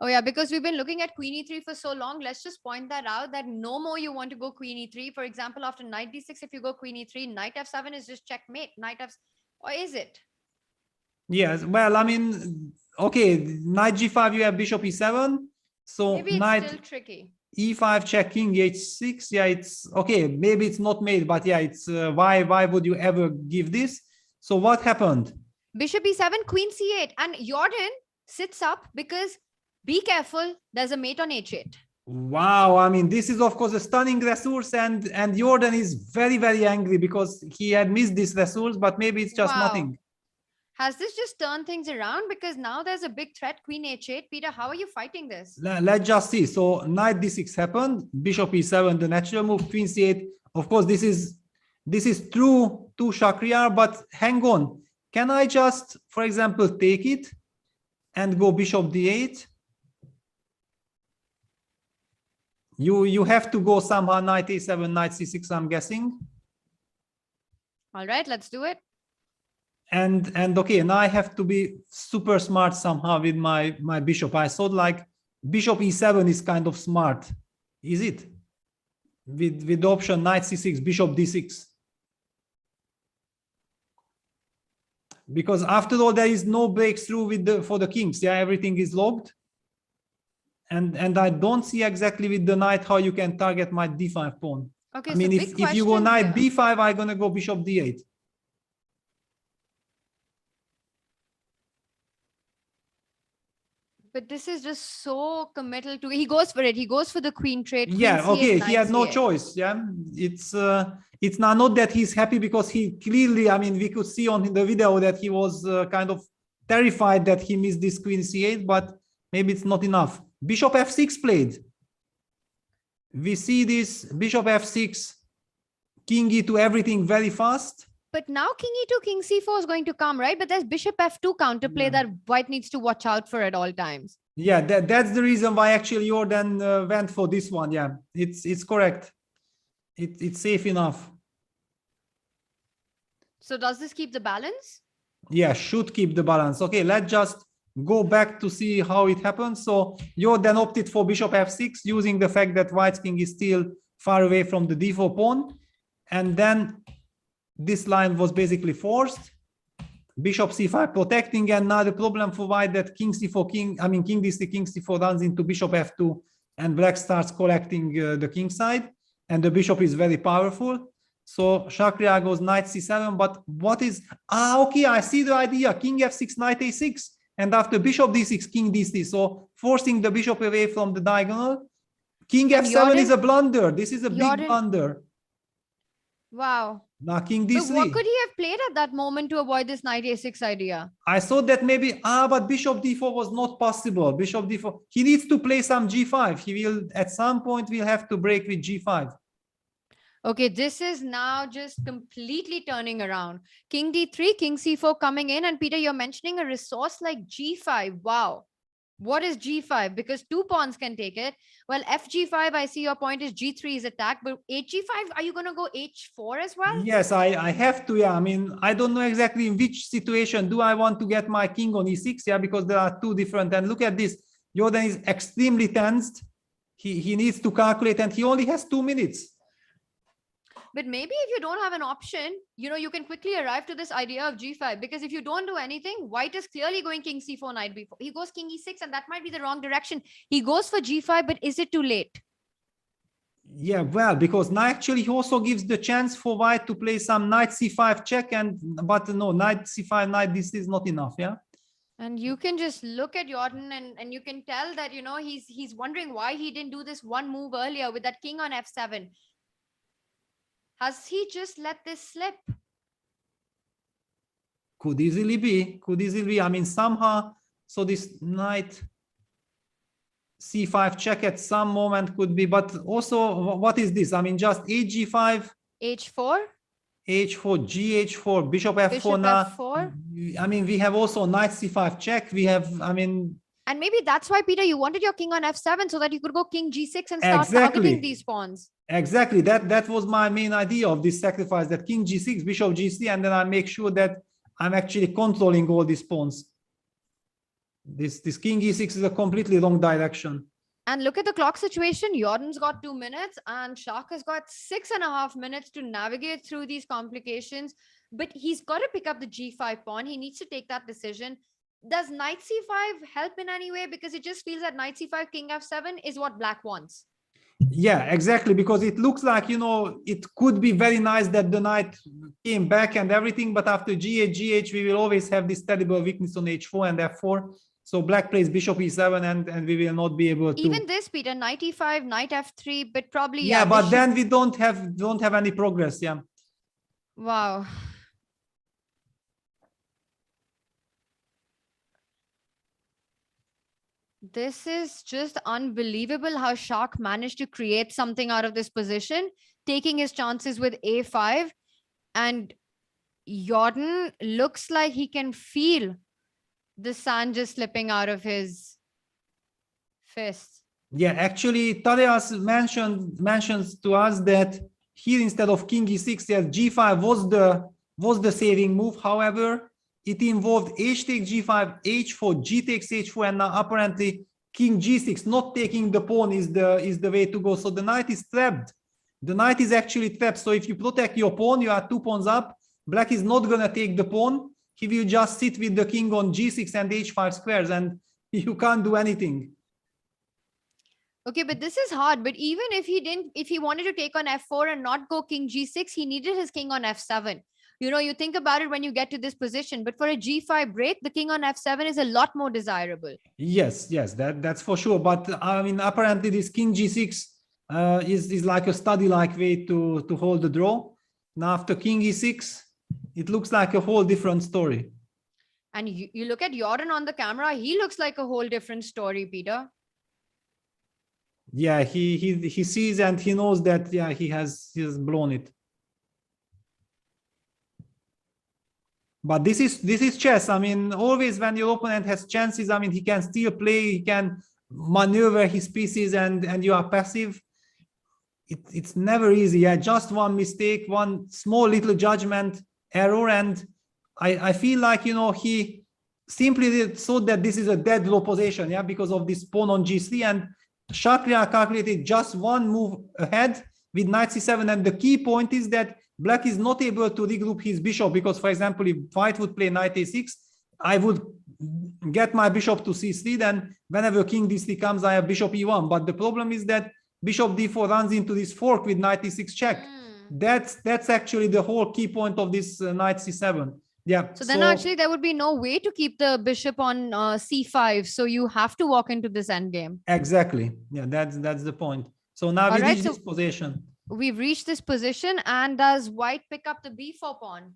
Oh yeah, because we've been looking at queen e3 for so long. Let's just point that out, that no more you want to go queen e3. For example, after knight d6, if you go queen e3, knight f7 is just checkmate. Knight f, or is it? Yes, well, I mean, okay, knight g5, you have bishop e7. So Maybe it's knight still tricky. e5 check, king h6. Yeah, it's okay. Maybe it's not made, but yeah, it's why would you ever give this? So what happened? Bishop e7, queen c8, and Jordan sits up because be careful, there's a mate on h8. Wow, I mean, this is of course a stunning resource, and Jordan is very angry because he had missed this resource, but maybe it's just Wow. nothing. Has this just turned things around? Because now there's a big threat, queen h8. Peter, how are you fighting this? Let's just see. So knight d6 happened, bishop e7, the natural move, queen c8. Of course, this is true to Shakhriyar, but hang on. Can I just, for example, take it and go bishop d8? You have to go somehow knight a7, knight c6, I'm guessing. All right, let's do it. And okay, now I have to be super smart somehow with my bishop. I thought like bishop e7 is kind of smart. Is it? With the option knight c6, bishop d6. Because after all, there is no breakthrough with for the kings. Yeah, everything is logged. And I don't see exactly with the knight how you can target my d5 pawn. Okay, I mean, so if you go knight b5, I'm gonna go bishop d8. But this is just so committal to, he goes for it. He goes for the queen trade. Yeah, queen okay, c8, he knight had no c8. choice. Yeah, it's not that he's happy, because he clearly, I mean, we could see on the video that he was kind of terrified that he missed this queen c8, but maybe it's not enough. Bishop f6 played. We see this bishop f6, king e2, everything very fast. But now king e2, king c4 is going to come, right? But there's bishop f2 counterplay that white needs to watch out for at all times. Yeah, that's the reason why actually Jordan went for this one. Yeah, it's correct. It's safe enough. So does this keep the balance? Yeah, should keep the balance. Okay, let's just go back to see how it happens. So Jordan opted for bishop f6, using the fact that white's king is still far away from the d4 pawn. And then this line was basically forced. Bishop c5 protecting, and now the problem for white that king c4, king d3, king c4 runs into bishop f2, and black starts collecting the king side, and the bishop is very powerful. So Shakhriyar goes knight c7, but what is, okay, I see the idea, king f6, knight a6, and after bishop d6, king d3, so forcing the bishop away from the diagonal. King f7 Jordan, is a blunder. This is a big Jordan, blunder. Wow. Now king But d3. what could he have played at that moment to avoid this knight a6 idea? I thought that maybe, but bishop d4 was not possible. Bishop d4, he needs to play some g5. He will, at some point, will have to break with g5. Okay, this is now just completely turning around. King d3, king c4 coming in. And Peter, you're mentioning a resource like g5. Wow. What is g5? Because two pawns can take it. Well, fg5, I see your point is g3 is attacked, but hg5, are you going to go h4 as well? Yes, I have to. Yeah, I mean, I don't know exactly in which situation do I want to get my king on e6. Yeah, because there are two different. And look at this. Jordan is extremely tensed. He needs to calculate, and he only has 2 minutes. But maybe if you don't have an option, you can quickly arrive to this idea of g5, because if you don't do anything, white is clearly going king c4, knight b4. He goes king e6, and that might be the wrong direction. He goes for g5, but is it too late? Yeah, well, because now actually he also gives the chance for white to play some knight c5 check, but no, knight c5, knight this is not enough. Yeah. And you can just look at Jordan and you can tell that, he's wondering why he didn't do this one move earlier with that king on f7. Has he just let this slip? Could easily be. I mean, somehow, so this knight c5 check at some moment could be, but also, what is this? I mean, just hg5. h4? h4, gh4, bishop f4 Bishop now. f4? I mean, we have also knight c5 check. We have, I mean... And maybe that's why, Peter, you wanted your king on f7 so that you could go king g6 and start targeting these pawns. Exactly. That was my main idea of this sacrifice, that king g6, bishop g3, and then I make sure that I'm actually controlling all these pawns. This king e6 is a completely wrong direction. And look at the clock situation. Jordan's got 2 minutes and Shak has got 6.5 minutes to navigate through these complications. But he's got to pick up the g5 pawn. He needs to take that decision. Does knight c5 help in any way? Because it just feels that knight c5, king f7 is what black wants. Yeah, exactly, because it looks like, you know, it could be very nice that the knight came back and everything, but after g8, g8, we will always have this terrible weakness on h4 and f4. So black plays bishop e7 and we will not be able to. Even this, Peter, knight e5, knight f3, but probably Yeah, but then we don't have any progress. Yeah. Wow. This is just unbelievable how Shak managed to create something out of this position, taking his chances with a5. And Jorden looks like he can feel the sand just slipping out of his fist. Yeah, actually, Tania mentions to us that here instead of king e6, yes, g5 was the saving move. However, it involved h takes g5, h4, g takes h4, and now apparently king g6. Not taking the pawn is the way to go. So the knight is trapped. The knight is actually trapped. So if you protect your pawn, you are 2 pawns up. Black is not gonna take the pawn. He will just sit with the king on g6 and h5 squares, and you can't do anything. Okay, but this is hard. But even if he wanted to take on f4 and not go king g6, he needed his king on f7. You know, you think about it when you get to this position, but for a g5 break, the king on f7 is a lot more desirable. Yes, that's for sure. But I mean, apparently this king g6 is like a study-like way to hold the draw. Now after king e6, it looks like a whole different story. And you look at Jorden on the camera, he looks like a whole different story, Peter. Yeah, he sees and he knows that, yeah, he has blown it. But this is chess. I mean, always when your opponent has chances, I mean, he can still play, he can maneuver his pieces, and you are passive. It's never easy. Yeah, just one mistake, one small little judgment error, and I feel like, you know, he simply thought that this is a dead draw position, yeah, because of this pawn on g3, and Shakhriyar calculated just one move ahead with knight c7, and the key point is that black is not able to regroup his bishop, because, for example, if white would play knight a6, I would get my bishop to c3, then whenever king d3 comes, I have bishop e1. But the problem is that bishop d4 runs into this fork with knight e6 check. That's actually the whole key point of this knight c7. Yeah. So then actually there would be no way to keep the bishop on c5. So you have to walk into this endgame. Exactly. Yeah, that's the point. So now we reach this position. We've reached this position, and does white pick up the b4 pawn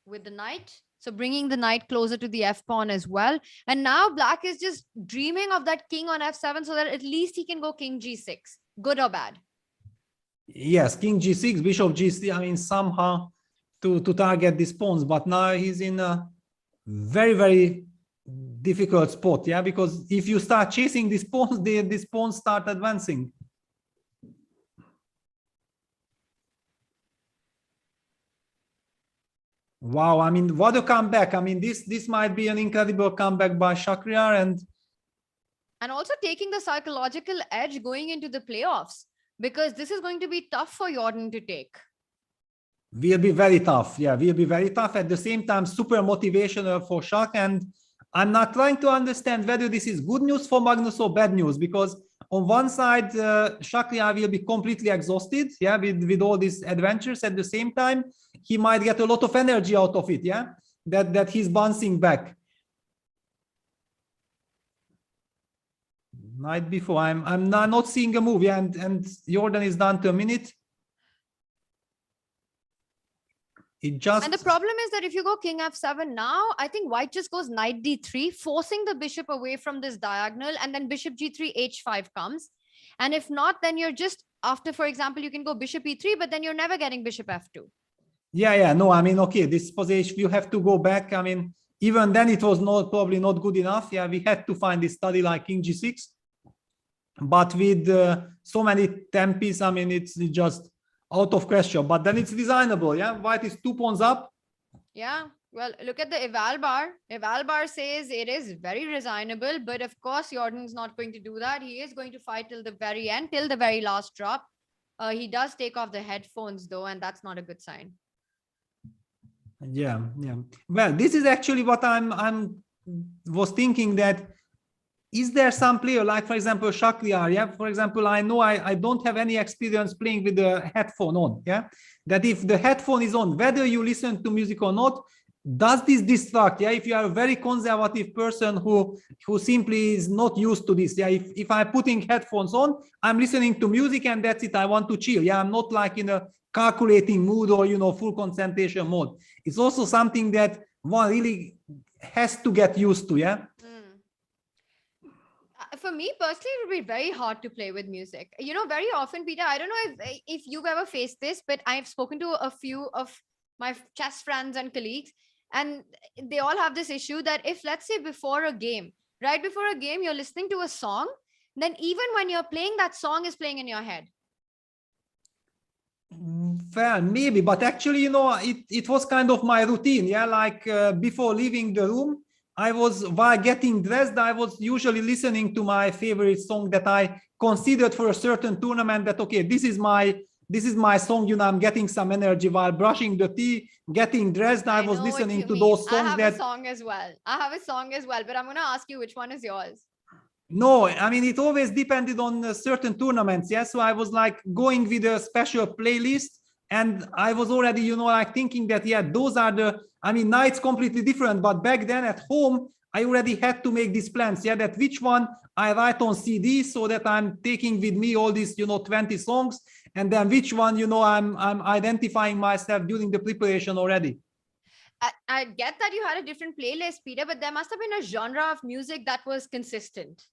with the knight? So bringing the knight closer to the f pawn as well. And now black is just dreaming of that king on f7 so that at least he can go king g6. Good or bad? Yes, king g6, bishop g3. I mean, somehow to target these pawns, but now he's in a very, very difficult spot. Yeah, because if you start chasing these pawns, these pawns start advancing. Wow, I mean, what a comeback. I mean, this might be an incredible comeback by Shakhriyar, and also taking the psychological edge going into the playoffs, because this is going to be tough for Jorden to take. Will be very tough. Yeah, will be very tough. At the same time, super motivational for Shak. And I'm not trying to understand whether this is good news for Magnus or bad news, because on one side, Shakhriyar will be completely exhausted, yeah, with all these adventures. At the same time, he might get a lot of energy out of it, yeah, that he's bouncing back. Knight before, I'm not seeing a move, yeah, and Jorden is down to a minute. And the problem is that if you go king f7 now, I think white just goes knight d3, forcing the bishop away from this diagonal, and then bishop g3, h5 comes. And if not, then you're just after, for example, you can go bishop e3, but then you're never getting bishop f2. Yeah, no, I mean, okay, this position, you have to go back. I mean, even then it was probably not good enough. Yeah, we had to find this study like king g6. But with so many tempis, I mean, it's just out of question, but then it's designable. Yeah, white is 2 pawns up. Yeah, well, look at the eval bar. Eval bar says it is very designable, but of course Jordan's not going to do that. He is going to fight till the very end, till the very last drop. He does take off the headphones though, and that's not a good sign. Yeah. Well, this is actually what I'm was thinking, that is there some player, like for example Shakhriyar, yeah, for example, I know I don't have any experience playing with the headphone on, yeah, that if the headphone is on, whether you listen to music or not, does this distract? Yeah, if you are a very conservative person who simply is not used to this, yeah, if I'm putting headphones on, I'm listening to music and that's it, I want to chill, yeah, I'm not like in a calculating mood or full concentration mode. It's also something that one really has to get used to, yeah. For me personally, it would be very hard to play with music. Very often, Peter, I don't know if you've ever faced this, but I've spoken to a few of my chess friends and colleagues, and they all have this issue that if, let's say, right before a game, you're listening to a song, then even when you're playing, that song is playing in your head. Well, maybe, but actually, it was kind of my routine, yeah, like before leaving the room, while getting dressed, I was usually listening to my favorite song that I considered for a certain tournament, that, okay, this is my song, I'm getting some energy while brushing the teeth, getting dressed. I was listening to those songs. I have a song as well, but I'm going to ask you, which one is yours? No, I mean, it always depended on certain tournaments, yeah, so I was like going with a special playlist, and I was already, like thinking that, yeah, those are now it's completely different, but back then at home, I already had to make these plans, yeah, that which one I write on CD so that I'm taking with me all these, 20 songs, and then which one, I'm identifying myself during the preparation already. I get that you had a different playlist, Peter, but there must have been a genre of music that was consistent.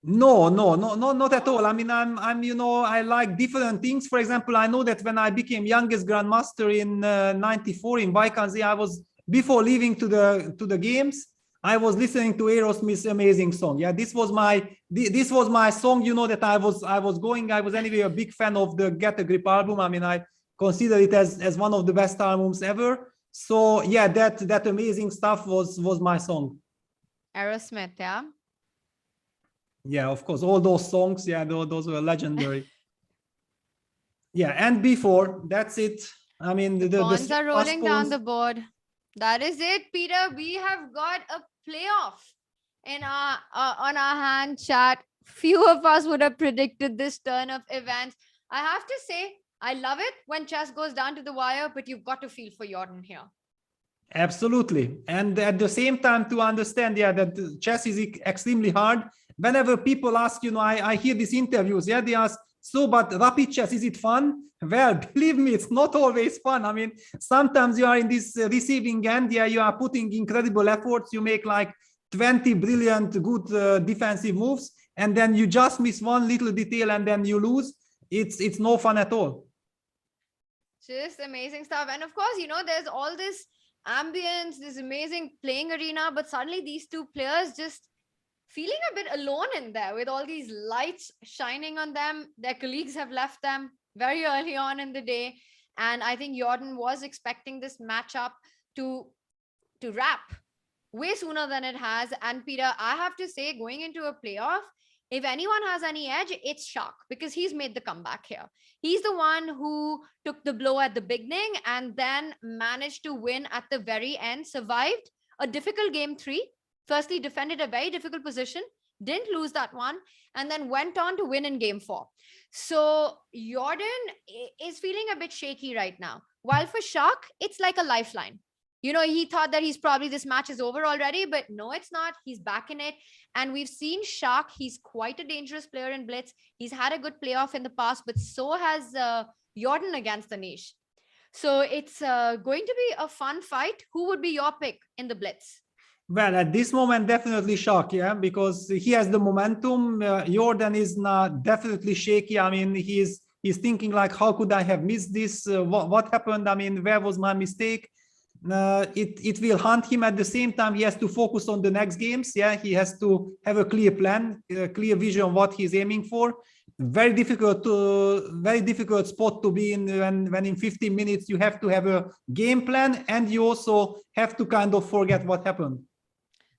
No, not at all. I mean, I'm I like different things. For example, I know that when I became youngest grandmaster in '94 in Vaikansee, I was, before leaving to the games, I was listening to Aerosmith's Amazing Song. Yeah, this was my song. That I was anyway a big fan of the Get a Grip album. I mean, I consider it as one of the best albums ever. So yeah, that Amazing Stuff was my song. Aerosmith, yeah. Yeah, of course, all those songs, yeah, those were legendary. Yeah, and before, that's it. I mean, the pawns are rolling down the board. That is it, Peter. We have got a playoff in on our hand, chat. Few of us would have predicted this turn of events. I have to say, I love it when chess goes down to the wire, but you've got to feel for Jorden here. Absolutely. And at the same time, to understand, yeah, that chess is extremely hard. Whenever people ask, I hear these interviews, yeah, they ask, so, but rapid chess, is it fun? Well, believe me, it's not always fun. I mean, sometimes you are in this receiving end, yeah, you are putting incredible efforts, you make like 20 brilliant, good defensive moves, and then you just miss one little detail and then you lose. It's no fun at all. Just amazing stuff. And of course, there's all this ambience, this amazing playing arena, but suddenly these two players just feeling a bit alone in there with all these lights shining on them. Their colleagues have left them very early on in the day, and I think Jorden was expecting this matchup to wrap way sooner than it has. And Peter, I have to say, going into a playoff, if anyone has any edge, it's Shak, because he's made the comeback here. He's the one who took the blow at the beginning and then managed to win at the very end, survived a difficult game 3. Firstly, defended a very difficult position, didn't lose that one, and then went on to win in game 4. So Jorden is feeling a bit shaky right now. While for Shak, it's like a lifeline. He thought that this match is over already, but no, it's not. He's back in it. And we've seen Shak. He's quite a dangerous player in Blitz. He's had a good playoff in the past, but so has Jorden against Anish. So it's going to be a fun fight. Who would be your pick in the Blitz? Well, at this moment, definitely Shak, yeah, because he has the momentum. Jorden is not definitely shaky. I mean, he's thinking like, how could I have missed this? What happened? I mean, where was my mistake? It will haunt him. At the same time, he has to focus on the next games. Yeah, he has to have a clear plan, a clear vision of what he's aiming for. Very difficult spot to be in when in 15 minutes you have to have a game plan, and you also have to kind of forget what happened.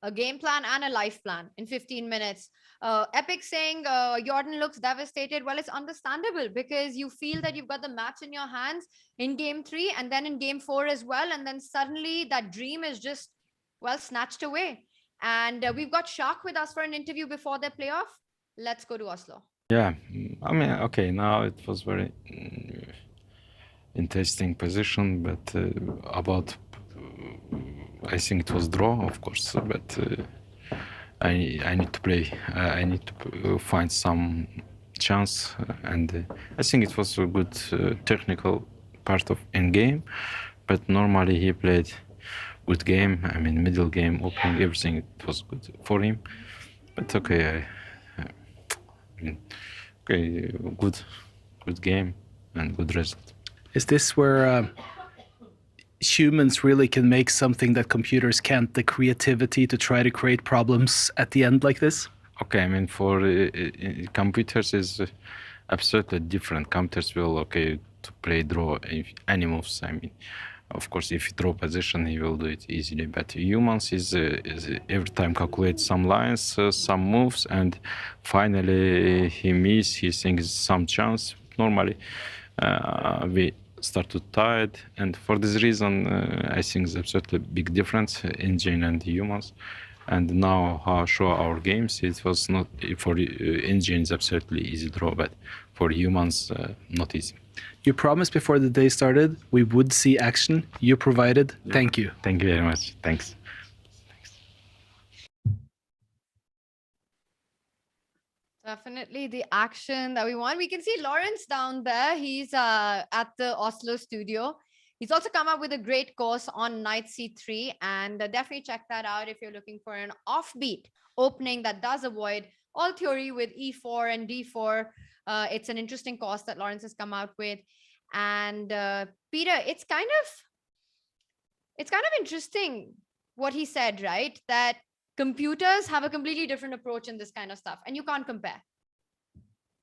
A game plan and a life plan in 15 minutes. Epic saying Jorden looks devastated. Well, it's understandable because you feel that you've got the match in your hands in game 3 and then in game 4 as well. And then suddenly that dream is just, well, snatched away. And we've got Shak with us for an interview before their playoff. Let's go to Oslo. Yeah, I mean, okay, now it was very interesting position, but about, I think it was draw, of course, but I need to play. I need to find some chance, and I think it was a good technical part of in game. But normally he played good game. I mean, middle game, opening, everything it was good for him. But okay, okay, good game and good result. Is this where humans really can make something that computers can't, the creativity to try to create problems at the end like this? Okay, I mean, for computers is absolutely different. Computers will, okay, to play draw any moves. I mean, of course, if you draw position, he will do it easily. But humans is every time calculate some lines, some moves, and finally he miss, he thinks some chance. Normally, we start to tie it, and for this reason, I think it's absolutely big difference engine and humans. And now how show our games, it was not for engines absolutely easy draw, but for humans not easy. You promised before the day started we would see action. You provided. Yeah. Thank you. Thank you very much. Thanks. Definitely the action that we want. We can see Lawrence down there. He's at the Oslo studio. He's also come up with a great course on knight c3, and definitely check that out if you're looking for an offbeat opening that does avoid all theory with e4 and d4. It's an interesting course that Lawrence has come out with. And Peter, it's kind of interesting what he said, right? That computers have a completely different approach in this kind of stuff, and you can't compare.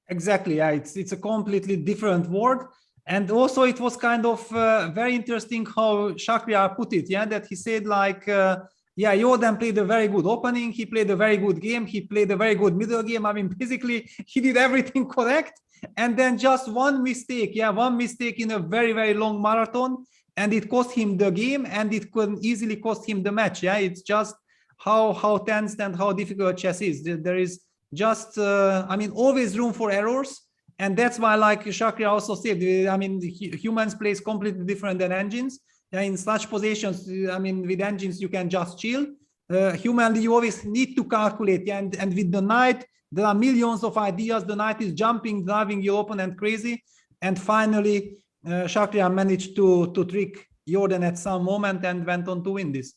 Exactly, yeah, it's a completely different world. And also it was kind of very interesting how Shakhriyar put it, yeah, that he said like, yeah, Jorden played a very good opening, he played a very good game, he played a very good middle game. I mean, basically he did everything correct, and then just one mistake, yeah, one mistake in a very, very long marathon, and it cost him the game, and it could easily cost him the match. Yeah, it's just how tense and how difficult chess is. There is just, I mean, always room for errors. And that's why, like Shakhriyar also said, I mean, humans plays completely different than engines. In such positions, I mean, with engines, you can just chill. Humanly, you always need to calculate. And with the knight, there are millions of ideas. The knight is jumping, driving your opponent crazy. And finally, Shakhriyar managed to trick Jorden at some moment and went on to win this.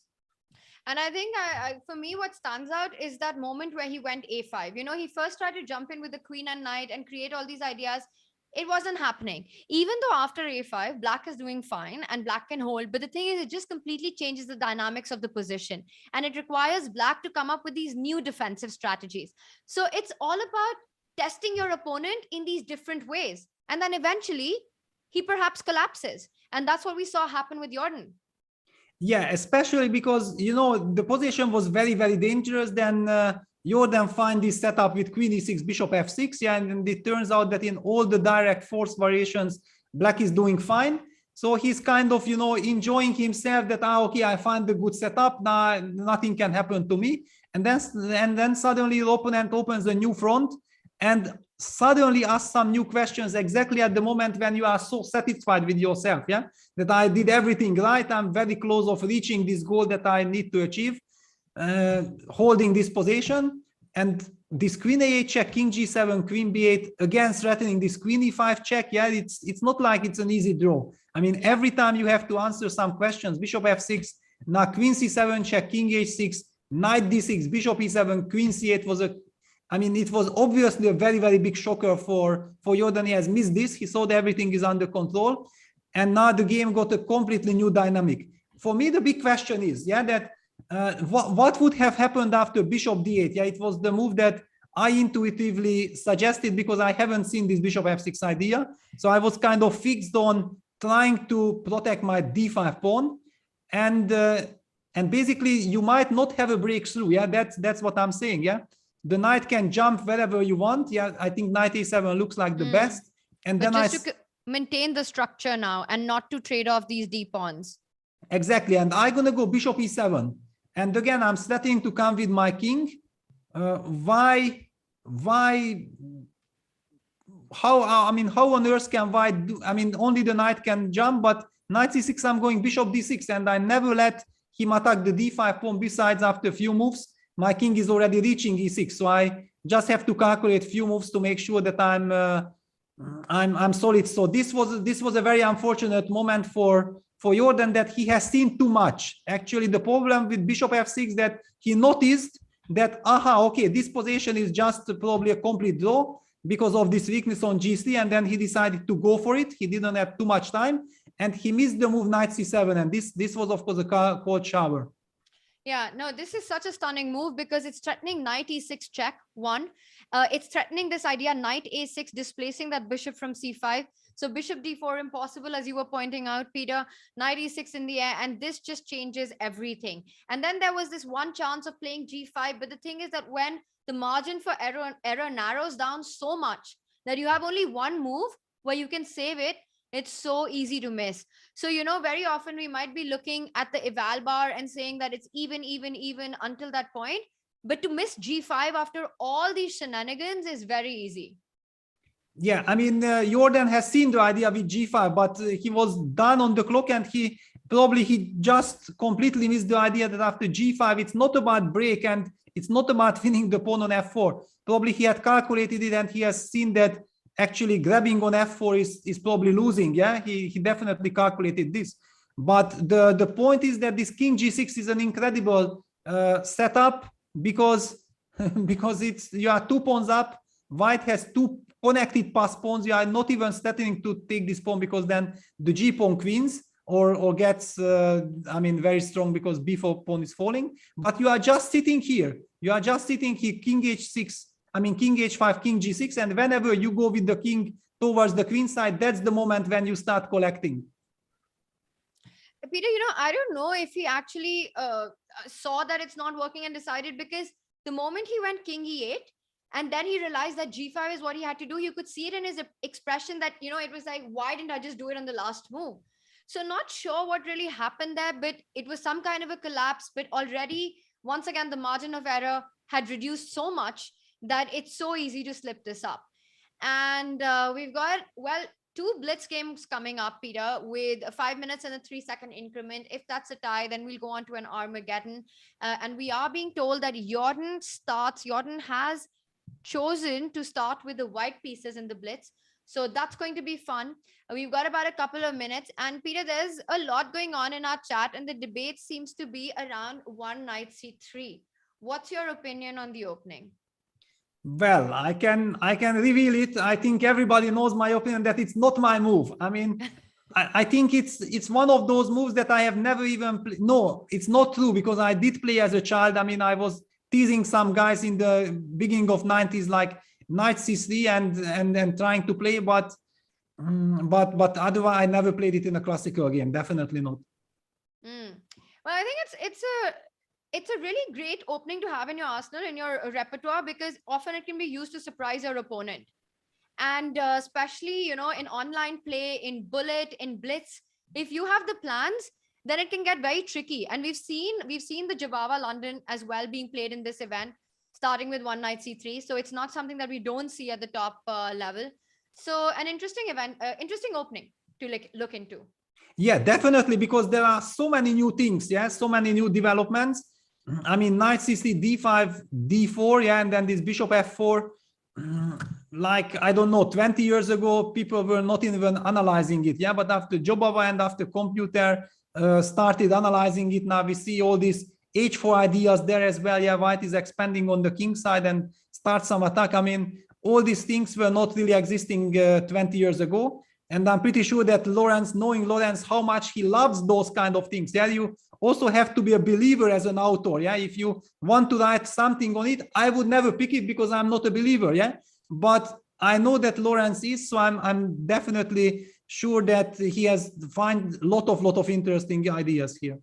And I think for me, what stands out is that moment where he went a5. You know, he first tried to jump in with the queen and knight and create all these ideas. It wasn't happening. Even though after a5, black is doing fine and black can hold. But the thing is, it just completely changes the dynamics of the position. And it requires black to come up with these new defensive strategies. So it's all about testing your opponent in these different ways. And then eventually, he perhaps collapses. And that's what we saw happen with Jorden. Yeah, especially because, you know, the position was very, very dangerous. Then Jorden find this setup with queen e6, bishop f6. Yeah, and it turns out that in all the direct force variations, black is doing fine. So he's kind of, you know, enjoying himself that, okay, I find the good setup. Now nothing can happen to me. And then suddenly the opponent opens a new front and suddenly ask some new questions exactly at the moment when you are so satisfied with yourself, yeah, that I did everything right, I'm very close of reaching this goal that I need to achieve, holding this position. And this queen a8 check, king g7, queen b8, again threatening this queen e5 check. Yeah, it's not like it's an easy draw. I mean, every time you have to answer some questions. Bishop f6, now queen c7 check, king h6, knight d6, bishop e7, queen c8 was a, I mean, it was obviously a very, very big shocker for Jorden. He has missed this. He thought everything is under control. And now the game got a completely new dynamic. For me, the big question is, yeah, that what would have happened after bishop d8? Yeah, it was the move that I intuitively suggested because I haven't seen this bishop f6 idea. So I was kind of fixed on trying to protect my d5 pawn. And basically, you might not have a breakthrough. Yeah, that's what I'm saying. Yeah. the knight can jump wherever you want. Yeah, I think knight a7 looks like the best. And But then just to maintain the structure now and not to trade off these d pawns. Exactly, and I'm gonna go bishop e7. And again, I'm threatening to come with my king. Why? How? I mean, how on earth can white do? I mean, only the knight can jump, but knight c6. I'm going bishop d6, and I never let him attack the d5 pawn. Besides, after a few moves, my king is already reaching e6. So I just have to calculate few moves to make sure that I'm solid. So this was a very unfortunate moment for Jorden, that he has seen too much. Actually, the problem with bishop f6 that he noticed that, okay, this position is just probably a complete draw because of this weakness on g3, and then he decided to go for it. He didn't have too much time, and he missed the move knight c7, and this was of course a cold shower. Yeah, no, this is such a stunning move because it's threatening knight e6 check, one. It's threatening this idea knight a6 displacing that bishop from c5. So bishop d4 impossible, as you were pointing out, Peter. Knight e6 in the air, and this just changes everything. And then there was this one chance of playing g5, but the thing is that when the margin for error narrows down so much that you have only one move where you can save it, it's so easy to miss. So, you know, very often we might be looking at the eval bar and saying that it's even until that point. But to miss g5 after all these shenanigans is very easy. Yeah, I mean, Jorden has seen the idea with g5, but he was done on the clock, and he just completely missed the idea that after g5, it's not about break and it's not about winning the pawn on f4. Probably he had calculated it, and he has seen that actually grabbing on f4 is probably losing. Yeah, he definitely calculated this. But the point is that this king g6 is an incredible setup because you are 2 pawns up. White has 2 connected pass pawns. You are not even threatening to take this pawn because then the g pawn queens or gets I mean, very strong because b4 pawn is falling. But you are just sitting here. You are just sitting here, king h6. I mean, king h5, king g6, and whenever you go with the king towards the queen side, that's the moment when you start collecting. Peter, you know, I don't know if he actually saw that it's not working and decided, because the moment he went king e8, and then he realized that g5 is what he had to do, you could see it in his expression that, you know, it was like, why didn't I just do it on the last move? So not sure what really happened there, but it was some kind of a collapse. But already, once again, the margin of error had reduced so much that it's so easy to slip this up. And we've got, well, 2 blitz games coming up, Peter, with 5 minutes and a 3-second increment. If that's a tie, then we'll go on to an Armageddon. And we are being told that Jorden has chosen to start with the white pieces in the blitz. So that's going to be fun. We've got about a couple of minutes. And Peter, there's a lot going on in our chat, and the debate seems to be around one knight c3. What's your opinion on the opening? Well, I can reveal it. I think everybody knows my opinion that it's not my move. I mean, I think it's one of those moves that I have never even played. No, it's not true, because I did play as a child. I mean, I was teasing some guys in the beginning of 90s, like knight c3 and trying to play, but otherwise I never played it in a classical game. Definitely not. Well, I think it's a really great opening to have in your arsenal, in your repertoire, because often it can be used to surprise your opponent. And especially, you know, in online play, in bullet, in blitz, if you have the plans, then it can get very tricky. And we've seen the Jabava London as well being played in this event, starting with one knight c3. So it's not something that we don't see at the top level. So an interesting event, interesting opening to look into. Yeah, definitely, because there are so many new things. Yeah, so many new developments. I mean, knight c3, d5, d4, yeah, and then this bishop f4. Like, I don't know, 20 years ago, people were not even analyzing it. Yeah, but after Jobava and after computer started analyzing it, now we see all these h4 ideas there as well. Yeah, white is expanding on the king side and start some attack. I mean, all these things were not really existing 20 years ago. And I'm pretty sure that knowing Lawrence, how much he loves those kind of things. Yeah, you also have to be a believer as an author. Yeah, if you want to write something on it, I would never pick it because I'm not a believer. Yeah, but I know that Lawrence is, so I'm definitely sure that he has find lot of interesting ideas here.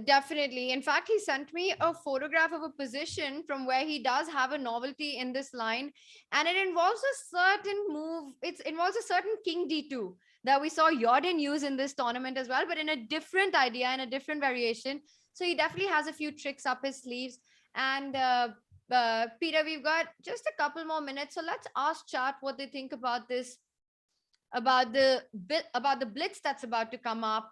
Definitely. In fact, he sent me a photograph of a position from where he does have a novelty in this line, and it involves a certain move. It involves a certain king d2 that we saw Jorden use in this tournament as well, but in a different idea and a different variation. So he definitely has a few tricks up his sleeves. And Peter, we've got just a couple more minutes, so let's ask chat what they think about this, about the blitz that's about to come up.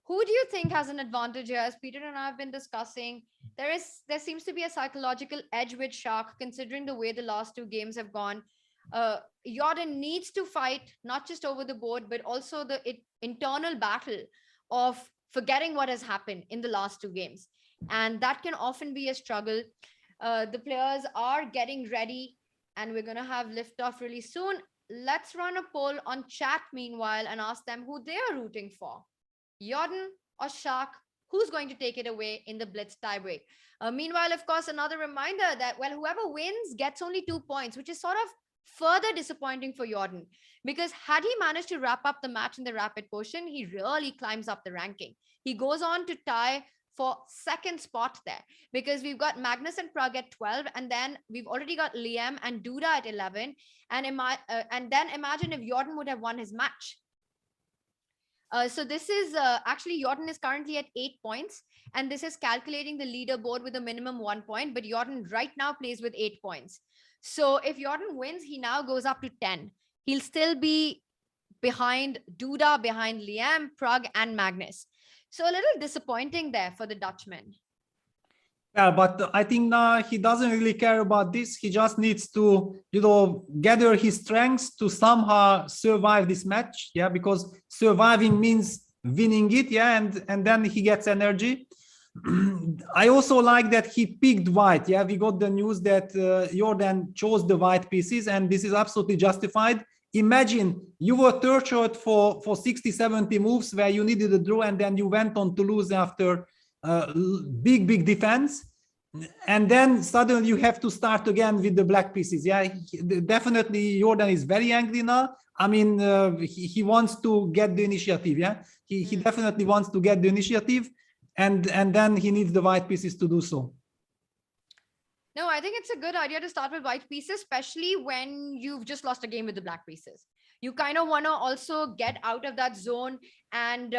Who do you think has an advantage here? As Peter and I have been discussing, there seems to be a psychological edge with Shak, considering the way the last two games have gone. Jorden needs to fight not just over the board, but also the internal battle of forgetting what has happened in the last two games, and that can often be a struggle. The players are getting ready, and we're going to have liftoff really soon. Let's run a poll on chat meanwhile and ask them who they are rooting for. Jorden or Shak, who's going to take it away in the blitz tiebreak? Meanwhile, of course, another reminder that, well, whoever wins gets only 2 points, which is sort of further disappointing for Jorden, because had he managed to wrap up the match in the rapid portion, he really climbs up the ranking. He goes on to tie for second spot there, because we've got Magnus and Prag at 12, and then we've already got Liam and Duda at 11, and then imagine if Jorden would have won his match. So this is actually Jorden is currently at 8 points, and this is calculating the leaderboard with a minimum 1 point, but Jorden right now plays with 8 points. So if Jorden wins, he now goes up to 10. He'll still be behind Duda, behind Liam, Prag, and Magnus. So a little disappointing there for the Dutchman. Yeah, but I think now he doesn't really care about this. He just needs to, gather his strengths to somehow survive this match. Yeah, because surviving means winning it. Yeah, and then he gets energy. I also like that he picked white. Yeah, we got the news that Jorden chose the white pieces, and this is absolutely justified. Imagine you were tortured for 60, 70 moves where you needed a draw, and then you went on to lose after big defense, and then suddenly you have to start again with the black pieces. Yeah, definitely Jorden is very angry now. I mean, he wants to get the initiative. Yeah, he definitely wants to get the initiative, and then he needs the white pieces to do so. No, I think it's a good idea to start with white pieces, especially when you've just lost a game with the black pieces. You kind of want to also get out of that zone and,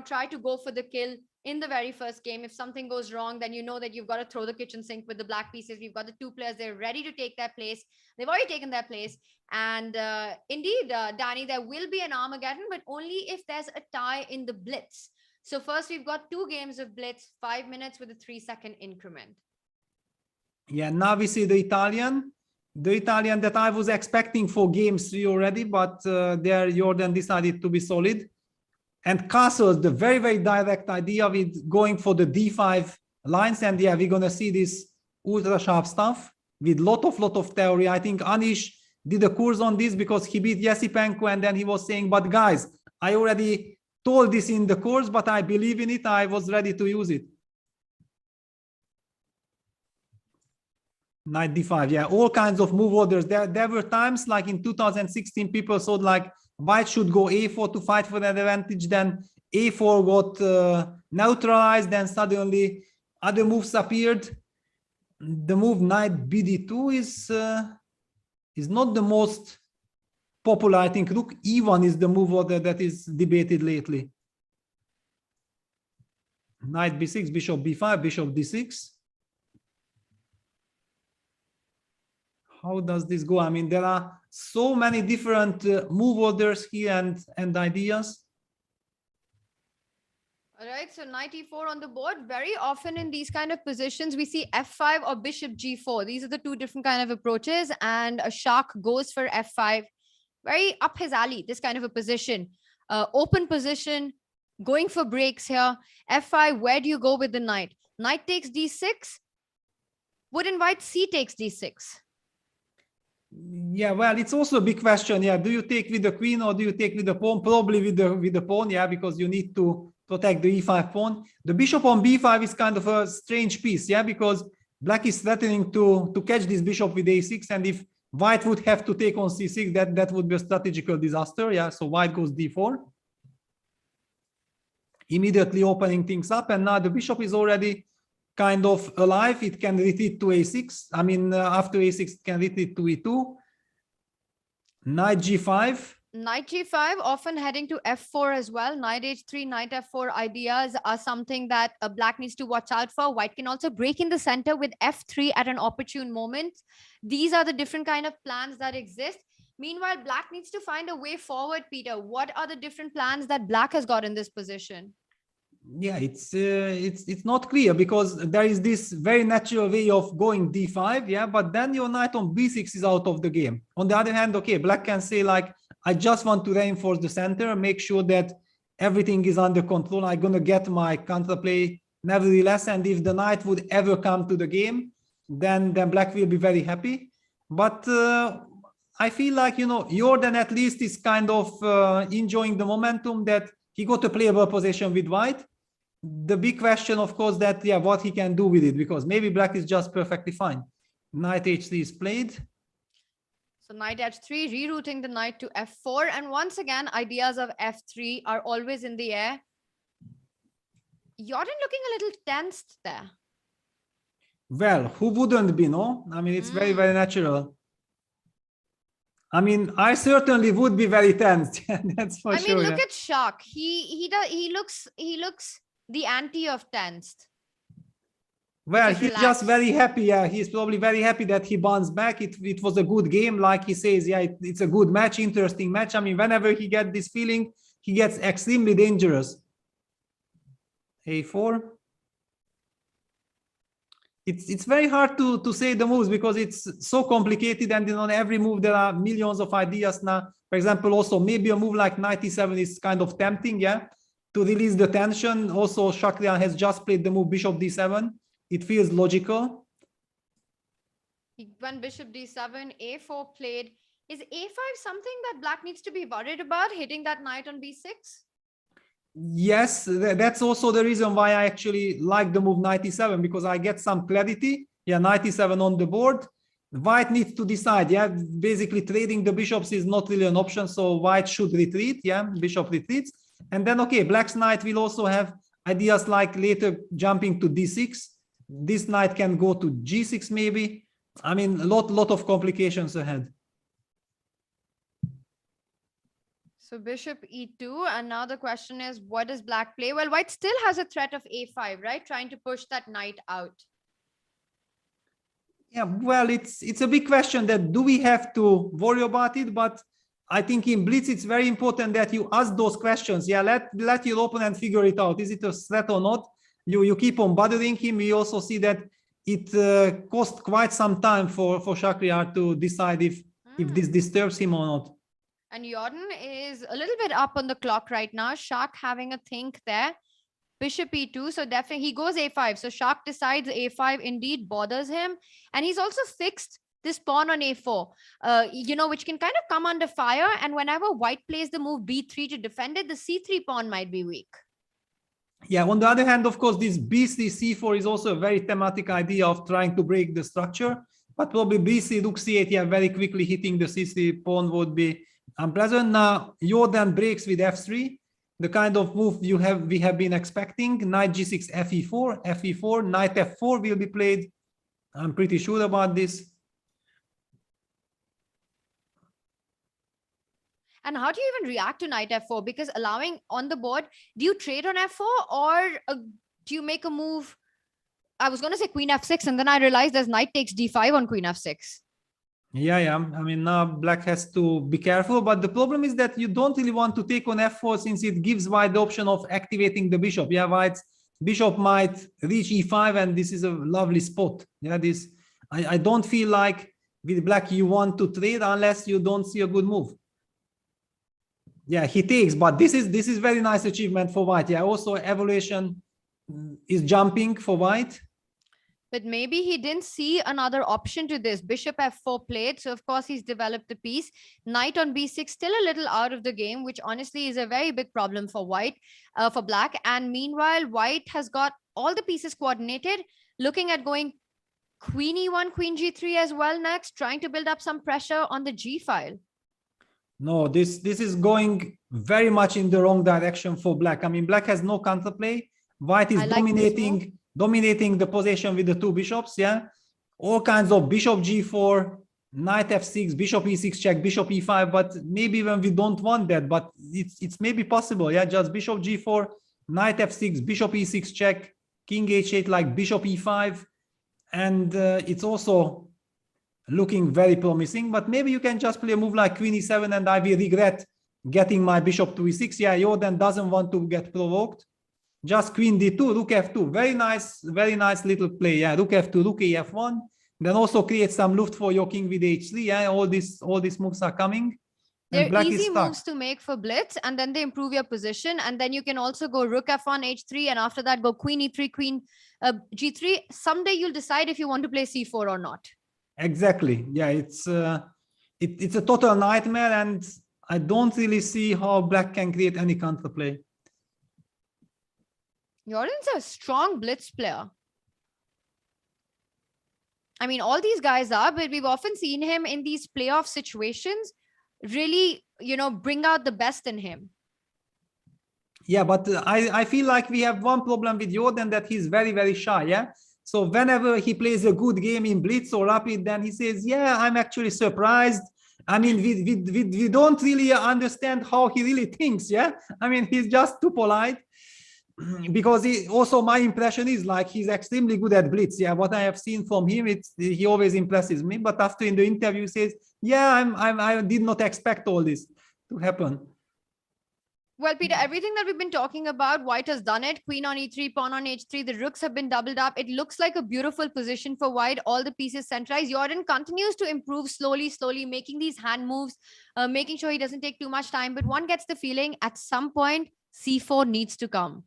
try to go for the kill in the very first game. If something goes wrong, then you know that you've got to throw the kitchen sink with the black pieces. We've got the two players, they're ready to take their place. They've already taken their place. And indeed, Danny, there will be an Armageddon, but only if there's a tie in the blitz. So first, we've got 2 games of blitz, 5 minutes with a 3-second increment. Yeah, now we see the Italian that I was expecting for game 3 already, but there Jorden decided to be solid. And Castles, the very direct idea with going for the d5 lines, and yeah, we're gonna see this ultra sharp stuff with lot of theory. I think Anish did a course on this because he beat Yesipenko, and then he was saying, but guys, I already told this in the course, but I believe in it. I was ready to use it. Knight d5, yeah, all kinds of move orders. There were times like in 2016, people thought like white should go a4 to fight for an advantage, then a4 got neutralized, then suddenly other moves appeared. The move knight bd2 is not the most popular. I think rook e1 is the move order that is debated lately. Knight b6, bishop b5, bishop d6. How does this go? I mean, there are so many different move orders here and ideas. All right, so knight e4 on the board. Very often in these kind of positions, we see f5 or bishop g4. These are the 2 different kind of approaches, and a Shak goes for f5. Very up his alley, this kind of a position. Open position, going for breaks here. f5, where do you go with the knight? Knight takes d6. Would invite c takes d6. Yeah, well, it's also a big question. Yeah, do you take with the queen or do you take with the pawn? Probably with the pawn, yeah, because you need to protect the e5 pawn. The bishop on b5 is kind of a strange piece, yeah, because black is threatening to catch this bishop with a6, and if white would have to take on c6, that would be a strategical disaster. Yeah, so white goes d4. immediately opening things up. And now the bishop is already kind of alive. It can retreat to a6. I mean, after a6, it can retreat to e2. Knight g5. Knight g5, often heading to f4 as well. Knight h3, knight f4 ideas are something that black needs to watch out for. White can also break in the center with f3 at an opportune moment. These are the different kind of plans that exist. Meanwhile, black needs to find a way forward, Peter. What are the different plans that black has got in this position? Yeah, it's not clear, because there is this very natural way of going d5, yeah, but then your knight on b6 is out of the game. On the other hand, okay, black can say like, I just want to reinforce the center, make sure that everything is under control. I'm gonna get my counterplay nevertheless, and if the knight would ever come to the game, then black will be very happy. But I feel like, you know, Jorden at least is kind of enjoying the momentum that he got a playable position with white. The big question, of course, that, yeah, what he can do with it, because maybe black is just perfectly fine. Knight h3 is played. So knight h3, rerouting the knight to f4. And once again, ideas of f3 are always in the air. Jorden looking a little tensed there. Well, who wouldn't be, no? I mean, it's very, very natural. I mean, I certainly would be very tensed. That's for sure. I mean, look at Shak. He looks the anti of tensed. Well, he's just very happy. Yeah, he's probably very happy that he bounced back. It was a good game, like he says. Yeah, it's a good match, interesting match. I mean, whenever he gets this feeling, he gets extremely dangerous. a4. It's very hard to say the moves, because it's so complicated, and on every move there are millions of ideas now. For example, also maybe a move like knight e7 is kind of tempting, yeah, to release the tension. Also, Shakhriyar has just played the move bishop d7. It feels logical. He went bishop d7, a4 played. Is a5 something that black needs to be worried about, hitting that knight on b6? Yes, that's also the reason why I actually like the move knight e7, because I get some clarity. Yeah, knight e7 on the board. White needs to decide. Yeah, basically trading the bishops is not really an option, so white should retreat. Yeah, bishop retreats. And then, okay, black's knight will also have ideas like later jumping to d6. This knight can go to g6 maybe. I mean, a lot of complications ahead. So bishop e2, and now the question is, what does black play? Well, white still has a threat of a5, right? Trying to push that knight out. Yeah, well, it's a big question that do we have to worry about it? But I think in Blitz, it's very important that you ask those questions. Yeah, let your opponent figure it out. Is it a threat or not? You keep on bothering him. We also see that it cost quite some time for Shakhriyar to decide if this disturbs him or not. And Jorden is a little bit up on the clock right now. Shak having a think there. Bishop e2, so definitely he goes a5. So Shak decides a5 indeed bothers him. And he's also fixed this pawn on a4, you know, which can kind of come under fire. And whenever white plays the move b3 to defend it, the c3 pawn might be weak. Yeah, on the other hand, of course, this b3, c4 is also a very thematic idea of trying to break the structure. But probably b3, rook c8, yeah, very quickly hitting the c3 pawn would be unpleasant. Now, Jorden breaks with f3, the kind of move we have been expecting. Knight g6, fe4, fe4, knight f4 will be played. I'm pretty sure about this. And how do you even react to knight f4? Because allowing on the board, do you trade on f4 or do you make a move? I was going to say queen f6, and then I realized there's knight takes d5 on queen f6. Yeah. I mean, now black has to be careful, but the problem is that you don't really want to take on f4 since it gives white the option of activating the bishop. Yeah, white's bishop might reach e5, and this is a lovely spot. Yeah, I don't feel like with black you want to trade unless you don't see a good move. Yeah, he takes, but this is very nice achievement for white. Yeah, also evaluation is jumping for white. But maybe he didn't see another option to this. Bishop f4 played, so of course he's developed the piece. Knight on b6, still a little out of the game, which honestly is a very big problem for white, for black. And meanwhile, white has got all the pieces coordinated, looking at going queen e1, queen g3 as well next, trying to build up some pressure on the g file. No, this is going very much in the wrong direction for black. I mean, black has no counterplay. White is dominating the position with the two bishops. Yeah, all kinds of bishop g4, knight f6, bishop e6 check, bishop e5. But maybe even we don't want that. But it's maybe possible. Yeah, just bishop g4, knight f6, bishop e6 check, king h8 like bishop e5, and it's also looking very promising. But maybe you can just play a move like queen e7 and I will regret getting my bishop to e6. Yeah, Jorden doesn't want to get provoked. Just queen d2, rook f2. Very nice little play. Yeah, rook f2, rook ef1. Then also create some luft for your king with h3. Yeah, all these moves are coming. They're easy moves to make for blitz, and then they improve your position. And then you can also go rook f1, h3, and after that go queen e3, queen g3. Someday you'll decide if you want to play c4 or not. Exactly. Yeah, it's a total nightmare, and I don't really see how black can create any counterplay. Jordan's a strong blitz player. I mean, all these guys are, but we've often seen him in these playoff situations really, bring out the best in him. Yeah, but I feel like we have one problem with Jorden, that he's very, very shy. Yeah. So whenever he plays a good game in blitz or rapid, then he says, yeah, I'm actually surprised. I mean, we don't really understand how he really thinks. Yeah. I mean, he's just too polite. Because also my impression is like he's extremely good at blitz. Yeah, what I have seen from him, he always impresses me. But after in the interview, he says, "Yeah, I did not expect all this to happen." Well, Peter, everything that we've been talking about, white has done it. Queen on e3, pawn on h3. The rooks have been doubled up. It looks like a beautiful position for white. All the pieces centralized. Jorden continues to improve slowly, making these hand moves, making sure he doesn't take too much time. But one gets the feeling at some point c4 needs to come.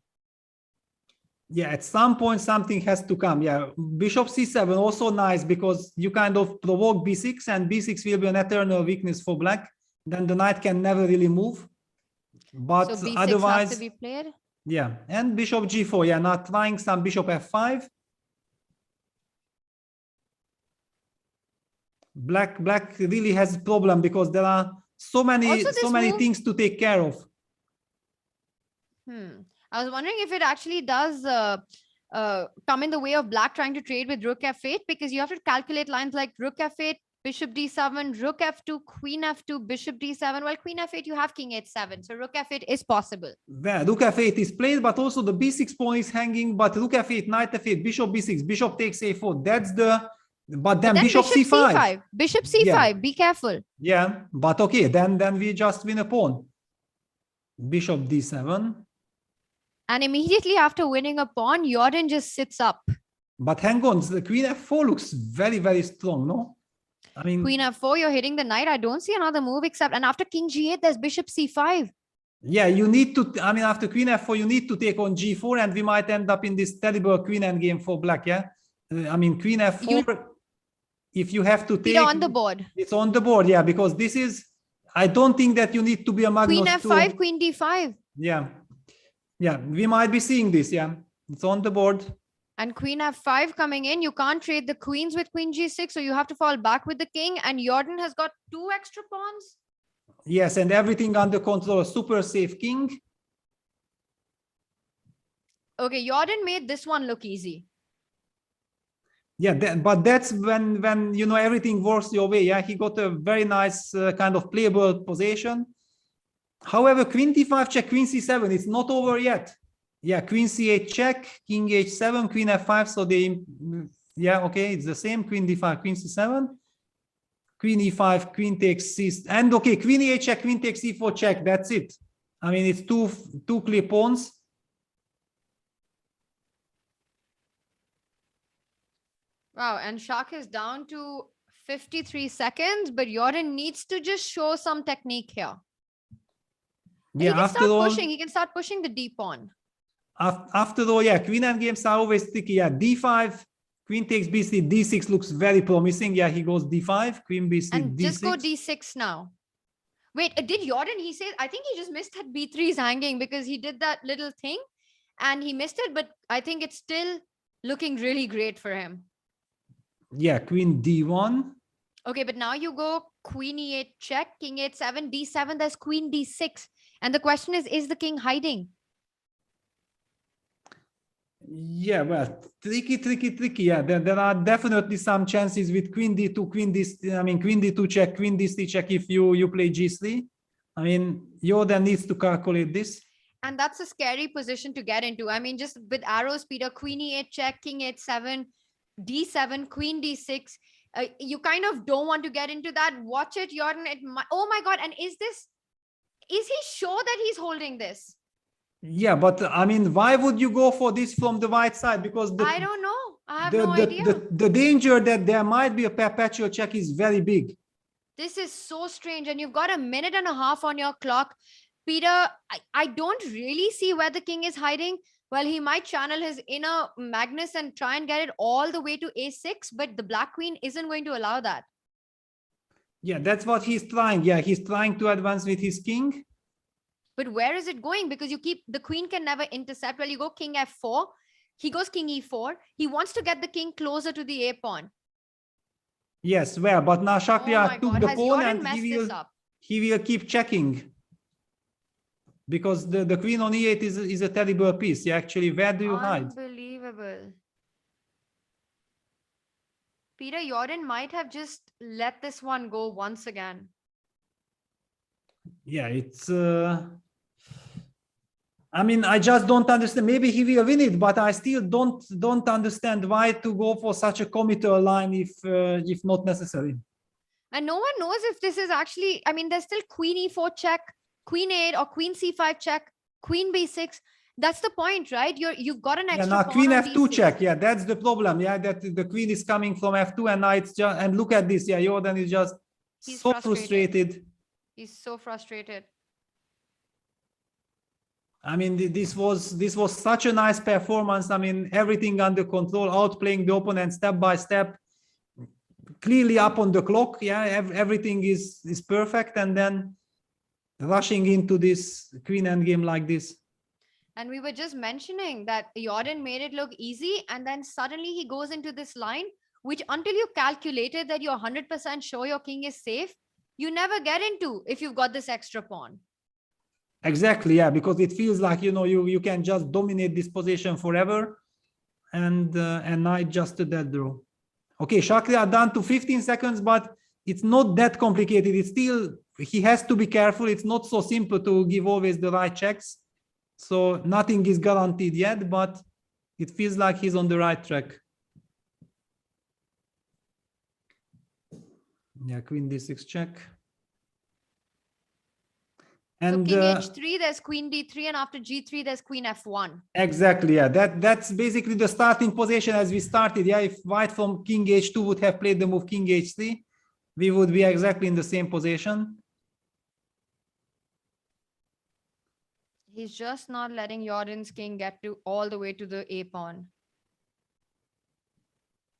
Yeah, at some point something has to come. Yeah, bishop c7 also nice, because you kind of provoke b6, and b6 will be an eternal weakness for black. Then the knight can never really move. But so b6 otherwise, has to be played. Yeah, and bishop g4. Yeah, not trying some bishop f5. Black really has a problem because there are so many things to take care of. I was wondering if it actually does come in the way of black trying to trade with rook f8, because you have to calculate lines like rook f8, bishop d7, rook f2, queen f2, bishop d7. Well, queen f8, you have king h7. So rook f8 is possible. Yeah, rook f8 is played, but also the b6 pawn is hanging. But rook f8, knight f8, bishop b6, bishop takes a4. That's the... But then bishop c5. Bishop c5. Yeah. Be careful. Yeah, but okay, then we just win a pawn. Bishop d7. And immediately after winning a pawn, Jorden just sits up. But hang on, the queen f4 looks very, very strong, no? I mean, queen f4, you're hitting the knight. I don't see another move except, and after king g8, there's bishop c5. Yeah, you need to, I mean, after queen f4, you need to take on g4, and we might end up in this terrible queen endgame for black, yeah? I mean, queen f4, if you have to take... It's on the board. It's on the board, yeah, because this is, I don't think that you need to be a Magnus. Queen f5, queen d5. Yeah. Yeah, we might be seeing this, yeah. It's on the board. And queen f5 coming in. You can't trade the queens with queen g6, so you have to fall back with the king. And Jorden has got 2 extra pawns. Yes, and everything under control. Super safe king. Okay, Jorden made this one look easy. Yeah, but that's when everything works your way. Yeah, he got a very nice kind of playable position. However, queen d5 check, queen c7, it's not over yet. Yeah, queen c8 check, king h7, queen f5. So yeah, okay, it's the same. Queen d5, queen c7, queen e5, queen takes c, and okay, queen e8 check, queen takes e4 check. That's it. I mean, it's two clear pawns. Wow, and Shak is down to 53 seconds, but Jorden needs to just show some technique here. Yeah, he can start pushing the d pawn. After all, yeah, queen endgames are always tricky. Yeah, d5, queen takes b3, d6 looks very promising. Yeah, he goes d5, queen b3, and d6. Just go d6 now. Wait, did Jorden? He said, I think he just missed that b3's hanging because he did that little thing and he missed it. But I think it's still looking really great for him. Yeah, queen d1. Okay, but now you go queen e8 check, king h7, d7, there's queen d6. And the question is the king hiding? Yeah, well, tricky. Yeah, there are definitely some chances with queen d2, queen d2 check, queen d3 check if you play g3. I mean, Jordan needs to calculate this. And that's a scary position to get into. I mean, just with arrows, Peter, queen e8 check, king h7, d7, queen d6. You kind of don't want to get into that. Watch it, Jordan. Oh my God. And is he sure that he's holding this? Yeah, but I mean, why would you go for this from the white side? Because I don't know. I have no idea. The danger that there might be a perpetual check is very big. This is so strange. And you've got a minute and a half on your clock. Peter, I don't really see where the king is hiding. Well, he might channel his inner Magnus and try and get it all the way to a6, but the black queen isn't going to allow that. Yeah, that's what he's trying. Yeah, he's trying to advance with his king. But where is it going? Because the queen can never intercept. Well, you go king f4. He goes king e4. He wants to get the king closer to the a pawn. Yes, well, but now Shakhriyar took the pawn and he will keep checking. Because the queen on e8 is a terrible piece. Yeah, actually, where do you hide? Unbelievable. Peter, Jordan might have just let this one go once again. Yeah, it's I mean, I just don't understand. Maybe he will win it, but I still don't understand why to go for such a committal line if not necessary. And no one knows if this is actually, I mean, there's still queen e4 check, queen a8 or queen c5 check, queen b6. That's the point, right? You've got an extra now pawn queen on f2 d6. check. Yeah, that's the problem. Yeah, that the queen is coming from f2 and now it's just, and look at this. Yeah, Jordan is just so frustrated. He's so frustrated. I mean, this was such a nice performance. I mean, everything under control, outplaying the opponent step by step, clearly up on the clock. Yeah, everything is perfect, and then rushing into this queen endgame like this. And we were just mentioning that Jordan made it look easy, and then suddenly he goes into this line, which until you calculated that you're 100% sure your king is safe, you never get into if you've got this extra pawn. Exactly, yeah, because it feels like, you can just dominate this position forever, and now it's just a dead draw. Okay, Shakhriyar down to 15 seconds, but it's not that complicated. It's still, he has to be careful. It's not so simple to give always the right checks. So nothing is guaranteed yet, but it feels like he's on the right track. Yeah, queen d6 check. And so king h3, there's queen d3, and after g3, there's queen f1. Exactly, yeah. That's basically the starting position as we started. Yeah, if white from king h2 would have played the move king h3, we would be exactly in the same position. He's just not letting Jordan's king get to all the way to the a pawn.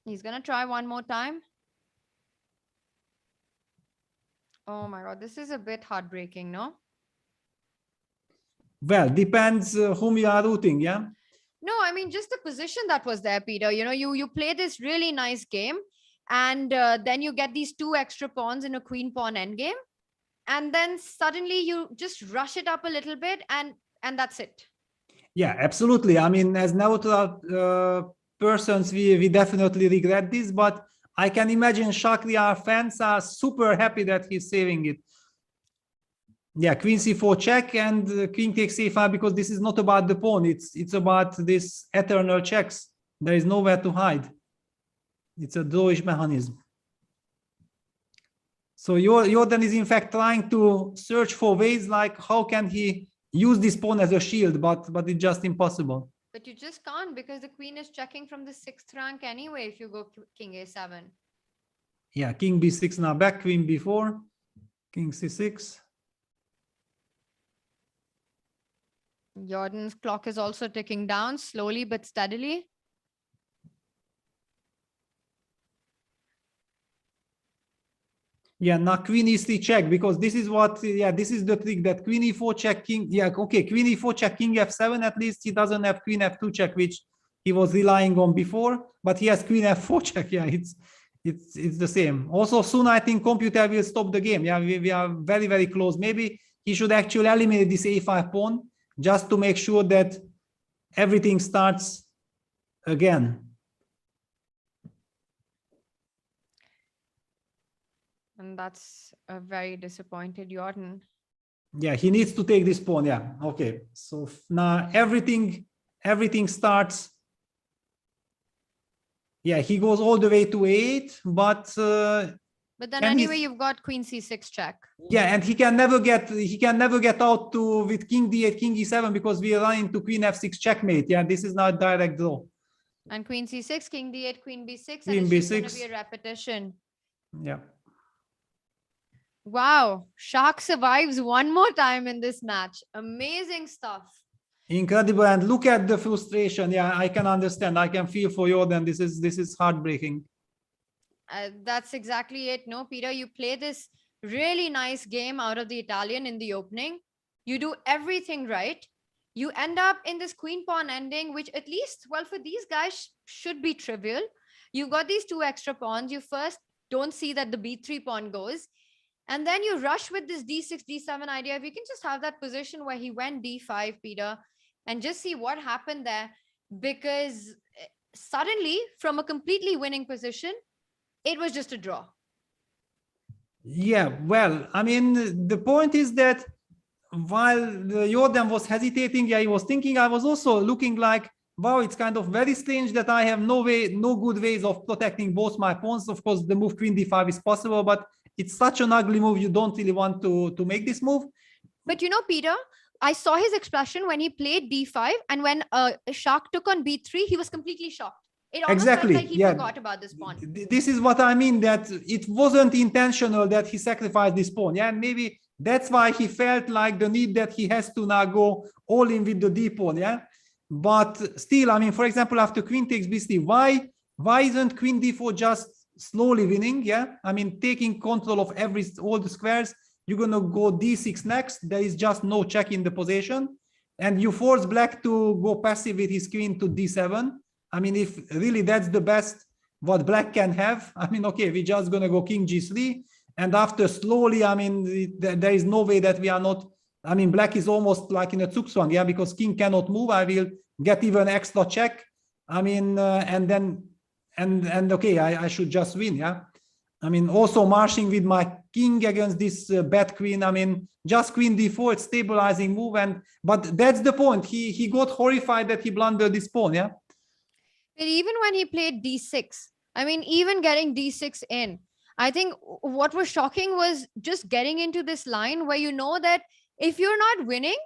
He's gonna try one more time. Oh my God, this is a bit heartbreaking, no? Well, depends whom you are rooting, yeah? No, I mean, just the position that was there, Peter. You play this really nice game, and then you get these two extra pawns in a queen pawn endgame, and then suddenly you just rush it up a little bit, and that's it. Yeah, absolutely. I mean, as neutral persons, we definitely regret this, but I can imagine Shakhriyar fans are super happy that he's saving it. Yeah, queen c4 check and king takes c5, because this is not about the pawn. It's about this eternal checks. There is nowhere to hide. It's a drawish mechanism. So Jordan is in fact trying to search for ways like how can he use this pawn as a shield, but it's just impossible. But you just can't, because the queen is checking from the 6th rank anyway if you go king a7. Yeah, king b6 now back, queen b4, king c6. Jordan's clock is also ticking down slowly but steadily. Yeah, now queen e3 check, because this is what, yeah, this is the trick, that queen e4 check, king, yeah, okay, queen e4 check, king f7, at least he doesn't have queen f2 check, which he was relying on before, but he has queen f4 check. Yeah, it's the same. Also, soon I think computer will stop the game. Yeah, we are very, very close. Maybe he should actually eliminate this a5 pawn just to make sure that everything starts again. And that's a very disappointed Jorden. Yeah, he needs to take this pawn. Yeah, okay. So now everything starts. Yeah, he goes all the way to a8, but then anyway, you've got queen c6 check. yeah, and he can never get out to with king d8, king e7 because we are running to queen f6 checkmate. Yeah, this is not direct draw. And queen c6, king d8, queen b6, Queen and it's just going b6. to be a repetition. Yeah. Wow, Shak survives one more time in this match. Amazing stuff. Incredible, and look at the frustration. Yeah, I can understand. I can feel for Jorden. This is heartbreaking. That's exactly it. No, Peter, you play this really nice game out of the Italian in the opening. You do everything right. You end up in this queen pawn ending, which at least, well, for these guys should be trivial. You've got these two extra pawns. You first don't see that the b3 pawn goes. And then you rush with this d6, d7 idea. If you can just have that position where he went d5, Peter, and just see what happened there, because suddenly from a completely winning position, it was just a draw. Yeah, well, I mean, the point is that while Jorden was hesitating, yeah, he was thinking, I was also looking like, wow, it's kind of very strange that I have no good ways of protecting both my pawns. Of course, the move queen d5 is possible, but it's such an ugly move. You don't really want to make this move. But you know, Peter, I saw his expression when he played d5, and when Shak took on b3, he was completely shocked. It almost Exactly. felt like he Yeah. forgot about this pawn. This is what I mean, that it wasn't intentional that he sacrificed this pawn. Yeah, and maybe that's why he felt like the need that he has to now go all in with the d pawn. Yeah, but still, I mean, for example, after queen takes b3, why isn't queen d4 just slowly winning? Yeah, I mean, taking control of all the squares. You're gonna go d6 next. There is just no check in the position, and you force black to go passive with his queen to d7. I mean, if really that's the best what black can have, I mean, okay, we're just gonna go king g3, and after slowly, I mean, there is no way that we are not. I mean, black is almost like in a zugzwang, yeah, because king cannot move. I will get even extra check. I mean, and then okay, I should just win, yeah. I mean, also marching with my king against this bad queen. I mean, just queen d4, it's stabilizing move, but that's the point. He got horrified that he blundered this pawn, yeah. But even when he played d6, I mean, even getting d6 in, I think what was shocking was just getting into this line where you know that if you're not winning,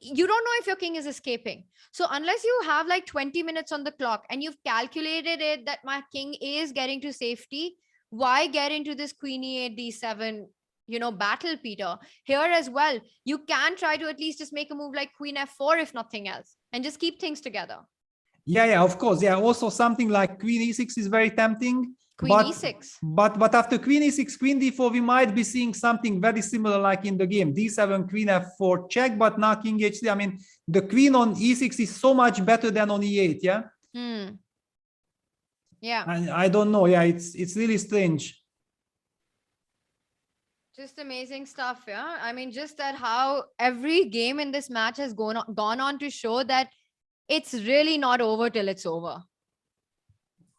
you don't know if your king is escaping. So unless you have like 20 minutes on the clock and you've calculated it that my king is getting to safety, why get into this queen e8, d7, battle, Peter? Here as well, you can try to at least just make a move like queen f4, if nothing else, and just keep things together. Yeah, of course. Yeah, also something like queen e6 is very tempting. Queen e6. But after queen e6, queen d4, we might be seeing something very similar like in the game. d7, queen f4 check, but not king h3. I mean, the queen on e6 is so much better than on e8, yeah? Yeah. I don't know. Yeah, it's really strange. Just amazing stuff, yeah? I mean, just that how every game in this match has gone on to show that it's really not over till it's over.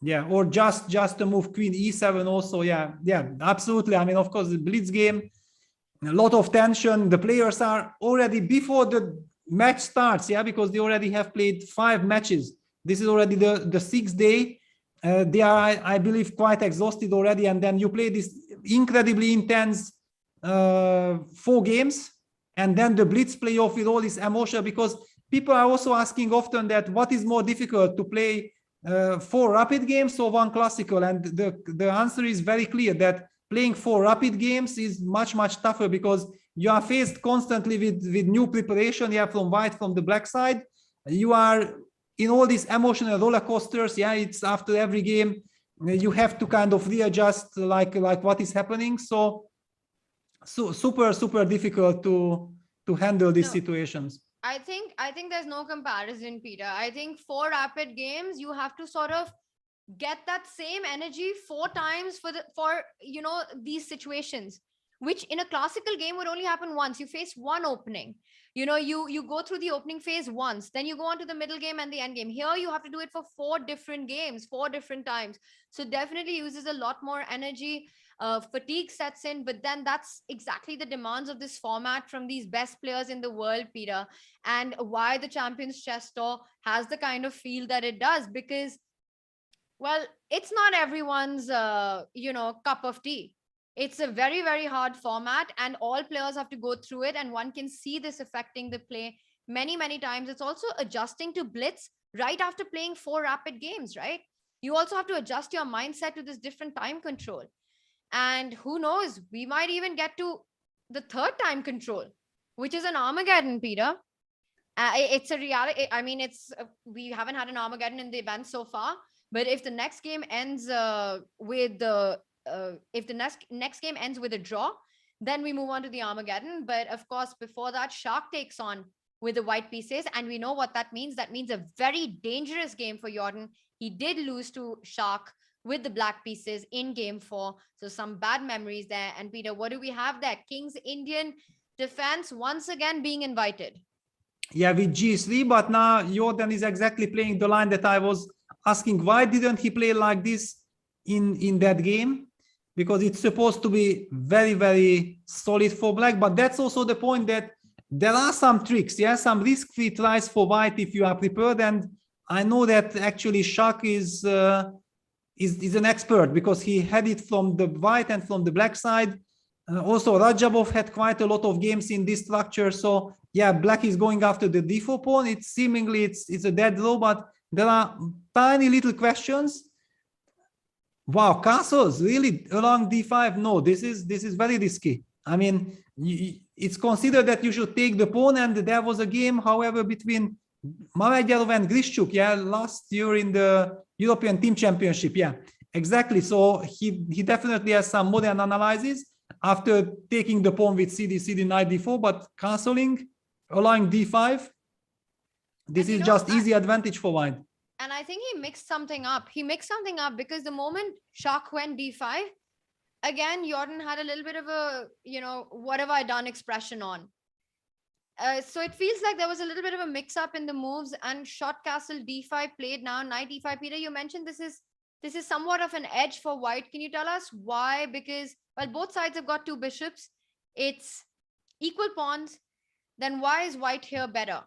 Yeah, or just a move queen e7 also. Yeah, absolutely. I mean, of course, the blitz game, a lot of tension. The players are already before the match starts, yeah, because they already have played 5 matches. This is already the 6th day. They are, I believe, quite exhausted already. And then you play this incredibly intense 4 games, and then the blitz playoff with all this emotion, because people are also asking often that what is more difficult, to play 4 rapid games or 1 classical, and the answer is very clear that playing 4 rapid games is much tougher, because you are faced constantly with new preparation, yeah, from white, from the black side. You are in all these emotional roller coasters, yeah. It's after every game you have to kind of readjust like what is happening, so super difficult to handle these situations. I think there's no comparison, Peter. I think 4 rapid games, you have to sort of get that same energy 4 times for these situations, which in a classical game would only happen once. You face one opening, you go through the opening phase once, then you go on to the middle game and the end game. Here you have to do it for 4 different games, 4 different times. So definitely uses a lot more energy. Fatigue sets in, but then that's exactly the demands of this format from these best players in the world, Peter, and why the Champions Chess Tour has the kind of feel that it does, because, well, it's not everyone's cup of tea. It's a very, very hard format, and all players have to go through it, and one can see this affecting the play many, many times. It's also adjusting to blitz right after playing 4 rapid games, right? You also have to adjust your mindset to this different time control. And who knows, we might even get to the 3rd time control, which is an Armageddon, Peter. It's a reality. I mean, we haven't had an Armageddon in the event so far, but if the next game ends with a draw, then we move on to the Armageddon. But of course, before that, Shark takes on with the white pieces, and we know what that means. That means a very dangerous game for Jorden. He did lose to Shark with the black pieces in game 4. So some bad memories there. And Peter, what do we have there? King's Indian defense once again being invited. Yeah, with G3, but now Jorden is exactly playing the line that I was asking. Why didn't he play like this in that game? Because it's supposed to be very, very solid for black. But that's also the point, that there are some tricks, yeah, some risk-free tries for white if you are prepared. And I know that actually Shak is an expert, because he had it from the white and from the black side. Also, Rajabov had quite a lot of games in this structure. So yeah, black is going after the d4 pawn. It's seemingly it's a dead draw, but there are tiny little questions. Wow, castles really along d5? No, this is very risky. I mean, it's considered that you should take the pawn, and there was a game, however, between Mamedyarov and Grishchuk, yeah, last year in the European Team Championship. Yeah, exactly. So he definitely has some modern analysis after taking the pawn with cd knight d4, but castling, allowing d5. This is just easy advantage for white. And I think he mixed something up. Because the moment Shak went d5, again, Jorden had a little bit of a, what have I done expression on. So it feels like there was a little bit of a mix-up in the moves, and shot castle d5 played now, knight e5. Peter, you mentioned this is somewhat of an edge for white. Can you tell us why? Because, well, both sides have got 2 bishops. It's equal pawns. Then why is white here better?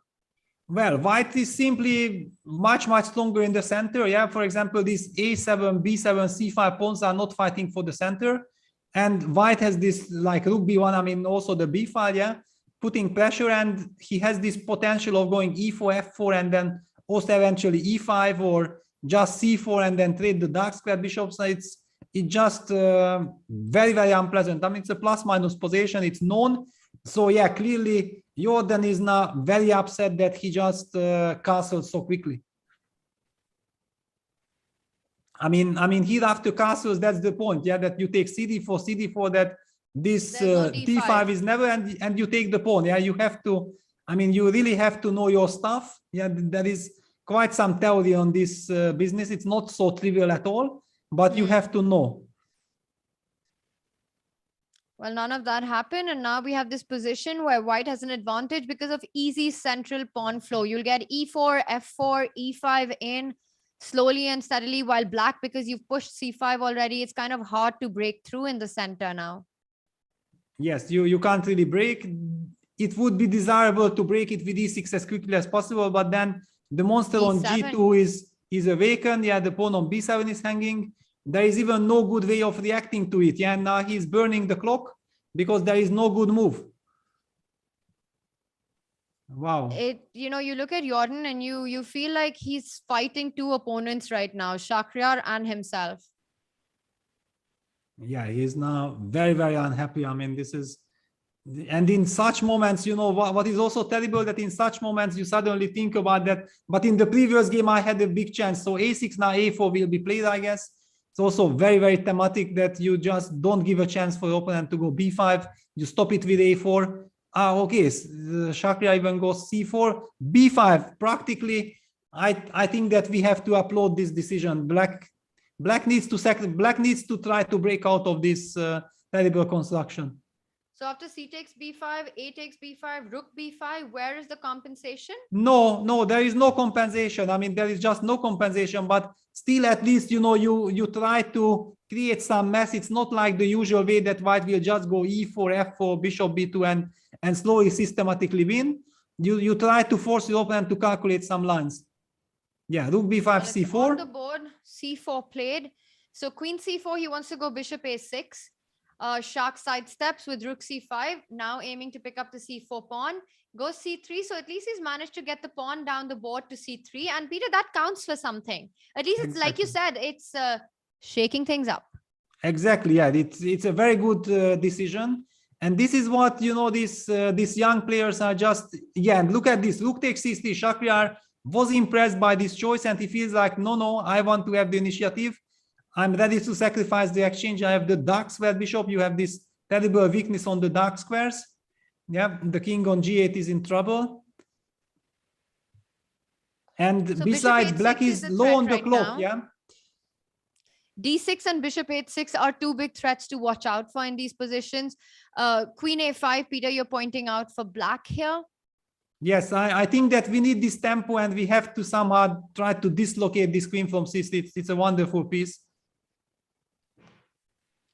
Well, white is simply much, much stronger in the center. Yeah, for example, these a7, b7, c5 pawns are not fighting for the center. And white has this like rook b1, I mean, also the b file, yeah, putting pressure, and he has this potential of going e4, f4, and then also eventually e5, or just c4 and then trade the dark square bishops. It's just very, very unpleasant. I mean, it's a plus-minus position. It's known. So yeah, clearly Jorden is now very upset that he just castled so quickly. I mean, here after castles, that's the point. Yeah, that you take cd4, that this d5 is never, and you take the pawn. Yeah, you have to. I mean, you really have to know your stuff. Yeah, there is quite some theory on this business. It's not so trivial at all, but you have to know. Well, none of that happened, and now we have this position where white has an advantage because of easy central pawn flow. You'll get e4, f4, e5 in slowly and steadily, while black, because you've pushed c5 already, it's kind of hard to break through in the center now. Yes, you can't really break. It would be desirable to break it with e6 as quickly as possible, but then the monster on g2 is awakened. Yeah, the pawn on b7 is hanging. There is even no good way of reacting to it. Yeah, and now he's burning the clock because there is no good move. Wow. You look at Jorden and you feel like he's fighting 2 opponents right now, Shakhriyar and himself. Yeah, he's now very, very unhappy. I mean, this is, and in such moments, what is also terrible, that in such moments you suddenly think about that. But in the previous game, I had a big chance. So a6, now a4 will be played, I guess. It's also very, very thematic that you just don't give a chance for your opponent to go b5. You stop it with a4. Okay, Shakhriyar even goes c4, b5. Practically, I think that we have to applaud this decision. Black Black needs to try to break out of this terrible construction. So after c takes b5, a takes b5, rook b5, where is the compensation? No, there is no compensation. I mean, there is just no compensation, but still at least, you try to create some mess. It's not like the usual way that white will just go e4, f4, bishop b2 and slowly systematically win. You try to force your opponent to calculate some lines. Yeah, rook b5, c4. On the board, c4 played. So queen c4, he wants to go bishop a6. Shark sidesteps with rook c5, now aiming to pick up the c4 pawn. Goes c3, so at least he's managed to get the pawn down the board to c3. And Peter, that counts for something. At least it's like you said, it's shaking things up. Exactly, yeah, it's a very good decision. And this is what, these young players are just, again, look at this. Rook takes c3. Shakhriyar was impressed by this choice and he feels like, no, I want to have the initiative. I'm ready to sacrifice the exchange. I have the dark square bishop. You have this terrible weakness on the dark squares. Yeah, the king on g8 is in trouble. And so besides, black is low on the clock. Yeah. d6 and bishop h6 are two big threats to watch out for in these positions. Queen a5, Peter, you're pointing out for black here. Yes, I think that we need this tempo and we have to somehow try to dislocate this queen from c6. It's a wonderful piece.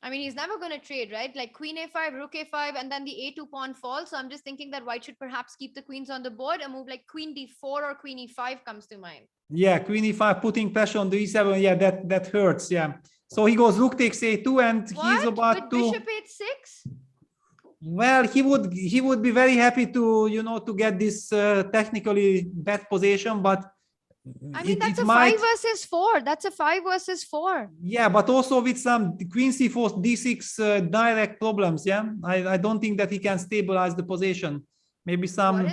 I mean, he's never going to trade, right? Like queen a5, rook a5, and then the a2 pawn falls. So I'm just thinking that white should perhaps keep the queens on the board. A move like queen d4 or queen e5 comes to mind. Yeah, queen e5 putting pressure on the e7. Yeah, that hurts. Yeah. So he goes rook takes a2 and he's about to... bishop h6? Well, he would be very happy to, to get this technically bad position, but I mean, that's a 5 versus 4. That's a 5 versus 4. Yeah, but also with some queen c4, d6 direct problems. Yeah, I don't think that he can stabilize the position. Maybe some.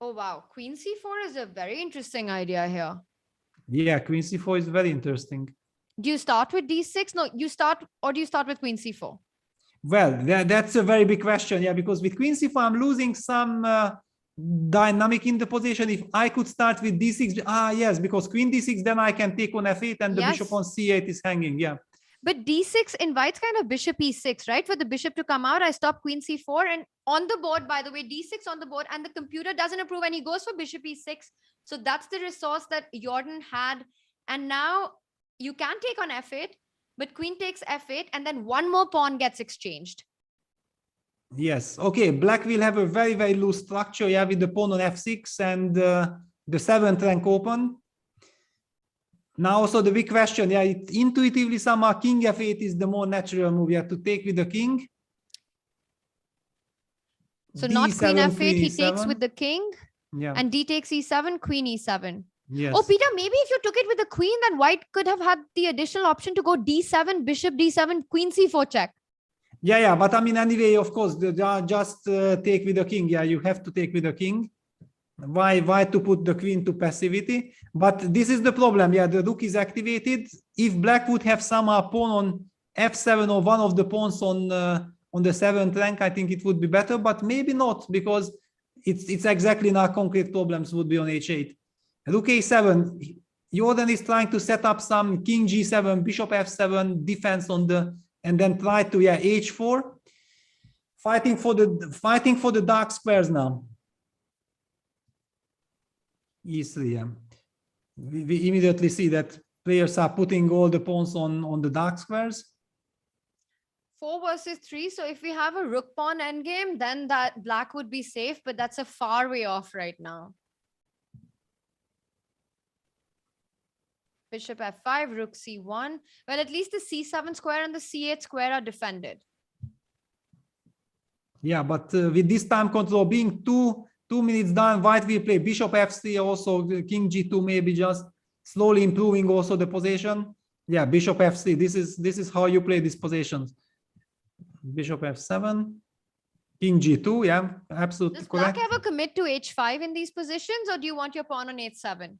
Oh, wow. Queen c4 is a very interesting idea here. Yeah, queen c4 is very interesting. Do you start with d6? No, do you start with queen c4? Well, that's a very big question. Yeah, because with queen c4, I'm losing some dynamic in the position. If I could start with d6, yes, because queen d6, then I can take on f8 and the bishop on c8 is hanging. Yeah. But d6 invites kind of bishop e6, right? For the bishop to come out, I stop queen c4 and on the board, by the way, d6 on the board and the computer doesn't approve and he goes for bishop e6. So that's the resource that Jorden had. And now you can take on f8, but queen takes f8 and then one more pawn gets exchanged. Yes. Okay. Black will have a very, very loose structure. Yeah, with the pawn on f6 and the 7th rank open. Now, also the big question. Yeah, intuitively somehow king f8 is the more natural move. You have to take with the king. So not queen f8, he takes with the king. Yeah. And d takes e7, queen e7. Yes. Oh, Peter, maybe if you took it with the queen, then white could have had the additional option to go d7, bishop d7, queen c4 check. Yeah, but I mean, anyway, of course, just take with the king. Yeah, you have to take with the king. Why to put the queen to passivity? But this is the problem. Yeah, the rook is activated. If black would have somehow pawn on f7 or one of the pawns on the 7th rank, I think it would be better, but maybe not, because it's exactly now concrete problems would be on h8. Rook a7. Jorden is trying to set up some king g7, bishop f7 defense on the, and then try to h4, fighting for the dark squares now. E3. Yeah. We immediately see that players are putting all the pawns on the dark squares. 4 versus 3. So if we have a rook pawn endgame, then that black would be safe, but that's a far way off right now. Bishop f5, rook c1. Well, at least the c7 square and the c8 square are defended. Yeah, but with this time control being 2 minutes done, white will play bishop f3, also king g2, maybe just slowly improving also the position. Yeah, bishop f3. This is how you play these positions. Bishop f7, king g2. Yeah, absolutely correct. Does black ever commit to h5 in these positions, or do you want your pawn on h7?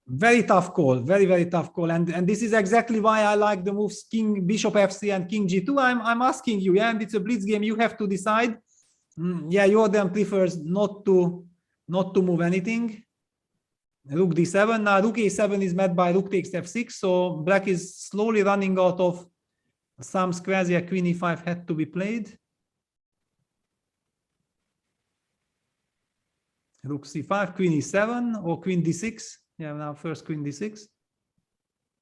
Very tough call, very, very tough call. And this is exactly why I like the moves king, bishop f3 and king g2. I'm asking you, yeah, and it's a blitz game. You have to decide. Yeah, Jorden prefers not to move anything. Rook d7. Now rook a7 is met by rook takes f6. So black is slowly running out of some squares. Yeah, queen e5 had to be played. Rook c5, queen e7 or queen d6. Yeah, now first queen d6.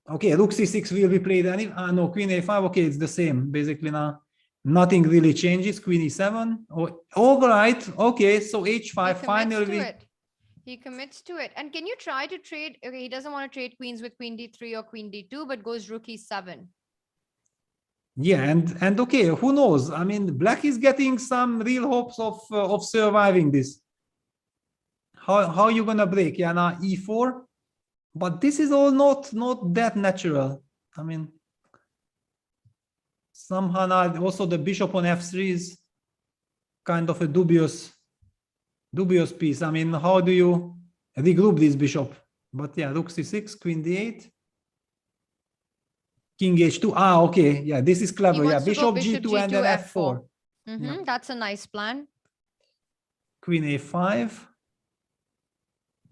Okay, rook c6 will be played. No, queen a5. Okay, it's the same basically now. Nothing really changes. Queen e7. Oh, all right. Okay, so h5 finally. He commits to it. And can you try to trade? Okay, he doesn't want to trade queens with queen d3 or queen d2, but goes rook e7. Yeah, and okay, who knows? I mean, black is getting some real hopes of surviving this. How are you gonna break? Yeah, now e4, but this is all not that natural. I mean, somehow now also the bishop on f3 is kind of a dubious piece. I mean, how do you regroup this bishop? But yeah, rook c6, queen d8, king h2. Ah, okay, yeah, this is clever. Yeah, bishop g2 and then f4. Yeah. That's a nice plan. Queen a5.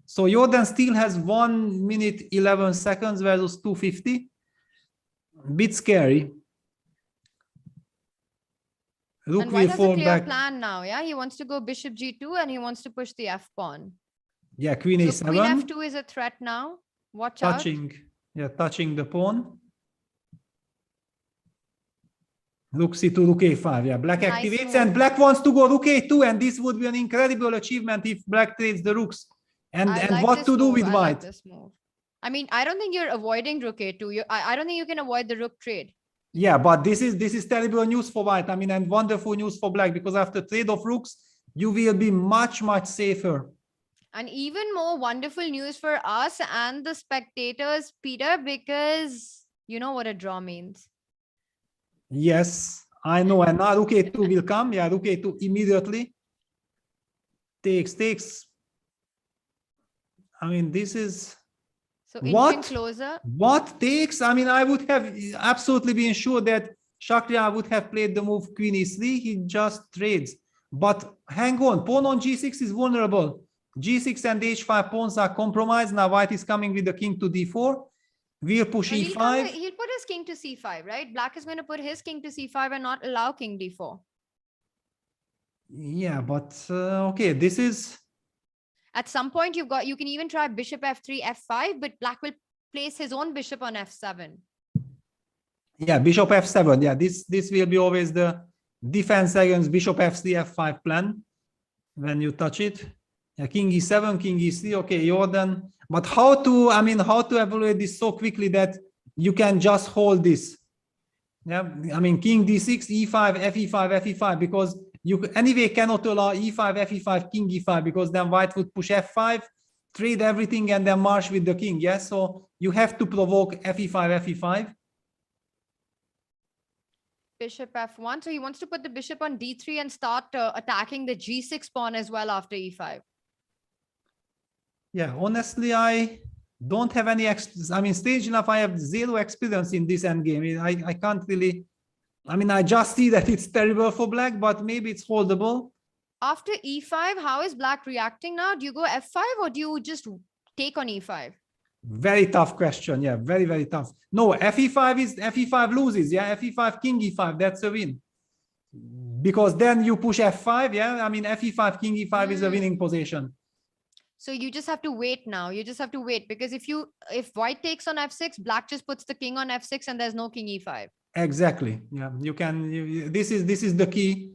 So Jorden still has 1 minute 11 seconds versus 250. Bit scary. Rook and White has a clear back. plan now. Yeah, he wants to go bishop g2 and he wants to push the f pawn. Yeah, queen a7. Queen f2 is a threat now. Watch out. Touching the pawn. Rook c2, rook a5. Yeah, black activates and black wants to go rook a2, and this would be an incredible achievement if black trades the rooks. And like what to do with I white? like this move. I mean, I don't think you're avoiding rook a2. I don't think you can avoid the rook trade. Yeah, but this is terrible news for white. I mean, and wonderful news for black, because after trade of rooks, you will be much safer. And even more wonderful news for us and the spectators, Peter, because you know what a draw means. Yes, I know. And now rook a2 will come. Yeah, rook a2 immediately. Takes. I mean, this is so inching closer. What takes? I mean, I would have absolutely been sure that Shakhriyar would have played the move queen e3. He just trades. But hang on, pawn on g6 is vulnerable. G6 and h5 pawns are compromised. Now white is coming with the king to d4. We'll push e5. He'll put his king to c5, right? Black is going to put his king to c5 and not allow king d4. Yeah, but okay, this is... At some point, you can even try bishop f3, f5, but black will place his own bishop on f7. Yeah, bishop f7. Yeah, this will be always the defense against bishop f3, f5 plan when you touch it. Yeah, king e7, king e3. Okay, Jorden. But how to evaluate this so quickly that you can just hold this? Yeah, I mean, king d6, e5, fe5, fe5, because you anyway cannot allow e5, fe5, king e5, because then white would push f5, trade everything, and then march with the king. Yes, so you have to provoke fe5, fe5. Bishop f1. So he wants to put the bishop on d3 and start attacking the g6 pawn as well after e5. Yeah, honestly, I don't have any. I mean, strange enough, I have zero experience in this endgame. I can't really. I mean, I just see that it's terrible for black, but maybe it's holdable. After e5, how is black reacting now? Do you go f5 or do you just take on e5? Very tough question. Yeah, very tough. No, fe5 loses. Yeah, fe5, king e5. That's a win. Because then you push f5. Yeah, I mean, fe5, king e5 is a winning position. So you just have to wait now. You just have to wait, because if white takes on f6, black just puts the king on f6 and there's no king e5. Exactly. Yeah, you can. This is the key.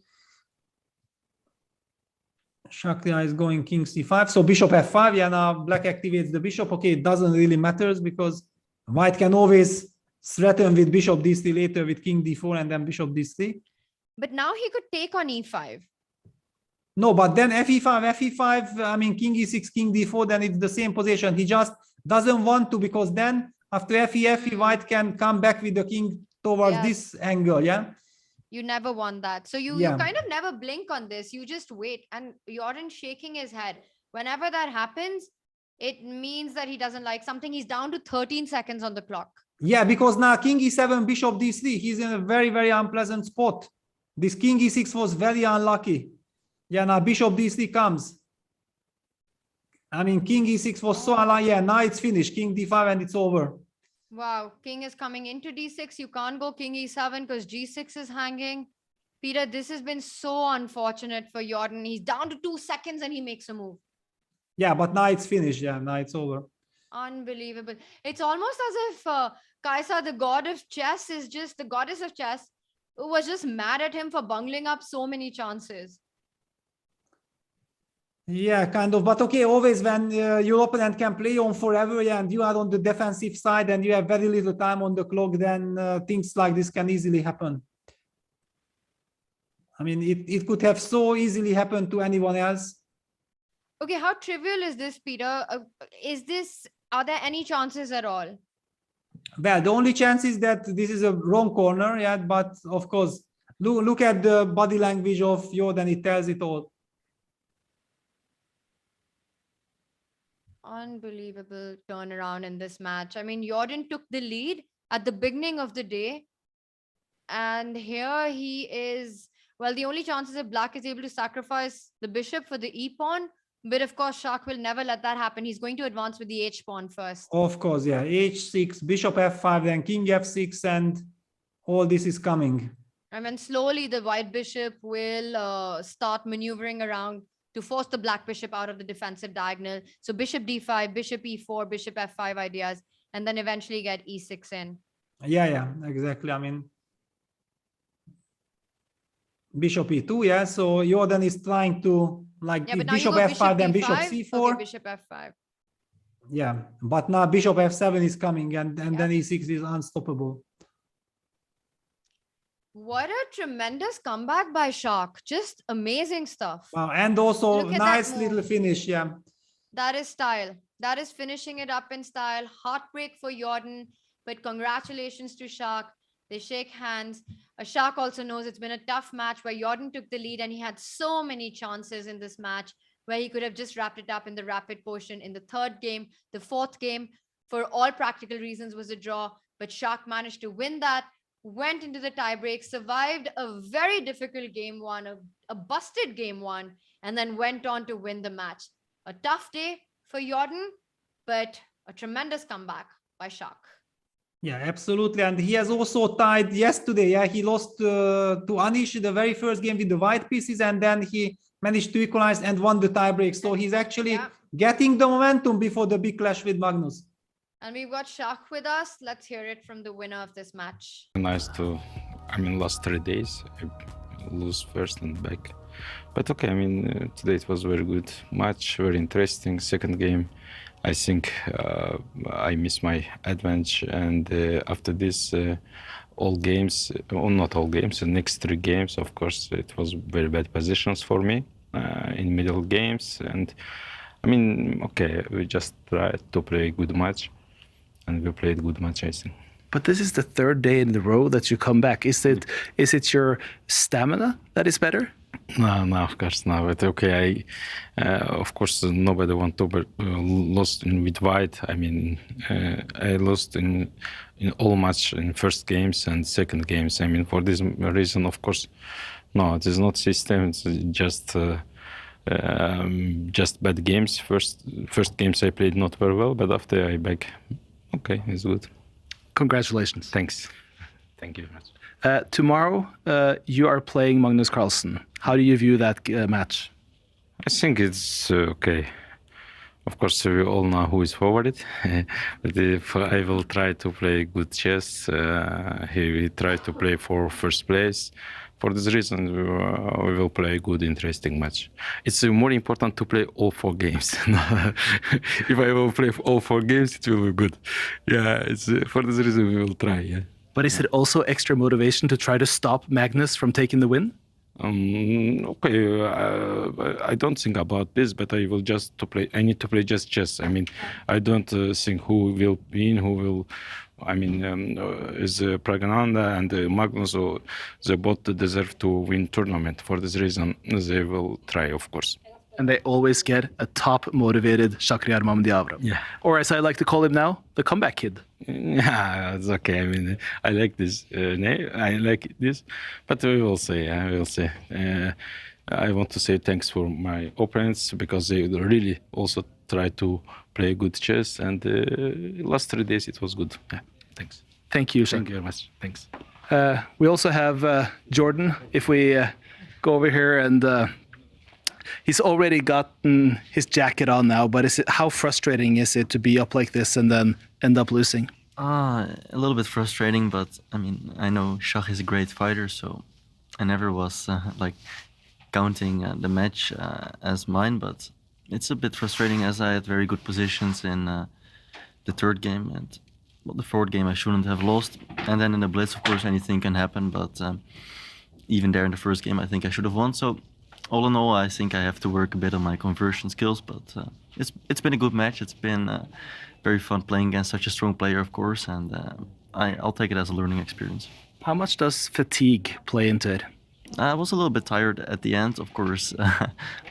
Shakhriyar is going king c5. So bishop f5. Yeah, now black activates the bishop. Okay, it doesn't really matter because white can always threaten with bishop d3 later with king d4 and then bishop d3. But now he could take on e5. No, but then fe5, I mean, king e6, king d4, then it's the same position. He just doesn't want to, because then after fe, white can come back with the king towards this angle, yeah? You never want that. So you kind of never blink on this. You just wait. And Jorden shaking his head. Whenever that happens, it means that he doesn't like something. He's down to 13 seconds on the clock. Yeah, because now king e7, bishop d3, he's in a very unpleasant spot. This king e6 was very unlucky. Yeah, now bishop d3 comes. I mean, king e6 was so alive. Yeah, now it's finished. King d5 and it's over. Wow, king is coming into d6. You can't go king e7 because g6 is hanging. Peter, this has been so unfortunate for Jorden. He's down to 2 seconds and he makes a move. Yeah, but now it's finished. Yeah, now it's over. Unbelievable. It's almost as if Kaisa, the god of chess, is just the goddess of chess, who was just mad at him for bungling up so many chances. Yeah, kind of. But okay, always when your opponent can play on forever, yeah, and you are on the defensive side and you have very little time on the clock, then things like this can easily happen. I mean, it could have so easily happened to anyone else. Okay, how trivial is this, Peter? Are there any chances at all? Well, the only chance is that this is a wrong corner, yeah, but of course, look at the body language of Jorden, it tells it all. Unbelievable turnaround in this match. I mean, Jorden took the lead at the beginning of the day. And here he is. Well, the only chance is if Black is able to sacrifice the bishop for the e-pawn. But of course, Shak will never let that happen. He's going to advance with the h-pawn first. Of course, yeah. h6, bishop f5, then king f6, and all this is coming. And then slowly the white bishop will start maneuvering around to force the black bishop out of the defensive diagonal. So bishop d5, bishop e4, bishop f5 ideas, and then eventually get e6 in. Yeah, exactly. I mean, bishop e2, yeah. So Jorden is trying to, like, Yeah, but now bishop you go f5, then bishop bishop d5. c4. Okay, bishop f5. Yeah, but now bishop f7 is coming, and then e6 is unstoppable. What a tremendous comeback by Shak. Just amazing stuff. Wow, and also Look at nice that little move. finish, yeah. That is style. That is finishing it up in style. Heartbreak for Jorden, but congratulations to Shak. They shake hands. Shak also knows it's been a tough match where Jorden took the lead and he had so many chances in this match where he could have just wrapped it up in the rapid portion in the third game. The fourth game, for all practical reasons, was a draw, but Shak managed to win that, went into the tiebreak, survived a very difficult game one, a busted game one, and then went on to win the match. A tough day for Jorden, but a tremendous comeback by Shak. Yeah, absolutely. And he has also tied yesterday. Yeah, he lost to Anish the very first game with the white pieces, and then he managed to equalize and won the tiebreak. So he's actually getting the momentum before the big clash with Magnus. And we've got Shak with us. Let's hear it from the winner of this match. Nice to, last 3 days, I lose first and back. But okay, today it was very good match, very interesting. Second game, I think I missed my advantage, and after this, all games, not all games, the next 3 games, of course, it was very bad positions for me in middle games. And okay, we just tried to play a good match, and we played good match, I think. But this is the 3rd day in a row that you come back. Is it your stamina that is better? No, of course not. But okay, of course, nobody want to lost with white. I lost in all match in first games and second games. For this reason, of course, no, it is not system. It's just bad games. First games I played not very well, but after I back, okay, it's good. Congratulations. Thanks. Thank you very much. Tomorrow, you are playing Magnus Carlsen. How do you view that match? I think it's okay. Of course, we all know who is favored. But if I will try to play good chess, he will try to play for first place. For this reason, we will play a good, interesting match. It's more important to play all 4 games. If I will play all 4 games, it will be good. Yeah, it's for this reason we will try. Yeah. But is it also extra motivation to try to stop Magnus from taking the win? Okay, I don't think about this, but I will just to play. I need to play just chess. I don't think who will win, who will. Is Pragananda and Magnus, they both deserve to win tournament. For this reason, they will try, of course. And they always get a top-motivated Shakhriyar Mamedyarov. Yeah. Or as I like to call him now, the comeback kid. Yeah, it's okay. I like this name. I like this, but we will see. We will see. I want to say thanks for my opponents because they really also try to play good chess, and last 3 days it was good. Yeah, thanks. Thank you, Thank you very much. Thanks. We also have Jorden. If we go over here, and he's already gotten his jacket on now, but how frustrating is it to be up like this and then end up losing? A little bit frustrating, but I mean, I know Shach is a great fighter, so I never was like counting the match as mine, but it's a bit frustrating as I had very good positions in the third game, and well, the fourth game I shouldn't have lost. And then in the blitz, of course, anything can happen, but even there in the first game, I think I should have won. So all in all, I think I have to work a bit on my conversion skills, but it's been a good match. It's been very fun playing against such a strong player, of course, and I'll take it as a learning experience. How much does fatigue play into it? I was a little bit tired at the end, of course.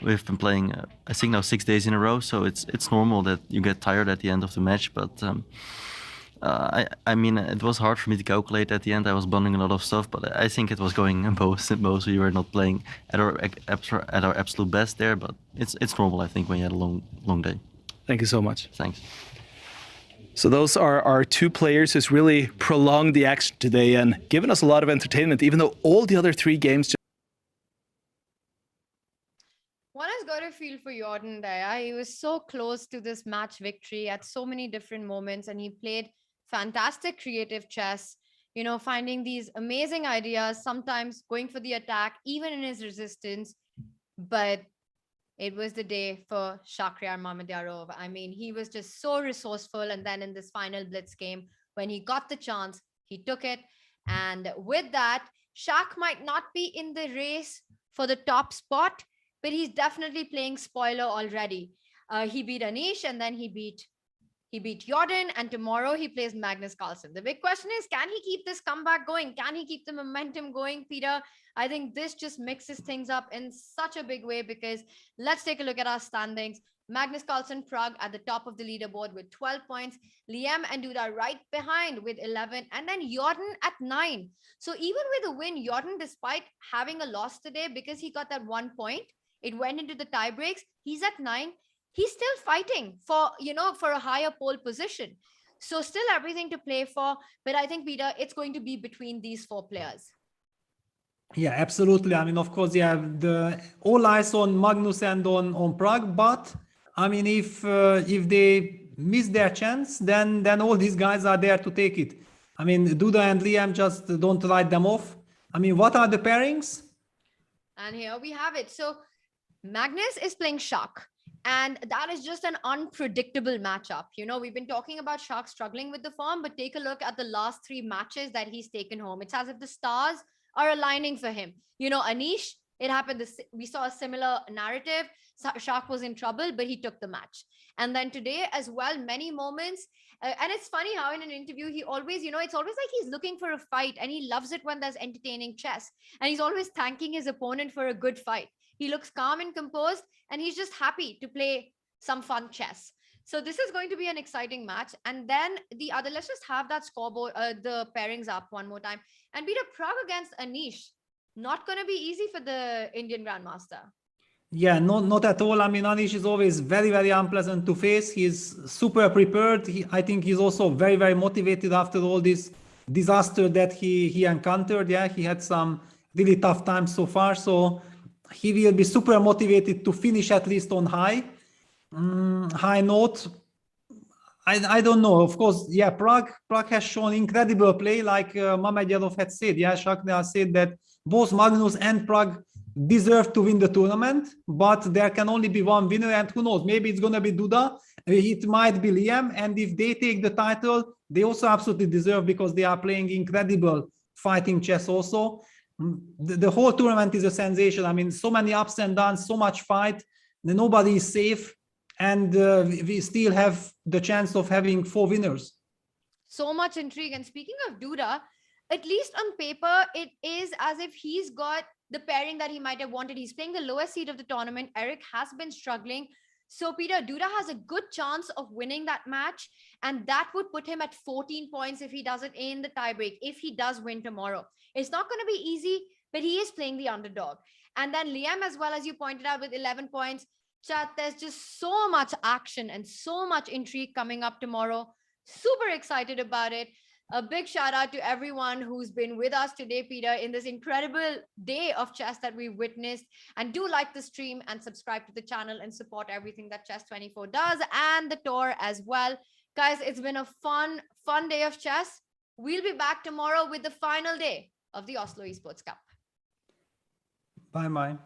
We've been playing, I think now 6 days in a row, so it's normal that you get tired at the end of the match. But I mean, it was hard for me to calculate at the end. I was bundling a lot of stuff, but I think it was going both. We were not playing at our absolute best there, but it's normal, I think, when you had a long day. Thank you so much. Thanks. So those are our two players who's really prolonged the action today and given us a lot of entertainment, even though all the other 3 games. One has got to feel for Jorden there. He was so close to this match victory at so many different moments, and he played fantastic creative chess, you know, finding these amazing ideas, sometimes going for the attack, even in his resistance. But it was the day for Shakhriyar Mamedyarov. I mean, he was just so resourceful. And then in this final blitz game, when he got the chance, he took it. And with that, Shak might not be in the race for the top spot, but he's definitely playing spoiler already. He beat Anish, and then he beat Jorden, and tomorrow he plays Magnus Carlsen. The big question is, can he keep this comeback going? Can he keep the momentum going, Peter? I think this just mixes things up in such a big way, because let's take a look at our standings. Magnus Carlsen, Prague at the top of the leaderboard with 12 points. Liam and Duda right behind with 11. And then Jorden at 9. So even with a win, Jorden, despite having a loss today, because he got that 1 point, it went into the tie breaks, he's at 9. He's still fighting for, for a higher pole position. So still everything to play for. But I think, Peter, it's going to be between these 4 players. Yeah, absolutely. I mean, of course, you have all eyes on Magnus and on Prague. But I mean, if they miss their chance, then all these guys are there to take it. I mean, Duda and Liam, just don't write them off. I mean, what are the pairings? And here we have it. So Magnus is playing Shak. And that is just an unpredictable matchup. You know, we've been talking about Shak struggling with the form, but take a look at the last 3 matches that he's taken home. It's as if the stars are aligning for him. You know, Anish, it happened. We saw a similar narrative. Shak was in trouble, but he took the match. And then today as well, many moments. And it's funny how in an interview, he always, it's always like he's looking for a fight, and he loves it when there's entertaining chess. And he's always thanking his opponent for a good fight. He looks calm and composed, and he's just happy to play some fun chess. So this is going to be an exciting match. And then the other, let's just have that scoreboard, the pairings up one more time. And beat a Prague against Anish. Not going to be easy for the Indian Grandmaster. Yeah, not at all. I mean, Anish is always very, very unpleasant to face. He's super prepared. I think he's also very, very motivated after all this disaster that he encountered. Yeah, he had some really tough times so far. So he will be super motivated to finish at least on high note. I don't know. Of course, yeah, Prague has shown incredible play, like Mamedyarov had said. Yeah, Shakhriyar said that both Magnus and Prague deserve to win the tournament, but there can only be one winner, and who knows, maybe it's going to be Duda, it might be Liam, and if they take the title, they also absolutely deserve, because they are playing incredible fighting chess also. The whole tournament is a sensation. I mean, so many ups and downs, so much fight, nobody is safe, and we still have the chance of having 4 winners. So much intrigue. And speaking of Duda, at least on paper, it is as if he's got the pairing that he might have wanted. He's playing the lowest seed of the tournament. Eric has been struggling. So Peter, Duda has a good chance of winning that match, and that would put him at 14 points if he does it in the tiebreak, if he does win tomorrow. It's not going to be easy, but he is playing the underdog. And then Liam, as well, as you pointed out, with 11 points. Chat, there's just so much action and so much intrigue coming up tomorrow. Super excited about it. A big shout out to everyone who's been with us today, Peter, in this incredible day of chess that we witnessed. And do like the stream and subscribe to the channel and support everything that Chess24 does and the tour as well. Guys, it's been a fun day of chess. We'll be back tomorrow with the final day of the Oslo Esports Cup. Bye-bye.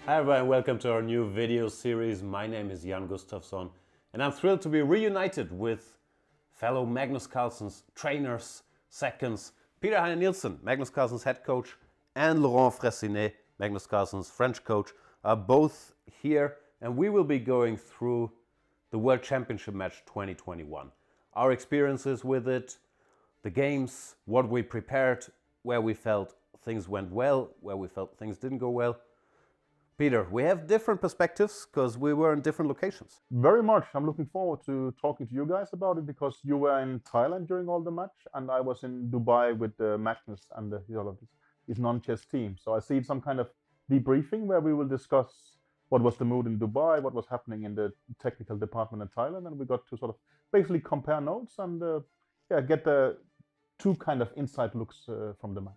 Hi everyone, welcome to our new video series. My name is Jan-Krzysztof and I'm thrilled to be reunited with fellow Magnus Carlsen's trainers, seconds, Peter Heine Nielsen, Magnus Carlsen's head coach, and Laurent Fressinet, Magnus Carlsen's French coach, are both here, and we will be going through the World Championship match 2021. Our experiences with it, the games, what we prepared, where we felt things went well, where we felt things didn't go well. Peter, we have different perspectives because we were in different locations. Very much. I'm looking forward to talking to you guys about it because you were in Thailand during all the match and I was in Dubai with Magnus and his non-chess team. So I see some kind of debriefing where we will discuss what was the mood in Dubai, what was happening in the technical department in Thailand, and we got to sort of basically compare notes and get the two kind of inside looks from the match.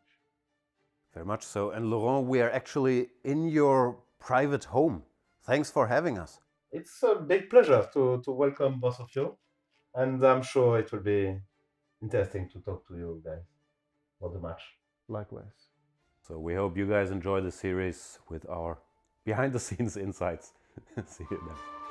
Very much so. And Laurent, we are actually in your private home. Thanks for having us. It's a big pleasure to welcome both of you. And I'm sure it will be interesting to talk to you guys about the match. Likewise. So we hope you guys enjoy the series with our behind the scenes insights. See you then.